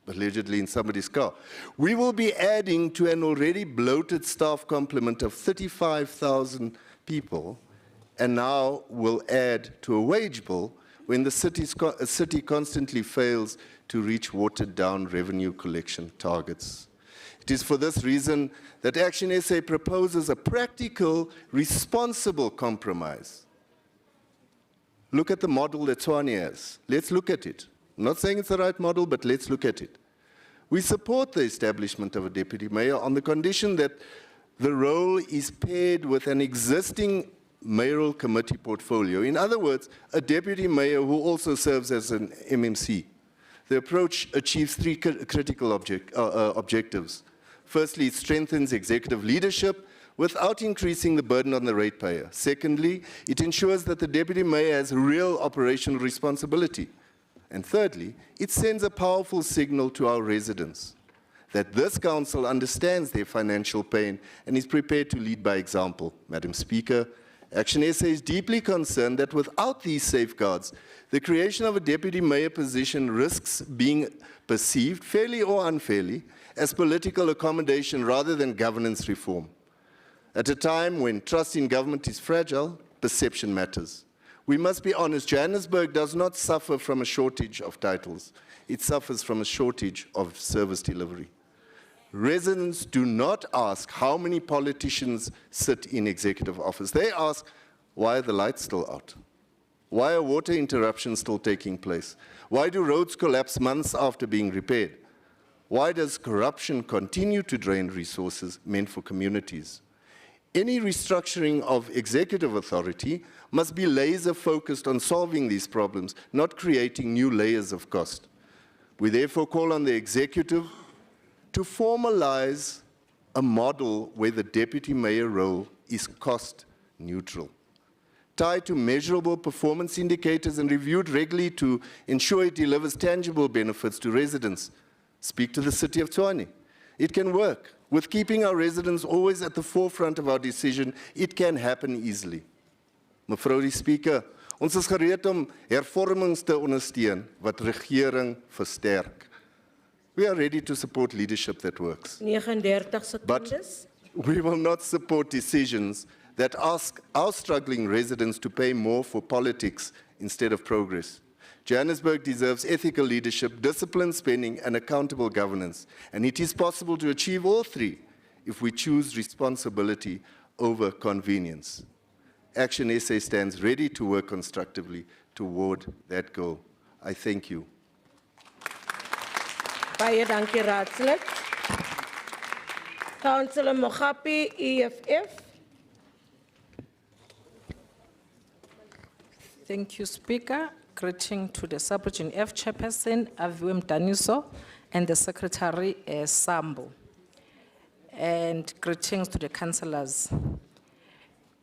allegedly in somebody's car. We will be adding to an already bloated staff complement of 35,000 people, and now will add to a wage bill when the city constantly fails to reach watered-down revenue collection targets. It is for this reason that Action SA proposes a practical, responsible compromise. Look at the model that Tshwane has. Let's look at it. I'm not saying it's the right model, but let's look at it. We support the establishment of a deputy mayor on the condition that the role is paired with an existing mayoral committee portfolio. In other words, a deputy mayor who also serves as an MMC. The approach achieves three critical objectives. Firstly, it strengthens executive leadership without increasing the burden on the ratepayer. Secondly, it ensures that the deputy mayor has real operational responsibility. And thirdly, it sends a powerful signal to our residents that this council understands their financial pain and is prepared to lead by example. Madam Speaker, Action SA is deeply concerned that without these safeguards, the creation of a deputy mayor position risks being perceived, fairly or unfairly, as political accommodation rather than governance reform. At a time when trust in government is fragile, perception matters. We must be honest, Johannesburg does not suffer from a shortage of titles. It suffers from a shortage of service delivery. Residents do not ask how many politicians sit in executive office. They ask, why are the lights still out? Why are water interruptions still taking place? Why do roads collapse months after being repaired? Why does corruption continue to drain resources meant for communities? Any restructuring of executive authority must be laser-focused on solving these problems, not creating new layers of cost. We therefore call on the executive to formalize a model where the deputy mayor role is cost neutral, tied to measurable performance indicators and reviewed regularly to ensure it delivers tangible benefits to residents. Speak to the City of Tshwane. It can work. With keeping our residents always at the forefront of our decision, it can happen easily. Mevrou die Speaker, ons is gereed om hervormings te ondersteun wat regering versterk. We are ready to support leadership that works. 39 secondes. But we will not support decisions that ask our struggling residents to pay more for politics instead of progress. Johannesburg deserves ethical leadership, disciplined spending, and accountable governance. And it is possible to achieve all three if we choose responsibility over convenience. Action SA stands ready to work constructively toward that goal. I thank you. Baie dankie, raadslid. Councillor Mogapi, EFF. Thank you, Speaker. Greeting to the Sub-Region F Chairperson, Aviwem Daniso, and the Secretary, Sambo. And greetings to the councillors.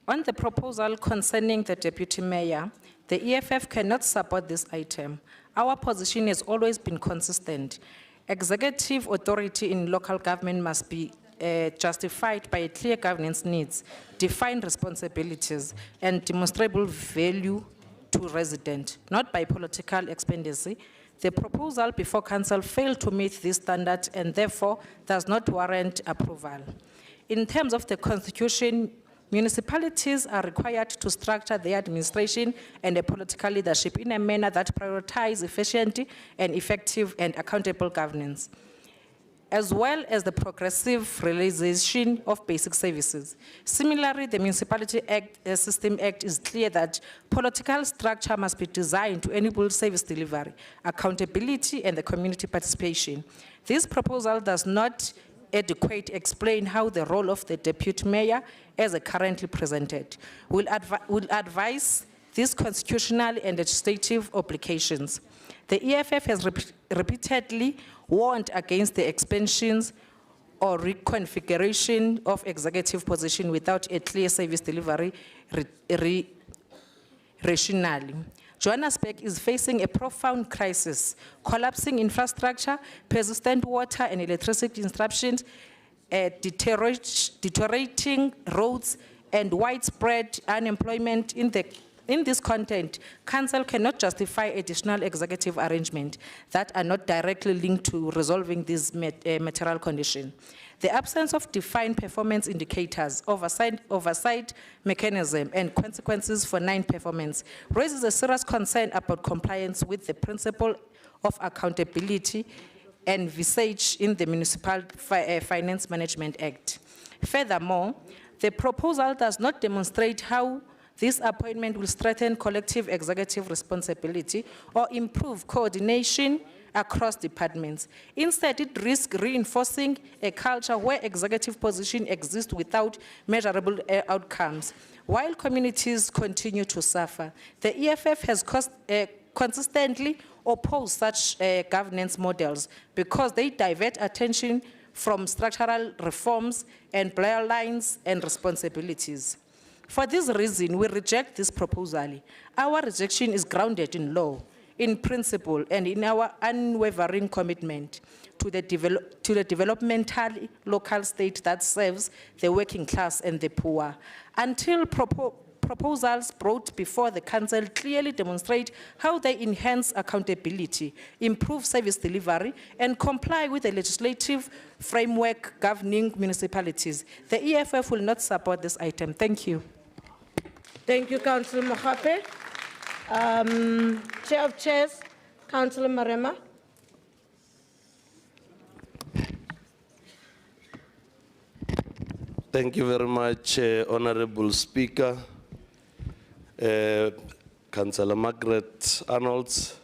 On the proposal concerning the Deputy Mayor, the EFF cannot support this item. Our position has always been consistent. Executive authority in local government must be justified by clear governance needs, defined responsibilities, and demonstrable value to residents, not by political expediency. The proposal before council failed to meet this standard and therefore does not warrant approval. In terms of the constitution, municipalities are required to structure their administration and the political leadership in a manner that prioritizes efficient and effective and accountable governance, as well as the progressive realization of basic services. Similarly, the Municipality System Act is clear that political structure must be designed to enable service delivery, accountability, and the community participation. This proposal does not adequately explain how the role of the deputy mayor, as currently presented, will advise these constitutional and legislative obligations. The EFF has repeatedly warned against the expansions or reconfiguration of executive position without a clear service delivery rationale. Johannesburg is facing a profound crisis, collapsing infrastructure, persistent water and electricity disruptions, deteriorating roads, and widespread unemployment. In this context, Council cannot justify additional executive arrangements that are not directly linked to resolving this material condition. The absence of defined performance indicators, oversight mechanism, and consequences for non-performance raises a serious concern about compliance with the principle of accountability envisaged in the Municipal Finance Management Act. Furthermore, the proposal does not demonstrate how this appointment will strengthen collective executive responsibility or improve coordination across departments. Instead, it risks reinforcing a culture where executive positions exist without measurable outcomes. While communities continue to suffer, the EFF has consistently opposed such governance models because they divert attention from structural reforms and blur lines and responsibilities. For this reason, we reject this proposal. Our rejection is grounded in law, in principle, and in our unwavering commitment to the developmental local state that serves the working class and the poor. Until proposals brought before the Council clearly demonstrate how they enhance accountability, improve service delivery, and comply with the legislative framework governing municipalities, the EFF will not support this item. Thank you. Thank you, Councillor Mogape. Chair of Chairs, Councillor Marema. Thank you very much, Honorable Speaker. Cllr Margaret Arnolds,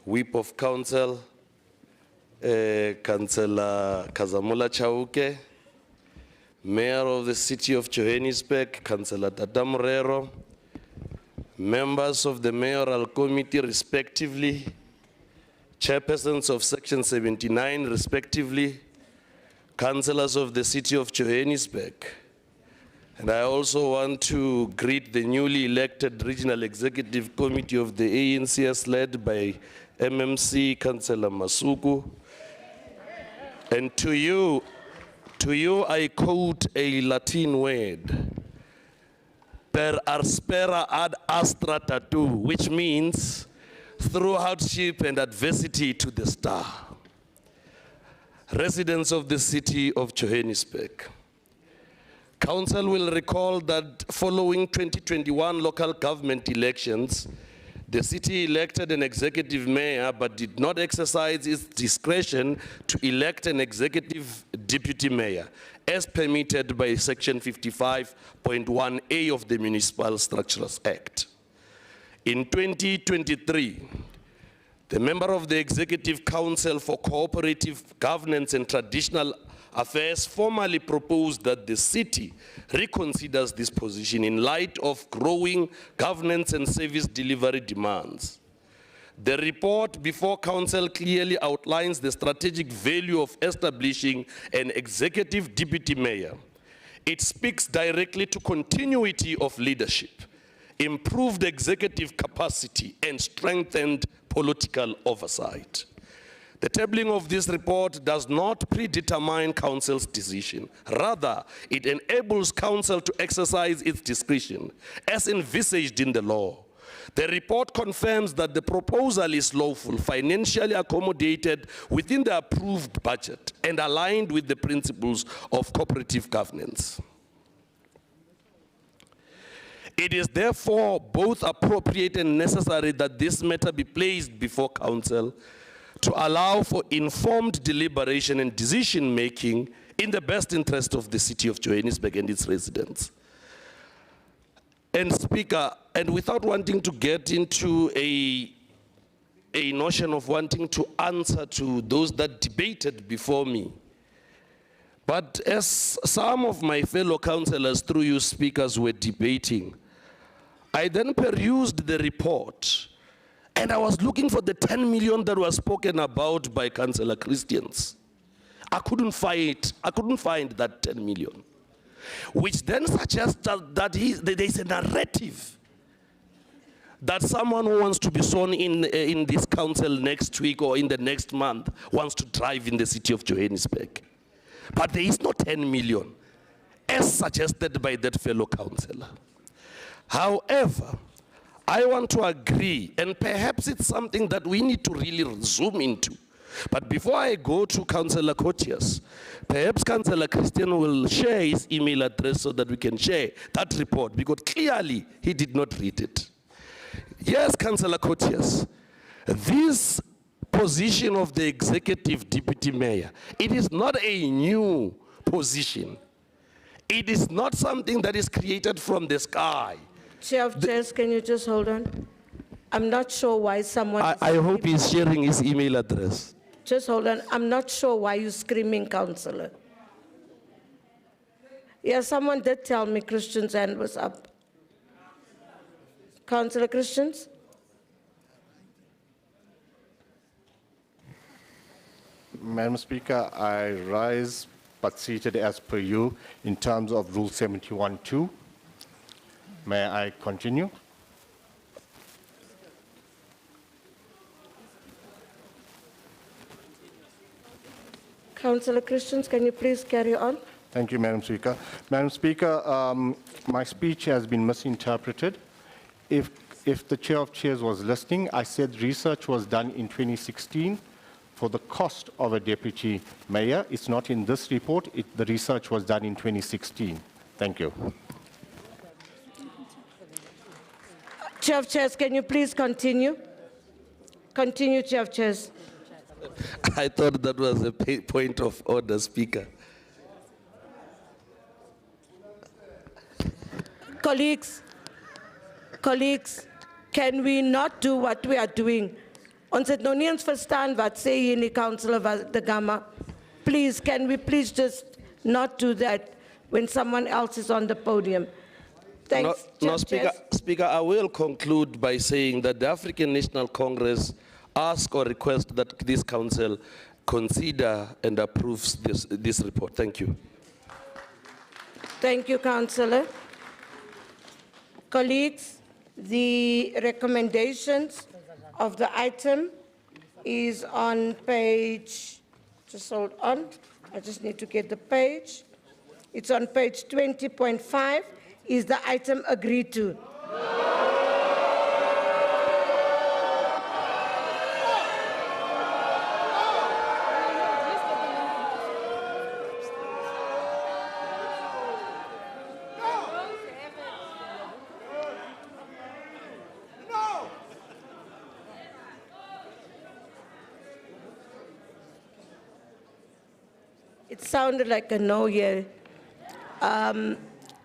Whip of Council, Councillor Kazamula Chauke, Mayor of the City of Johannesburg, Councillor Tata Morero, members of the Mayoral Committee respectively, chairpersons of Section 79 respectively, councillors of the City of Johannesburg. And I also want to greet the newly elected Regional Executive Committee of the ANC led by MMC Councillor Masuku. And to you I quote a Latin word, per aspera ad astra tatu, which means through hardship and adversity to the star. Residents of the City of Johannesburg, Council will recall that following 2021 local government elections, the city elected an executive mayor but did not exercise its discretion to elect an executive deputy mayor, as permitted by Section 55.1A of the Municipal Structures Act. In 2023, the member of the Executive Council for Cooperative Governance and Traditional Affairs formally proposed that the city reconsiders this position in light of growing governance and service delivery demands. The report before Council clearly outlines the strategic value of establishing an executive deputy mayor. It speaks directly to continuity of leadership, improved executive capacity, and strengthened political oversight. The tabling of this report does not predetermine Council's decision. Rather, it enables Council to exercise its discretion as envisaged in the law. The report confirms that the proposal is lawful, financially accommodated within the approved budget, and aligned with the principles of cooperative governance. It is therefore both appropriate and necessary that this matter be placed before Council to allow for informed deliberation and decision-making in the best interest of the City of Johannesburg and its residents. And Speaker, and without wanting to get into a notion of wanting to answer to those that debated before me, but as some of my fellow councillors through you speakers were debating, I then perused the report and I was looking for the 10 million that was spoken about by Councillor Christians. I couldn't find that 10 million. Which then suggests that there is a narrative that someone who wants to be sworn in this council next week or in the next month wants to drive in the city of Johannesburg. But there is no 10 million, as suggested by that fellow councillor. However, I want to agree, and perhaps it's something that we need to really zoom into. But before I go to Councillor Cotius, perhaps Councillor Christian will share his email address so that we can share that report, because clearly he did not read it. Yes, Councillor Cotius, this position of the executive deputy mayor, it is not a new position. It is not something that is created from the sky. Chair of Chairs, can you just hold on? I'm not sure why someone... I hope he's sharing his email address. Just hold on. I'm not sure why you're screaming, Councillor. Yeah, someone did tell me Christian's hand was up. Councillor Christians? Madam Speaker, I rise but seated as per you in terms of Rule 71(2). May I continue? Councillor Christians, can you please carry on? Thank you, Madam Speaker. Madam Speaker, my speech has been misinterpreted. If the Chair of Chairs was listening, I said research was done in 2016 for the cost of a deputy mayor. It's not in this report. The research was done in 2016. Thank you. Chair of Chairs, can you please continue? Continue, Chair of Chairs. I thought that was a point of order, Speaker. Colleagues, can we not do what we are doing? Ons het nou nie eens verstaan wat sê hier in die Council of the Gama. Please, can we please just not do that when someone else is on the podium? Thanks, No, Chair of Chairs. Speaker, I will conclude by saying that the African National Congress ask or request that this council consider and approves this report. Thank you. Thank you, Councillor. Colleagues, the recommendations of the item is on page, just hold on, I just need to get the page. It's on page 20.5. Is the item agreed to? It sounded like a no here.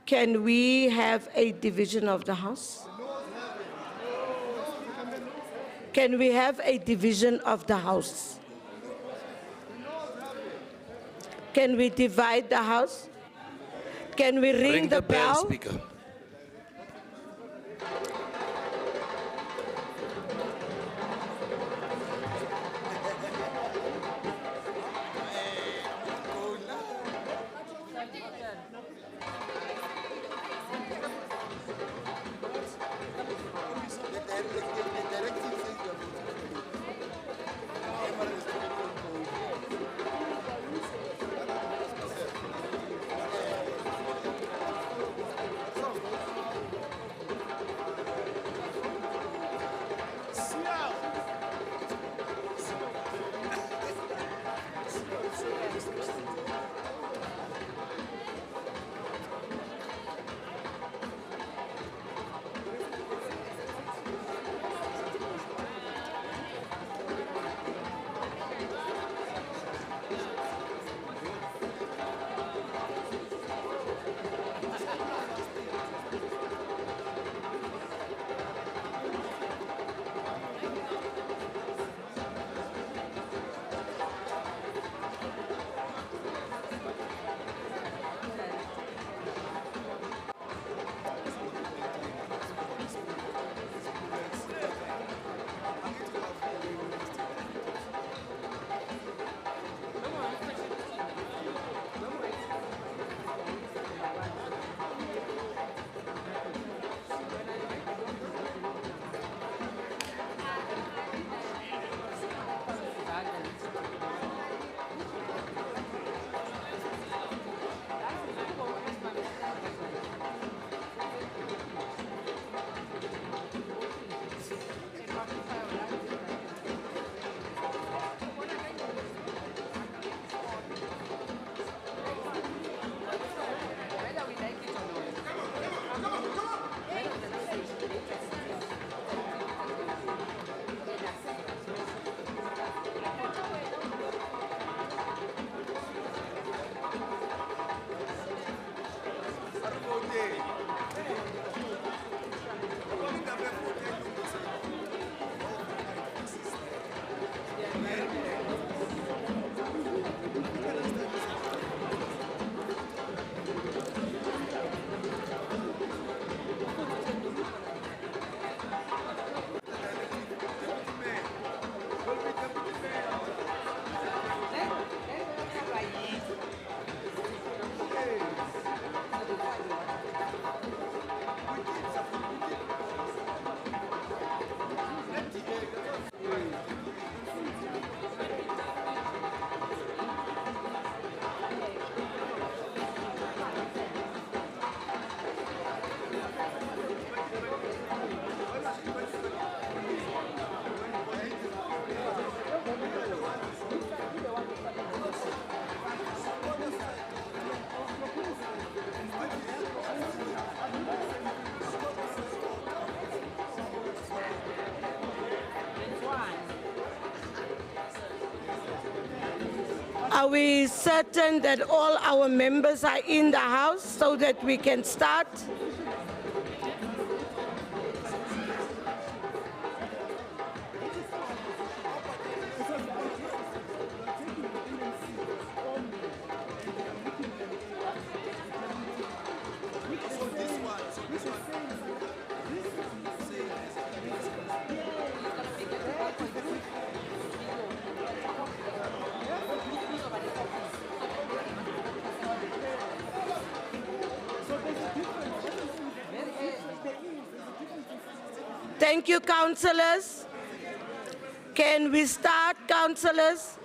Can we have a division of the House? Can we have a division of the House? Can we divide the House? Can we ring the bell? Speaker. Are we certain that all our members are in the house so that we can start? Thank you, councillors. Can we start, councillors?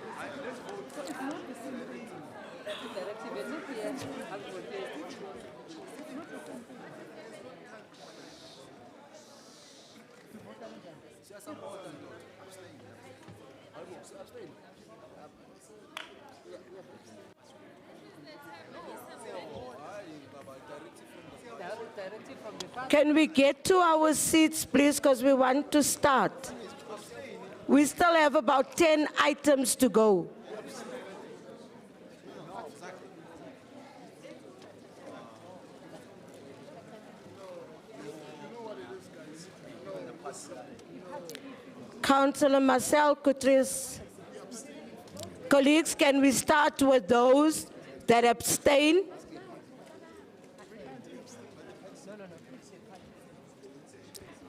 Can we get to our seats, please, because we want to start. We still have about 10 items to go. Councillor Marcel Coutris. Colleagues, can we start with those that abstain?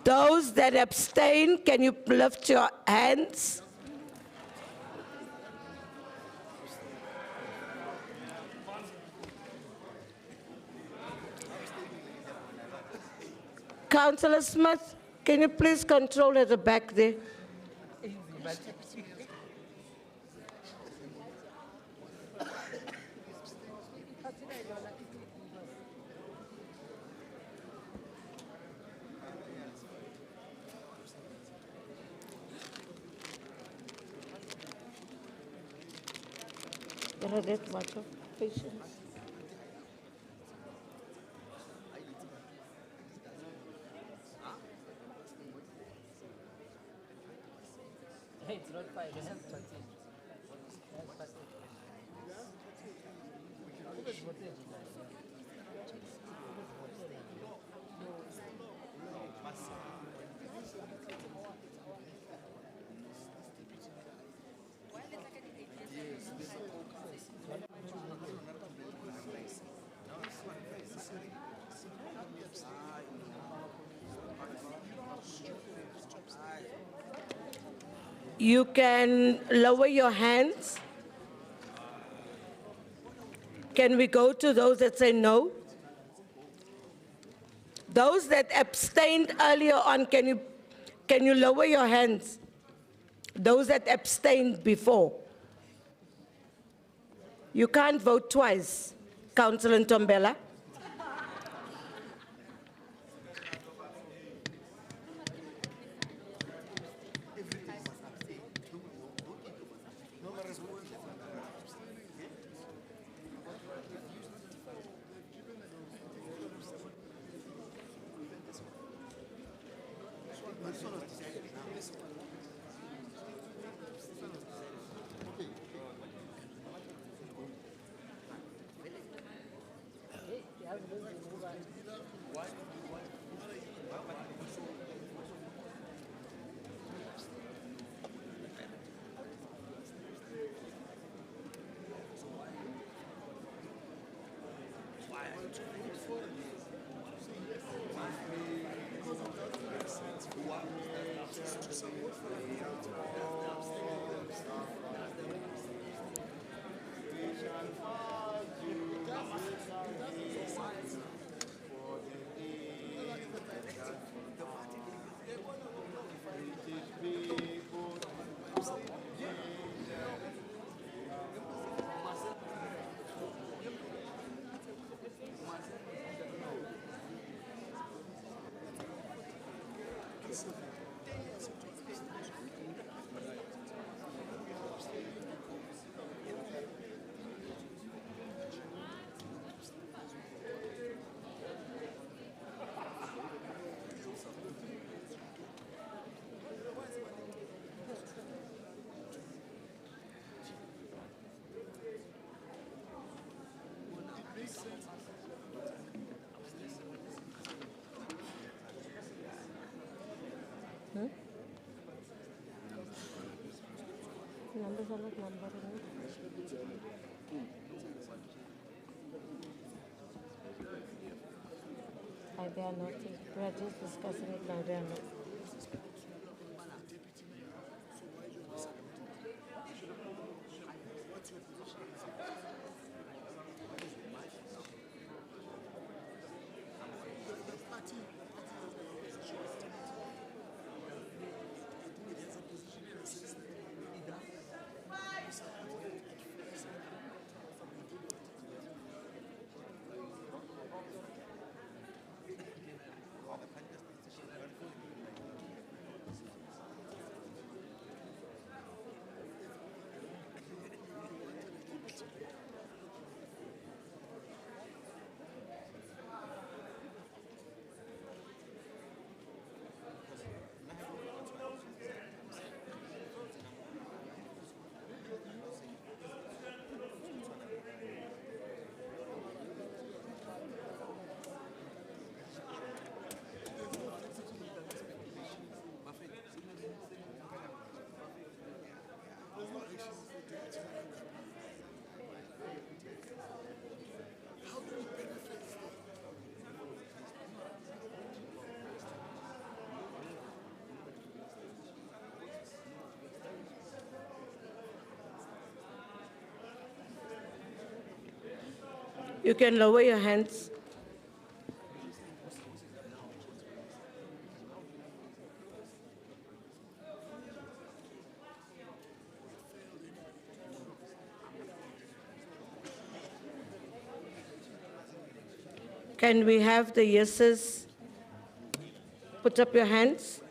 Those that abstain, can you lift your hands? Councillor Smith, can you please control at the back there? Patience. It's not fine. You can lower your hands. Can we go to those that say no? Those that abstained earlier on, can you lower your hands? Those that abstained before. You can't vote twice, Councillor Ntombela. Numbers are not numbered. They are not. We are just discussing it now. They are not. You can lower your hands. Can we have the yeses? Put up your hands.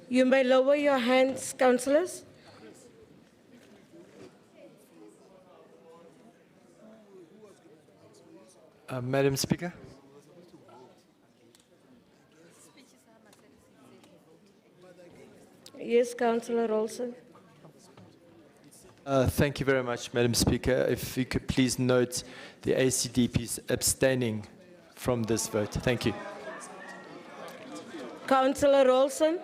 You may lower your hands, councillors. Madam Speaker. Yes, Councillor Olsen. Thank you very much, Madam Speaker. If you could please note the ACDP's abstaining from this vote. Thank you. Councillor Olsen.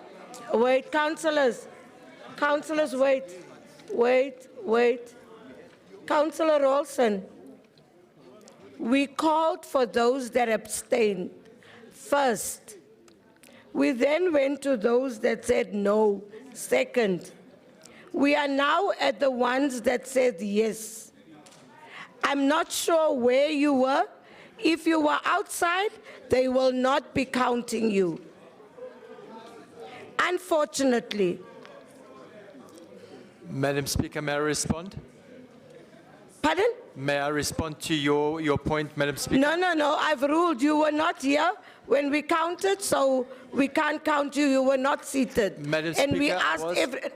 Wait, councillors. Councillors, wait. Wait. Councillor Olsen. We called for those that abstained first. We then went to those that said no, second. We are now at the ones that said yes. I'm not sure where you were. If you were outside, they will not be counting you. Unfortunately. Madam Speaker, may I respond? Pardon? May I respond to your point, Madam Speaker? No, I've ruled you were not here when we counted, so we can't count you. You were not seated. Madam and we Speaker, asked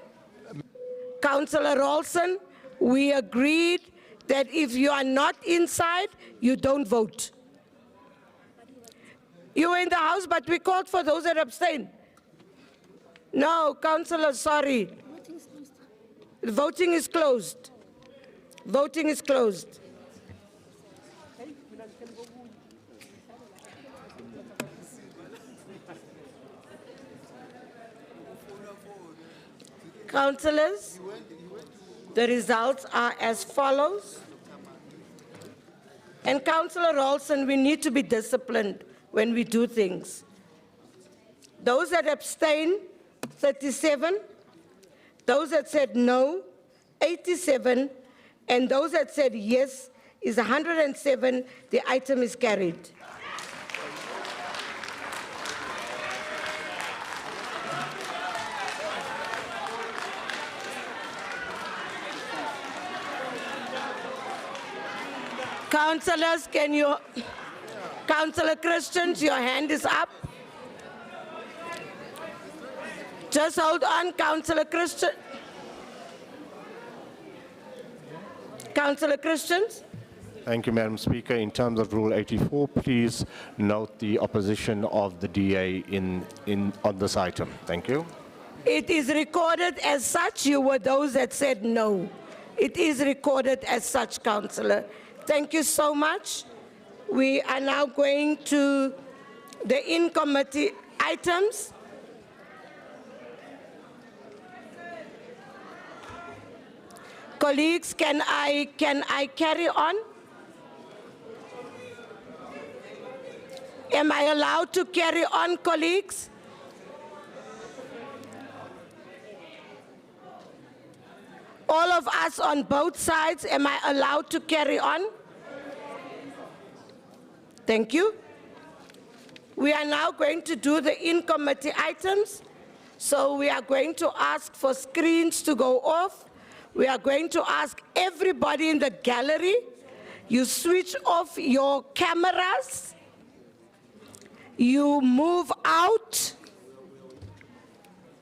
Councillor Olsen, we agreed that if you are not inside, you don't vote. You were in the house, but we called for those that abstained. No, Councillor, sorry. The voting is closed. Voting is closed. Councillors, the results are as follows. And Councillor Olsen, we need to be disciplined when we do things. Those that abstain, 37. Those that said no, 87. And those that said yes is 107. The item is carried. Councillors, Councillor Christians, your hand is up. Just hold on, Councillor Christian. Councillor Christians. Thank you, Madam Speaker. In terms of Rule 84, please note the opposition of the DA on this item. Thank you. It is recorded as such. You were those that said no. It is recorded as such, Councillor. Thank you so much. We are now going to the in-committee items. Colleagues, can I carry on? Am I allowed to carry on, colleagues? All of us on both sides, am I allowed to carry on? Thank you. We are now going to do the in-committee items. So we are going to ask for screens to go off. We are going to ask everybody in the gallery, you switch off your cameras, you move out.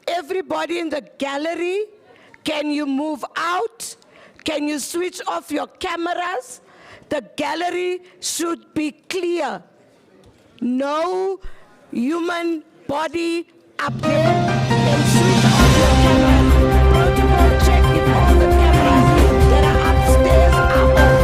Everybody in the gallery, can you move out? Can you switch off your cameras? The gallery should be clear. No human body up there, and switch off your cameras. Protocol, check if all the cameras that are upstairs are off.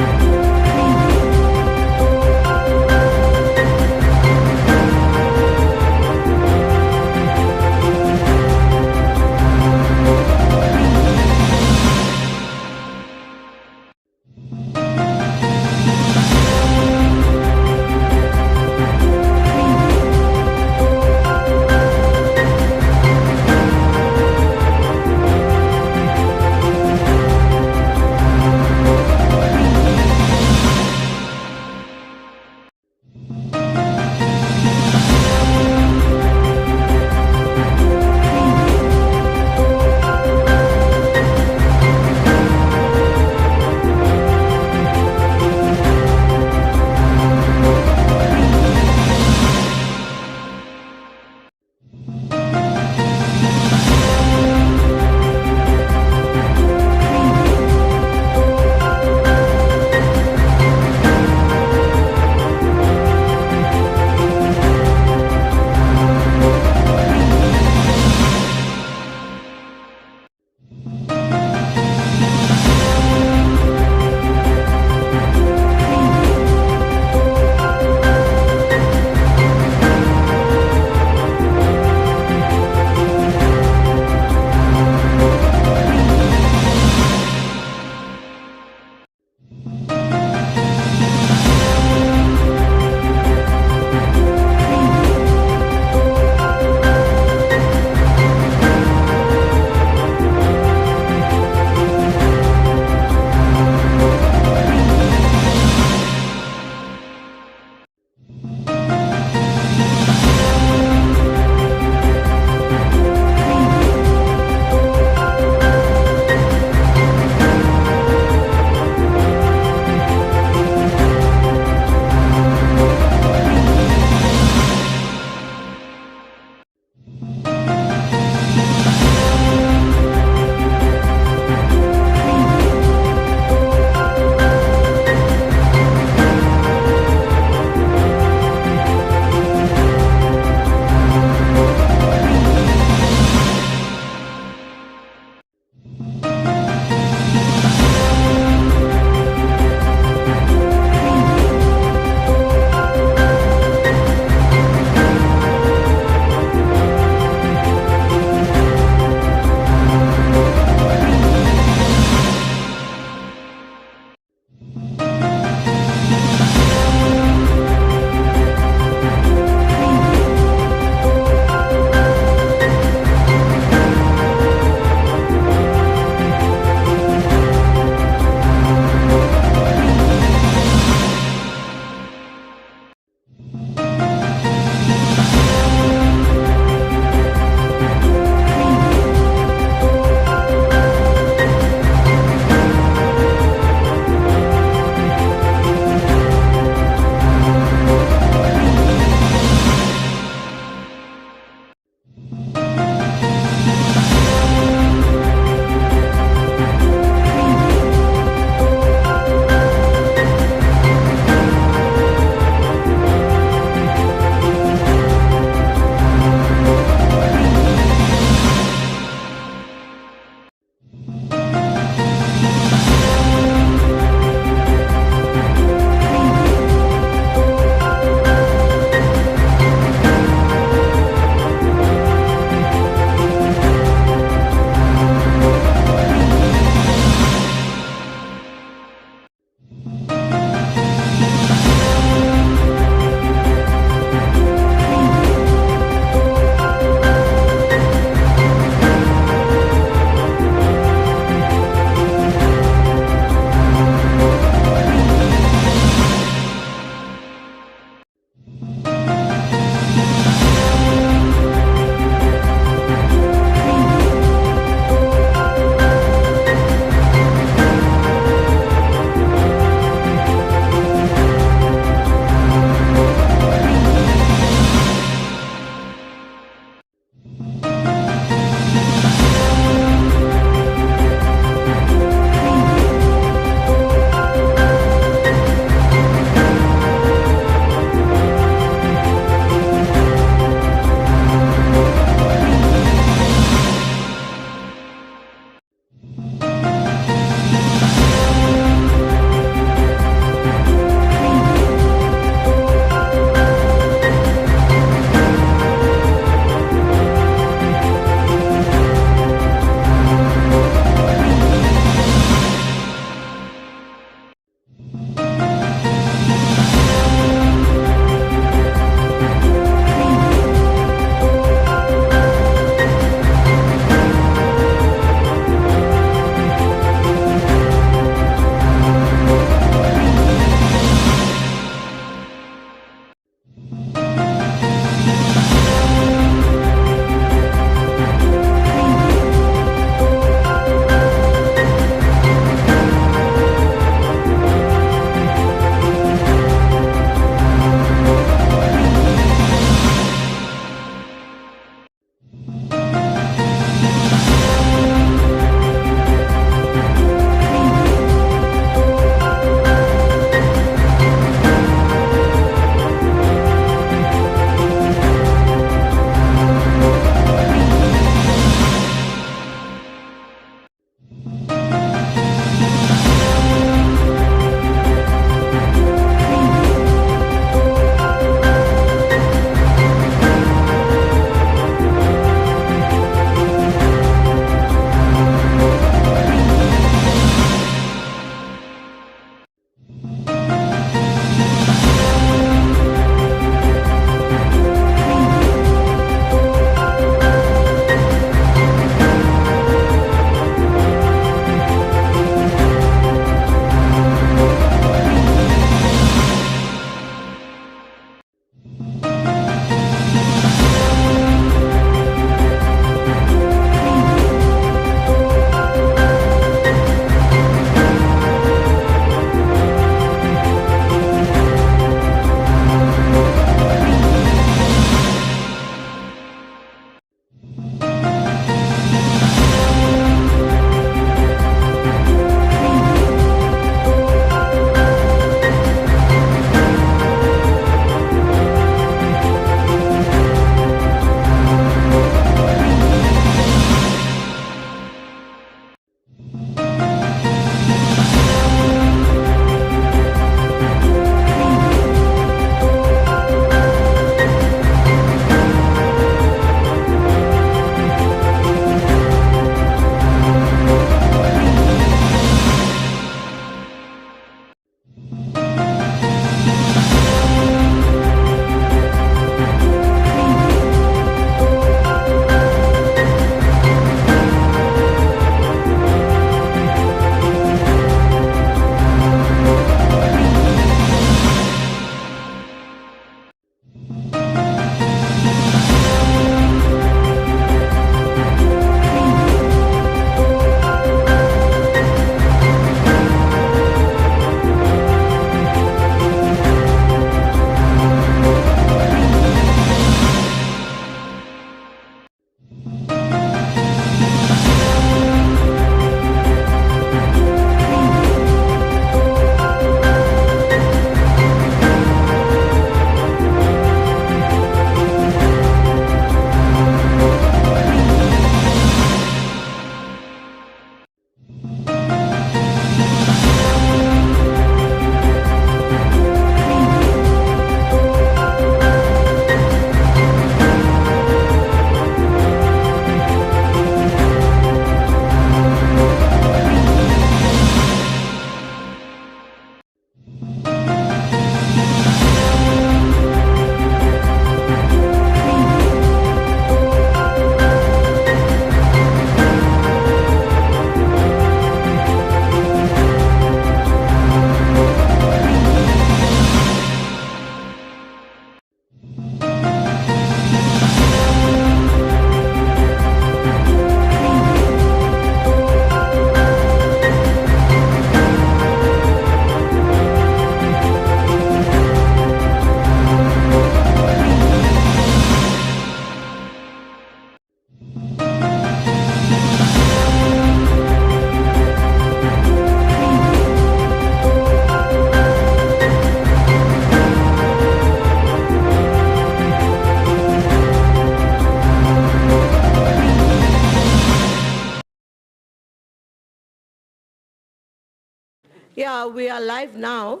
Yeah, we are live now.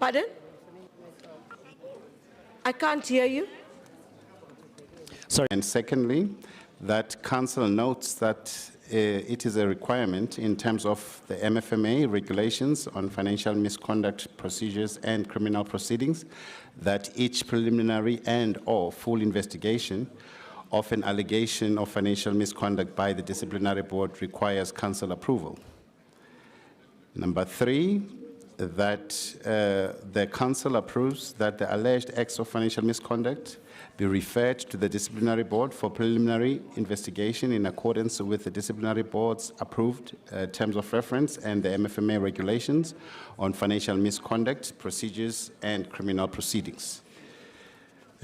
Pardon? I can't hear you. Sorry. And secondly, that council notes that it is a requirement in terms of the MFMA regulations on financial misconduct procedures and criminal proceedings that each preliminary and/or full investigation of an allegation of financial misconduct by the disciplinary board requires council approval. Number 3, that the council approves that the alleged acts of financial misconduct be referred to the disciplinary board for preliminary investigation in accordance with the disciplinary board's approved terms of reference and the MFMA regulations on financial misconduct procedures and criminal proceedings.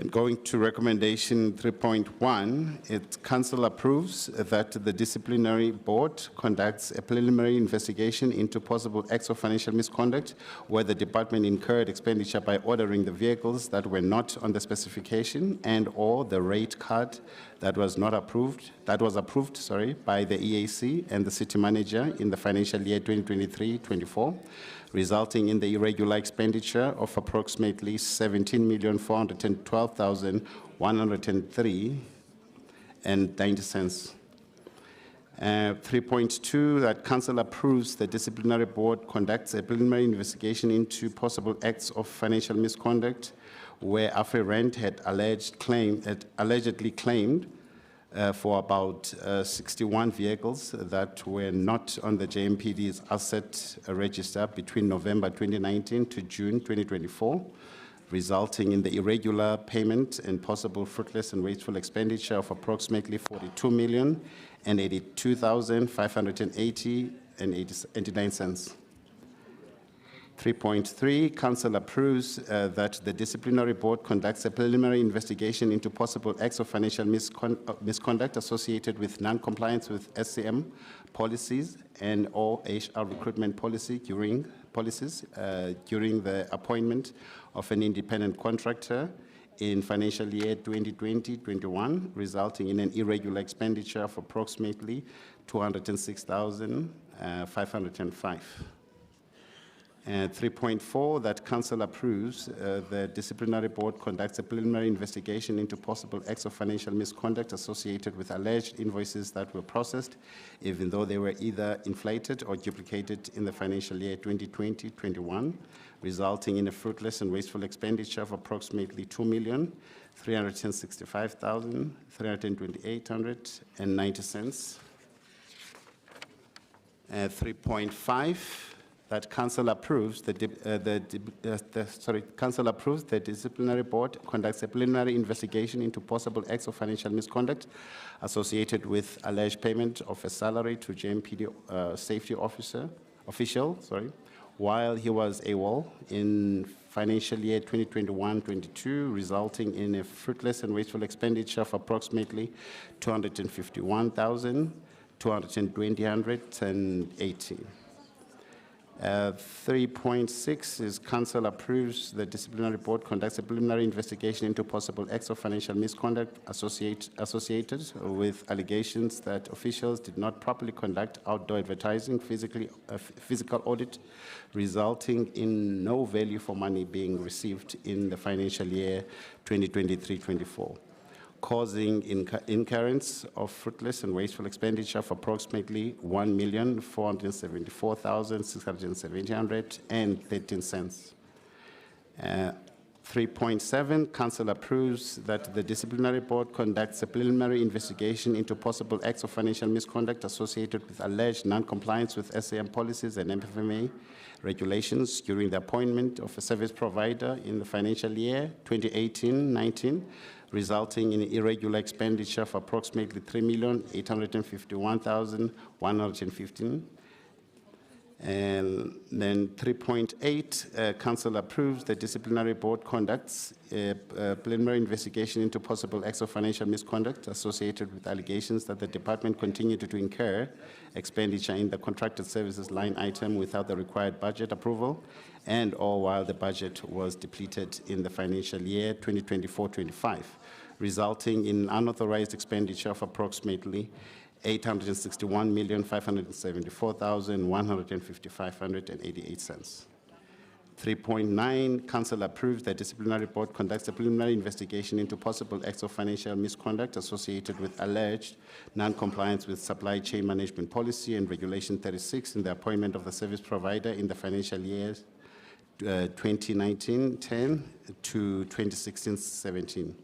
And going to recommendation 3.1, council approves that the disciplinary board conducts a preliminary investigation into possible acts of financial misconduct where the department incurred expenditure by ordering the vehicles that were not on the specification and/or the rate card that was approved by the EAC and the city manager in the financial year 2023-24. Resulting in the irregular expenditure of approximately 17,412,103.90. 3.2, that council approves the disciplinary board conducts a preliminary investigation into possible acts of financial misconduct where AfriRent had allegedly claimed for about 61 vehicles that were not on the JMPD's asset register between November 2019 to June 2024, resulting in the irregular payment and possible fruitless and wasteful expenditure of approximately 42,082,580.89 cents. 3.3, council approves that the disciplinary board conducts a preliminary investigation into possible acts of financial misconduct associated with non-compliance with SCM policies and/or HR recruitment policies during the appointment of an independent contractor in financial year 2020-21, resulting in an irregular expenditure of approximately 206,505. 3.4, that council approves the disciplinary board conducts a preliminary investigation into possible acts of financial misconduct associated with alleged invoices that were processed, even though they were either inflated or duplicated in the financial year 2020-21, resulting in a fruitless and wasteful expenditure of approximately 2,365,328.90 cents. 3.5, that council approves council approves the disciplinary board conducts a preliminary investigation into possible acts of financial misconduct associated with alleged payment of a salary to JMPD safety official, while he was AWOL in financial year 2021-22, resulting in a fruitless and wasteful expenditure of approximately 251,220.80. 3.6 is council approves the disciplinary board conducts a preliminary investigation into possible acts of financial misconduct associated with allegations that officials did not properly conduct outdoor advertising, physical audit, resulting in no value for money being received in the financial year 2023-24. Causing incurrence of fruitless and wasteful expenditure of approximately 1,474,670.13 cents. 3.7, council approves that the disciplinary board conducts a preliminary investigation into possible acts of financial misconduct associated with alleged non-compliance with SAM policies and MFMA regulations during the appointment of a service provider in the financial year 2018-19, resulting in irregular expenditure of approximately 3,851,115. And then 3.8, council approves the disciplinary board conducts a preliminary investigation into possible acts of financial misconduct associated with allegations that the department continued to incur expenditure in the contracted services line item without the required budget approval and/or while the budget was depleted in the financial year 2024-25, resulting in unauthorized expenditure of approximately 861,574,155.88 cents. 3.9, Council approves that disciplinary board conducts a preliminary investigation into possible acts of financial misconduct associated with alleged non-compliance with supply chain management policy and regulation 36 in the appointment of the service provider in the financial years 2019-10 to 2016-17.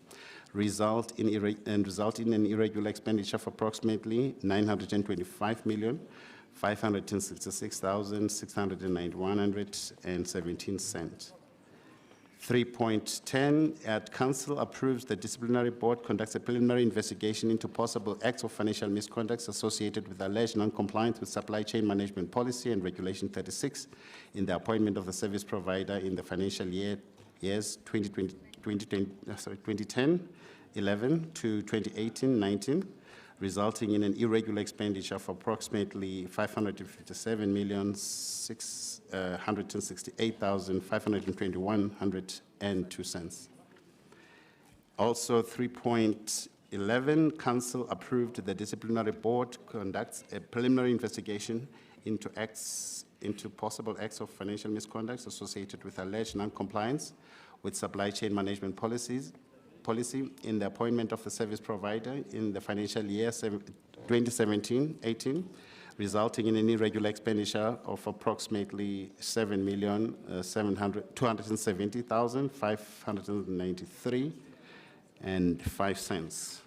Result in an irregular expenditure of approximately 925,566,691.17 cents. 3.10, at Council approves the disciplinary board conducts a preliminary investigation into possible acts of financial misconduct associated with alleged non-compliance with supply chain management policy and regulation 36 in the appointment of the service provider in the financial years 2010-11 to 2018-19, resulting in an irregular expenditure of approximately 557,668,521.02 cents. Also, 3.11, Council approved the disciplinary board conducts a preliminary investigation into possible acts of financial misconduct associated with alleged non-compliance with supply chain management policy in the appointment of the service provider in the financial year 2017-18, resulting in an irregular expenditure of approximately 7,270,593.05 cents.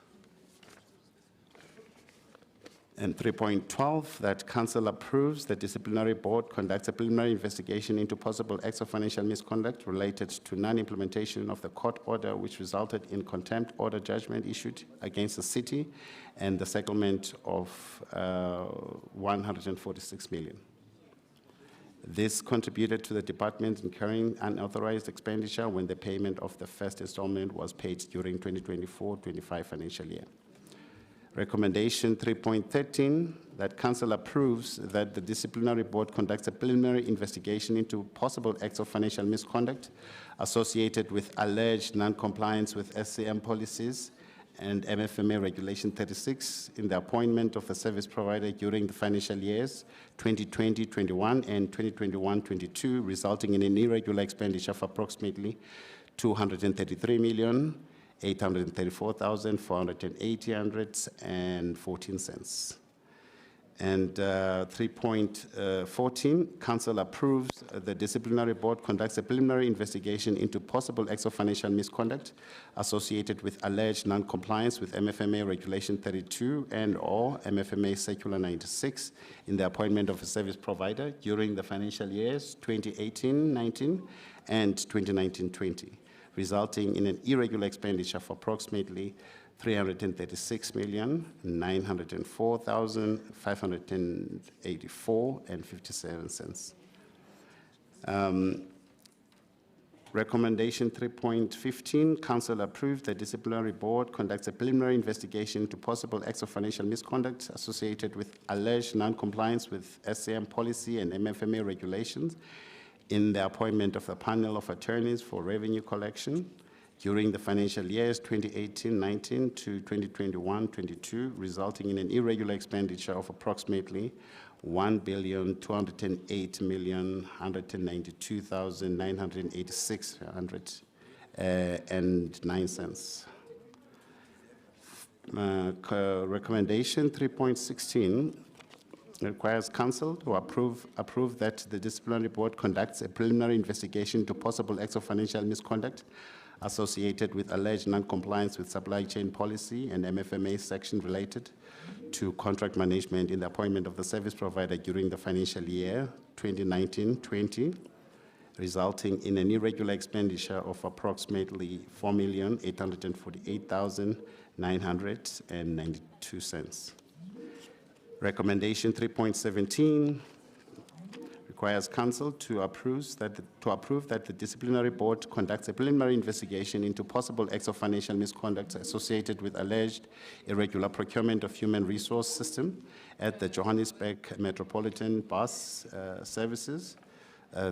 And 3.12, that Council approves the disciplinary board conducts a preliminary investigation into possible acts of financial misconduct related to non-implementation of the court order which resulted in contempt order judgment issued against the city and the settlement of 146 million. This contributed to the department incurring unauthorized expenditure when the payment of the first installment was paid during 2024-25 financial year. Recommendation 3.13, that Council approves that the disciplinary board conducts a preliminary investigation into possible acts of financial misconduct associated with alleged non-compliance with SCM policies and MFMA Regulation 36 in the appointment of the service provider during the financial years 2020-21 and 2021-22, resulting in an irregular expenditure of approximately 233,834,480.14 cents. And 3.14, Council approves the disciplinary board conducts a preliminary investigation into possible acts of financial misconduct associated with alleged non-compliance with MFMA Regulation 32 and/or MFMA Circular 96 in the appointment of a service provider during the financial years 2018-19 and 2019-20. Resulting in an irregular expenditure of approximately 336,904,584.57 cents. Recommendation 3.15, Council approved the disciplinary board conducts a preliminary investigation into possible acts of financial misconduct associated with alleged non-compliance with SCM policy and MFMA regulations in the appointment of a panel of attorneys for revenue collection during the financial years 2018-19 to 2021-22, resulting in an irregular expenditure of approximately 1,208,192,986.09 cents. Recommendation 3.16 requires Council to approve that the disciplinary board conducts a preliminary investigation into possible acts of financial misconduct associated with alleged non-compliance with supply chain policy and MFMA section related to contract management in the appointment of the service provider during the financial year 2019-20, resulting in an irregular expenditure of approximately 4,848,992 cents. Recommendation 3.17 requires Council to approve that the disciplinary board conducts a preliminary investigation into possible acts of financial misconduct associated with alleged irregular procurement of human resource system at the Johannesburg Metropolitan Bus Services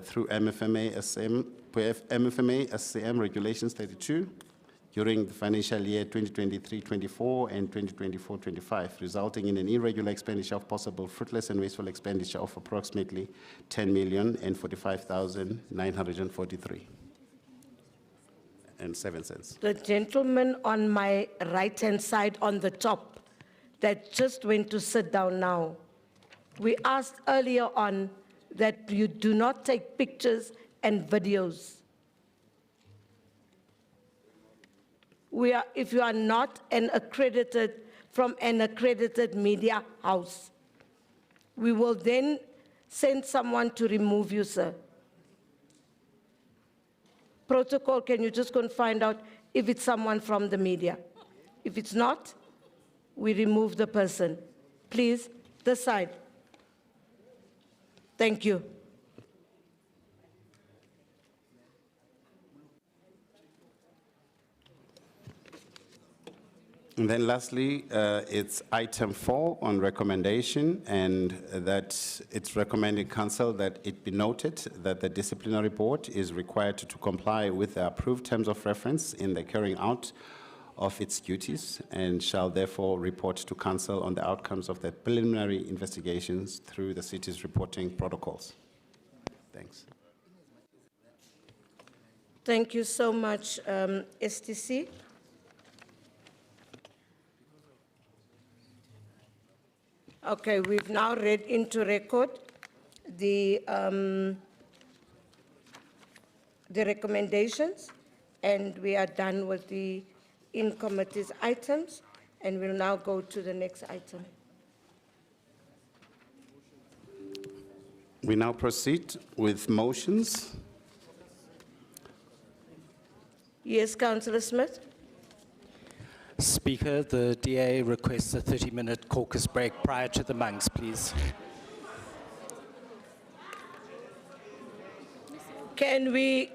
through MFMA SCM Regulations 32 during the financial year 2023-24 and 2024-25, resulting in an irregular expenditure of possible fruitless and wasteful expenditure of approximately 10,045,943.07. The gentleman on my right-hand side on the top that just went to sit down now, we asked earlier on that you do not take pictures and videos. If you are not from an accredited media house, we will then send someone to remove you, sir. Protocol, can you just go and find out if it's someone from the media? If it's not, we remove the person. Please, this side. Thank you. And then lastly, it's item 4 on recommendation, and that it's recommended council that it be noted that the disciplinary board is required to comply with the approved terms of reference in the carrying out of its duties, and shall therefore report to council on the outcomes of the preliminary investigations through the city's reporting protocols. Thanks. Thank you so much, STC. Okay, we've now read into record the recommendations, and we are done with the in-committees items, and we'll now go to the next item. We now proceed with motions. Yes, Councillor Smith. Speaker, the DA requests a 30-minute caucus break prior to the monks, please. Can we,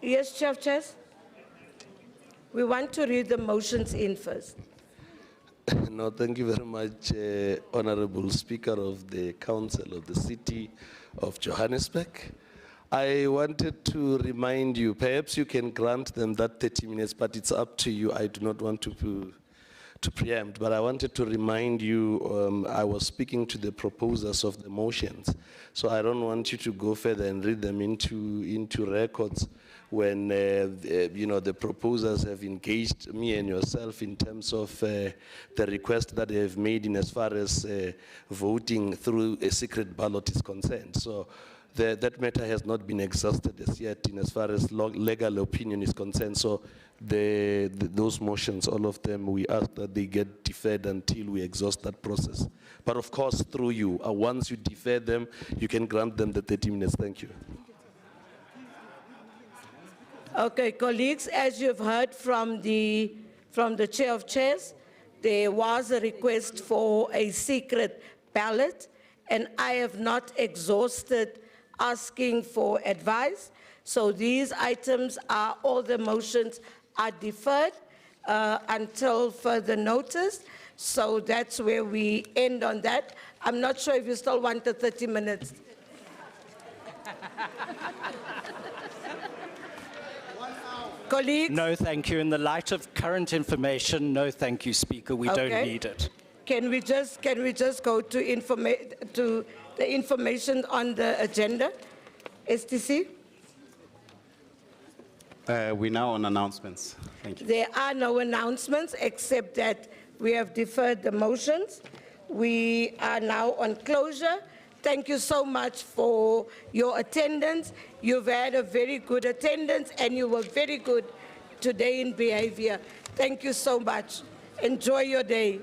yes, Chair of Chairs? We want to read the motions in first. No, thank you very much, Honorable Speaker of the Council of the City of Johannesburg. I wanted to remind you, perhaps you can grant them that 30 minutes, but it's up to you. I do not want to preempt, but I wanted to remind you, I was speaking to the proposers of the motions, so I don't want you to go further and read them into records when the proposers have engaged me and yourself in terms of the request that they have made in as far as voting through a secret ballot is concerned. So that matter has not been exhausted as yet in as far as legal opinion is concerned. So those motions, all of them, we ask that they get deferred until we exhaust that process. But of course, through you, once you defer them, you can grant them the 30 minutes. Thank you. Okay, colleagues, as you've heard from the Chair of Chairs, there was a request for a secret ballot, and I have not exhausted asking for advice. So these items are, all the motions are deferred until further notice. So that's where we end on that. I'm not sure if you still want the 30 minutes. Colleagues? No, thank you. In the light of current information, no, thank you, Speaker. We don't need it. Can we just go to the information on the agenda? STC? We're now on announcements. Thank you. There are no announcements except that we have deferred the motions. We are now on closure. Thank you so much for your attendance. You've had a very good attendance and you were very good today in behavior. Thank you so much. Enjoy your day.